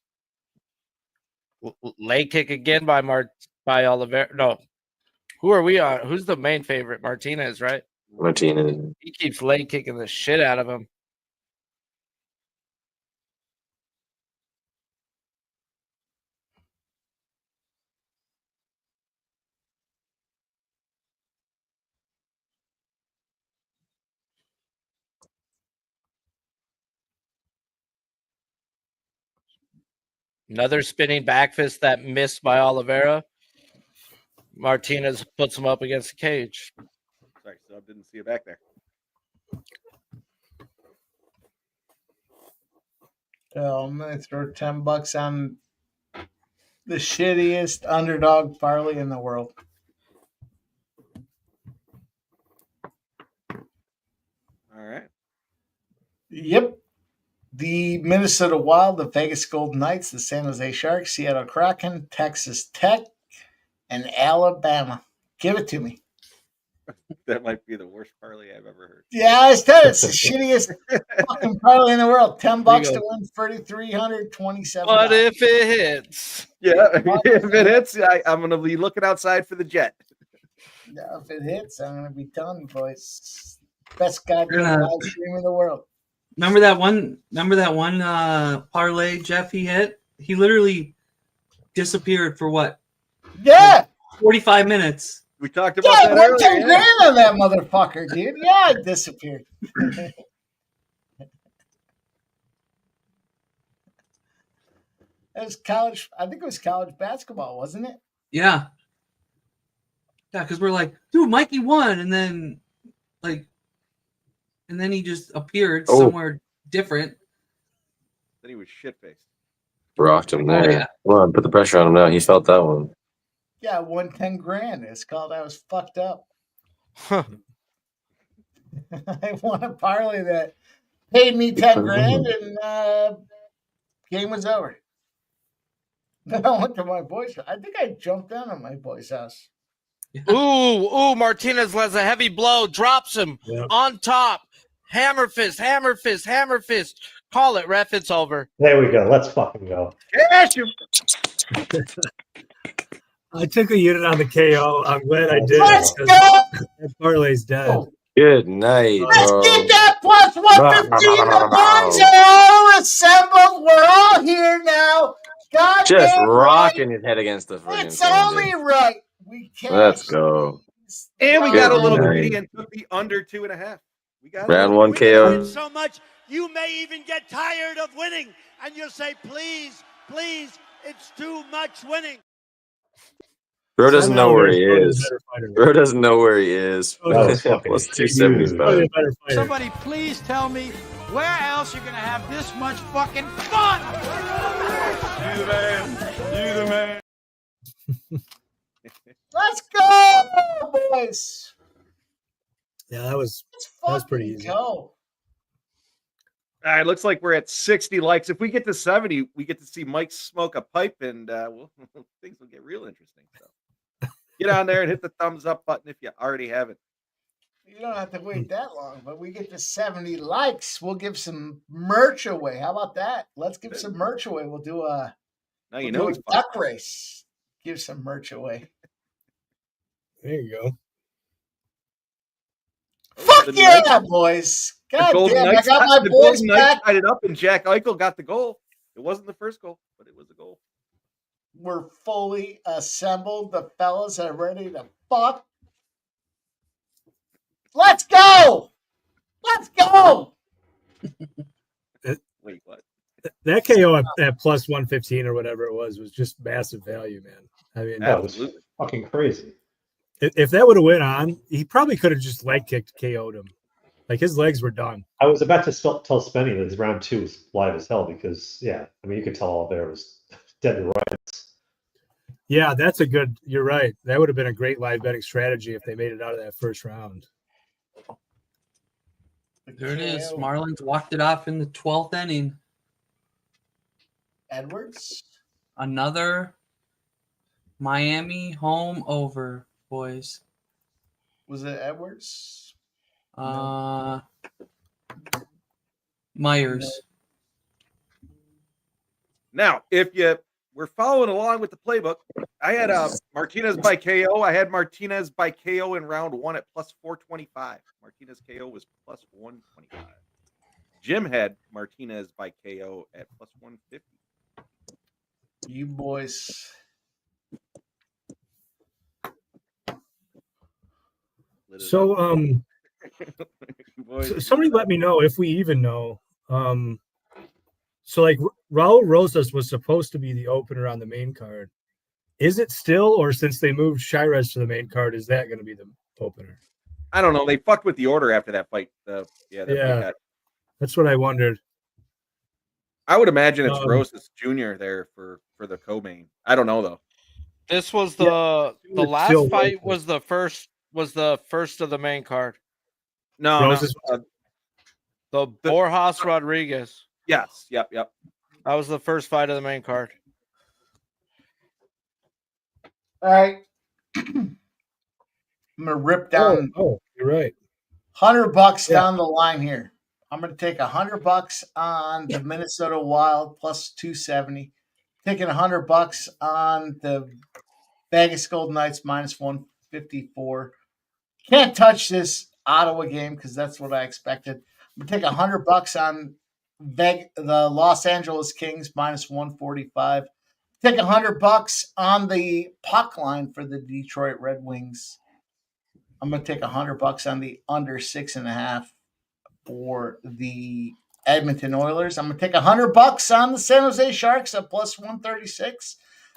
Leg kick again by Oliveira. No. Who are we on? Who's the main favorite? Martinez, right? Martinez. He keeps leg kicking the shit out of him. Another spinning back fist that missed by Oliveira. Martinez puts him up against the cage. Sorry, Sub didn't see it back there. I'm gonna throw $10 on the shittiest underdog parlay in the world. All right. Yep. The Minnesota Wild, the Vegas Golden Knights, the San Jose Sharks, Seattle Kraken, Texas Tech, and Alabama. Give it to me. That might be the worst parlay I've ever heard. Yeah, I said it's the shittiest fucking parlay in the world. $10 to win $3,327. But if it hits, Yeah, if it hits, I'm gonna be looking outside for the jet. Yeah, if it hits, I'm gonna be telling you boys, best goddamn live stream in the world. Remember that one parlay Jeff he hit? He literally disappeared for what? Yeah, 45 minutes. We talked about yeah, that I won earlier. 10 grand on that motherfucker, dude. Yeah, it disappeared. It was college. I think it was college basketball, wasn't it? Yeah. Yeah, because we're like, dude, Mikey won, and then he just appeared somewhere different. Then he was shit-faced. Rocked him there. yeah. Come on, put the pressure on him now. He felt that one. Yeah, I won 10 grand. It's called I was fucked up. huh. I won a parlay that paid me 10 grand, and game was over. Then I went to my boy's house. I think I jumped down at my boy's house. Ooh, Martinez has a heavy blow, drops him on top. Hammer fist, hammer fist, hammer fist. Call it, ref. It's over. There we go. Let's fucking go. Cash him. I took a unit on the KO. I'm glad I did. Let's go! That parlay's dead. Good night, Let's bro. get that plus 115 to Bonzo assembled. We're all here now. God Just damn rocking right. his head against the friggin' It's thing, only dude. right. We can't. Let's go. And we Good got a little night. greedy and took the under 2.5. We got Round it. one We KO. win so much, you may even get tired of winning, and you'll say, please, please, it's too much winning. Bro doesn't know where he Probably a is. better fighter. Bro doesn't know where he is. That was fucking Plus huge. 275. Probably a better fighter. Somebody please tell me where else you're gonna have this much fucking fun. You the man. You the man. Let's go, boys. Yeah, that was Let's pretty fucking easy. go. All right, looks like we're at 60 likes. If we get to 70, we get to see Mike smoke a pipe, and things will get real interesting. So get on there and hit the thumbs up button if you already haven't. You don't have to wait that long, but we get to 70 likes. We'll give some merch away. How about that? Let's give some merch away. We'll do a, Now you we'll know do a he's fun. duck race. Give some merch away. There you go. Fuck The yeah, Knights- boys. the God Golden damn, I Knights- got my the boys Golden Knights back. tied it up, and Jack Eichel got the goal. It wasn't the first goal, but it was a goal. We're fully assembled. The fellas are ready to fuck. Let's go. Let's go. Wait, what? That KO at plus 115 or whatever it was just massive value, man. I mean, That was Absolutely. fucking crazy. if that would have went on, he probably could have just leg kicked KO'd him. Like his legs were done. I was about to tell Spenny that his round 2 was live as hell because, yeah, I mean, you could tell all there was dead to rights. Yeah, you're right. That would have been a great live betting strategy if they made it out of that first round. There it is. Marlins walked it off in the 12th inning. Edwards. Another Miami home over, boys. Was it Edwards? Myers. Now, if you were following along with the playbook, I had Martinez by KO. I had Martinez by KO in round 1 at plus 425. Martinez KO was plus 125. Jim had Martinez by KO at plus 150. You boys. So, Boys, somebody let me know if we even know. So like Raul Rosas was supposed to be the opener on the main card. Is it still, or since they moved Shirez to the main card, is that going to be the opener? I don't know. They fucked with the order after that fight. Fight got... That's what I wondered. I would imagine it's Rosas Jr. there for the co-main. I don't know though. This was the last fight was the first of the main card. No, Rosas, the Borjas Rodriguez. Yes, yep. That was the first fight of the main card. All right. I'm gonna rip down. Oh, you're right. $100 down the line here. I'm gonna take $100 on the Minnesota Wild plus 270. Taking $100 on the Vegas Golden Knights minus 154. Can't touch this Ottawa game because that's what I expected. I'm gonna take $100 on the Los Angeles Kings minus 145. Take $100 on the puck line for the Detroit Red Wings. I'm going to take $100 on the under 6.5 for the Edmonton Oilers. I'm going to take $100 on the San Jose Sharks at plus 136.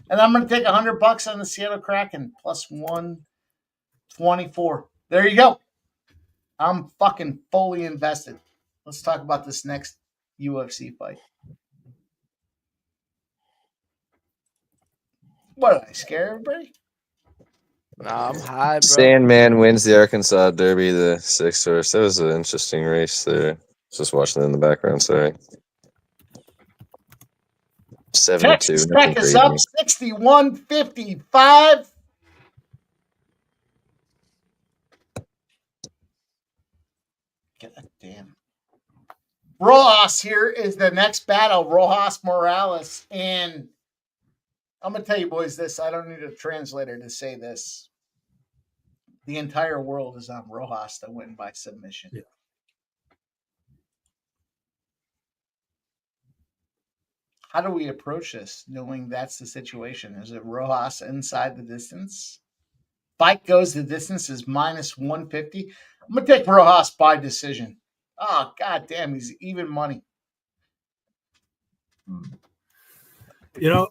And I'm going to take $100 on the Seattle Kraken plus 124. There you go. I'm fucking fully invested. Let's talk about this next UFC fight. What did I scare everybody? Nah, I'm high, bro. Sandman wins the Arkansas Derby, the 6th horse. That was an interesting race there. Just watching it in the background, sorry. 72. Texas Tech is up 61-55. God damn. Rojas here is the next battle. Rojas Morales. And I'm going to tell you boys this. I don't need a translator to say this. The entire world is on Rojas to win by submission. Yeah. How do we approach this knowing that's the situation? Is it Rojas inside the distance? Fight goes the distance is minus 150. I'm going to take Rojas by decision. Oh, god damn. He's even money. You know,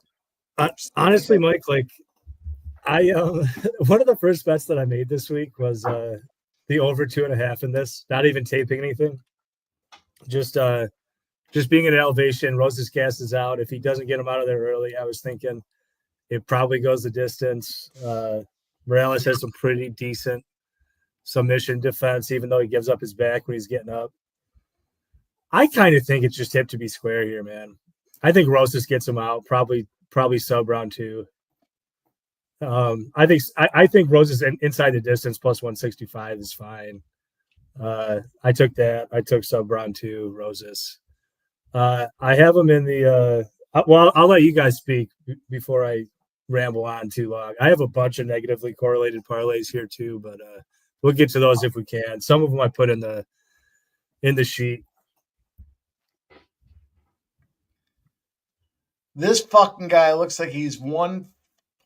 honestly, Mike, like I one of the first bets that I made this week was the over 2.5 in this, not even taping anything. Just being at an elevation, Rosas gas is out. If he doesn't get him out of there early, I was thinking it probably goes the distance. Morales has some pretty decent submission defense, even though he gives up his back when he's getting up. I kind of think it's just hip to be square here, man. I think Rosas gets him out, probably sub round 2. I think Rosas inside the distance plus 165 is fine. I took that. I took sub round 2 Rosas. I have them in the well, I'll let you guys speak before I ramble on too long. I have a bunch of negatively correlated parlays here too, but we'll get to those if we can. Some of them I put in the sheet. This fucking guy looks like he's one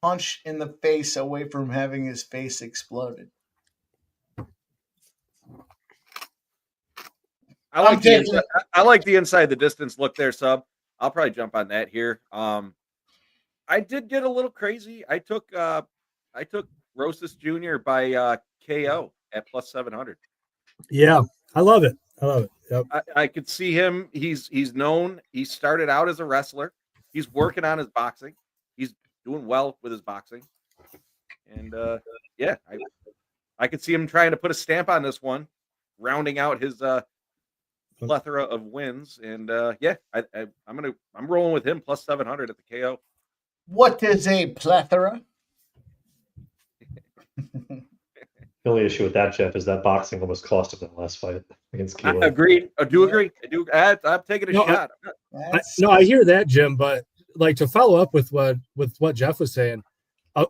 punch in the face away from having his face exploded. I like the inside the distance look there, sub. I'll probably jump on that here. I did get a little crazy. I took Rosas Jr. by KO at plus 700. Yeah, I love it. Yep. I could see him. He's known. He started out as a wrestler. He's working on his boxing. He's doing well with his boxing. And yeah, I could see him trying to put a stamp on this one, rounding out his plethora of wins. And yeah, I'm rolling with him plus 700 at the KO. What is a plethora? The only issue with that, Jeff, is that boxing almost cost him the last fight against Kilo. I agree. I do agree. I'm taking a shot. I hear that, Jim, but like to follow up with what Jeff was saying,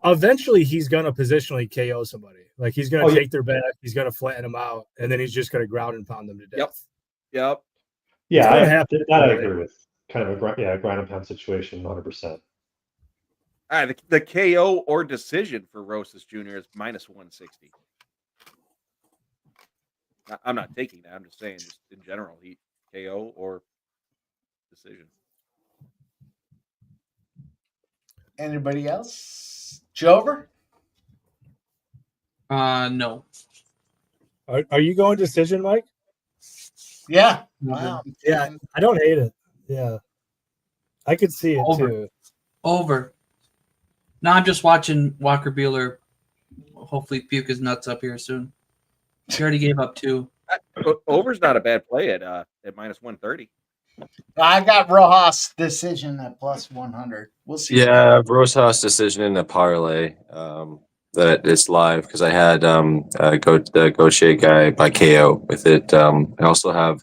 eventually he's gonna positionally KO somebody. Like he's gonna take their back, he's gonna flatten them out, and then he's just gonna ground and pound them to death. Yep. Yeah, I agree with. Kind of a grind and pound situation, 100%. All right, the KO or decision for Rosas Jr. is minus 160. I'm not taking that. I'm just saying, just in general, he KO or decision. Anybody else? Jover? No. Are you going decision, Mike? Yeah. Never. Wow. Yeah, I don't hate it. Yeah, I could see it Over. too. Over. No, I'm just watching Walker Buehler hopefully puke his nuts up here soon. He already gave up 2. Over's not a bad play at minus 130. I got Rojas decision at plus 100. We'll see. Yeah, Rosas decision in the parlay. That it's live because I had the Goche guy by KO with it. I also have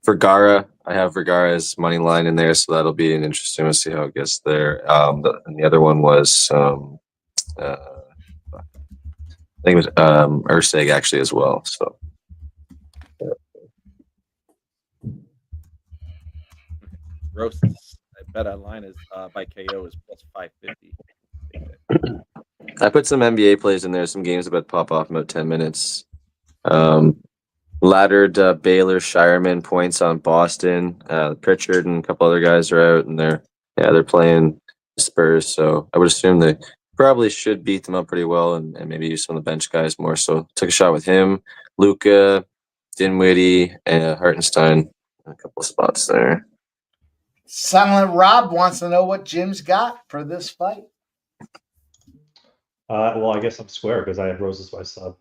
Vergara. I have Vergara's money line in there, so that'll be an interesting. We'll see how it gets there. And the other one was I think it was Erceg actually as well. So Roast, I bet online is by KO is plus 550. I put some NBA plays in there. Some games about to pop off in about 10 minutes. Laddered Baylor, Shireman points on Boston. Pritchard and a couple other guys are out, and they're playing the Spurs. So I would assume they probably should beat them up pretty well, and maybe use some of the bench guys more. So took a shot with him, Luca, Dinwiddie, and Hartenstein. A couple of spots there. Silent Rob wants to know what Jim's got for this fight. Well, I guess I'm square because I had Rose as my sub.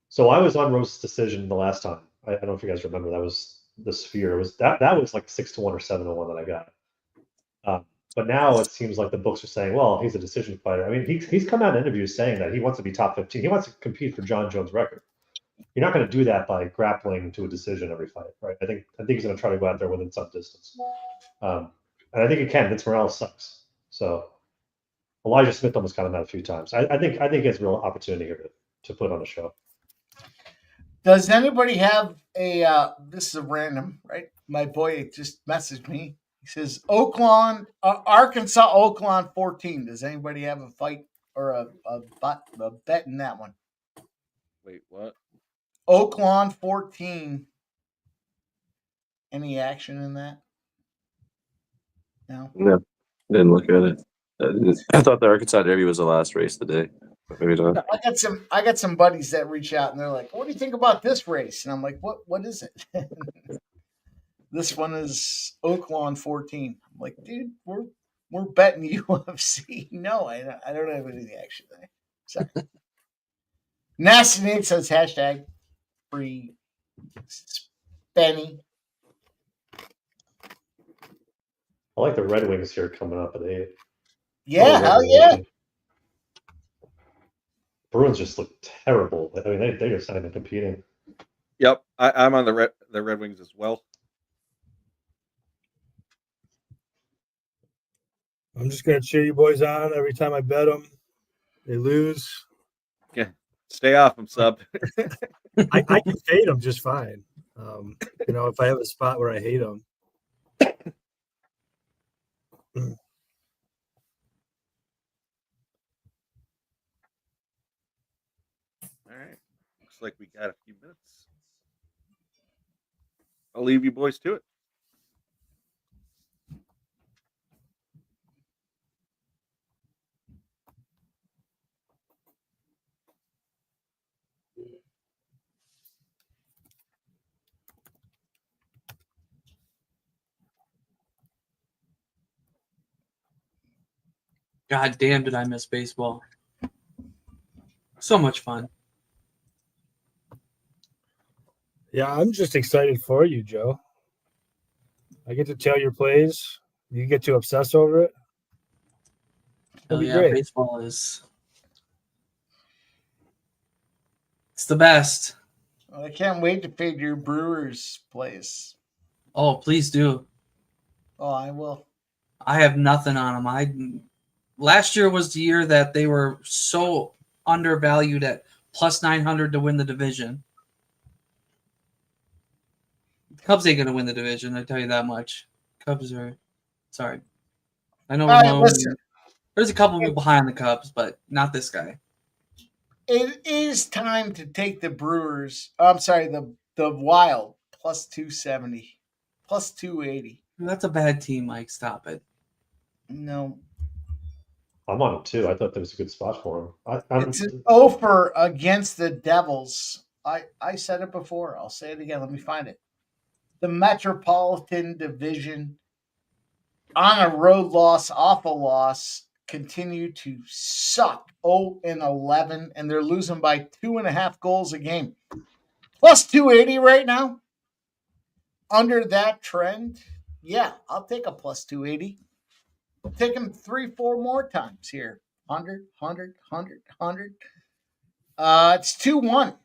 So I was on Rose's decision the last time. I don't know if you guys remember. That was the Sphere. It was that was like 6-1 or 7-1 that I got. But now it seems like the books are saying, well, he's a decision fighter. I mean, he's come out in interviews saying that he wants to be top 15. He wants to compete for John Jones' record. You're not going to do that by grappling to a decision every fight, right? I think he's going to try to go out there within some distance. And I think he can. Vince Morales sucks. So Elijah Smith almost got him out a few times. I think he has real opportunity here to put on a show. Does anybody have a this is a random, right? My boy just messaged me. He says Arkansas Oakland 14. Does anybody have a fight or a bet in that one? Wait, what? Oakland 14. Any action in that? No. No, didn't look at it. I thought the Arkansas Derby was the last race of the day. Maybe not. I got some buddies that reach out and they're like, "What do you think about this race?" And I'm like, "What is it?" This one is Oakland 14. I'm like, dude, we're betting UFC. No, I don't have any action there. Sorry. Nasty Nate says hashtag free Benny. I like the Red Wings here coming up at 8. Yeah, hell yeah. Bruins just look terrible. I mean, they're just not even competing. Yep, I'm on the Red Wings as well. I'm just gonna cheer you boys on every time I bet them. They lose. Yeah, stay off them, sub. I can fade them just fine. If I have a spot where I hate them. All right, looks like we got a few minutes. I'll leave you boys to it. God damn, did I miss baseball? So much fun. Yeah, I'm just excited for you, Joe. I get to tell your plays. You get to obsess over it. Oh It'll be yeah, great. baseball is it's the best. Well, I can't wait to fade your Brewers plays. Oh, please do. Oh, I will. I have nothing on them. Last year was the year that they were so undervalued at plus 900 to win the division. The Cubs ain't gonna win the division. I tell you that much. Cubs are sorry. I know listen. There's a couple people behind the Cubs, but not this guy. It is time to take the Brewers. I'm sorry, the Wild plus 270, plus 280. That's a bad team, Mike. Stop it. No. I'm on it too. I thought there was a good spot for him. It's an offer against the Devils. I said it before. I'll say it again. Let me find it. The Metropolitan Division on a road loss, awful loss, continue to suck. 0-11, and they're losing by 2.5 goals a game. Plus 280 right now. Under that trend, yeah, I'll take a plus 280. I'll take them 3-4 more times here. 100, 100, 100, 100. It's 2-1.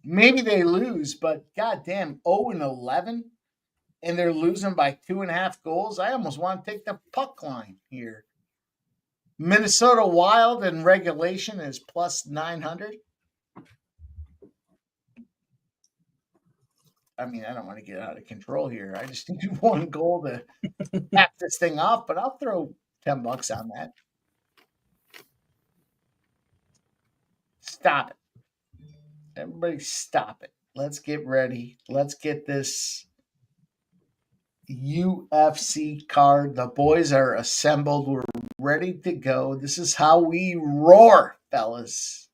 Maybe they lose, but goddamn, 0-11, and they're losing by 2.5 goals. I almost want to take the puck line here. Minnesota Wild in regulation is plus 900. I mean, I don't want to get out of control here. I just need one goal to cap this thing off, but I'll throw $10 on that. Stop it. Everybody stop it. Let's get ready. Let's get this UFC card. The boys are assembled. We're ready to go. This is how we roar, fellas.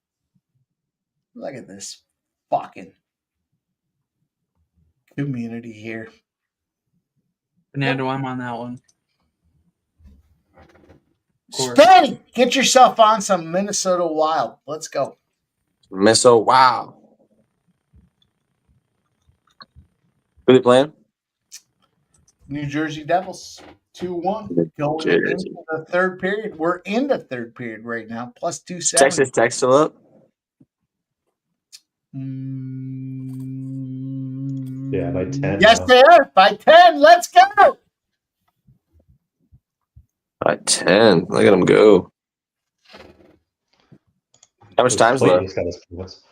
Look at this fucking community here. Fernando, I'm on that one. Spade, get yourself on some Minnesota Wild. Let's go. Minnesota Wild. Who they playing? New Jersey Devils. 2-1. Going into the third period. We're in the third period right now. Plus 270. Texas Tech still up? Yeah, by 10. Yes, now. they are. By 10. Let's go. By 10. Look at them go. How much time's Clayton left? just got his points.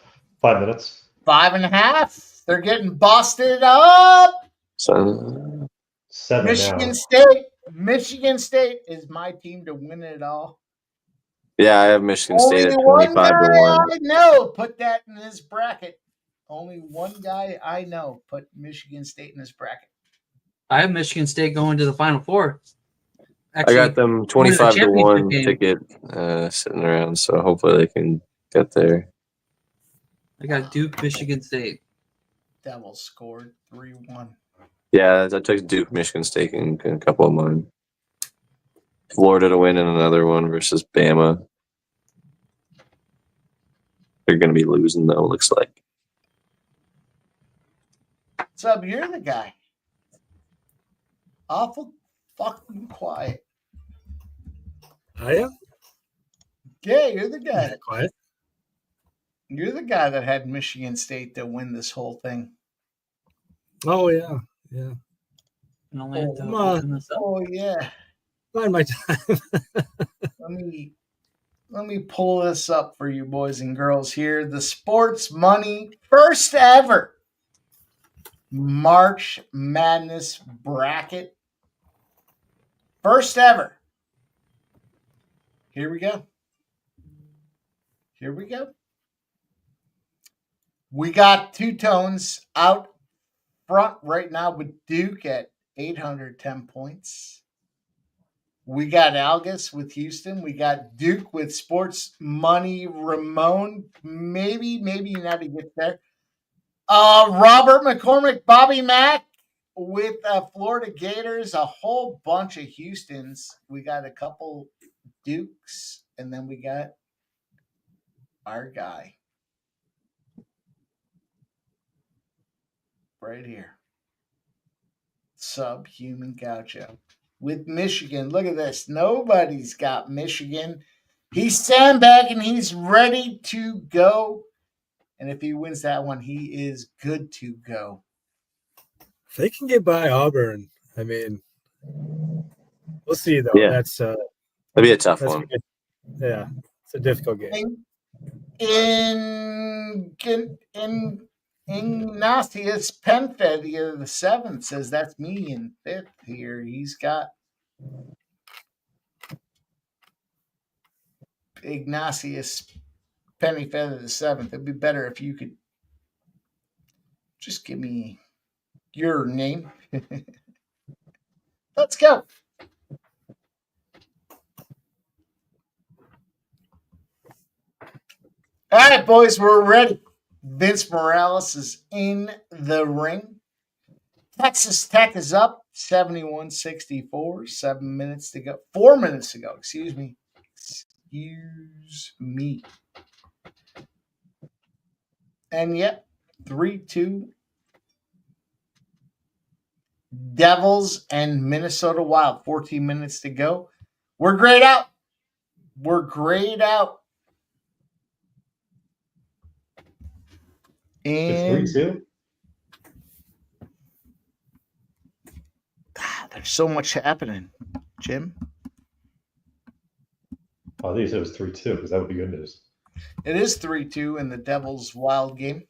5 minutes. 5.5. They're getting busted up. So, 7 Michigan now. State. Michigan State is my team to win it all. yeah, I have Michigan Only State at one 25 guy to 1. I know put that in his bracket. Only one guy I know put Michigan State in his bracket. I have Michigan State going to the Final Four. Actually, I got them winning the 25 to 1 championship game. ticket sitting around, so hopefully they can get there. I got Duke, Michigan State. Devils scored 3-1. Yeah, I took Duke, Michigan State in a couple of mine. Florida to win in another one versus Bama. They're going to be losing, though, looks like. Sub, you're the guy. Awful fucking quiet. I am Yeah, you're the guy. quiet. You're the guy that had Michigan State to win this whole thing. Oh yeah, yeah. And I'll land to Come on. open this up. Oh yeah. Not my time. Let me pull this up for you boys and girls here. The sports money first ever March Madness bracket. First ever. Here we go. Here we go. We got Two Tones out front right now with Duke at 810 points. We got Algus with Houston. We got Duke with Sports Money Ramon. Maybe not to get there. Robert McCormick, Bobby Mack with Florida Gators. A whole bunch of Houstons. We got a couple Dukes, and then we got our guy right here. Subhuman Gaucho with Michigan. Look at this. Nobody's got Michigan. He's sandbagging. He's ready to go. And if he wins that one, he is good to go. If they can get by Auburn, I mean, we'll see though. Yeah. That'd be a tough one. Yeah, it's a difficult game. Ignatius Penfed the 7th says that's me in 5th here. He's got Ignatius Pennyfeather the 7th. It'd be better if you could just give me your name. Let's go. All right, boys, we're ready. Vince Morales is in the ring. Texas Tech is up 71-64. 7 minutes to go. 4 minutes to go. Excuse me. And yet, 3-2. Devils and Minnesota Wild. 14 minutes to go. We're grayed out. We're grayed out. And It's 3-2. there's so much happening, Jim. Oh, I think you said it was 3-2 because that would be good news. It is 3-2 in the Devils Wild game.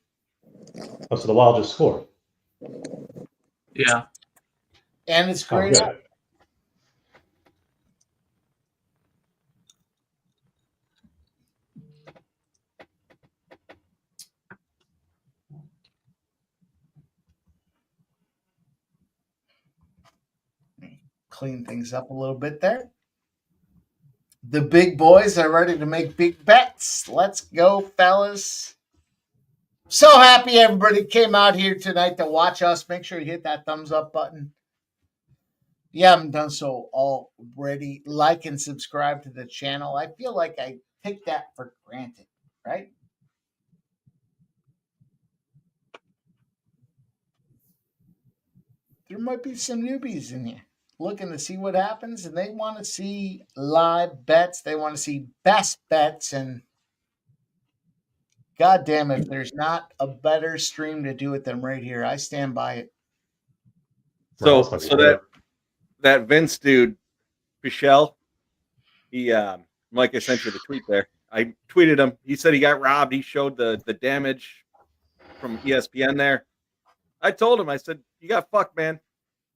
Oh, so the Wild just scored. Yeah. And it's Oh, grayed good. out. Clean things up a little bit there. The big boys are ready to make big bets. Let's go, fellas. So happy everybody came out here tonight to watch us. Make sure you hit that thumbs up button. If you haven't done so already, like and subscribe to the channel. I feel like I take that for granted, right? There might be some newbies in here looking to see what happens, and they want to see live bets. They want to see best bets, and God damn it, there's not a better stream to do it than right here. I stand by it. So Right, that's my that Vince dude, Pichel, he Mike, I sent you the tweet there. I tweeted him. He said he got robbed. He showed the damage from ESPN there. I told him, I said, you got fucked, man.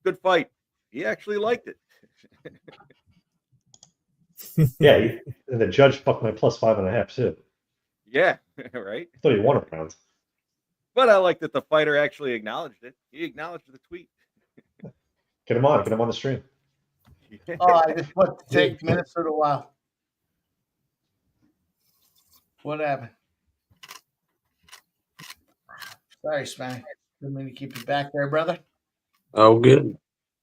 Good fight. He actually liked it. Yeah, and the judge fucked my +5.5 too. Yeah, right. I thought he won a round. But I like that the fighter actually acknowledged it. He acknowledged the tweet. Get him on the stream. Oh, I just want to take Minnesota Wild. What happened? Sorry, Spanny. Didn't mean to keep you back there, brother. Oh, good.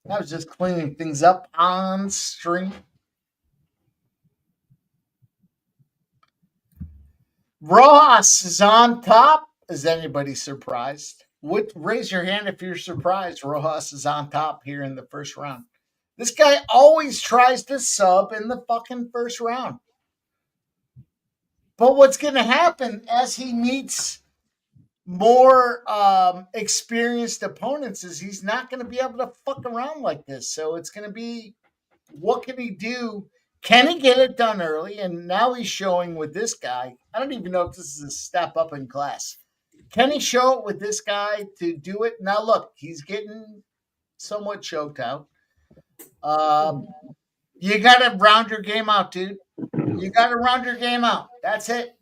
I was just cleaning things up on stream. Rojas is on top. Is anybody surprised? Raise your hand if you're surprised. Rojas is on top here in the first round. This guy always tries to sub in the fucking first round. But what's going to happen as he meets more experienced opponents is he's not going to be able to fuck around like this. So it's going to be, what can he do? Can he get it done early? And now he's showing with this guy. I don't even know if this is a step up in class. Can he show it with this guy to do it? Now, look, he's getting somewhat choked out. You got to round your game out, dude. You got to round your game out. That's it.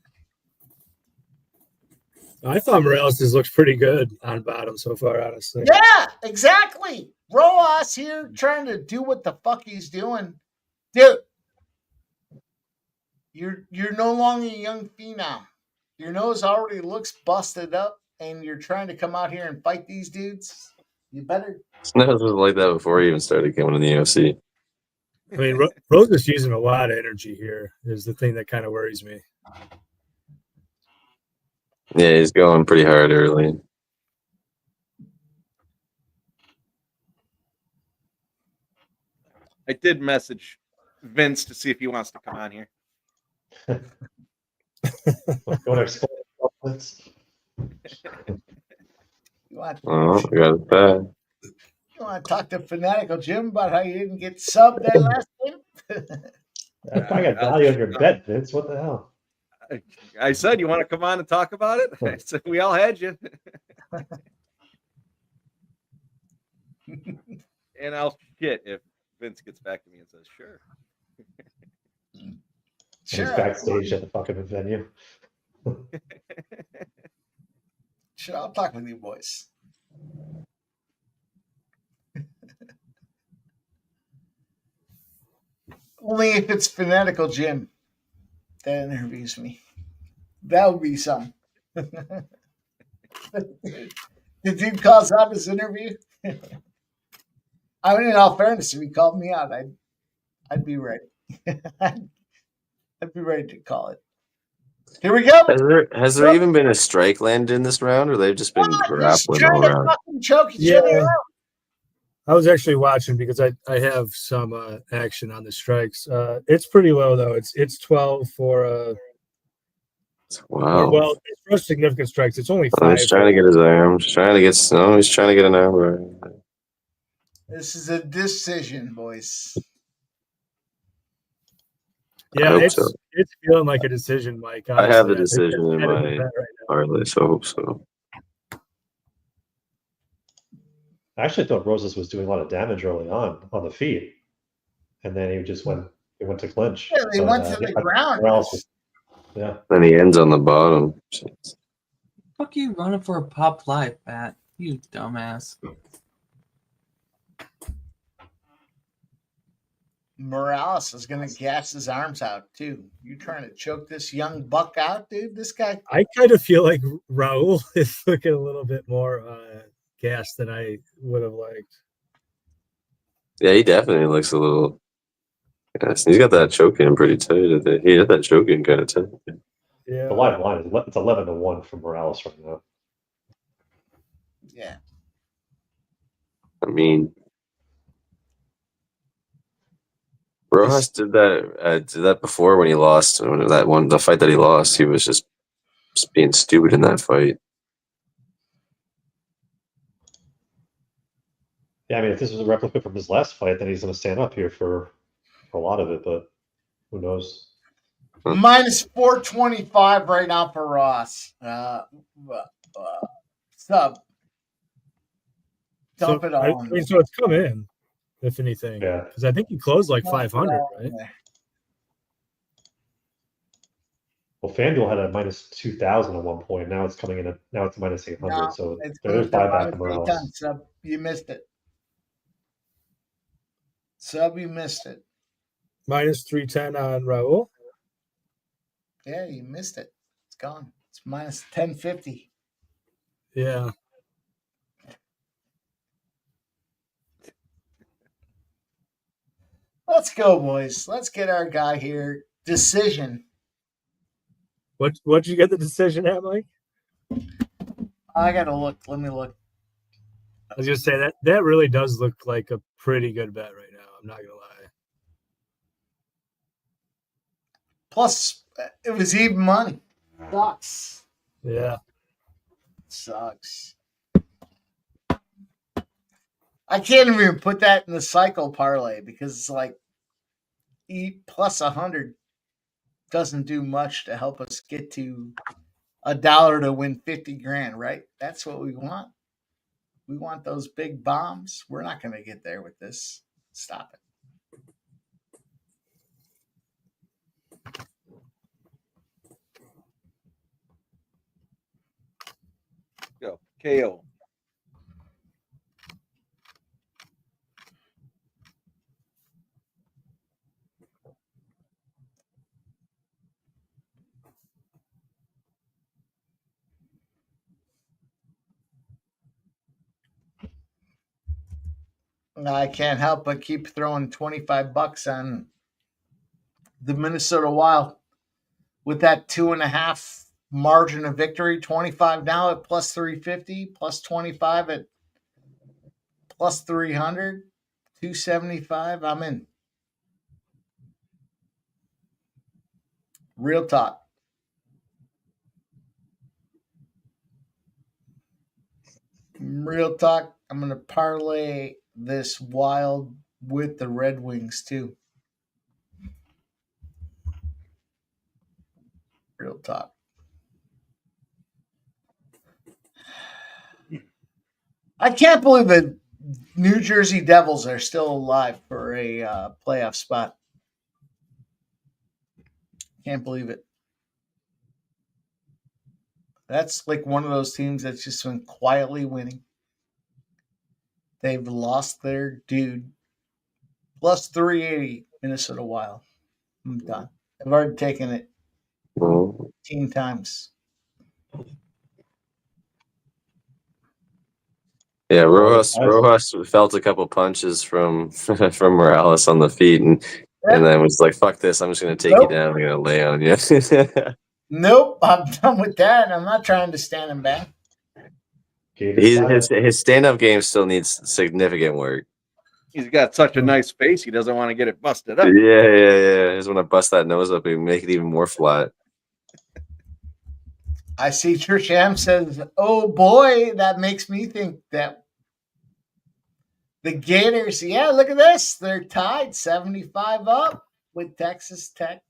I thought Morales just looks pretty good on bottom so far, honestly. Yeah, exactly. Rojas here trying to do what the fuck he's doing. Dude, you're no longer a young phenom. Your nose already looks busted up, and you're trying to come out here and fight these dudes. You better. Snows was like that before he even started coming in the UFC. I mean, Rose is using a lot of energy here, is the thing that kind of worries me. Yeah, he's going pretty hard early. I did message Vince to see if he wants to come on here. You want to explain this? You want, Oh, I got it bad. you want to talk to Fanatical Jim about how you didn't get subbed that last game? I got value on your bet, Vince. What the hell? I said, you want to come on and talk about it? I said, we all had you. And I'll shit if Vince gets back to me and says, sure. He's backstage at the fucking venue. Sure, I'll talk with you boys. Only if it's Fanatical Jim that interviews me. That would be something. The dude calls out his interview. I mean, in all fairness, if he called me out, I'd be ready. I'd be ready to call it. Here we go. Has there even been a strike landed in this round, or they've just been Just grappling trying all to around? fucking choke each Yeah. other out. I was actually watching because I have some action on the strikes. It's pretty low though. It's 12 for Wow. well, it's for significant strikes. It's only 5. He's trying to get his arm. He's trying to get. No, he's trying to get an arm. This is a decision, boys. Yeah, it's so. it's feeling like a decision, Mike. I have the honestly. I think decision in that's kind of my the bet right now. parlay, so I hope so. I actually thought Rosas was doing a lot of damage early on the feet, and then he went to clinch. Yeah, they went to the ground. Yeah. Then he ends on the bottom. Fuck you running for a pop life, Matt. You dumbass. Morales is going to gas his arms out, too. You trying to choke this young buck out, dude? This guy. I kind of feel like Raul is looking a little bit more gas than I would have liked. Yeah, he definitely looks a little. Yes, he's got that choking pretty tight. He had that choking kind of tight. Yeah. The live line is it's 11-1 for Morales right now. Yeah. I mean, Rojas did that before when he lost. When the fight that he lost, he was just being stupid in that fight. Yeah, I mean, if this was a replica from his last fight, then he's going to stand up here for a lot of it, but who knows? Minus 425 right now for Ross. Sub. Dump it all. I mean, so it's come in, if anything. Yeah. Because I think he closed like 500, right? Well, FanDuel had a minus 2,000 at one point. Now it's coming in now it's minus 800. No, so it's there's moved to buyback minus from Morales. 8 times, Sub. You missed it. Sub, you missed it. Minus 310 on Raul. Yeah, you missed it. It's gone. It's minus 1050. Yeah. Let's go, boys. Let's get our guy here. Decision. What'd you get the decision at, Mike? I gotta look. Let me look. I was gonna say that really does look like a pretty good bet right now. I'm not gonna lie. Plus, it was even money. Sucks. Yeah. Sucks. I can't even put that in the cycle parlay because it's like E plus 100 doesn't do much to help us get to $1 to win 50 grand, right? That's what we want. We want those big bombs. We're not going to get there with this. Stop it. Go. KO. I can't help but keep throwing $25 on the Minnesota Wild with that 2.5 margin of victory. 25 now at plus 350, plus 25 at plus 300, 275. I'm in. Real talk. Real talk. I'm going to parlay this Wild with the Red Wings too. Real talk. I can't believe the New Jersey Devils are still alive for a playoff spot. Can't believe it. That's like one of those teams that's just been quietly winning. They've lost their dude. Plus 380 Minnesota Wild. I'm done. I've already taken it. Well, 18 times. yeah, Rojas felt a couple punches from from Morales on the feet, and then was like, "Fuck this! I'm just gonna take you down. I'm gonna lay on you." Nope, I'm done with that. I'm not trying to stand him back. His stand-up game still needs significant work. He's got such a nice face. He doesn't want to get it busted up. Yeah. He just want to bust that nose up and make it even more flat. I see Trisham says, "Oh boy, that makes me think that the Gators, yeah, look at this. They're tied 75 up with Texas Tech.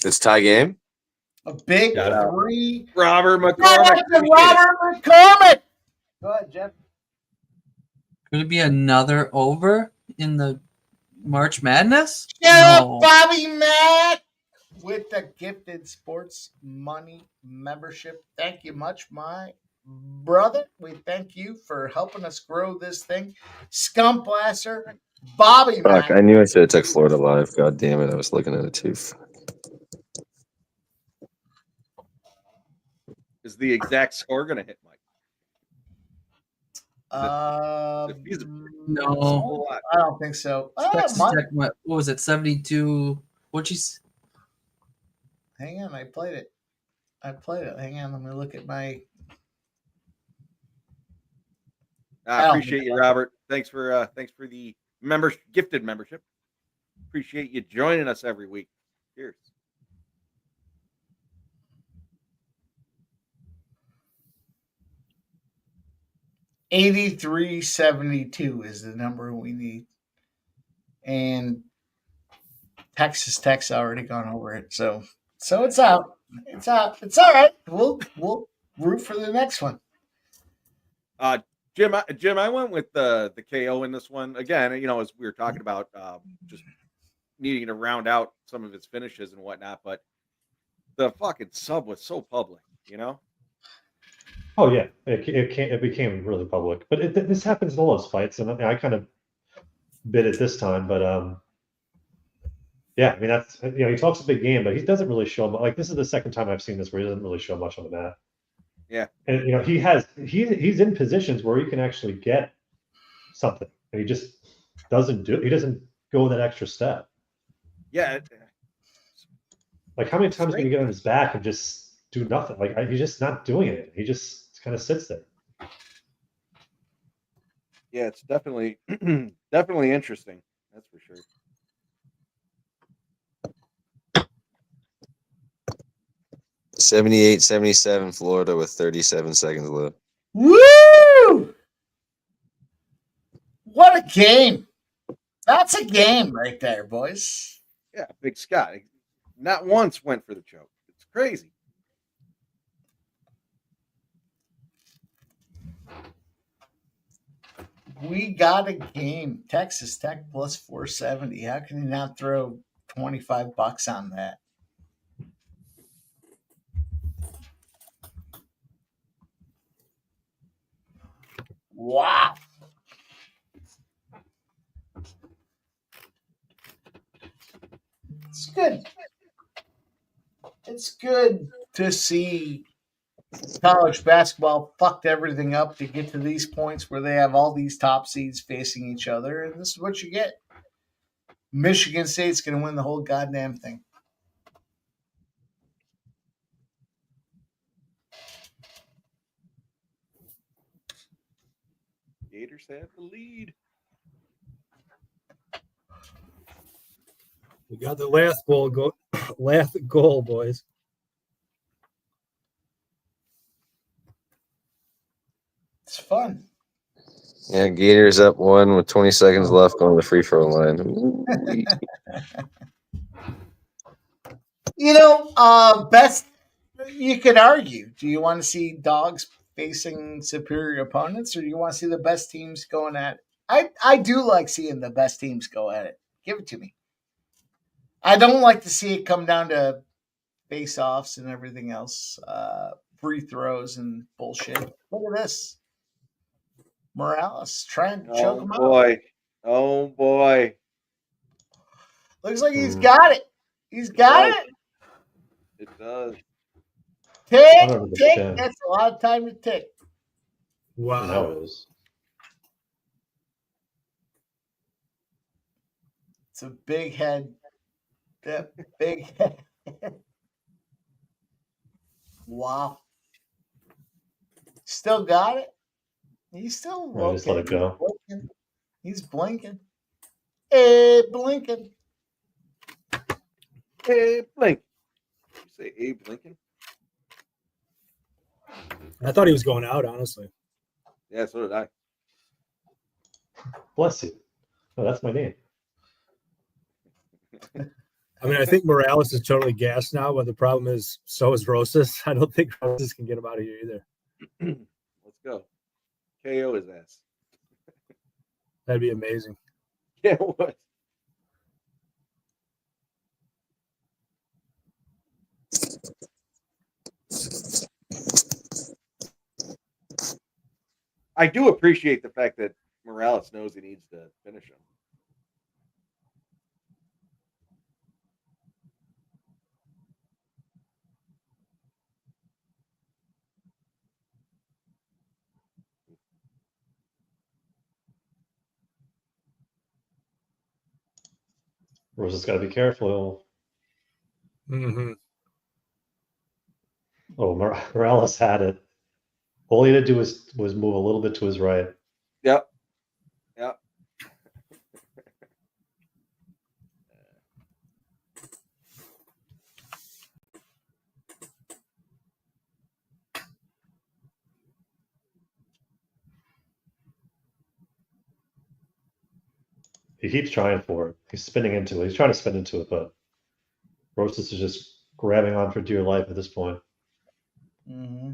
It's tie game. A big 3. Robert Robert McCormick. McCormick. Go ahead, Jeff. Could it be another over in the March Madness? Yeah, No. Bobby Mack with the gifted sports money membership. Thank you much, my brother. We thank you for helping us grow this thing. Scum Blaster, Bobby Fuck, Mack. I knew I should have took Florida live. God damn it, I was looking at it too. Is the exact score going to hit, Mike? No, I don't think so. Texas Tech, what was it? 72. What'd you? Hang on, I played it. Hang on, let me look at my. I appreciate you, Robert. Thanks for the gifted membership. Appreciate you joining us every week. Cheers. $83.72 is the number we need, and Texas Tech's already gone over it, so it's out. It's out. It's all right. We'll root for the next one. Jim, I went with the KO in this one again. You know, as we were talking about, just needing to round out some of his finishes and whatnot, but the fucking sub was so public, you know. Oh yeah, it became really public, but this happens in all those fights, and I kind of bit it this time, but yeah, I mean that's he talks a big game, but he doesn't really show much. Like this is the second time I've seen this where he doesn't really show much on the mat. Yeah, and he's in positions where he can actually get something, and he just doesn't do. He doesn't go that extra step. Yeah, like how many times can you get on his back and just do nothing? Like he's just not doing it. He just kind of sits there. Yeah, it's definitely definitely interesting. That's for sure. $78-77 Florida with 37 seconds left. Woo! What a game! That's a game right there, boys. Yeah, Big Scott. Not once went for the choke. It's crazy. We got a game. Texas Tech plus 470. How can you not throw $25 on that? Wow. It's good. It's good to see college basketball fucked everything up to get to these points where they have all these top seeds facing each other, and this is what you get. Michigan State's going to win the whole goddamn thing. Gators have the lead. We got the last goal, boys. It's fun. Yeah, Gators up 1 with 20 seconds left on the free throw line. Best you could argue. Do you want to see dogs facing superior opponents, or do you want to see the best teams going at it? I do like seeing the best teams go at it. Give it to me. I don't like to see it come down to face-offs and everything else, free throws and bullshit. Look at this. Morales trying to choke him out. Oh, boy. Looks like he's got it. He's got it. It does. Tick, Under the tick. chin. That's a lot of time to tick. For now it is. It's a big head. That big head. Wow. Still got it. He's still Right, just let it go. He's blinking. Hey, blinking. Hey, Blink. You say Abe Lincoln? I thought he was going out, honestly. Yeah, so did I. Bless you. Oh, that's my name. I mean, I think Morales is totally gassed now, but the problem is so is Rosas. I don't think Rosas can get him out of here either. Let's go. KO his ass. That'd be amazing. Yeah, what? I do appreciate the fact that Morales knows he needs to finish him. Rosa's got to be careful. Mm-hmm. Oh, Morales had it. All he had to do was move a little bit to his right. Yep. Yep. He keeps trying for it. He's spinning into it. He's trying to spin into it, but Rosas is just grabbing on for dear life at this point. Mm-hmm.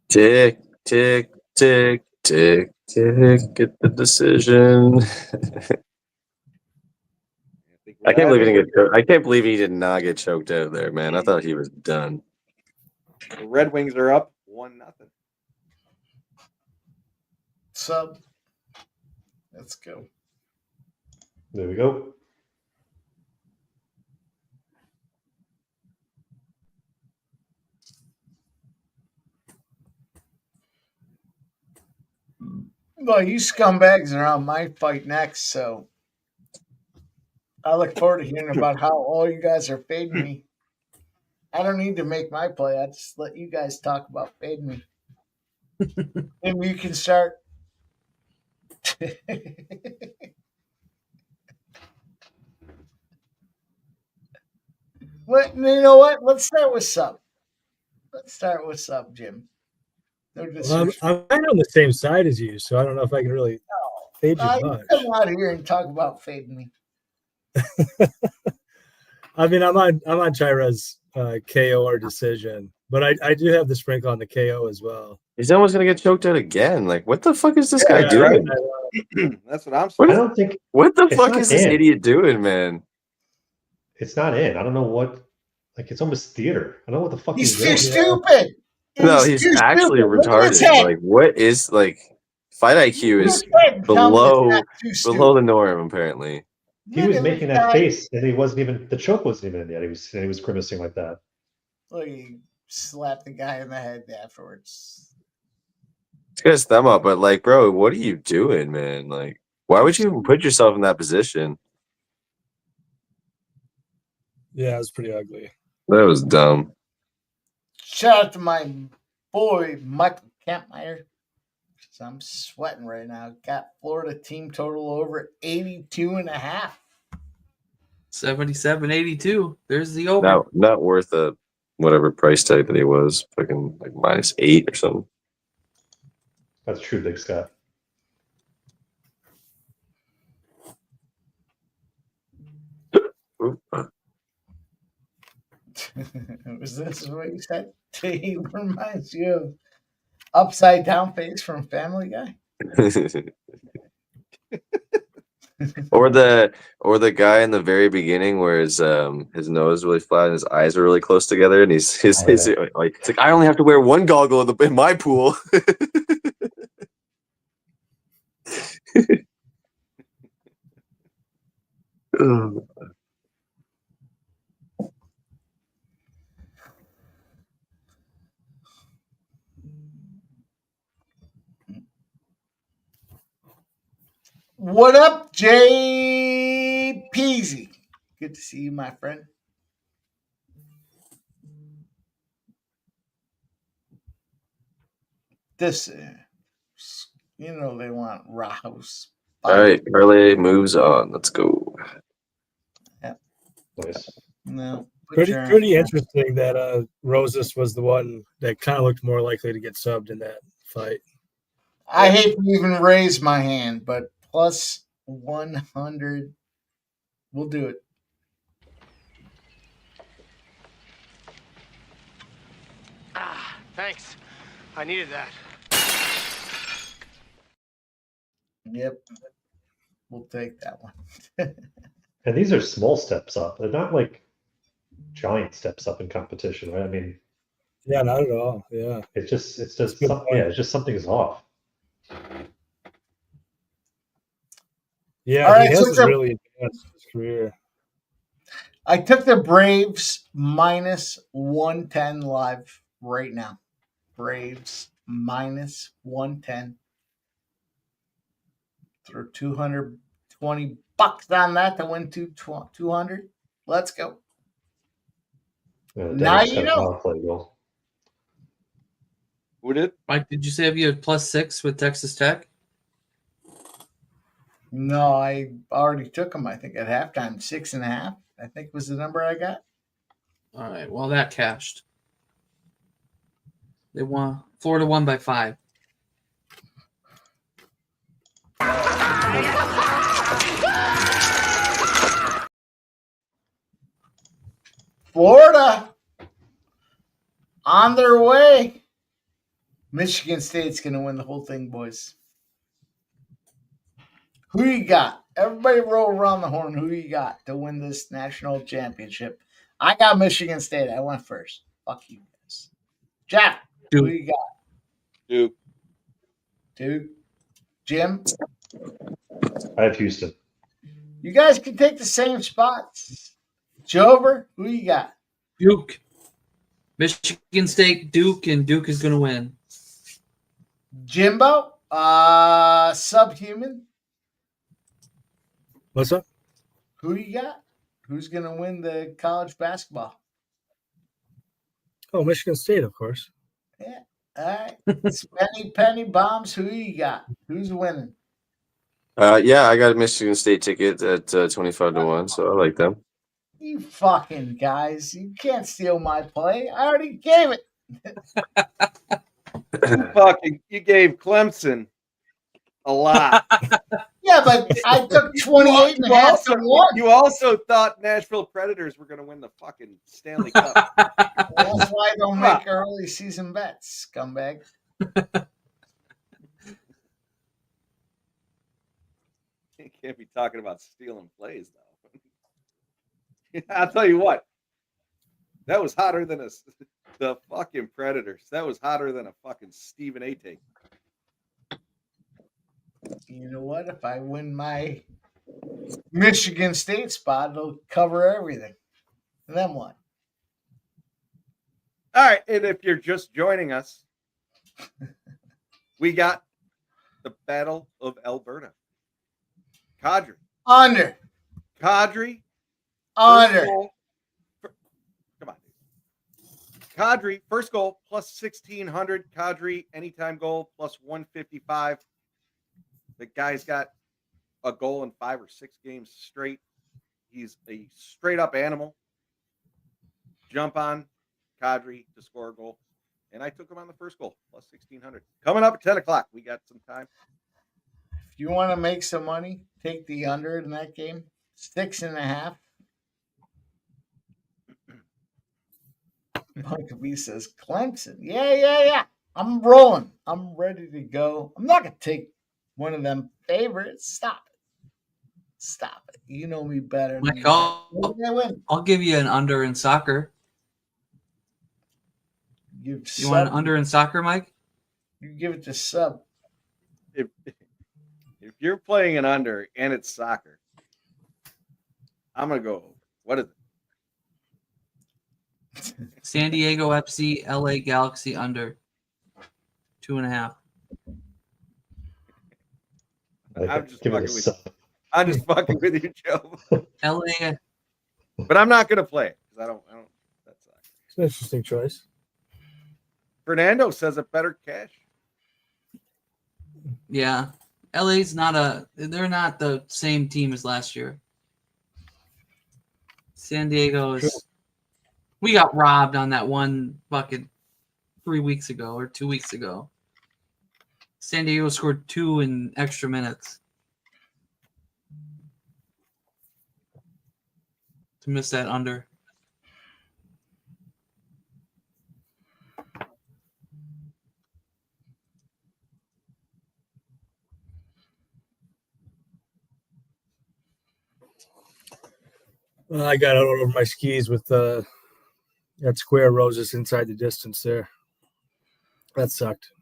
Tick, tick, tick, tick, tick. Get the decision. I can't believe he didn't get. I can't believe he did not get choked out there, man. I thought he was done. The Red Wings are up 1-0. Sub. Let's go. There we go. Well, you scumbags are on my fight next, so I look forward to hearing about how all you guys are fading me. I don't need to make my play. I just let you guys talk about fading me. And you can start. What? You know what? Let's start with sub. Let's start with sub, Jim. No Well, disrespect. I'm kind of on the same side as you, so I don't know if I can really fade you You much. come out here and talk about fading me. I mean, I'm on Chira's KO or decision, but I do have the sprinkle on the KO as well. He's almost gonna get choked out again. Like, what the fuck is this guy doing? That's what I'm saying. I don't think. What the It's fuck not is this in. idiot doing, man? It's not in. I don't know what. Like, it's almost theater. I don't know what the fuck He's he's too doing. stupid. No, he's too actually stupid. Look at his retarded. head. Like, what is like fight IQ is Look at him. Tell me below it's not too stupid. below the norm, apparently. He Look was at making this that guy. face, and he wasn't even. The choke wasn't even in yet. He was grimacing like that. Look, he slapped the guy in the head afterwards. He's got his thumb up, but like, bro, what are you doing, man? Like, why would you even put yourself in that position? Yeah, it was pretty ugly. That was dumb. Shout out to my boy Michael Kampmeyer. I'm sweating right now. Got Florida team total over 82.5. 77.82. There's the over. Not worth a whatever price tag that he was. Fucking like -8 or something. That's true, Big Scott. Was this what you said? He reminds you of upside down face from Family Guy. Or the guy in the very beginning where his nose is really flat and his eyes are really close together, and he's like, it's like, I only have to wear one goggle in my pool. What up, Jay Peasy? Good to see you, my friend. This, you know, they want Rahos. All right, parlay moves on. Let's go. Yeah. Nice. No. Pretty interesting that Rosas was the one that kind of looked more likely to get subbed in that fight. I hate to even raise my hand, but plus 100, we'll do it. Thanks. I needed that. Yep. We'll take that one. And these are small steps up. They're not like giant steps up in competition, right? I mean, yeah, not at all. Yeah. It's just something is off. Yeah, All right, he hasn't really advanced his career. I took the Braves minus 110 live right now. Braves minus 110. Throw $220 on that to win 200. Let's go. Now you know. Who did? Mike, did you say if you had +6 with Texas Tech? No, I already took them. I think at halftime, 6.5. I think was the number I got. All right. Well, that cashed. They won. Florida won by 5. Florida on their way. Michigan State's going to win the whole thing, boys. Who you got? Everybody roll around the horn. Who you got to win this national championship? I got Michigan State. I went first. Fuck you guys. Jeff, who you got? Duke. Jim? I have Houston. You guys can take the same spots. Jover, who you got? Duke. Michigan State, Duke, and Duke is going to win. Jimbo, Subhuman. What's up? Who you got? Who's going to win the college basketball? Oh, Michigan State, of course. Yeah. All right. Penny Bombs, who you got? Who's winning? Yeah, I got a Michigan State ticket at 25-1, so I like them. You fucking guys. You can't steal my play. I already gave it. You gave Clemson a lot. Yeah, but I took 28 and a half to 1. You also thought Nashville Predators were going to win the fucking Stanley Cup. That's why I don't make early season bets, scumbag. You can't be talking about stealing plays, though. I'll tell you what. That was hotter than the fucking Predators. That was hotter than a fucking Stephen A. take. You know what? If I win my Michigan State spot, it'll cover everything. And then what? All right. And if you're just joining us, we got the Battle of Alberta. Kadri. Under. Kadri. Under. Come on. Kadri, first goal, plus 1,600. Kadri, anytime goal, plus 155. The guy's got a goal in 5 or 6 games straight. He's a straight-up animal. Jump on Kadri to score a goal. And I took him on the first goal, plus 1,600. Coming up at 10 o'clock. We got some time. If you want to make some money, take the under in that game. 6.5. Mike B says Clemson. Yeah. I'm rolling. I'm ready to go. I'm not going to take one of them favorites. Stop it. Stop it. You know me better. Mike, Maybe I win. I'll give you an under in soccer. You want an under in soccer, Mike? You give it to sub. If you're playing an under and it's soccer, I'm gonna go. What is it? San Diego FC, LA Galaxy under 2.5. I'm just fucking with you. I'm just fucking with you, Joe. LA, but I'm not gonna play it because I don't. That sucks. It's an interesting choice. Fernando says it better cash. yeah. LA's they're not the same team as last year. San Diego's, we got robbed on that one bucket 3 weeks ago or 2 weeks ago. San Diego scored 2 in extra minutes. To miss that under. Well, I got out over my skis with that square roses inside the distance there. That sucked.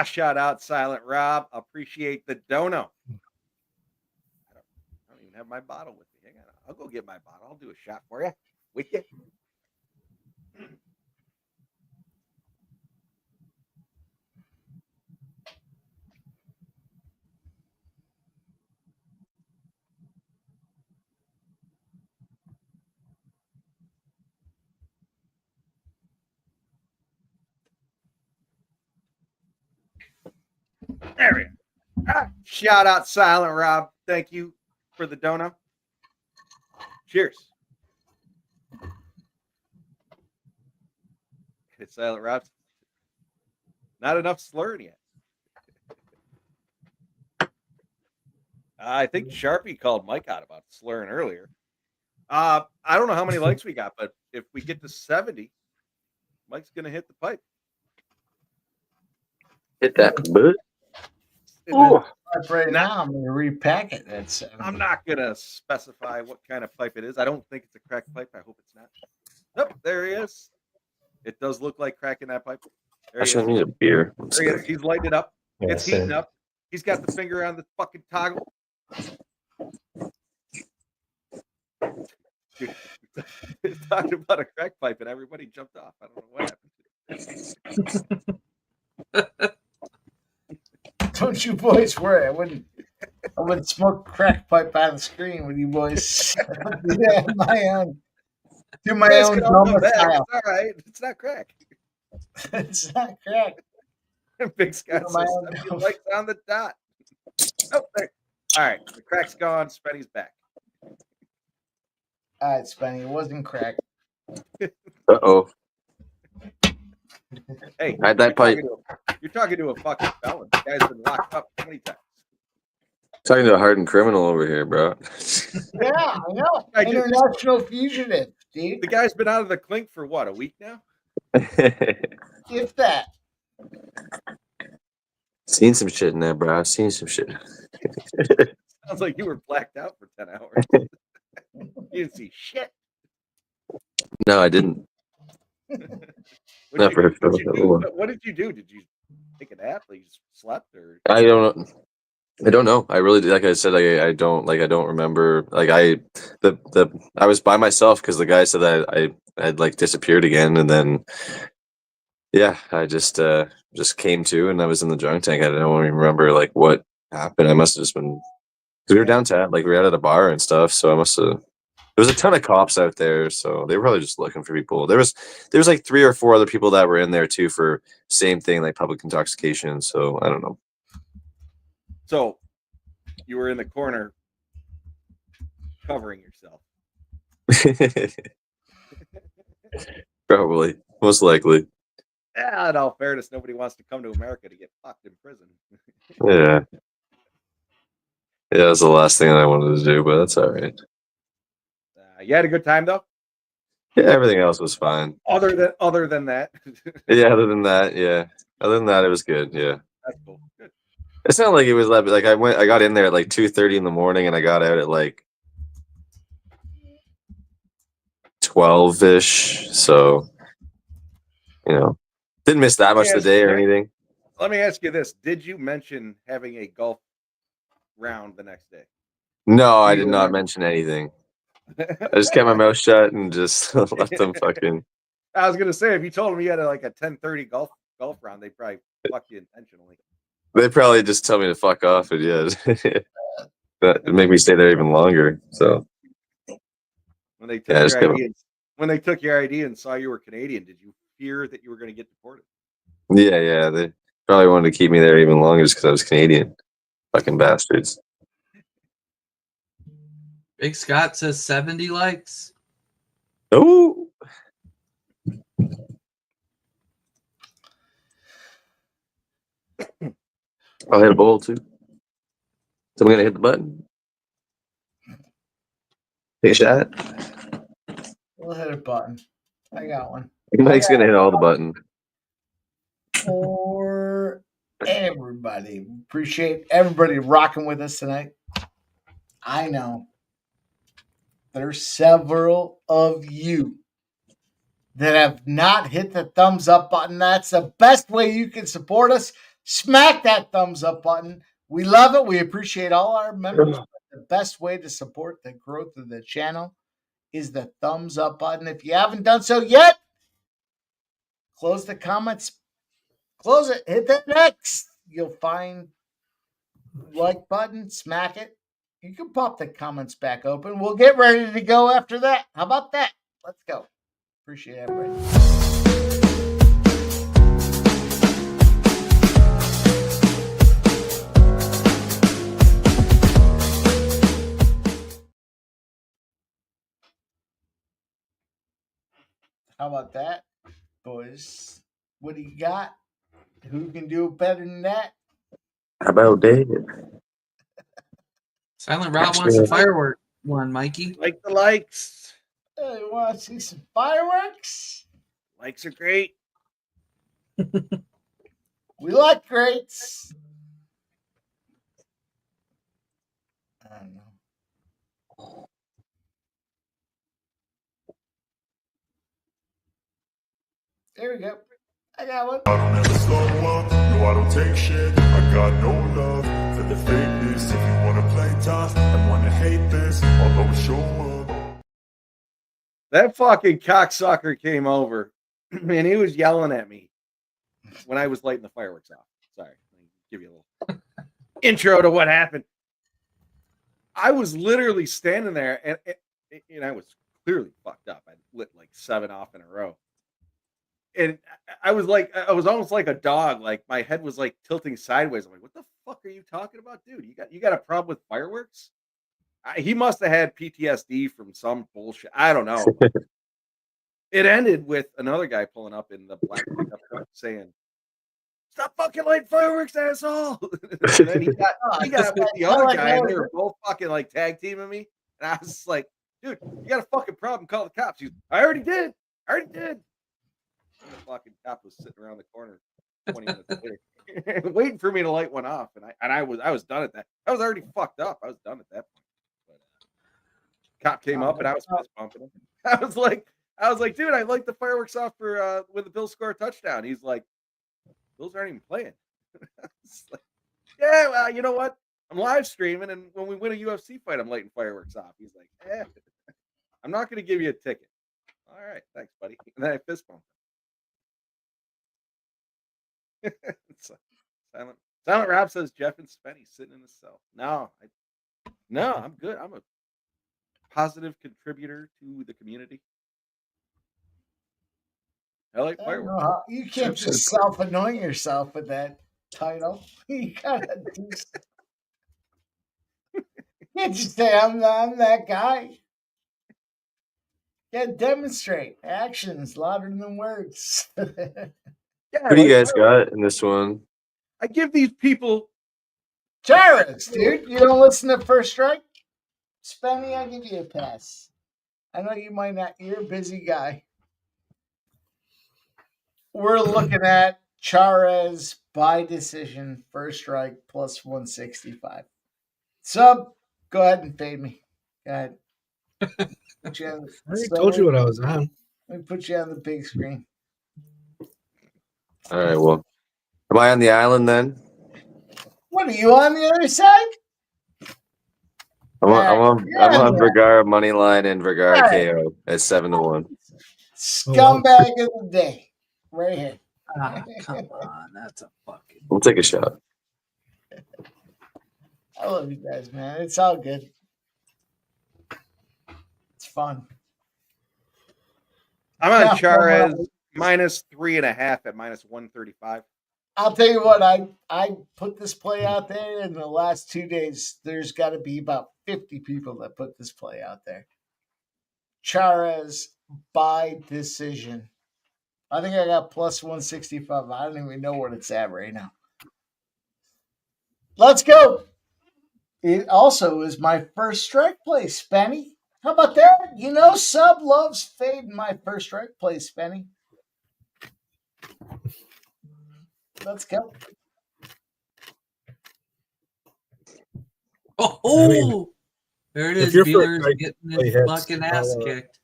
Shout out Silent Rob. Appreciate the dono. I don't even have my bottle with me. I'll go get my bottle. I'll do a shot for you. With you. There we go. Shout out Silent Rob. Thank you for the dono. Cheers. It's Silent Rob. Not enough slurring yet. I think Sharpie called Mike out about slurring earlier. I don't know how many likes we got, but if we get to 70, Mike's going to hit the pipe. Hit that butt. Right now, I'm going to repack it. I'm not going to specify what kind of pipe it is. I don't think it's a cracked pipe. I hope it's not. Nope, there he is. It does look like cracking that pipe. I should need a beer. There he is. He's lighting it up. Yeah, it's heating up. He's got the finger on the fucking toggle. Dude, he's talking about a crack pipe and everybody jumped off. I don't know what happened. Don't you boys worry. I wouldn't smoke crack pipe on the screen with you boys. Yeah, my own. Do my own It's style. all right. It's not crack. It's not crack. Big Scott says 70 likes on the dot. Oh, there. All right. The crack's gone. Spenny's back. All right, Spenny. It wasn't crack. Uh-oh. Hey, hide that pipe. You're talking to a fucking felon. The guy's been locked up 20 times. Talking to a hardened criminal over here, bro. Yeah, I know. International fugitive, dude. The guy's been out of the clink for what, a week now? If that. Seen some shit in there, bro. I've seen some shit. Sounds like you were blacked out for 10 hours. You didn't see shit. No, I didn't. What did you do? Did you take a nap? Like you slept, or I don't know. I don't know. I really, like I said, I don't remember. Like I was by myself because the guy said that I had like disappeared again, and then yeah, I just came to, and I was in the drunk tank. I don't even remember like what happened. I must have just been, because we were downtown, like we were out at a bar and stuff. So I must have. There was a ton of cops out there, so they were probably just looking for people. There was like 3 or 4 other people that were in there too for same thing, like public intoxication. So I don't know. So you were in the corner covering yourself. Probably, most likely. Yeah, in all fairness, nobody wants to come to America to get fucked in prison. Yeah, that's the last thing I wanted to do, but that's all right. You had a good time though? Yeah, everything else was fine. Other than that. Yeah, other than that, yeah. Other than that, it was good. Yeah. That's cool. Good. It's not like it was like I got in there at like 2:30 in the morning and I got out at like 12-ish. So, didn't miss that much of the day or anything. Let me ask you this: did you mention having a golf round the next day? No, I did not mention anything. I just kept my mouth shut and just let them fucking. I was gonna say, if you told them you had a 10:30 golf round, they probably fuck you intentionally. They probably just tell me to fuck off, and that make me stay there even longer. So when they took your ID and saw you were Canadian, did you fear that you were going to get deported? Yeah, they probably wanted to keep me there even longer just because I was Canadian. Fucking bastards. Big Scott says 70 likes. Oh. I'll hit a bowl too. So I'm gonna hit the button. Take a shot. We'll hit a button. I got one. Mike's gonna hit all the buttons. For everybody. Appreciate everybody rocking with us tonight. I know there's several of you that have not hit the thumbs up button. That's the best way you can support us. Smack that thumbs up button. We love it. We appreciate all our members. But the best way to support the growth of the channel is the thumbs up button. If you haven't done so yet, close the comments. Close it. Hit that next. You'll find like button. Smack it. You can pop the comments back open. We'll get ready to go after that. How about that? Let's go. Appreciate everybody. How about that, boys? What do you got? Who can do it better than that? How about David? Silent Rob wants a firework one, Mikey. Like the likes. Hey, you want to see some fireworks? Likes are great. We like greats. I don't know. There we go. I got one. I don't ever slow up, no I don't take shit. I got no love for the fakeness. If you wanna play tough and wanna hate this, I'll always show up. That fucking cocksucker came over and he was yelling at me when I was lighting the fireworks off. Sorry, let me give you a little intro to what happened. I was literally standing there and I was clearly fucked up. I lit like 7 off in a row. And I was almost like a dog. Like my head was like tilting sideways. I'm like, what the fuck are you talking about, dude? You got a problem with fireworks? He must have had PTSD from some bullshit. I don't know. It ended with another guy pulling up in the black pickup truck saying, "Stop fucking lighting fireworks, asshole!" And then he got with the other guy, and they were both fucking like tag teaming me. And I was like, "Dude, you got a fucking problem? Call the cops." He's, "I already did. And the fucking cop was sitting around the corner 20 minutes later, waiting for me to light one off, and I was done at that. I was already fucked up. I was done at that point. But cop came up, and I was fist bumping him. I was like, dude, I like the fireworks off for when the Bills score a touchdown. He's like, Bills aren't even playing. Like, yeah, well, you know what? I'm live streaming, and when we win a UFC fight, I'm lighting fireworks off. He's like, I'm not going to give you a ticket. All right, thanks, buddy. And then I fist bumped him. Silent Rob says Jeff and Spenny sitting in the cell. No, I'm good. I'm a positive contributor to the community. I like fireworks. You can't just self-anoint yourself with that title. You gotta do. You can't just say I'm that guy. You gotta demonstrate actions louder than words. Yeah, what do you guys got in this one? I give these people Gyros, dude. You don't listen to First Strike? Spenny, I'll give you a pass. I know you might not. You're a busy guy. We're looking at Charez by decision, first strike, plus 165. Sub, go ahead and fade me. Go ahead. Put you on, I already told you what I was on. Let me put you on the big screen. All right. Well, am I on the island then? What, are you on the other side? I'm on yeah. Vergara money line and Vergara Right. KO at 7-1. Scumbag of the day. Right here. Ah, come on. That's a fucking. We'll take a shot. I love you guys, man. It's all good. It's fun. I'm on Yeah, Charez minus 3.5 at minus 135. I'll tell you what, I put this play out there in the last 2 days. There's got to be about 50 people that put this play out there. Charez by decision. I think I got plus 165. I don't even know what it's at right now. Let's go. It also is my first strike play, Spenny. How about that? You know, Sub loves fading my first strike play, Spenny. Let's go. Oh, there it is. if you're for a Beeler's strike getting play his hits, fucking ass I'll, kicked.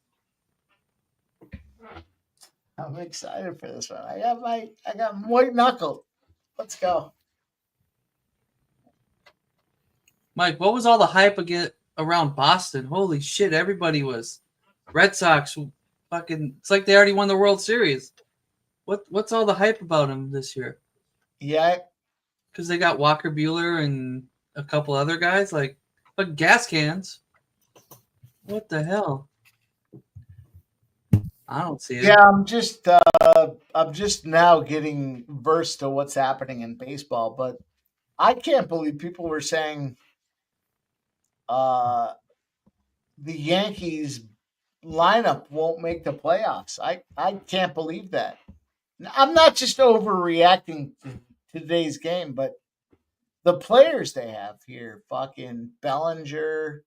I'm excited for this one. I got white knuckle. Let's go. Mike, what was all the hype around Boston? Holy shit, everybody was Red Sox fucking. It's like they already won the World Series. What's all the hype about them this year? Yeah, because they got Walker Buehler and a couple other guys like gas cans. What the hell? I don't see it. Yeah, I'm just now getting versed to what's happening in baseball, but I can't believe people were saying the Yankees lineup won't make the playoffs. I can't believe that. I'm not just overreacting to today's game, but the players they have here, fucking Bellinger,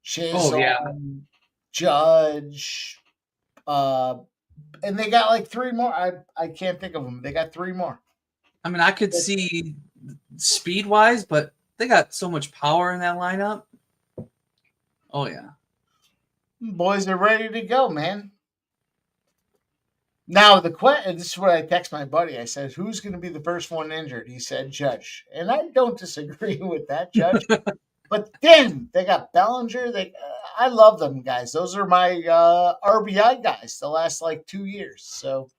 Chisholm, Judge, and they got like 3 more. I can't think of them. They got 3 more. I mean, I could see speed wise, but they got so much power in that lineup. Oh yeah, boys are ready to go, man. Now this is what I text my buddy. I said, "Who's going to be the first one injured?" He said, "Judge," and I don't disagree with that, Judge. But then they got Bellinger. I love them guys. Those are my RBI guys the last like 2 years. So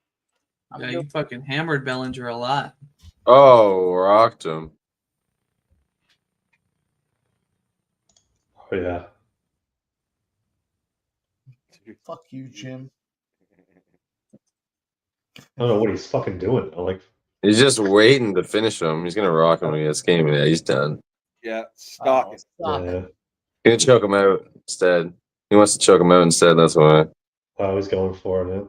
yeah, you fucking hammered Bellinger a lot. Oh, rocked him. Oh yeah. Fuck you, Jim. I don't know what he's fucking doing. He's just waiting to finish him. He's gonna rock him when he gets game. Yeah, he's done. Yeah, stop it. Yeah. He's gonna choke him out instead. He wants to choke him out instead. That's why. I was going for it, man.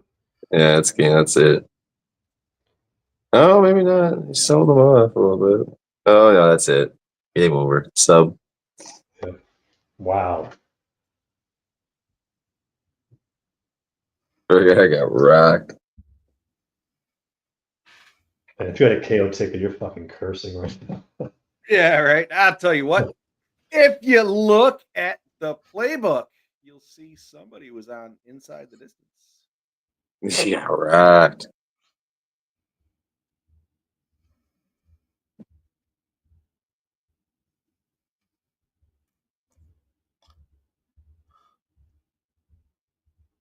Yeah, that's game. That's it. Oh, maybe not. He sold him off a little bit. Oh no, that's it. Game over. Sub. Yeah. Wow. I got rocked. Man, if you had a KO ticket, you're fucking cursing right now. Yeah, right. I'll tell you what. If you look at the playbook, you'll see somebody was on inside the distance. Yeah, rocked.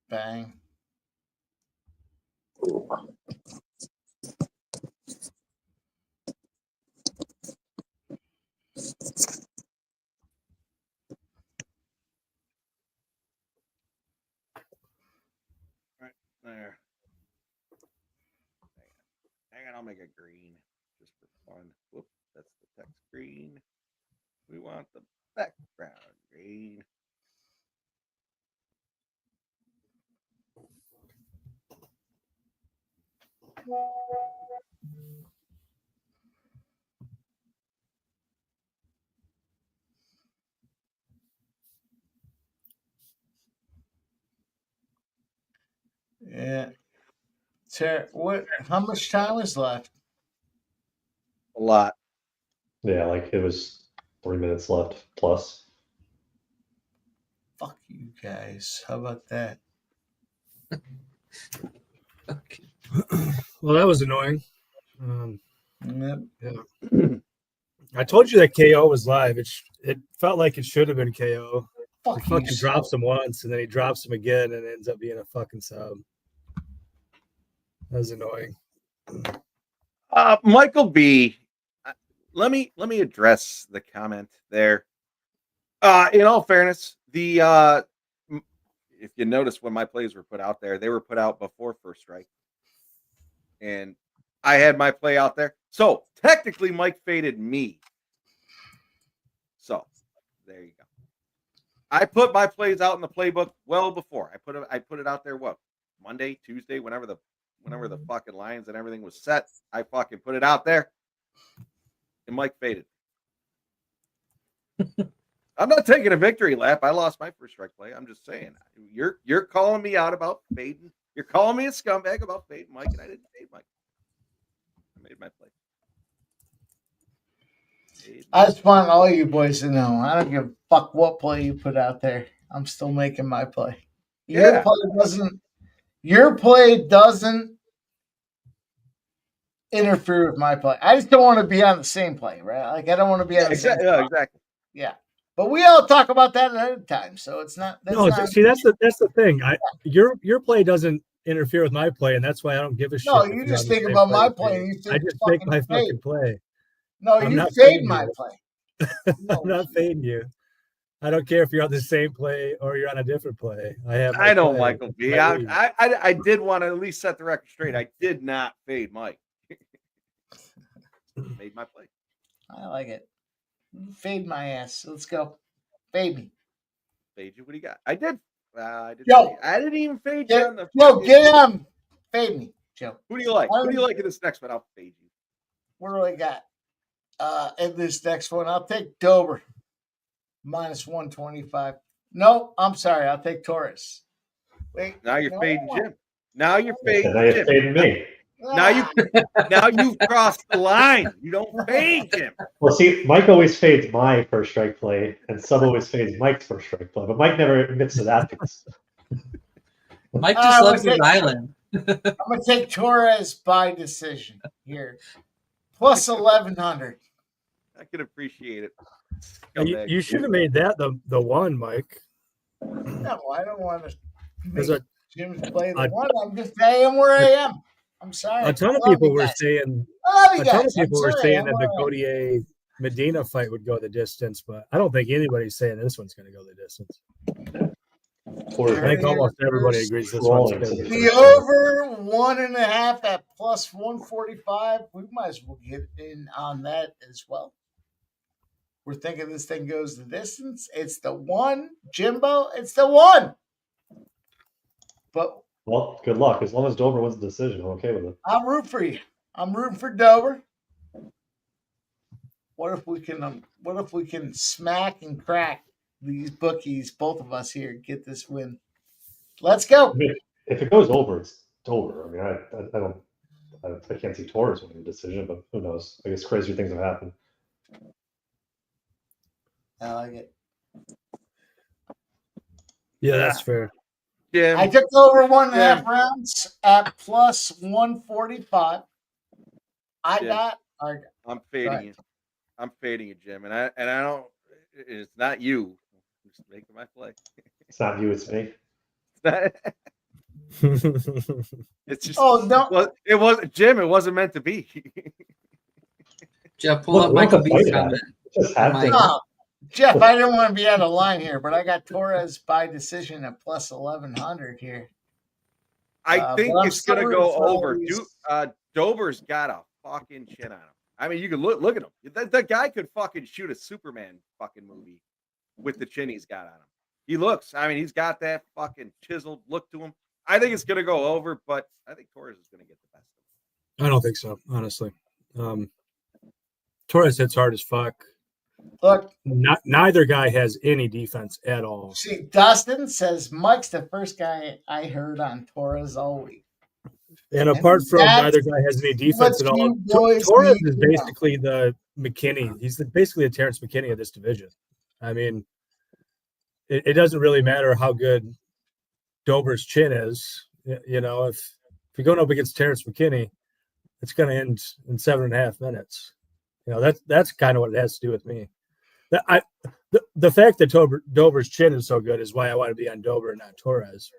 Bang. Right there. Hang on, I'll make a green just for fun. Whoop, that's the text green. We want the background green. Yeah. How much time is left? A lot. Yeah, like it was 3 minutes left plus. Fuck you guys. How about that? Well, that was annoying. Yep. Yeah. I told you that KO was live. It felt like it should have been KO. Fuck He fucking drops him once, and then he drops him again, and it ends up being a fucking sub. That was annoying. Michael B. Let me address the comment there. In all fairness, the if you notice when my plays were put out there, they were put out before first strike, and I had my play out there. So technically, Mike faded me. So there you go. I put my plays out in the playbook well before. I put it out there. What, Monday, Tuesday, whenever the fucking lines and everything was set, I fucking put it out there, and Mike faded. I'm not taking a victory lap. I lost my first strike play. I'm just saying, you're calling me out about fading. You're calling me a scumbag about fading Mike, and I didn't fade Mike. I made my play. I just want all you boys to know, I don't give a fuck what play you put out there. I'm still making my play. Your play doesn't interfere with my play. I just don't want to be on the same play, right? Like I don't want to be on the same play. Exactly. Yeah. But we all talk about that at a time, so it's not. See, that's the thing. Your play doesn't interfere with my play, and that's why I don't give a shit. No, you just think about my play. And you think I just make my fucking play. No, you fade my play. I'm not fading you. I don't care if you're on the same play or you're on a different play. I know, Michael B. I did want to at least set the record straight. I did not fade Mike. Made my play. I like it. Fade my ass. Let's go. Fade me. Fade you. What do you got? I did. I didn't even fade you on the. Yo, get him. Fade me, Joe. Who do you like? Who do you like in this next one? I'll fade you. What do I got? In this next one, I'll take Dober. Minus 125. No, I'm sorry. I'll take Torres. Wait. Now you're fading Jim. Now you're fading Now you're fading me. Now you've crossed the line. You don't fade him. Well, see, Mike always fades my first strike play, and Sub always fades Mike's first strike play. But Mike never admits to that because Mike just loves his island. I'm gonna take Torres by decision here. Plus 1100. I can appreciate You it. should have made that the one, Mike. No, I don't want to make Jim's play the a- one. I'm just saying where I am. I'm sorry. A ton of people were saying that the Gautier Medina fight would go the distance, but I don't think anybody's saying this one's going to go the distance. I think almost everybody agrees this one's going to the over 1.5 at plus 145. We might as well get in on that as well. We're thinking this thing goes the distance. It's the one, Jimbo. It's the one. But well, good luck. As long as Dober wins the decision, I'm okay with it. I'm rooting for you. I'm rooting for Dober. What if we can smack and crack these bookies, both of us here, get this win? Let's go. If it goes over, it's over. I mean, I can't see Torres winning the decision, but who knows? I guess crazier things have happened. I like it. Yeah, that's fair. Yeah, I took over 1.5 rounds at plus 145. I'm fading you. I'm fading you, Jim, and I don't. It's not you. I'm just making my play. It's not you. It's me. It's just. Oh no! It wasn't Jim. It wasn't meant to be. Jeff, pull up Michael B's comment. No, Jeff, I didn't want to be out of line here, but I got Torres by decision at plus 1100 here. I think it's going to go over. Dober's got a fucking chin on him. I mean, you can look at him. That guy could fucking shoot a Superman fucking movie with the chin he's got on him. He looks. I mean, he's got that fucking chiseled look to him. I think it's going to go over, but I think Torres is going to get the best of I don't think so, honestly. Torres hits hard as fuck. Look, neither guy has any defense at all. See, Dustin says Mike's the first guy I heard on Torres all week. And apart from that's neither guy has any defense what at all, you boys Torres need is to know. basically the McKinney. He's basically a Terrence McKinney of this division. I mean, it doesn't really matter how good Dober's chin is. You know, if you're going up against Terrence McKinney, it's going to end in 7.5 minutes. You know, that's kind of what it has to do with me. The fact that Dober's chin is so good is why I want to be on Dober and not Torres.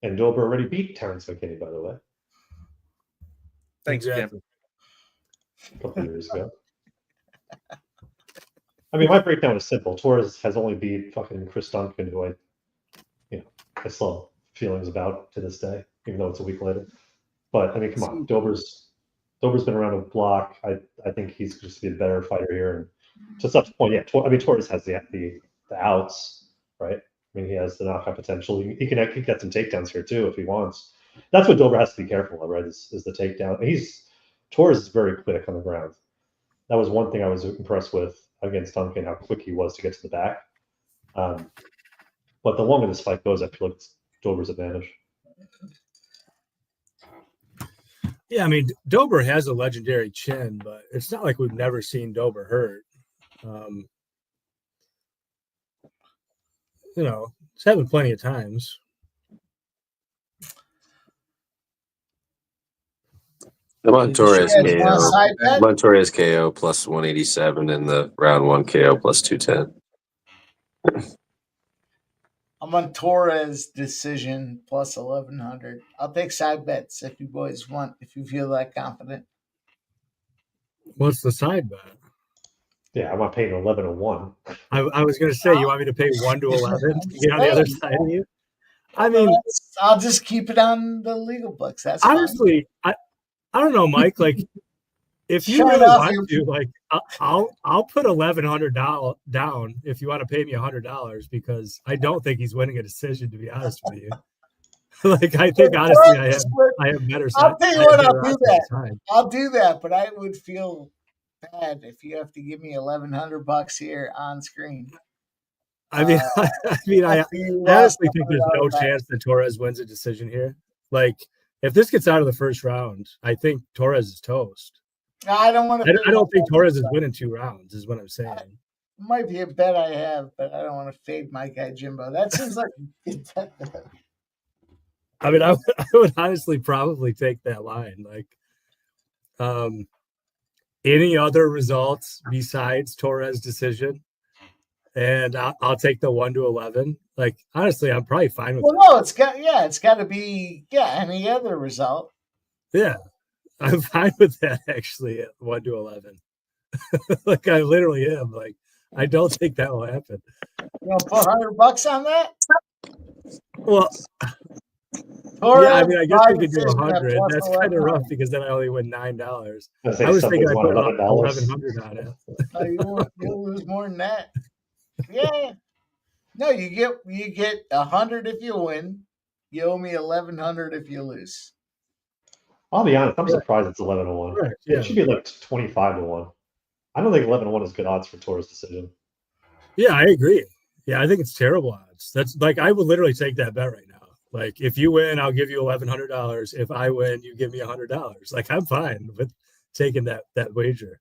And Dober already beat Terrence McKinney, by the way. Thanks, Exactly. A couple years ago. I mean, my breakdown is simple. Torres has only beat fucking Chris Duncan, who I still have feelings about to this day, even though it's a week later. But I mean, come on, Dober's been around the block. I think he's just be a better fighter here. And to such a point, Torres has the outs, right? I mean, he has the knockout potential. He can get some takedowns here too if he wants. That's what Dober has to be careful of, right? Is the takedown. Torres is very quick on the ground. That was one thing I was impressed with against Duncan, how quick he was to get to the back. But the longer this fight goes, I feel like it's Dober's advantage. Yeah, I mean, Dober has a legendary chin, but it's not like we've never seen Dober hurt. You know, it's happened plenty of times. The Montorez Yeah, KO. side bet? Montorez KO plus 187 and the round 1 KO plus 210. I'm on Torres decision plus 1100. I'll take side bets if you boys want, if you feel that confident. What's the side bet? Yeah, I'm not paying 11-1. I was going to say, you want me to pay 1 to 11 to get on the other side of you? I mean, I'll just keep it on the legal books. That's honestly, I don't know, Mike. Like, if you Shut really up, want to, like, I'll put $1,100 down if you want to pay me $100 because I don't think he's winning a decision. To be honest with you, like I think honestly, I have better. I'll tell you what, I'll do that. I'll do that, but I would feel bad if you have to give me $1,100 here on screen. I mean, I honestly think there's no chance that Torres wins a decision here. Like, if this gets out of the first round, I think Torres is toast. I don't want to. I don't think Torres is winning 2 rounds, is what I'm saying. Might be a bet I have, but I don't want to fade my guy Jimbo. That seems like a good bet. I mean, I would honestly probably take that line. Like, any other results besides Torres' decision, and I'll take the 1 to 11. Like, honestly, I'm probably fine with. Well, no, it's got to be any other result. Yeah, I'm fine with that actually at 1 to 11. Like, I literally am. Like, I don't think that will happen. You want to put $100 on that? Well, Torres, yeah, I mean, I guess we could do 100. plus That's kind of 1100. rough because then I only win $9. I was thinking I put $11. 1,100 on it. You'll lose more than that. Yeah. No, you get 100 if you win. You owe me 1,100 if you lose. I'll be honest, I'm surprised it's 11-1. Right, yeah. It should be like 25-1. I don't think 11-1 is good odds for Torres' decision. Yeah, I agree. Yeah, I think it's terrible odds. That's like, I would literally take that bet right now. Like, if you win, I'll give you $1,100. If I win, you give me $100. Like, I'm fine with taking that wager.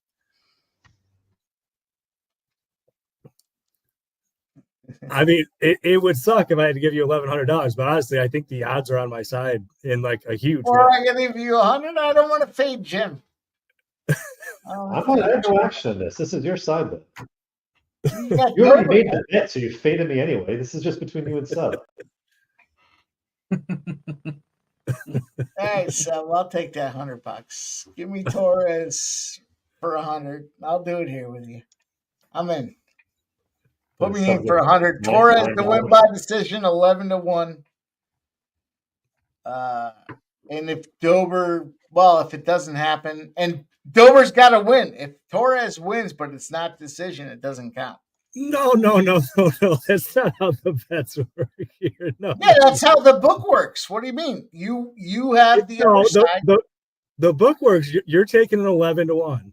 I mean, it would suck if I had to give you $1,100, but honestly, I think the odds are on my side in like a huge Or way. I can give you 100. I don't want to fade Jim. I have no action in this. This is your side bet. You You already made the bet, so you faded me anyway. This is just between you and Sub. Hey, so I'll take that $100. Give me Torres for 100. I'll do it here with you. I'm in. Put me in for 100. Torres to win by decision, 11-1. And if if it doesn't happen, and Dober's got to win. If Torres wins, but it's not decision, it doesn't count. No. That's not how the bets work here. No. Yeah, that's how the book works. What do you mean? You have the other side. The book works. You're taking an 11-1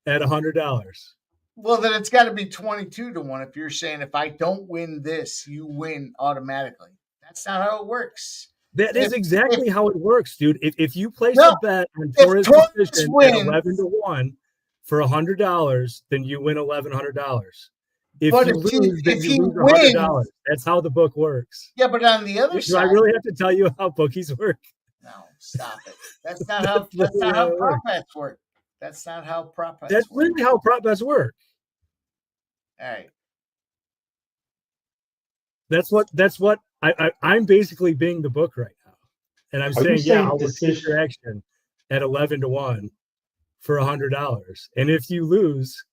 at $100. Well, then it's got to be 22-1 if you're saying if I don't win this, you win automatically. That's not how it works. That is exactly how it works, dude. If you place No, a bet on if Torres Torres decision wins- at 11-1 for $100, then you win $1,100. If But you if he- lose, then if you he lose $100. wins- That's how the book works. Yeah, but on the other Do side, I really have to tell you how bookies work? no, stop it. That's not how. That's not how prop bets work. That's not how prop bets That's work. literally how prop bets work. All right. That's what I'm basically being the book right now, and I'm Are you saying, yeah, saying I'll take your action at 11-1 for $100, and if you lose,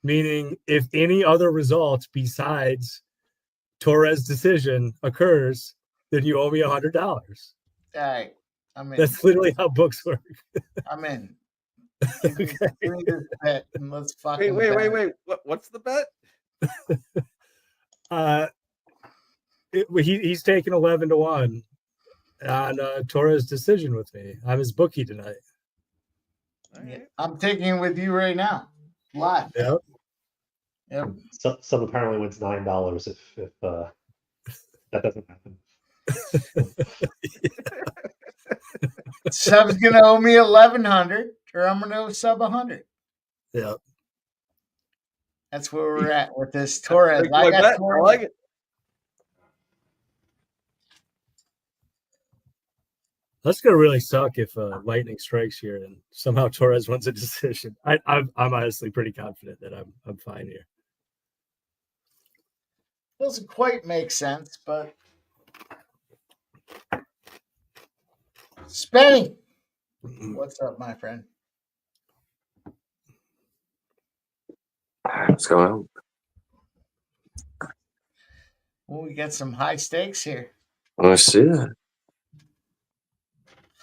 meaning if any other result besides Torres' decision occurs, then you owe me $100. All right. I'm in. That's literally how books work. I'm in. Give me this bet and let's fucking Wait. What's the bet? He's taking 11-1 on Torres' decision with me. I'm his bookie tonight. I'm taking it with you right now. Live. Yep. Yep. Sub apparently wins $9 if that doesn't happen. Sub's gonna owe me 1,100, or I'm gonna owe Sub 100. Yep. That's where we're at with this Torres. I like it. That's gonna really suck if lightning strikes here and somehow Torres wins a decision. I'm honestly pretty confident that I'm fine here. Doesn't quite make sense, but Spenny, what's up, my friend? What's going on? Well, we got some high stakes here. I see that.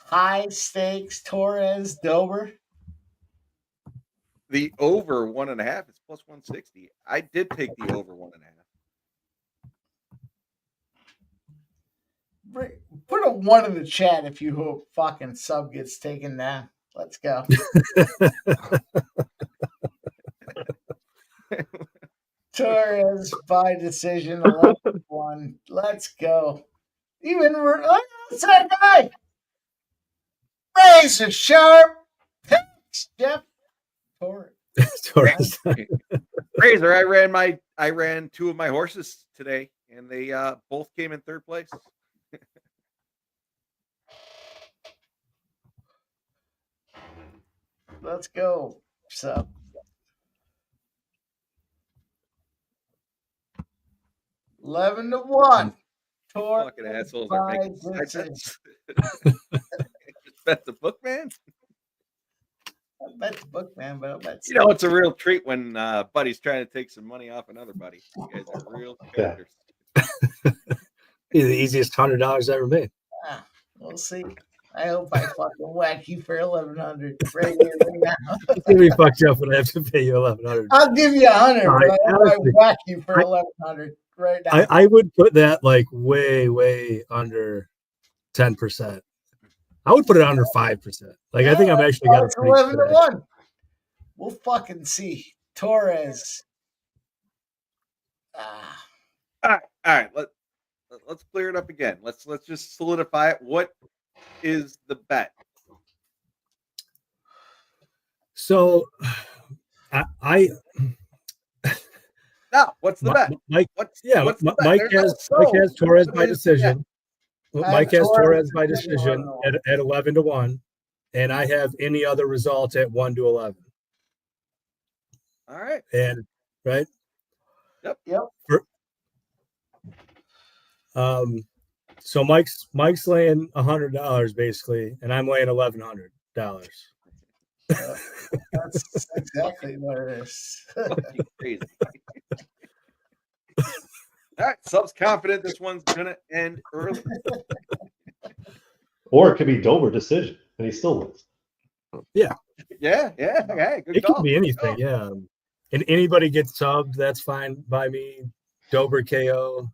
High stakes, Torres, Dober. The over 1.5 is plus 160. I did take the over 1.5. Put a 1 in the chat if you hope fucking Sub gets taken down. Let's go. Torres by decision 11-1. Let's go. Even what's that guy? Razor sharp. Thanks, Jeff. Torres. Razor, I ran 2 of my horses today, and they both came in 3rd place. Let's go. Sub. $11-1. Fucking assholes are making sense. Bet the book, man. I bet the book, man, but I bet you know it's a real treat when buddy's trying to take some money off another buddy. You guys are real characters. Be the easiest $100 I ever made. We'll see. I hope I fucking whack you for 1,100 right here, right now. It's gonna be fucked up when I have to pay you 1,100. I'll give you 100, No, but I hope I honestly, whack you for 1,100 right now. I would put that like way under 10%. I would put it under 5%. Like I think I'm actually got it's a pretty good 11-1. We'll fucking see. Torres. All right. Let's clear it up again. Let's just solidify it. What is the bet? So I no, what's the bet? Mike, what's the bet? Mike has Torres by decision. Mike has Torres by decision at 11-1, and I have any other result at 1-11. All right. And right. Yep. So Mike's laying $100 basically, and I'm laying $1,100. That's exactly what it is. Crazy. All right, Sub's confident this one's gonna end early. Or it could be Dober decision, and he still wins. Yeah. Okay, good it call. Could be anything, yeah. And anybody gets subbed, that's fine by me. Dober KO.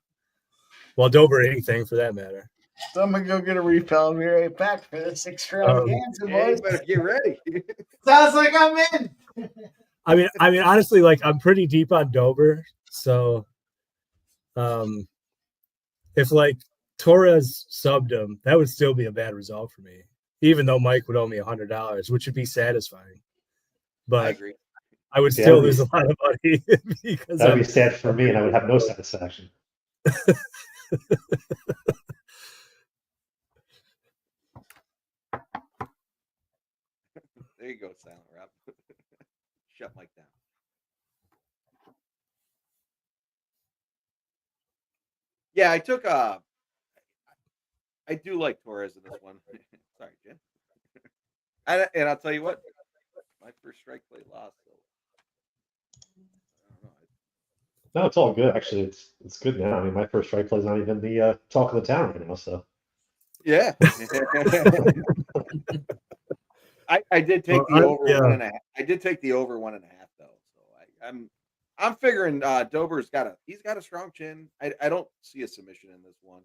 Well, Dober anything for that matter. So I'm gonna go get a refill. I'll be right back for this extravaganza, boys. Better get ready. Sounds like I'm in. I mean, honestly, like I'm pretty deep on Dober, so if like Torres subbed him, that would still be a bad result for me, even though Mike would owe me $100, which would be satisfying. But I agree. I would still lose a lot of money because that would be sad for me, and I would have no satisfaction. There you go, Silent Rob. Shut Mike down. Yeah, I took I do like Torres in this one. Sorry, Jim. And I'll tell you what, my first strike play lost. So I don't know. No, it's all good. Actually, it's good now. I mean, my first strike play is not even the talk of the town right now. So yeah. I did take the over 1.5. I did take the over 1.5 though. So I'm figuring Dober's got a strong chin. I don't see a submission in this one.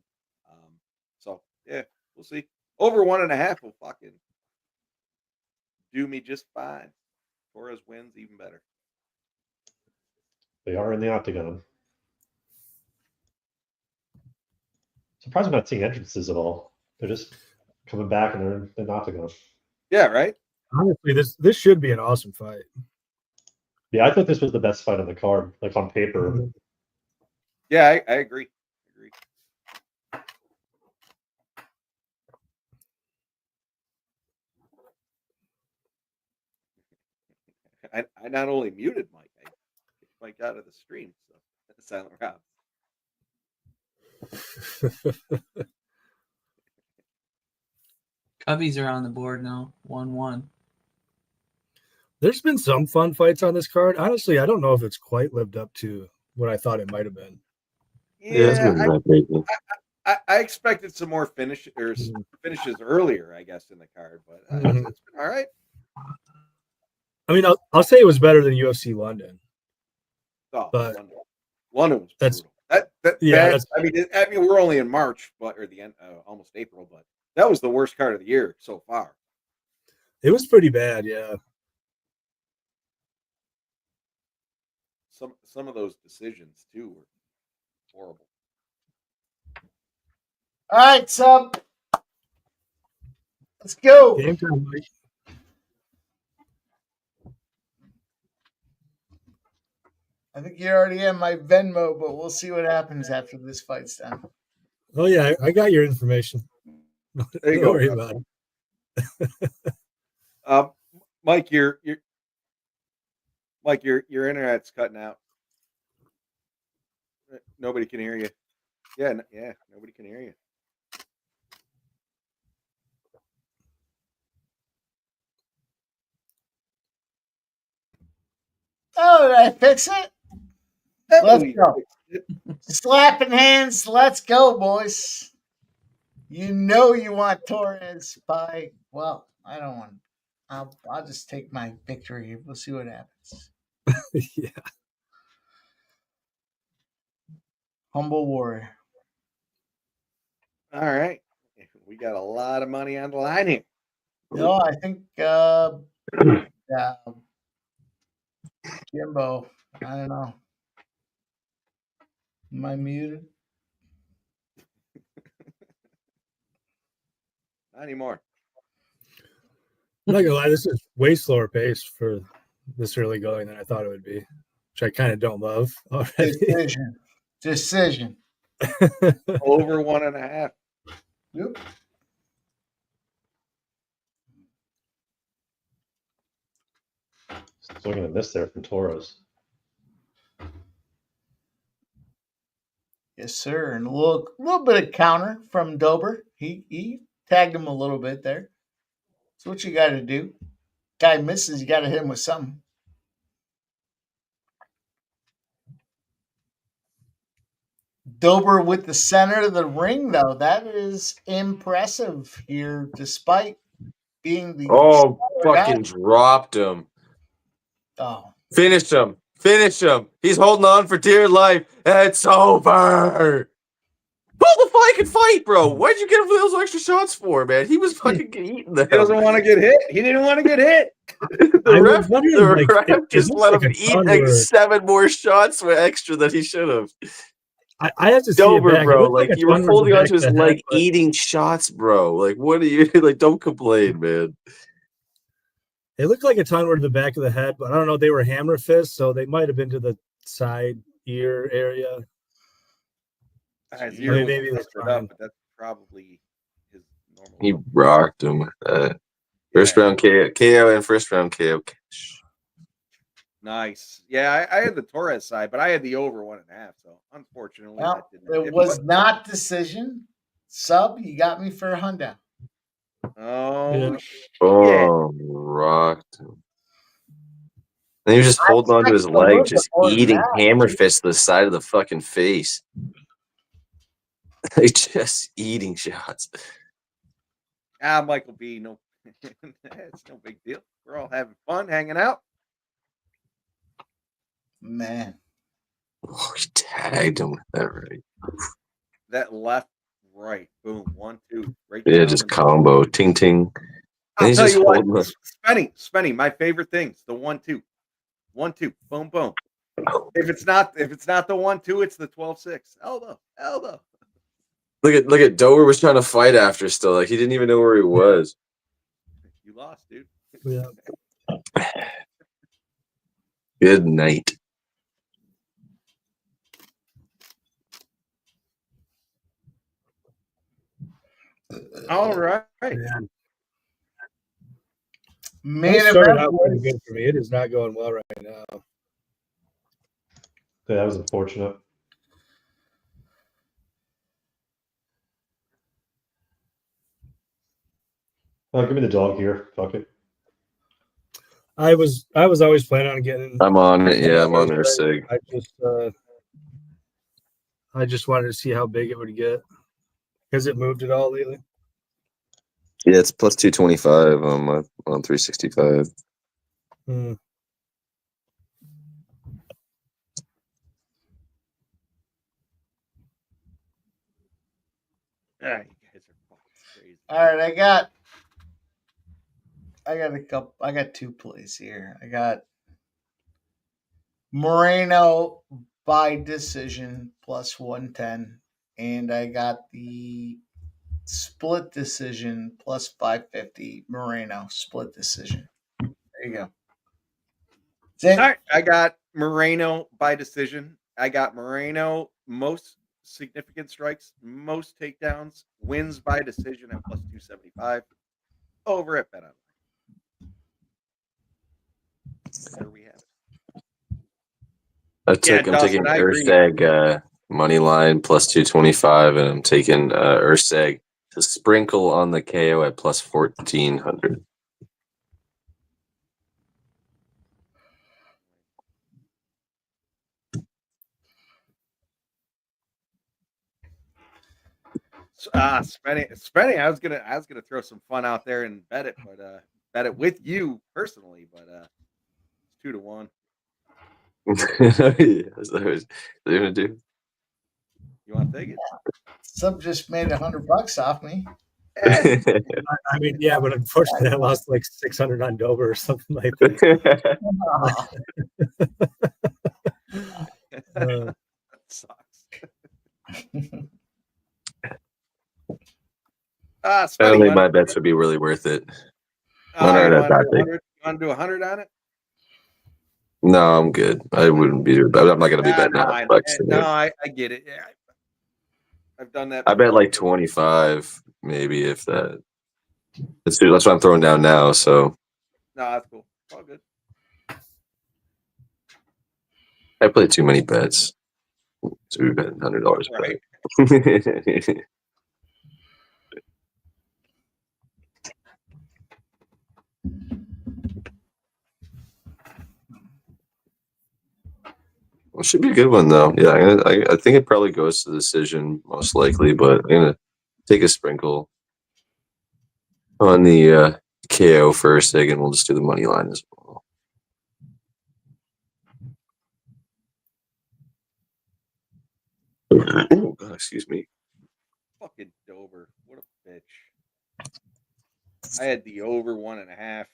So yeah, we'll see. Over 1.5 will fucking do me just fine. Torres wins even better. They are in the octagon. Surprised I'm not seeing entrances at all. They're just coming back and they're in the octagon. Yeah, right. Honestly, this should be an awesome fight. Yeah, I thought this was the best fight on the card, like on paper. Yeah, I agree. I not only muted Mike, I kicked Mike out of the stream. So that's Silent Rob. Cubbies are on the board now, 1-1. There's been some fun fights on this card. Honestly, I don't know if it's quite lived up to what I thought it might have been. Yeah, I expected some more finishes earlier, I guess, in the card, but it's been all right. I mean, I'll say it was better than UFC London. Oh, but London was brutal. I mean, we're only in March, or the end, almost April, but that was the worst card of the year so far. It was pretty bad, yeah. Some of those decisions too were horrible. All right, so let's go. Game time, Mike. I think you're already in my Venmo, but we'll see what happens after this fight's done. Oh yeah, I got your information. There you Don't go. worry about it. Mike, your internet's cutting out. Nobody can hear you. Yeah, nobody can hear you. Oh, did I fix it? Let's go. Slapping hands. Let's go, boys. You know you want Torres by, well, I don't want. I'll just take my victory. We'll see what happens. Yeah. Humble warrior. All right. We got a lot of money on the line here. No, I think Jimbo. I don't know. Am I muted? Not anymore. I'm not gonna lie, this is way slower pace for this early going than I thought it would be, which I kind of don't love already. Decision. Over 1.5. Yep. Swinging a miss there from Torres. Yes, sir. And a little bit of counter from Dober. He tagged him a little bit there. That's what you got to do. Guy misses, you got to hit him with something. Dober with the center of the ring, though. That is impressive here, despite being the... Oh, fucking dropped him. Oh. Finish him. Finish him. He's holding on for dear life. It's over. Who the fuck can fight, bro? Why'd you get him for those extra shots for, man? He was fucking eating them. He doesn't want to get hit. He didn't want to get hit. The ref just looks let like him a eat ton like where- 7 more shots with extra than he should have. I have to see it Dober, back. It bro. looked Like a you were ton where the holding back onto his of the leg, head, but eating shots, bro. Like, what are you like? Don't complain, man. it looked like a ton were to the back of the head, but I don't know. They were hammer fists, so they might have been to the side ear area. His I ear mean, was maybe that's twisted up, fine. but that's probably his normal. He rocked him with that. First round KO and first round KO. Nice. Yeah, I had the Torres side, but I had the over 1.5. So unfortunately, Well, that didn't. it was not decision. Sub, you got me for a Honda. Oh, Oh, rocked him. And he was just holding onto his leg, just eating hammer fists to the side of the fucking face. Like just eating shots. Michael B. No, it's no big deal. We're all having fun, hanging out. Man. Oh, he tagged him with that right. That left, right, boom, 1, 2, right. Yeah, just combo, ting ting. I'll he's tell just you what, holding Spenny, my favorite things, the 1, 2, 1, 2, boom, boom. If it's not the 1, 2, it's the 12-6. Elbow. Look at Doer was trying to fight after still. Like he didn't even know where he was. You lost, dude. Yeah. Good night. All right. Man, It started out pretty good for me. It is not going well right now. Yeah, that was unfortunate. Give me the dog here. Fuck it. I was always planning on getting. I'm on it. Yeah, I'm on Erceg. I just wanted to see how big it would get. Has it moved at all lately? Yeah, it's plus 225 on 365. Hmm. All right, you guys are fucking crazy. All right, I got a couple. I got 2 plays here. I got Moreno by decision plus 110, and I got the split decision plus 550. Moreno split decision. There you go. All right, I got Moreno by decision. I got Moreno most significant strikes, most takedowns, wins by decision at plus 275. Over at Bet Online. There we have it. I'm taking Erceg money line plus 225, and I'm taking Erceg to sprinkle on the KO at plus 1400. Spenny, I was gonna throw some fun out there and bet it, but bet it with you personally, but it's 2 to 1. Yeah, that's what they're gonna do. You want to take it? Sub just made $100 off me. I mean, yeah, but unfortunately, I lost like 600 on Dover or something like that. That sucks. I don't think my bets would be really worth it. You want to do 100 on it? No, I'm good. I wouldn't be. I'm not going to be betting $100. No, I get it. Yeah, I've done that. I bet like 25, maybe if that. That's what I'm throwing down now. So no, that's cool. All good. I play too many bets to be betting $100. Right. Well, it should be a good one though. Yeah, I think it probably goes to decision most likely, but I'm gonna take a sprinkle on the KO first, and we'll just do the money line as well. Oh God, excuse me. Fucking Dover. What a bitch. I had the over 1.5.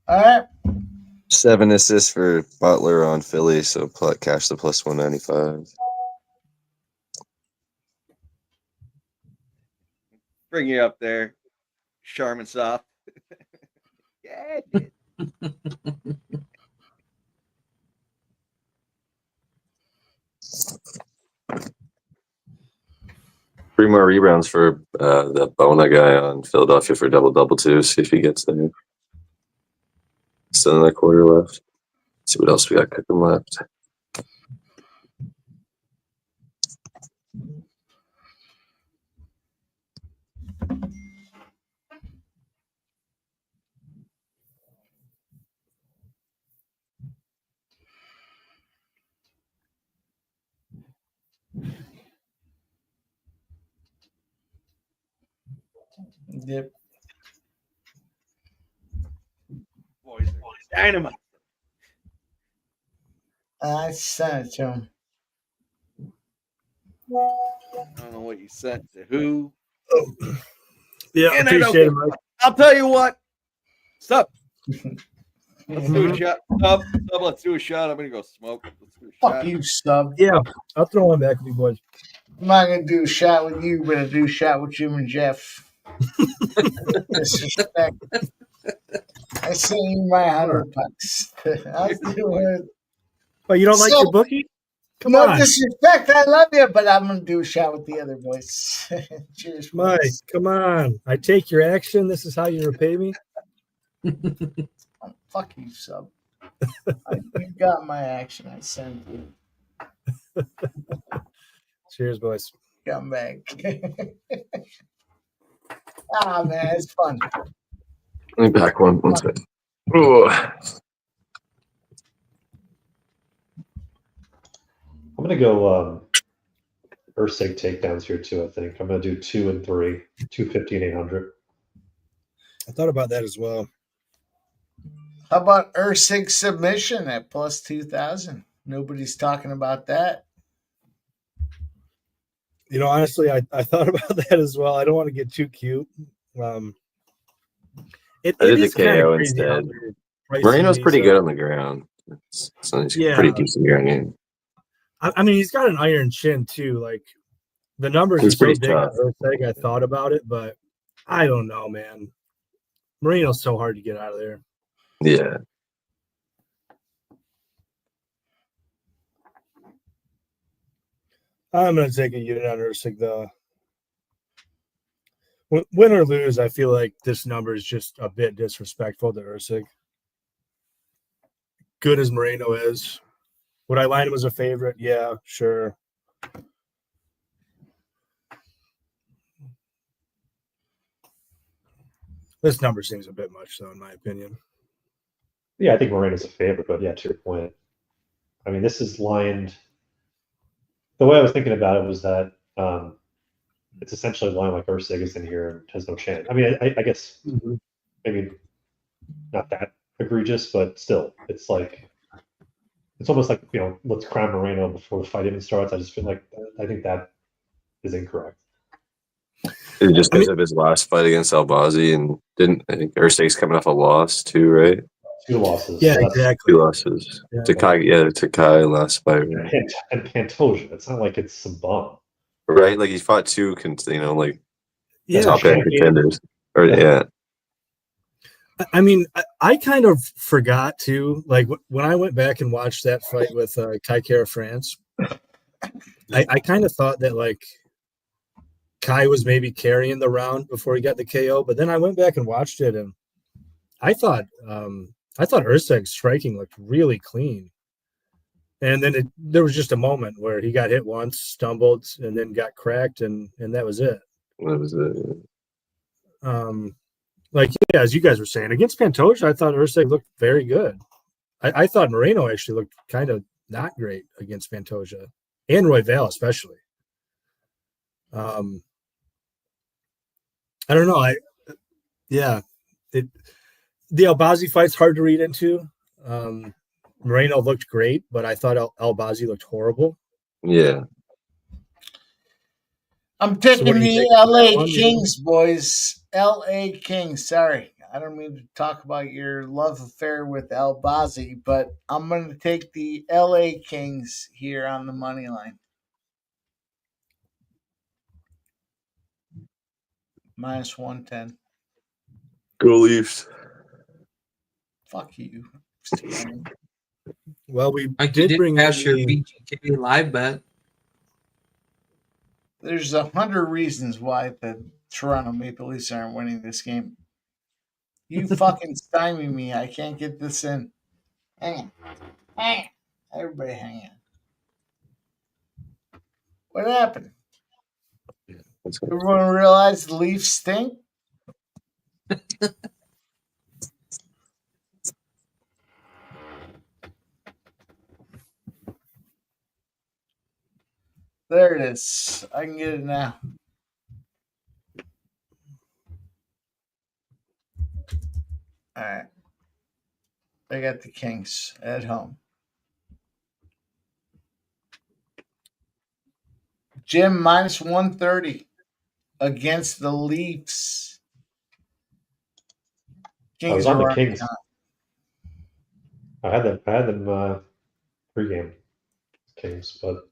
All right. 7 assists for Butler on Philly, so cash the plus 195. Bring you up there, Charmin Soft. Yeah, it did. 3 more rebounds for that Bona guy on Philadelphia for double too. See if he gets there. Still another quarter left. See what else we got cooking left. Yep. Boys are dynamite. I sent it to him. I don't know what you sent to who. Yeah, And I don't appreciate it, give- Mike. I'll tell you what. Sup? Let's do a shot. Sub, let's do a shot. I'm gonna go smoke. Let's do a Fuck shot. you, sub. Yeah, I'll throw one back with you boys. I'm not gonna do a shot with you, but I'll do a shot with Jim and Jeff. Disrespect. I sent you my $100. I'll do it. Oh, you don't like So- your bookie? Come no on, disrespect. I love you, but I'm gonna do a shot with the other boys. Cheers, Mike. boys. Come on. I take your action. This is how you repay me. Fuck you, sub. You got my action. I sent you. Cheers, boys. Come back. Ah, man, it's fun. Let me back one second. Ooh. I'm gonna go Erceg takedowns here too. I think I'm gonna do 2 and 3, 250 and 800. I thought about that as well. How about Erceg submission at plus 2,000? Nobody's talking about that. You know, honestly, I thought about that as well. I don't want to get too cute. It I did the is kinda KO crazy how instead. they're pricing Moreno's these pretty up. good on the ground. So he's Yeah. pretty decent ground game. I mean, he's got an iron chin too. Like the numbers He's are so pretty big tough. on Erceg. I thought about it, but I don't know, man. Moreno's so hard to get out of there. Yeah. I'm going to take a unit on Erceg, though. Win or lose, I feel like this number is just a bit disrespectful to Erceg. Good as Moreno is. Would I line him as a favorite? Yeah, sure. This number seems a bit much, though, in my opinion. Yeah, I think Moreno's a favorite, but yeah, to your point, I mean, this is lined. The way I was thinking about it was that it's essentially lined like Erceg is in here and has no chance. I mean, I guess maybe not that egregious, but still, it's like it's almost like, you know, let's crown Moreno before the fight even starts. I just feel like I think that is incorrect. It just because of his last fight against Albazi, and I think Erceg's coming off a loss too, right? 2 losses. Yeah, So that's- exactly. 2 losses. Yeah. To Kai last fight, right? And Pantoja. It's not like it's some bum. Right? Like he fought 2, like Yeah, top end contenders. Or yeah. I mean, I kind of forgot too. Like when I went back and watched that fight with Kai Kara France, I kind of thought that like Kai was maybe carrying the round before he got the KO. But then I went back and watched it, and I thought Erceg's striking looked really clean. And then there was just a moment where he got hit once, stumbled, and then got cracked, and that was it. That was it. Like, yeah, as you guys were saying, against Pantoja, I thought Erceg looked very good. I thought Moreno actually looked kind of not great against Pantoja and Royval especially. I don't know. The Albazi fight's hard to read into. Moreno looked great, but I thought Albazi looked horrible. Yeah. I'm picking what do you the think? LA Kings, boys. LA Kings. Sorry, I don't mean to talk about your love affair with Albazi, but I'm going to take the LA Kings here on the money line. Minus 110. Go Leafs. Fuck you. Well, we Like did you bring cash your in BGK live bet. There's 100 reasons why the Toronto Maple Leafs aren't winning this game. You fucking stymie me. I can't get this in. Hang on. Hang on. Everybody hang on. What happened? Everyone realized the Leafs stink? There it is. I can get it now. All right. I got the Kings at home. Jim minus 130 against the Leafs. I was on the running Kings. on. I had them pregame Kings, but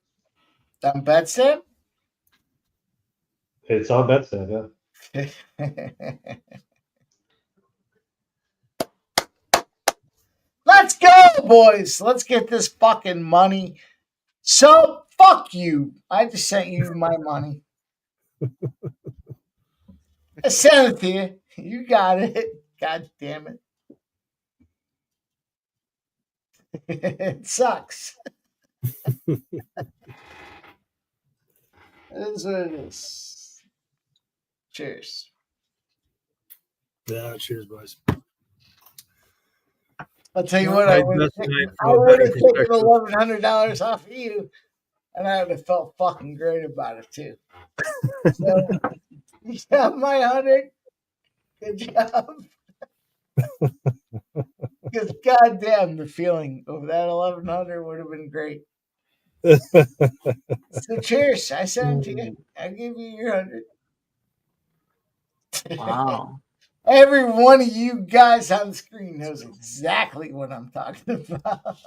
On Betstamp? it's on Betstamp, yeah. Let's go, boys. Let's get this fucking money. So, fuck you. I just sent you my money. I sent it to you. You got it. God damn it. It sucks. It is what it is. Cheers. Yeah, cheers, boys. I'll tell you Yeah, what, my I would have best night taken from a betting $1,100 perspective. off of you, and I would have felt fucking great about it too. So, you got my 100. Good job. Because goddamn, the feeling of that 1,100 would have been great. So cheers. I sent it to you. I give you your 100. Wow. Every one of you guys on the screen knows exactly what I'm talking about.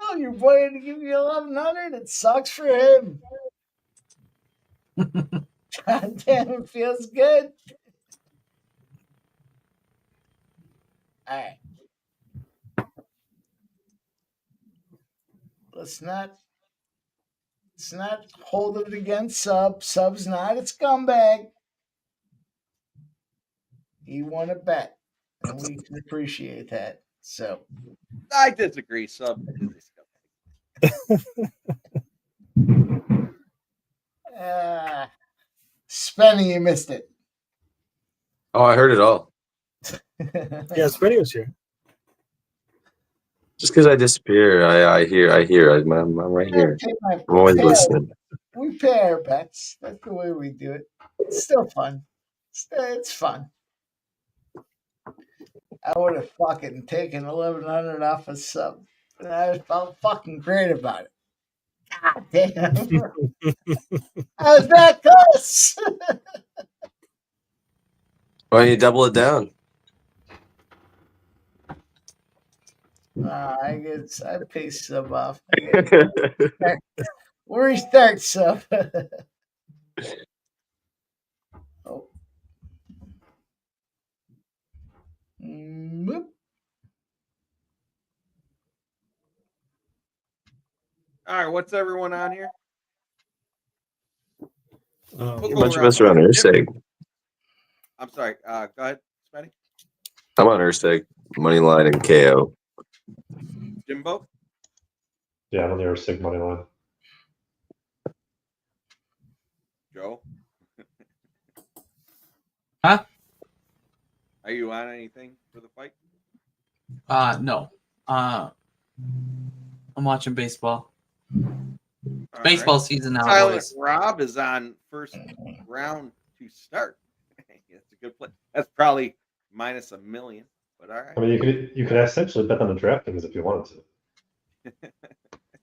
Oh, your boy had to give you 1,100. It sucks for him. God damn, it feels good. All right. Let's not hold it against Sub. Sub's not a scumbag. He won a bet, and we can appreciate that. So I disagree. Sub is Spenny, you missed it. Oh, I heard it all. Yeah, Spenny was here. Just because I disappear, I hear. I'm right here. I'm always listening. We pay our bets. That's the way we do it. It's still fun. It's fun. I would have fucking taken 1,100 off a Sub, and I felt fucking great about it. God damn. I was that close. Why don't you double it down? I guess I pay Sub off. We'll restart Sub. Oh. Boop. All right, what's everyone on here? A bunch of us are on Erceg. I'm sorry. Go ahead, Spenny. I'm on Erceg, Moneyline, and KO. Jimbo? Yeah, I'm on the Erceg money line. Joe? Huh? Are you on anything for the fight? No. I'm watching baseball. All Baseball right. season now, Silent boys. Rob is on first round to start. That's a good play. That's probably minus $1 million, but all right. I mean, you could essentially bet on the DraftKings if you wanted to.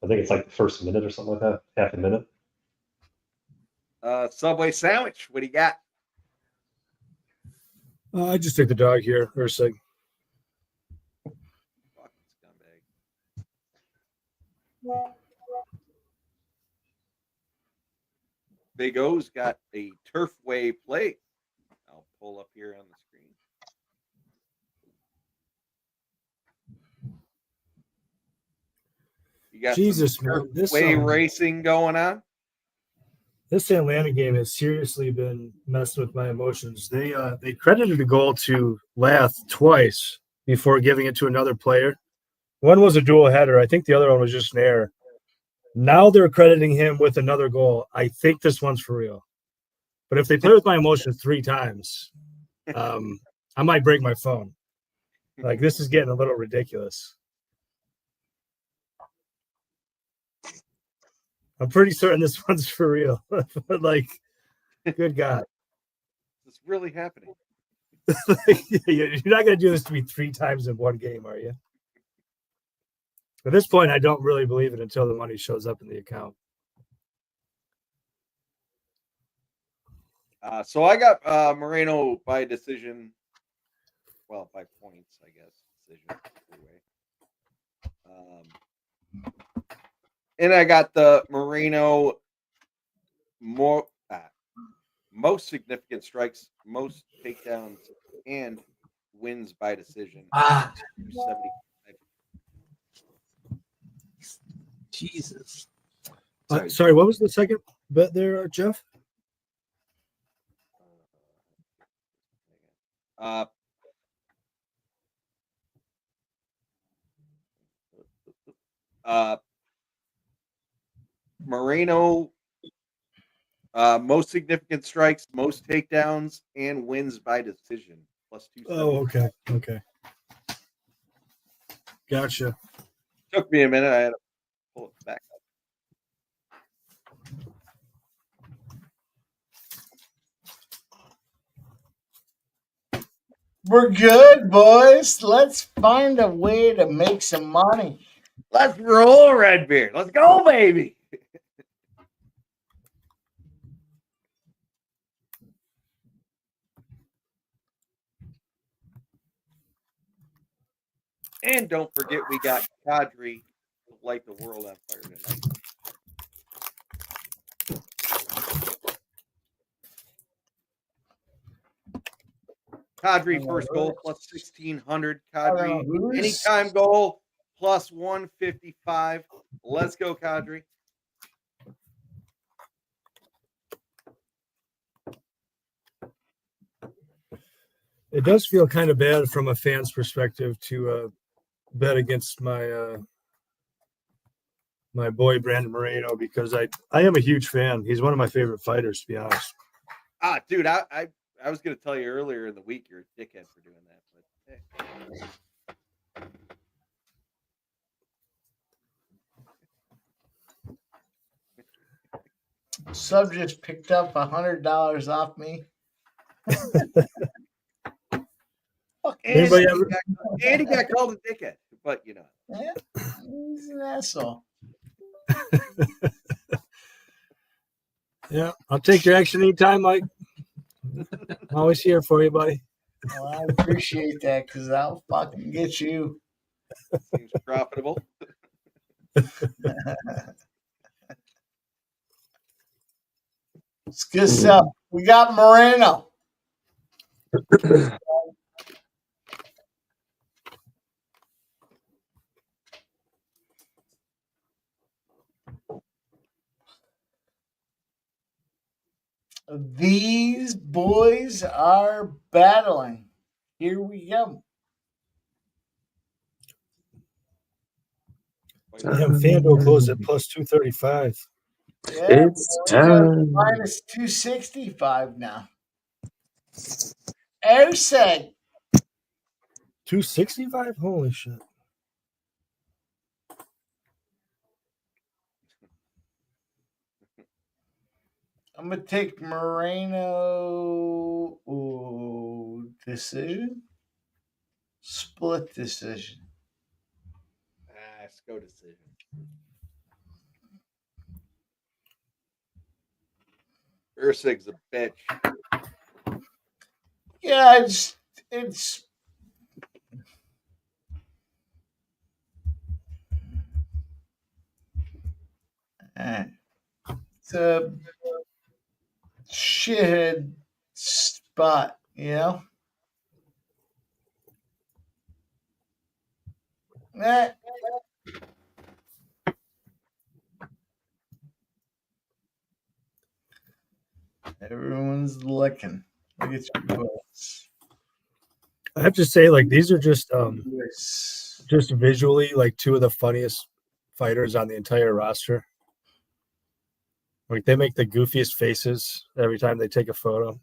I think it's like the first minute or something like that, half a minute. Subway sandwich. What do you got? I just take the dog here, Erceg. Fucking scumbag. Big O's got a Turfway play. I'll pull up here on the screen. You got Jesus, man. Turfway racing going on. This Atlanta game has seriously been messing with my emotions. They credited a goal to Lath twice before giving it to another player. One was a dual header. I think the other one was just an error. Now they're crediting him with another goal. I think this one's for real. But if they play with my emotions 3 times, I might break my phone. Like, this is getting a little ridiculous. I'm pretty certain this one's for real. But, like, good God. It's really happening. You're not going to do this to me 3 times in one game, are you? At this point, I don't really believe it until the money shows up in the account. So I got Moreno by decision. Well, by points, I guess. Decision. Anyway. And I got the Moreno most significant strikes, most takedowns, and wins by decision. 275. Jesus. Sorry, what was the second bet there, Jeff? Moreno, most significant strikes, most takedowns, and wins by decision. Plus 275. Oh, okay. Gotcha. Took me a minute. I had to pull it back up. We're good, boys. Let's find a way to make some money. Let's roll, Redbeard. Let's go, baby. And don't forget, we got Kadri to light the world on fire tonight. Kadri first goal plus 1,600. Kadri anytime goal plus 155. Let's go, Kadri. It does feel kind of bad from a fan's perspective to bet against my my boy Brandon Moreno because I am a huge fan. He's one of my favorite fighters, to be honest. Dude, I was going to tell you earlier in the week you're a dickhead for doing that, but hey. Sub just picked up $100 off me. And he got called a dickhead, but you know. Yeah, he's an asshole. Yeah, I'll take your action anytime, Mike. I'm always here for you, buddy. Well, I appreciate that because I'll fucking get you. Seems profitable. It's good stuff. We got Moreno. These boys are battling. Here we go. Damn, FanDuel closed at plus 235. Yeah, It's time. minus 265 now. Erceg. 265? Holy shit. I'm gonna take Moreno. Ooh, decision. Split decision. Let's go decision. Erceg's a bitch. Yeah, it's it's a shithead spot, you know? Eh. Everyone's looking. Look at your boys. I have to say, like, these are just visually like two of the funniest fighters on the entire roster. Like, they make the goofiest faces every time they take a photo.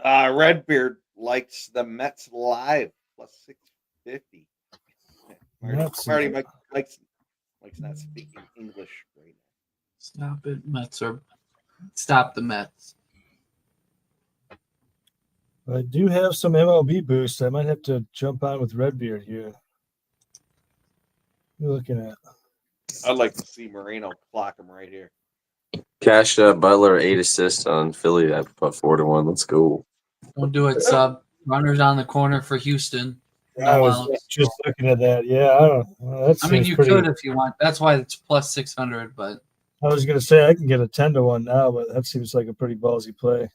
Redbeard likes the Mets live plus 650. Marty likes not speaking English right now. Stop it, Mets, or stop the Mets. I do have some MLB boosts. I might have to jump on with Redbeard here. What are you looking at? I'd like to see Moreno clock him right here. Cash Butler 8 assists on Philly. I put 4-1. Let's go. Don't do it, sub. Runners on the corner for Houston. I was just looking at that. Yeah, I don't know. I mean, you could if you want. That's why it's plus 600, but I was going to say I can get a 10-1 now, but that seems like a pretty ballsy play.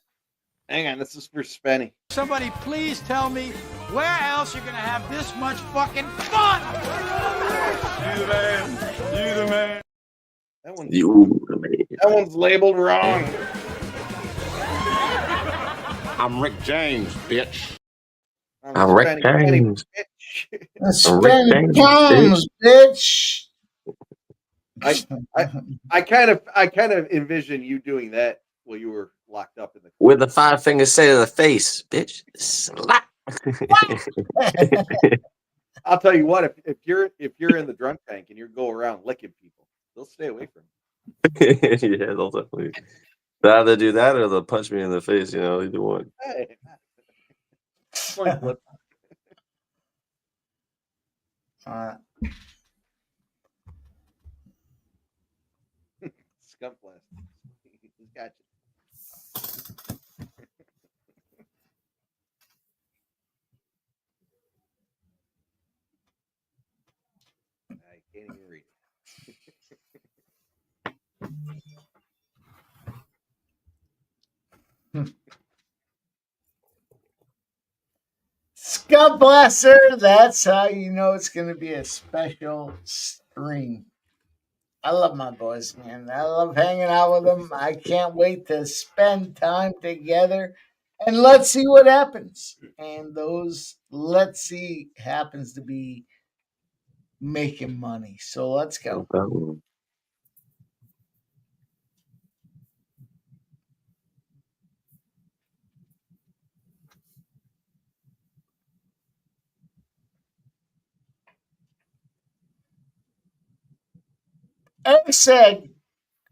Hang on, this is for Spenny. Somebody please tell me where else you're gonna have this much fucking fun. You the man. You the man. That one's labeled wrong. I'm Rick James, bitch. I'm Rick James. Spend James, bitch. I kind of envision you doing that while you were locked up in the with the 5 fingers say to the face, bitch. Slap. I'll tell you what, if you're in the drunk tank and you go around licking people, they'll stay away from you. Yeah, they'll definitely. They'll either do that or they'll punch me in the face. You know, either one. Hey. Scum blast. He's got you. I can't even read it. Scum Blaster, that's how you know it's going to be a special stream. I love my boys, man. I love hanging out with them. I can't wait to spend time together. And let's see what happens. And those let's see happens to be making money. So let's go. Erceg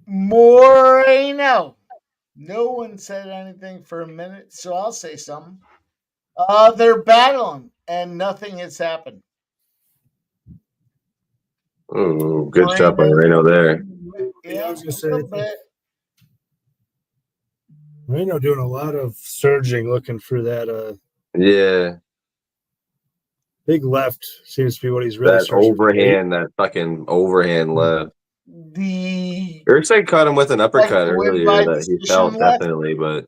Moreno. No one said anything for a minute, so I'll say something. They're battling, and nothing has happened. Oh, good shot by Moreno there. Yeah, I was going to say. Moreno doing a lot of surging, looking for that. Yeah. Big left seems to be what he's really that overhand, that fucking overhand left. The Erceg caught him with an uppercut earlier that he felt definitely, but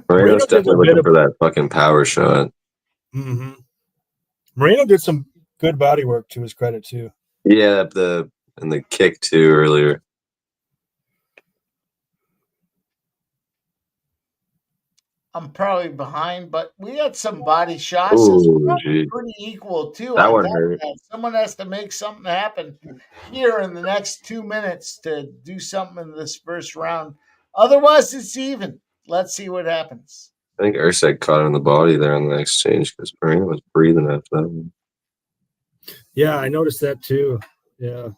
Moreno's definitely looking for that fucking power shot. Mm-hmm. Moreno did some good body work to his credit too. Yeah, and the kick too earlier. I'm probably behind, but we had some body shots. Ooh, it's pretty equal too. That one hurt. Someone has to make something happen here in the next 2 minutes to do something in this first round. Otherwise, it's even. Let's see what happens. I think Erceg caught him in the body there on the exchange because Moreno was breathing after that one. 1 Yeah, I noticed that too. Yeah.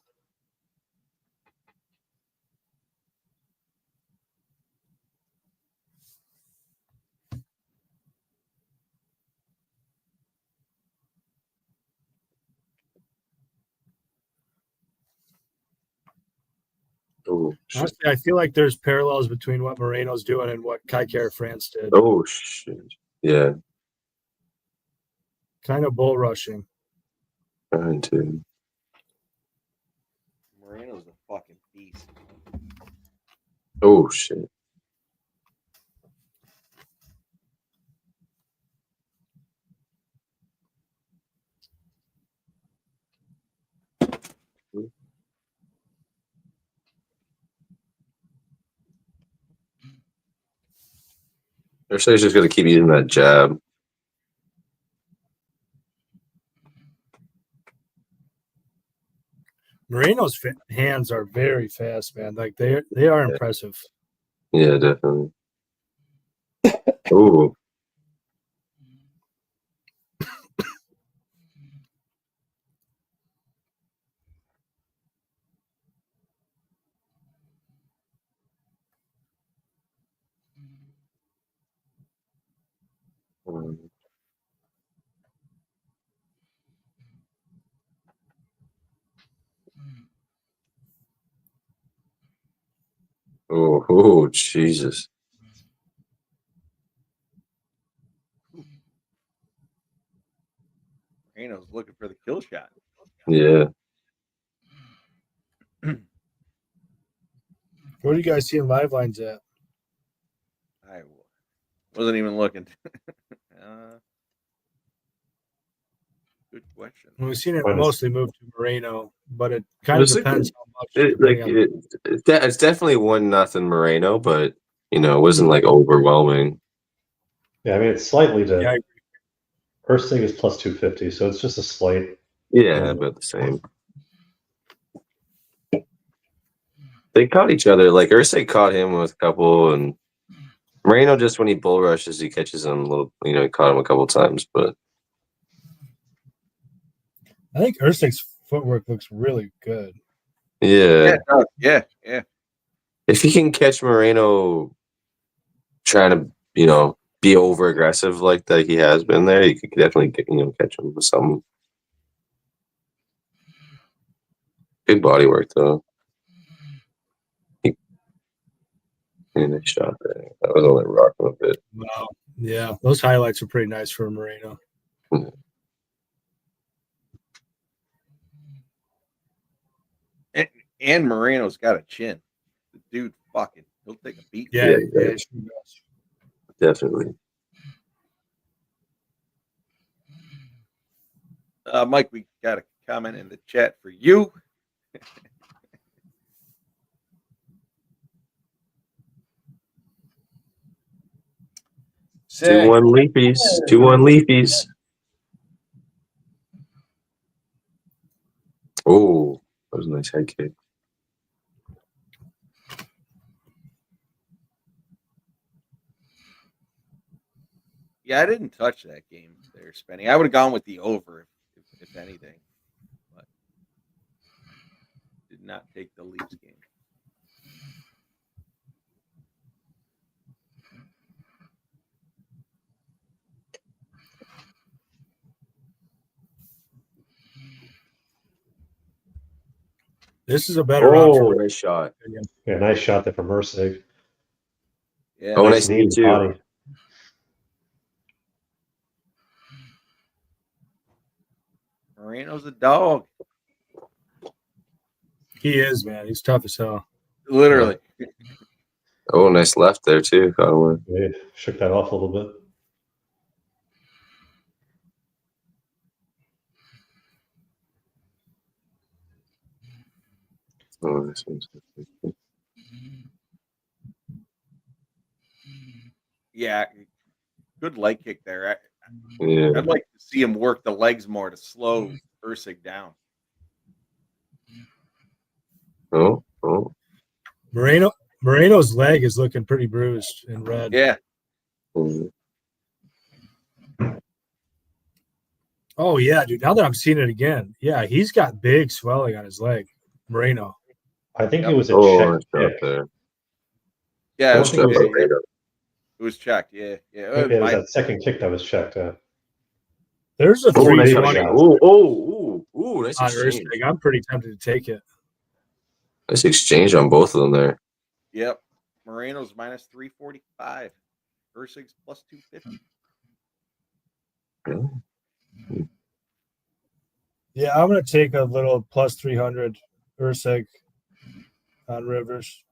Oh, shit. Honestly, I feel like there's parallels between what Moreno's doing and what Kai Kara France did. Oh, shit. Yeah. Kind of bull rushing. Trying to. Moreno's a fucking beast. Oh, shit. Erceg's just going to keep using that jab. Moreno's hands are very fast, man. Like they are impressive. Yeah, definitely. Oh. Oh, Jesus. Moreno's looking for the kill shot. Yeah. What are you guys seeing live lines at? I wasn't even looking. Good question. We've seen it mostly move to Moreno, but it kind of It's depends like, how much. it's definitely 1-0 Moreno, but it wasn't like overwhelming. Yeah, I mean it's slightly to. Yeah, Erceg is plus 250, so it's just a slight. Yeah, about the same. They caught each other. Like Erceg caught him with a couple, and Moreno just when he bull rushes, he catches him a little. He caught him a couple times, but I think Erceg's footwork looks really good. yeah. Yeah. If he can catch Moreno trying to, be over aggressive like that he has been there, you could definitely catch him with some good body work though. Nice shot there. That was only rocking a bit. Wow. Yeah, those highlights are pretty nice for Moreno. And Moreno's got a chin. The dude he'll take a beat. Yeah. Definitely. Mike, we got a comment in the chat for you. 2-1 Leafies. 2-1 Leafies. Oh, that was a nice head kick. Yeah, I didn't touch that game there, Spenny. I would have gone with the over, if anything. But did not take the Leafs game. This is a better round for nice shot. Yeah, nice shot there from Erceg. Yeah, nice knee too. Body. Moreno's a dog. He is, man. He's tough as hell. Literally. Oh, nice left there too. Caught away. Yeah, shook that off a little bit. Oh, this one's Yeah, good leg kick there. yeah. I'd like to see him work the legs more to slow Erceg down. Oh. Moreno's leg is looking pretty bruised and red. Yeah. Oh yeah, dude. Now that I'm seeing it again, yeah, he's got big swelling on his leg. Moreno. I think it was a Oh, check nice kick. shot there. Yeah, I don't think it was checked. Yeah. Maybe it was that second kick that was checked. There's a Oh, nice 320 shot. Ooh, nice on exchange. Erceg. I'm pretty tempted to take it. Nice exchange on both of them there. Yep. Moreno's minus 345. Erceg's plus 250. Yeah, I'm going to take a little plus 300 Erceg on Rivers.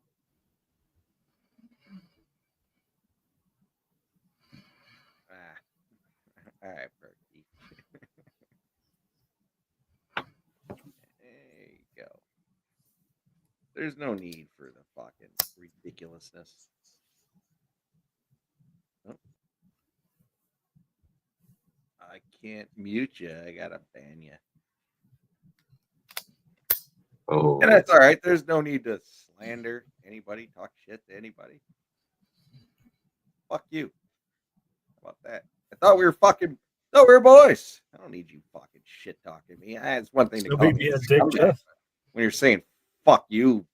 All right, Berkey. There you go. There's no need for the fucking ridiculousness. Oh. I can't mute you. I gotta ban you. Oh. And that's all right. There's no need to slander anybody, talk shit to anybody. Fuck you. How about that? I thought we were boys. I don't need you fucking shit talking me. It's one thing to call me a scumbag. When you're saying fuck you.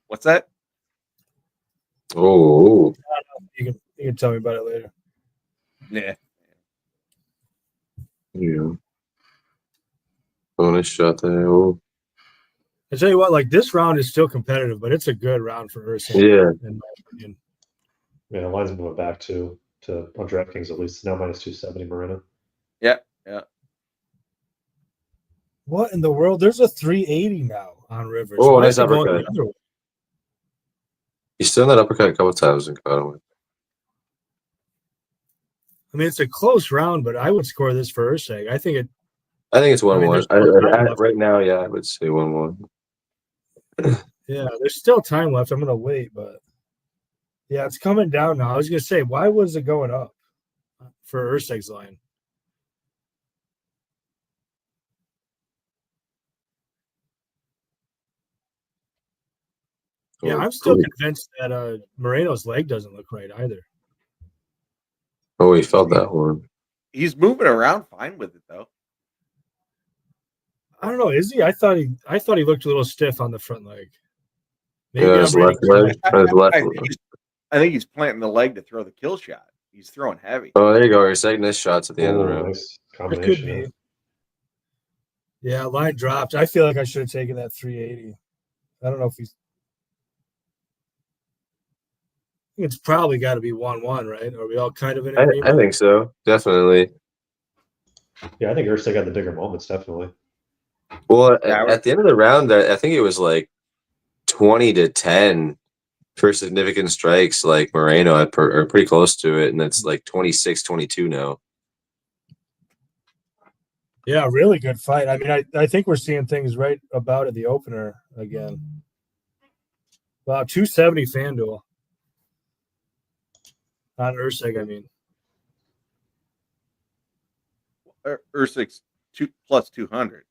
What's that? Oh. You can tell me about it later. Yeah. Yeah. Bonus shot there. Oh. I tell you what, like this round is still competitive, but it's a good round for Erceg. Yeah. In my opinion. Yeah, the line's moving back to on DraftKings at least now minus 270 Miranda. Yeah. What in the world? There's a 380 now on Rivers. Oh, Why nice is it going uppercut. the other way? He's still in that uppercut a couple times and caught him. I mean, it's a close round, but I would score this for Erceg. I think it's 1-1. there's Right now, yeah, I would say 1-1. Yeah, there's still time left. I'm going to wait, but yeah, it's coming down now. I was going to say, why was it going up for Erceg's line? Yeah, I'm still convinced that Moreno's leg doesn't look right either. Oh, he felt that one. He's moving around fine with it though. I don't know. Is he? I thought he looked a little stiff on the front leg. Maybe Yeah, I'm his reading left leg. I think he's planting the leg to throw the kill shot. He's throwing heavy. Oh, there you go. Erceg, nice shots at the end of the round. Nice It combination. could be. Yeah, line dropped. I feel like I should have taken that 380. I don't know if he's. I think it's probably got to be 1-1, right? Are we all kind of in agreement? I think so. Definitely. Yeah, I think Erceg got the bigger moments, definitely. Well, at the end of the round, I think it was like 20-10 for significant strikes. Like Moreno are pretty close to it, and it's like 26-22 now. Yeah, really good fight. I mean, I think we're seeing things right about at the opener again. Wow, 270 FanDuel. On Erceg, I mean. Erceg's plus 200.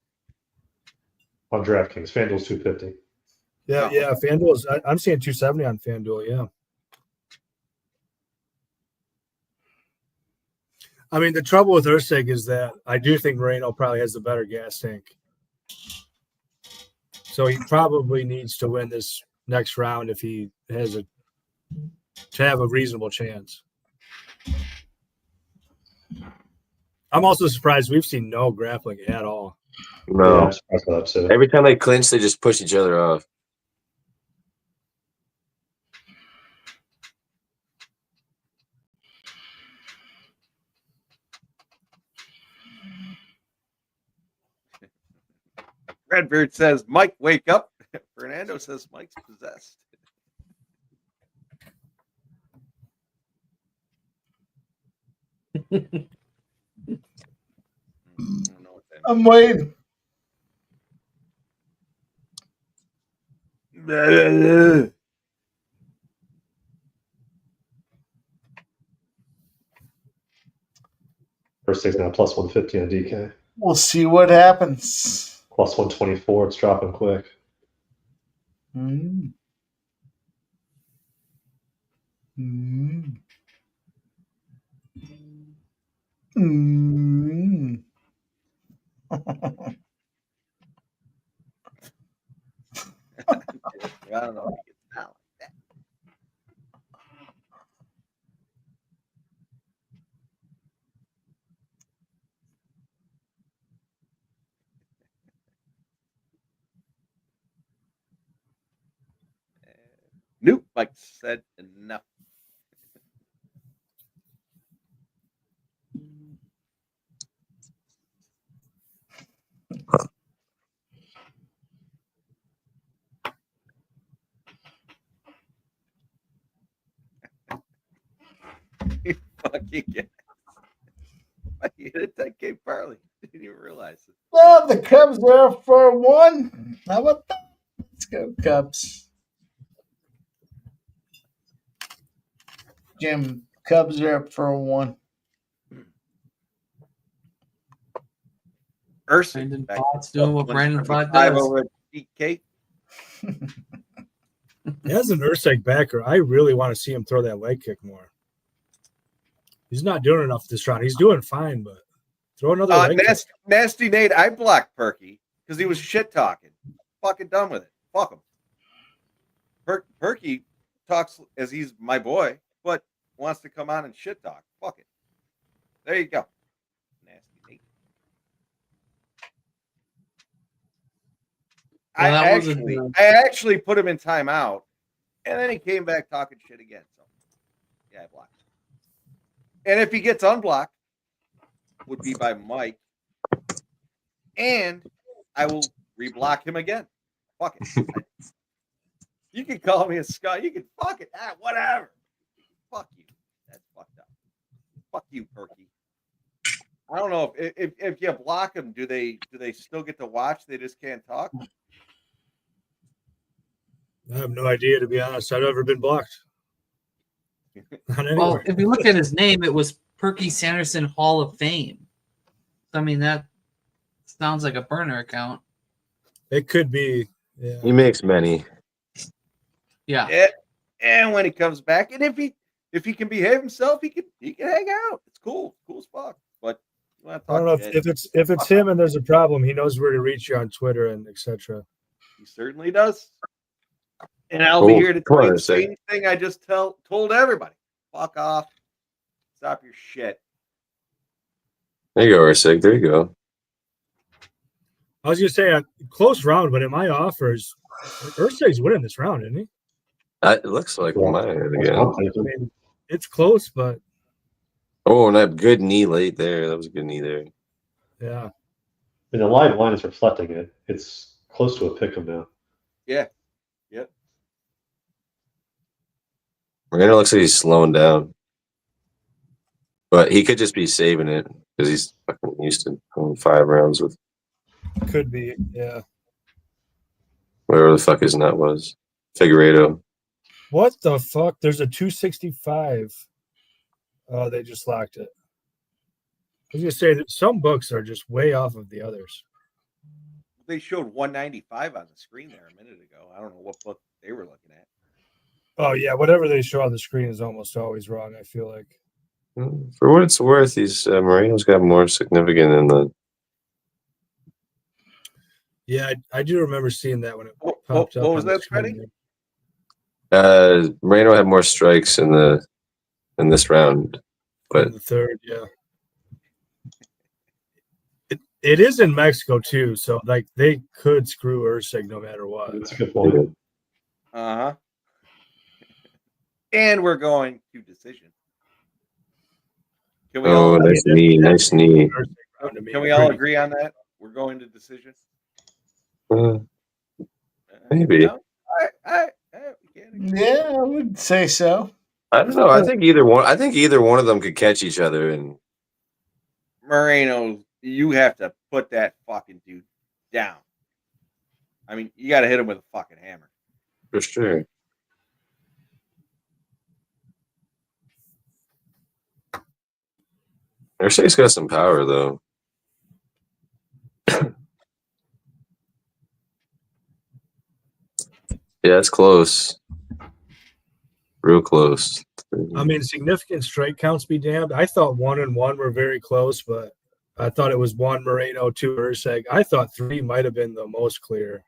On DraftKings, FanDuel's 250. Yeah, FanDuel's. I'm seeing 270 on FanDuel. Yeah. I mean, the trouble with Erceg is that I do think Moreno probably has the better gas tank. So he probably needs to win this next round if he has to have a reasonable chance. I'm also surprised we've seen no grappling at all. No. Yeah, I'm surprised by that too. Every time they clinch, they just push each other off. Redbeard says, Mike, wake up. Fernando says Mike's possessed. I'm waiting. Erceg's now plus 150 on DK. We'll see what happens. Plus 124. It's dropping quick. Mm. Mm. Mm. I don't know if he gets down like that. Nope, Mike said enough. You fucking get you hit that game parlay. Didn't even realize it. Well, the Cubs are up for 1. How about that? Let's go, Cubs. Jim, Cubs are up for 1. Erceg Brandon back Potts doing what Brandon Potts 5 does. over at DK. As an Erceg backer, I really want to see him throw that leg kick more. He's not doing enough this round. He's doing fine, but throw another leg kick. Nasty Nate, I blocked Perky because he was shit talking. Fucking done with it. Fuck him. Perky talks as he's my boy, but wants to come on and shit talk. Fuck it. There you go. Nasty Nate. Well, I actually put him in timeout, and then he came back talking shit again. So, yeah, I blocked him. And if he gets unblocked, would be by Mike, and I will reblock him again. Fuck it. You can call me a scut. You can fuck it. Whatever. Fuck you. That's fucked up. Fuck you, Perky. I don't know if you block them, do they still get to watch? They just can't talk. I have no idea, to be honest. I've never been blocked. Well, if you look at his name, it was Perky Sanderson Hall of Fame. I mean, that sounds like a burner account. It could be. Yeah. He makes many. Yeah. And when he comes back, and if he can behave himself, he can hang out. It's cool. Cool as fuck. But I don't know if it's him and there's a problem. He knows where to reach you on Twitter and etc. He certainly does. And I'll be here to tell you the Erceg. same thing I just told everybody. Fuck off. Stop your shit. There you go, Erceg. There you go. I was gonna say a close round, but in my offers, Erceg's winning this round, isn't he? It looks like mine again. I mean, it's close, but Oh, and that good knee late there. That was a good knee there. yeah. I mean, the live line is reflecting it. It's close to a pick 'em now. Yeah. Yep. Miranda looks like he's slowing down. But he could just be saving it because he's fucking used to going 5 rounds with Could be, yeah. whatever the fuck his nut was. Figueredo. What the fuck? There's a 265. Oh, they just locked it. I was gonna say that some books are just way off of the others. They showed 195 on the screen there a minute ago. I don't know what book they were looking at. Oh yeah, whatever they show on the screen is almost always wrong, I feel like. For what it's worth, these Moreno's got more significant in the. Yeah, I do remember seeing that when it What popped up. was on the that, screen Freddie? there. Moreno had more strikes in this round, but In the third, yeah. It is in Mexico too, so like they could screw Erceg no matter what. That's a good point. Uh-huh. And we're going to decision. Can we all nice knee. Can we all agree on that? We're going to decision. Maybe. No? Yeah, I would say so. I don't know. I think either one of them could catch each other, and Moreno, you have to put that fucking dude down. I mean, you got to hit him with a fucking hammer. for sure. Erceg's got some power, though. Yeah, it's close. Real close. I mean, significant strike counts be damned. I thought 1 and 1 were very close, but I thought it was 1 Moreno, 2 Erceg. I thought 3 might have been the most clear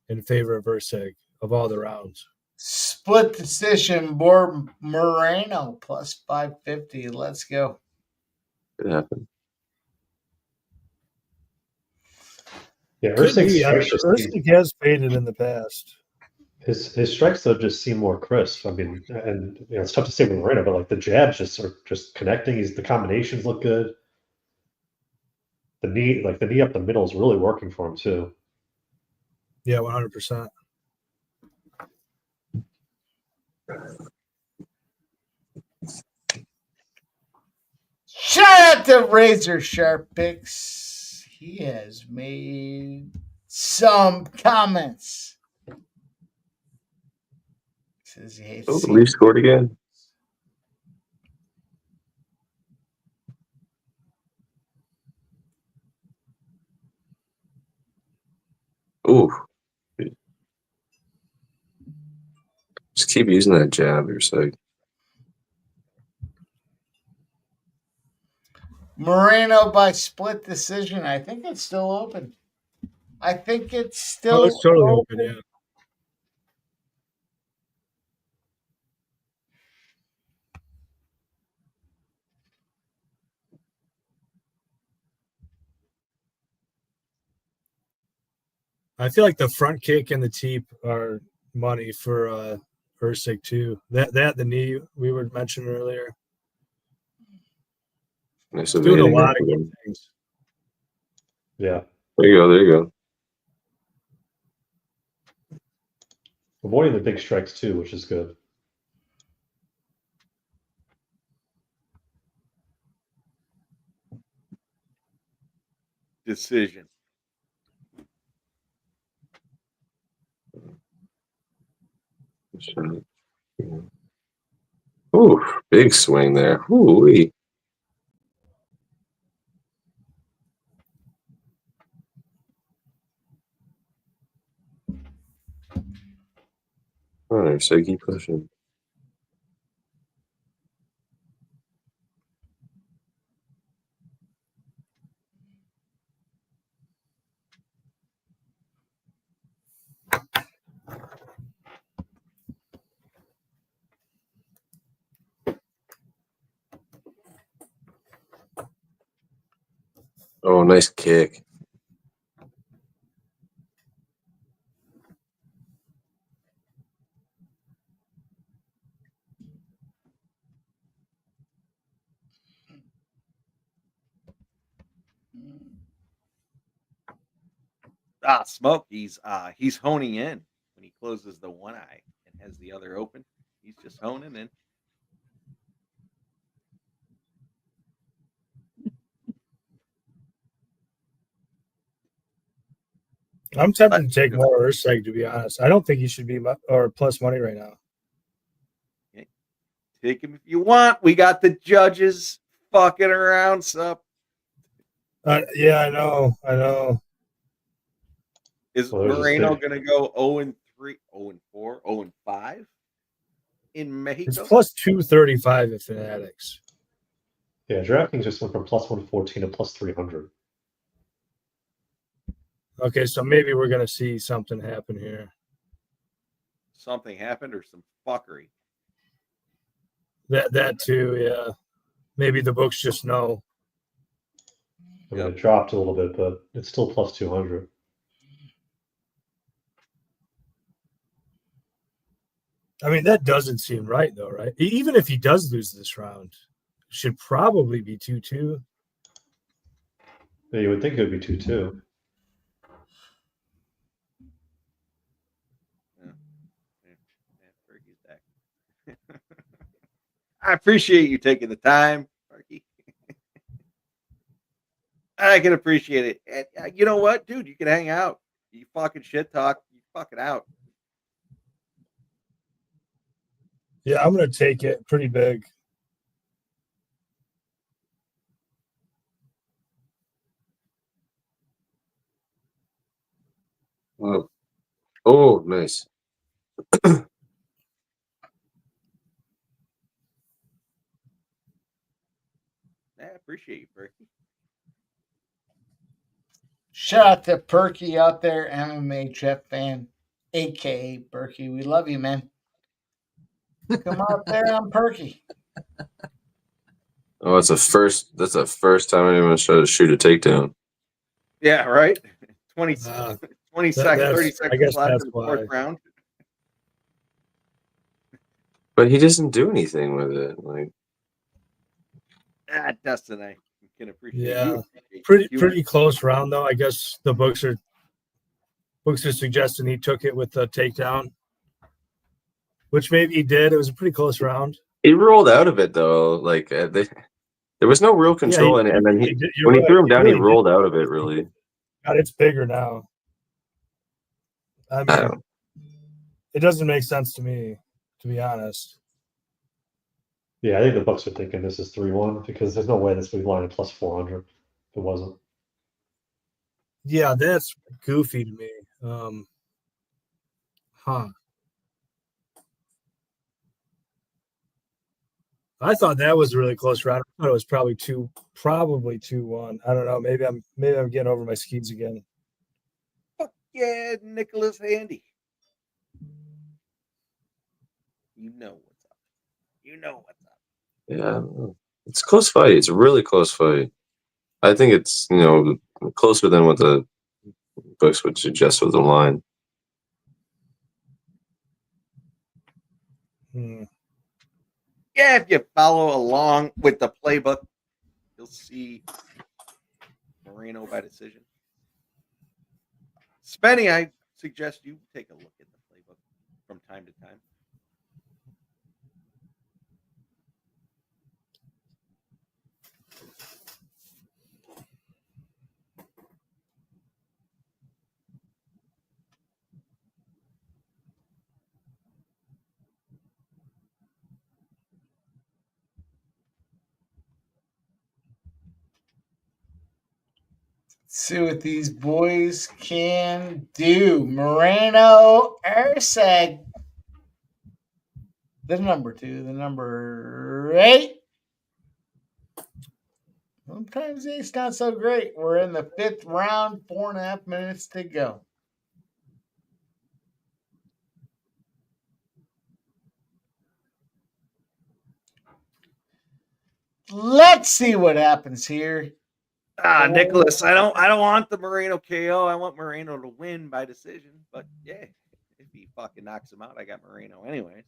in favor of Erceg of all the rounds. Split decision, Moreno plus 550. Let's go. It happened. Yeah, Could be. Erceg's Erceg has faded in the past. His strikes though just seem more crisp. I mean, and it's tough to say with Moreno, but like the jabs just are just connecting. The combinations look good. The knee up the middle is really working for him too. Yeah, 100%. Shout out to Razor Sharp Picks. He has made some comments. Says he hates Oh, the Leafs scored again. Ooh. Just keep using that jab, Erceg. Moreno by split decision. I think it's still open. It's totally open, yeah. I feel like the front kick and the teep are money for Erceg too. That the knee we were mentioning earlier. Nice doing a lot of good things. Yeah. There you go. Avoiding the big strikes too, which is good. Decision. Ooh, big swing there. Ooh-wee. All right, so keep pushing. Oh, nice kick. Smoke. He's honing in when he closes the one eye and has the other open. He's just honing in. I'm tempted to take more Erceg, to be honest. I don't think he should be or plus money right now. Take him if you want. We got the judges fucking around, so. Yeah, I know. Is Moreno going to go 0-3, 0-4, 0-5 in Mexico? It's plus 235 at Fanatics. Yeah, DraftKings just went from plus 114 to plus 300. Okay, so maybe we're going to see something happen here. Something happened or some fuckery? That too, yeah. Maybe the books just know. I mean, it dropped a little bit, but it's still plus 200. I mean, that doesn't seem right, though, right? Even if he does lose this round, it should probably be 2-2. Yeah, you would think it would be 2-2. I appreciate you taking the time, Marky. I can appreciate it. And you know what, dude? You can hang out. You fucking shit talk. You fucking out. Yeah, I'm going to take it pretty big. Oh, nice. I appreciate you, Perky. Shout out to Perky out there, MMA Jeff fan, aka Perky. We love you, man. Come out there on Perky. Oh, that's the first time anyone's tried to shoot a takedown. Yeah, right. 20 seconds, 30 I seconds guess left that's in the fourth why. round. But he doesn't do anything with it. Like, Dustin, I can appreciate Yeah, you. pretty close round though. I guess the books are suggesting he took it with the takedown, which maybe he did. It was a pretty close round. he rolled out of it though. Like there was no real control in it, and then when he threw him down, he rolled out of it. Really, God, it's bigger now. I mean, it doesn't make sense to me, to be honest. Yeah, I think the Bucks are thinking this is 3-1 because there's no way this would be line at plus 400 if it wasn't. Yeah, that's goofy to me. I thought that was a really close round. I thought it was probably 2-1. I don't know. Maybe I'm getting over my skis again. Fuck yeah, Nicholas Handy. You know what's up. You know what's up. yeah, it's a close fight. It's a really close fight. I think it's closer than what the books would suggest with the line. Yeah, if you follow along with the playbook, you'll see Moreno by decision. Spenny, I suggest you take a look at the playbook from time to time. See what these boys can do. Moreno, Erceg. The number 2, the number 8. Sometimes it's not so great. We're in the 5th round, 4.5 minutes to go. Let's see what happens here. Nicholas, I don't want the Moreno KO. I want Moreno to win by decision. But yeah, if he fucking knocks him out, I got Moreno anyway.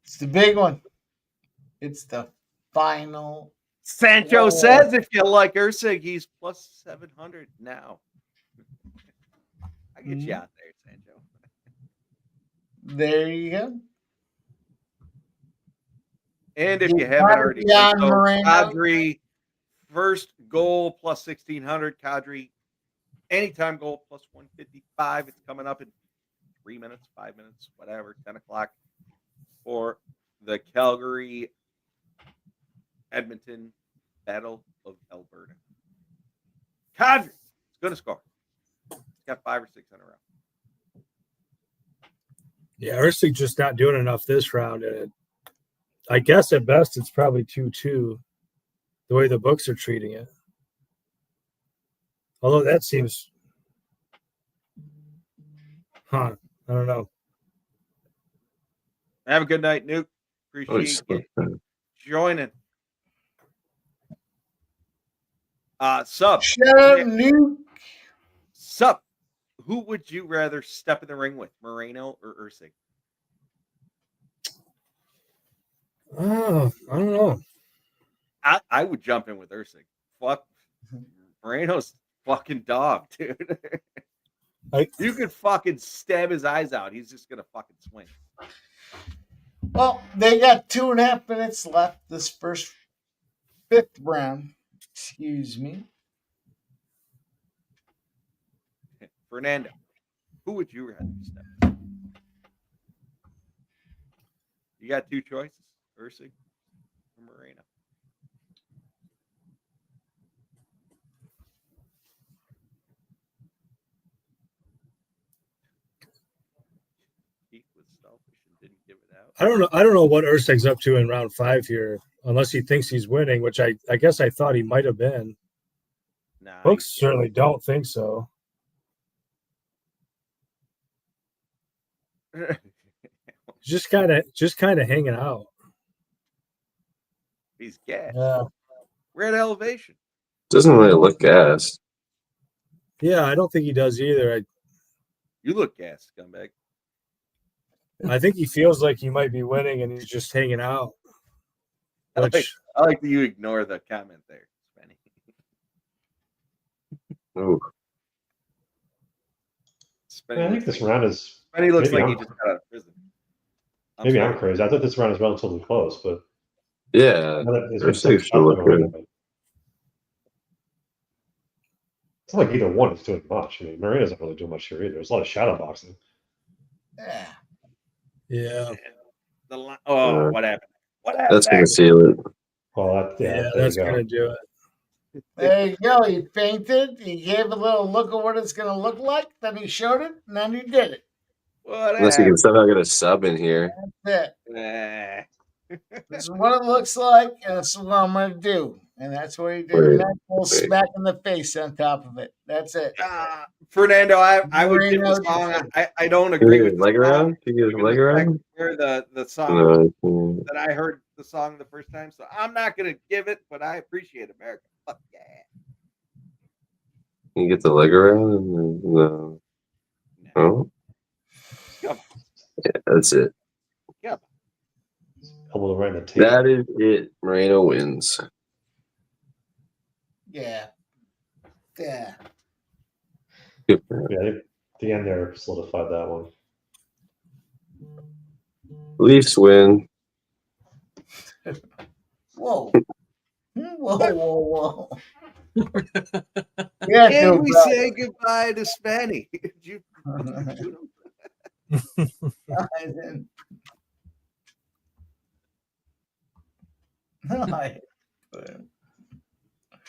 It's the big one. It's the final. Sancho says if you like Erceg, he's plus 700 now. I get you out there, Sancho. There you go. And if you haven't already done so, Kadri, first goal plus 1,600. Kadri, anytime goal plus 155. It's coming up in 3 minutes, 5 minutes, whatever, 10 o'clock for the Calgary Edmonton Battle of Alberta. Kadri is going to score. He's got 5 or 6 in a row. Yeah, Erceg just not doing enough this round. And I guess at best it's probably 2-2, the way the books are treating it. Although that seems, I don't know. Have a good night, Nuke. Appreciate you joining. Sub. Shut up, Nuke. Sub. Who would you rather step in the ring with, Moreno or Erceg? Oh, I don't know. I would jump in with Erceg. Fuck. Moreno's fucking dog, dude. You could fucking stab his eyes out. He's just going to fucking swing. Well, they got 2.5 minutes left this first 5th round. Excuse me. Fernando, who would you rather step in? You got 2 choices, Erceg or Moreno. He was selfish and didn't give it out. I don't know what Erceg's up to in round 5 here, unless he thinks he's winning, which I guess I thought he might have been. Nah, Books certainly don't think so. just kind of hanging out. He's gassed. Yeah. We're at elevation. Doesn't really look gassed. Yeah, I don't think he does either. You look gassed, scumbag. I think he feels like he might be winning, and he's just hanging out. I like that you ignore the comment there, Spenny. Ooh. I think this round is. Spenny looks maybe like he I'm- just got out of prison. Maybe I'm crazy. I thought this round is relatively close, but Yeah, Erceg still look good. It's not like either one is doing much. I mean, Miranda doesn't really do much here either. There's a lot of shadow boxing. Yeah. Yeah. What happened? What happened? That's going to seal it. Well, Yeah, that's gonna do it. There you go. He fainted. He gave a little look at what it's going to look like. Then he showed it, and then he did it. Unless you can somehow get a sub in here. That's it. This is what it looks like, and this is what I'm going to do. And that's what he did. And that little smack in the face on top of it. That's it. Fernando, I would give the song. I don't Can you agree get with his the leg song. around? Can you get his leg around? Hear the song No, that I heard the song the first time, so I'm not gonna give it, but I appreciate America. Fuck yeah. Can you get the leg around? No. Oh? Come on. Yeah, that's it. Elbow right in the tape. That is it. Moreno wins. Yeah. Yeah. Good. Yeah, I think the end there solidified that one. Leafs win. Whoa. Whoa. Yeah, Can we bro. say goodbye to Spanny? Did you I didn't. No, I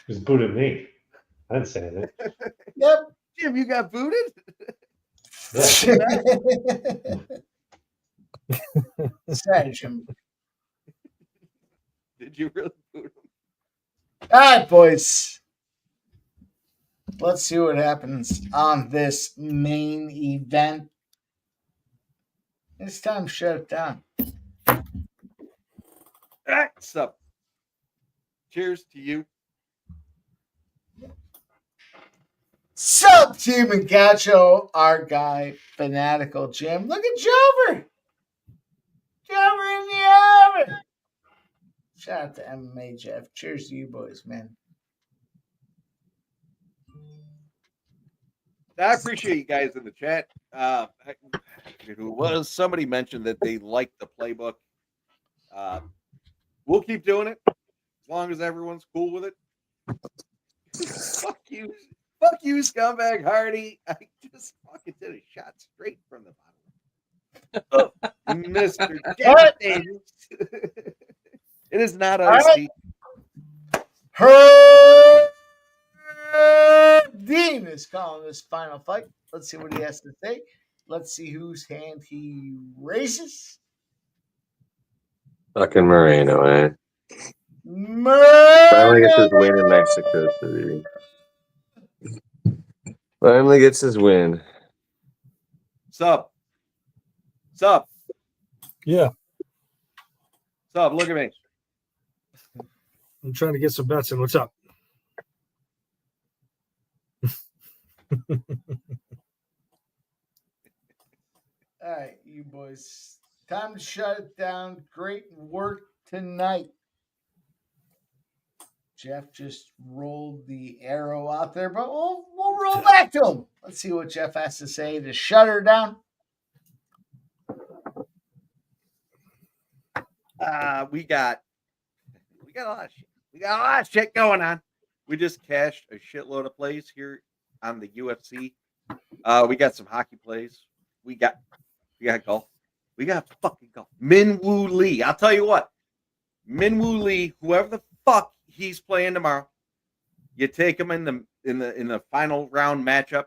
Who's booted me? I didn't say anything. Yep. Jim, you got booted? Sorry, Jim. Did you really boot him? All right, boys. Let's see what happens on this main event. It's time to shut it down. All right, so cheers to you. Sup, Team and Gacho, our guy, Fanatical Jim. Look at Jover. Jover in the oven. Shout out to MMA Jeff. Cheers to you boys, man. I appreciate you guys in the chat. Who was somebody mentioned that they like the playbook. We'll keep doing it as long as everyone's cool with it. Fuck you, scumbag Hardy. I just fucking did a shot straight from the bottom. Oh, Mr. Davis. It is not iced tea. Dean is calling this final fight. Let's see what he has to say. Let's see whose hand he raises. Fucking Moreno, eh? Moreno! Finally gets his win in Mexico City. Finally gets his win. Sup? Yeah. Sup? Look at me. I'm trying to get some bets in. What's up? All right, you boys. Time to shut it down. Great work tonight. Jeff just rolled the arrow out there, but we'll roll back to him. Let's see what Jeff has to say to shut her down. We got a lot of shit. We got a lot of shit going on. We just cashed a shitload of plays here on the UFC. We got some hockey plays. We got golf. We got fucking golf. Minwoo Lee. I'll tell you what. Minwoo Lee, whoever the fuck he's playing tomorrow, you take him in the final round matchup.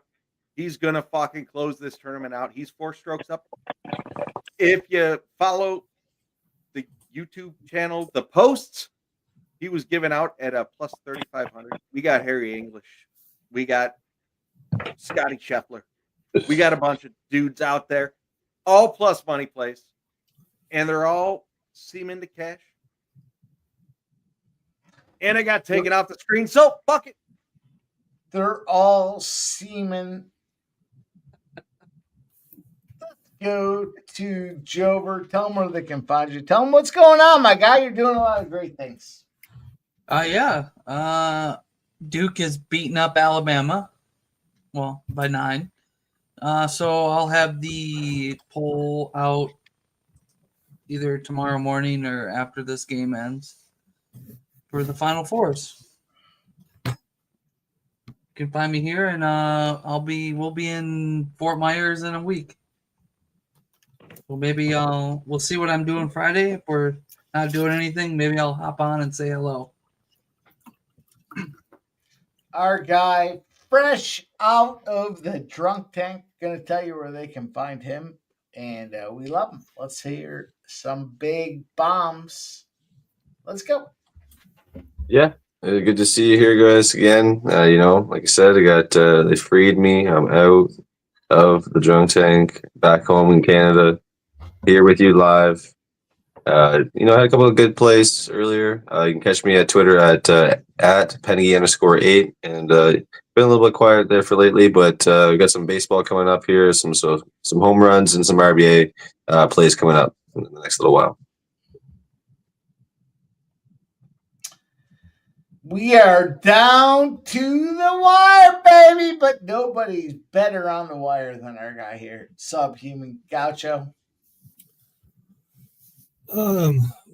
He's gonna fucking close this tournament out. He's 4 strokes up. If you follow the YouTube channel, the posts, he was given out at a plus 3,500. We got Harry English. We got Scotty Scheffler. We got a bunch of dudes out there, all plus money plays, and they're all seeming to cash. And I got taken off the screen, so fuck it. They're all semen go to Jover. Tell him where they can find you. Tell him what's going on, my guy. You're doing a lot of great things. Yeah. Duke is beating up Alabama. Well, by 9. So I'll have the poll out either tomorrow morning or after this game ends for the Final Fours. You can find me here, and we'll be in Fort Myers in a week. Well, maybe we'll see what I'm doing Friday. If we're not doing anything, maybe I'll hop on and say hello. Our guy, fresh out of the drunk tank, going to tell you where they can find him, and we love him. Let's hear some big bombs. Let's go. Yeah, good to see you here, guys, again. Like I said, they freed me. I'm out of the drunk tank, back home in Canada, here with you live. I had a couple of good plays earlier. You can catch me at Twitter at Penny_8, and been a little bit quiet there for lately, but we got some baseball coming up here, some home runs and some RBA plays coming up in the next little while. We are down to the wire, baby, but nobody's better on the wire than our guy here, Subhuman Gaucho.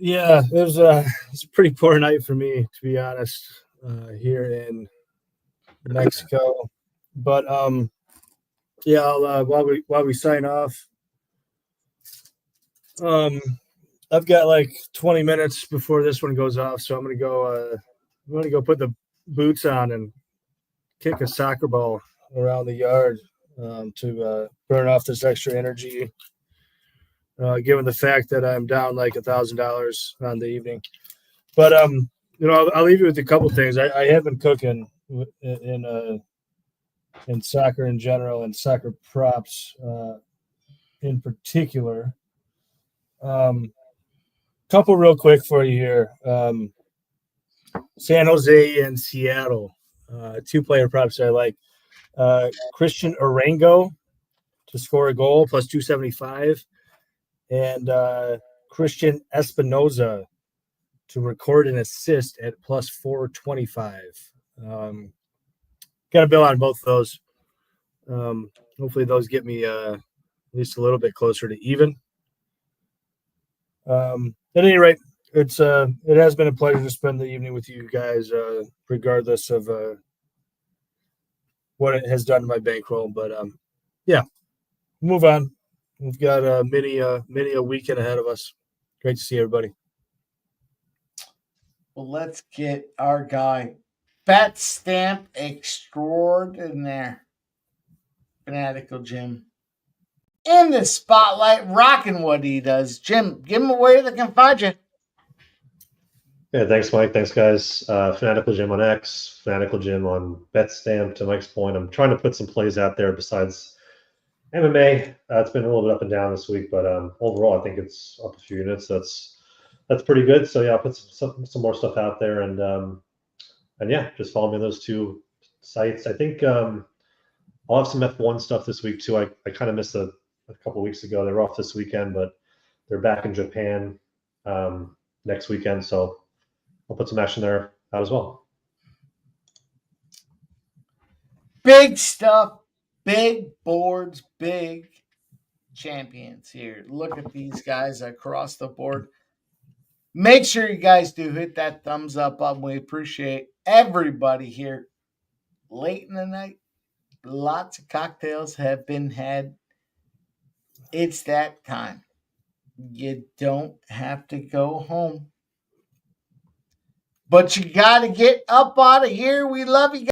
Yeah, it was a pretty poor night for me, to be honest, here in Mexico. But yeah, I'll, while we sign off, I've got like 20 minutes before this one goes off, so I'm gonna go put the boots on and kick a soccer ball around the yard to burn off this extra energy. Given the fact that I'm down like $1,000 on the evening. But I'll leave you with a couple things. I have been cooking in soccer in general and soccer props in particular. Couple real quick for you here. San Jose and Seattle, 2-player props I like. Christian Arango to score a goal plus 275. And Christian Espinoza to record an assist at plus 425. Got a bill on both of those. Hopefully those get me at least a little bit closer to even. At any rate, it has been a pleasure to spend the evening with you guys, regardless of what it has done to my bankroll. But yeah, move on. We've got many a weekend ahead of us. Great to see everybody. Well, let's get our guy, Bet Stamp Extraordinaire, Fanatical Jim, in the spotlight, rocking what he does. Jim, give him a way that can find you. Yeah, thanks, Mike. Thanks, guys. Fanatical Jim on X, Fanatical Jim on Bet Stamp. To Mike's point, I'm trying to put some plays out there besides MMA. It's been a little bit up and down this week, but overall, I think it's up a few units. That's pretty good. So yeah, I'll put some more stuff out there, and yeah, just follow me on those 2 sites. I think I'll have some F1 stuff this week too. I kind of missed a couple weeks ago. They were off this weekend, but they're back in Japan next weekend, so I'll put some action there out as well. Big stuff. Big boards, big champions here. Look at these guys across the board. Make sure you guys do hit that thumbs up button. We appreciate everybody here. Late in the night, lots of cocktails have been had. It's that time. You don't have to go home, but you got to get up out of here. We love you guys.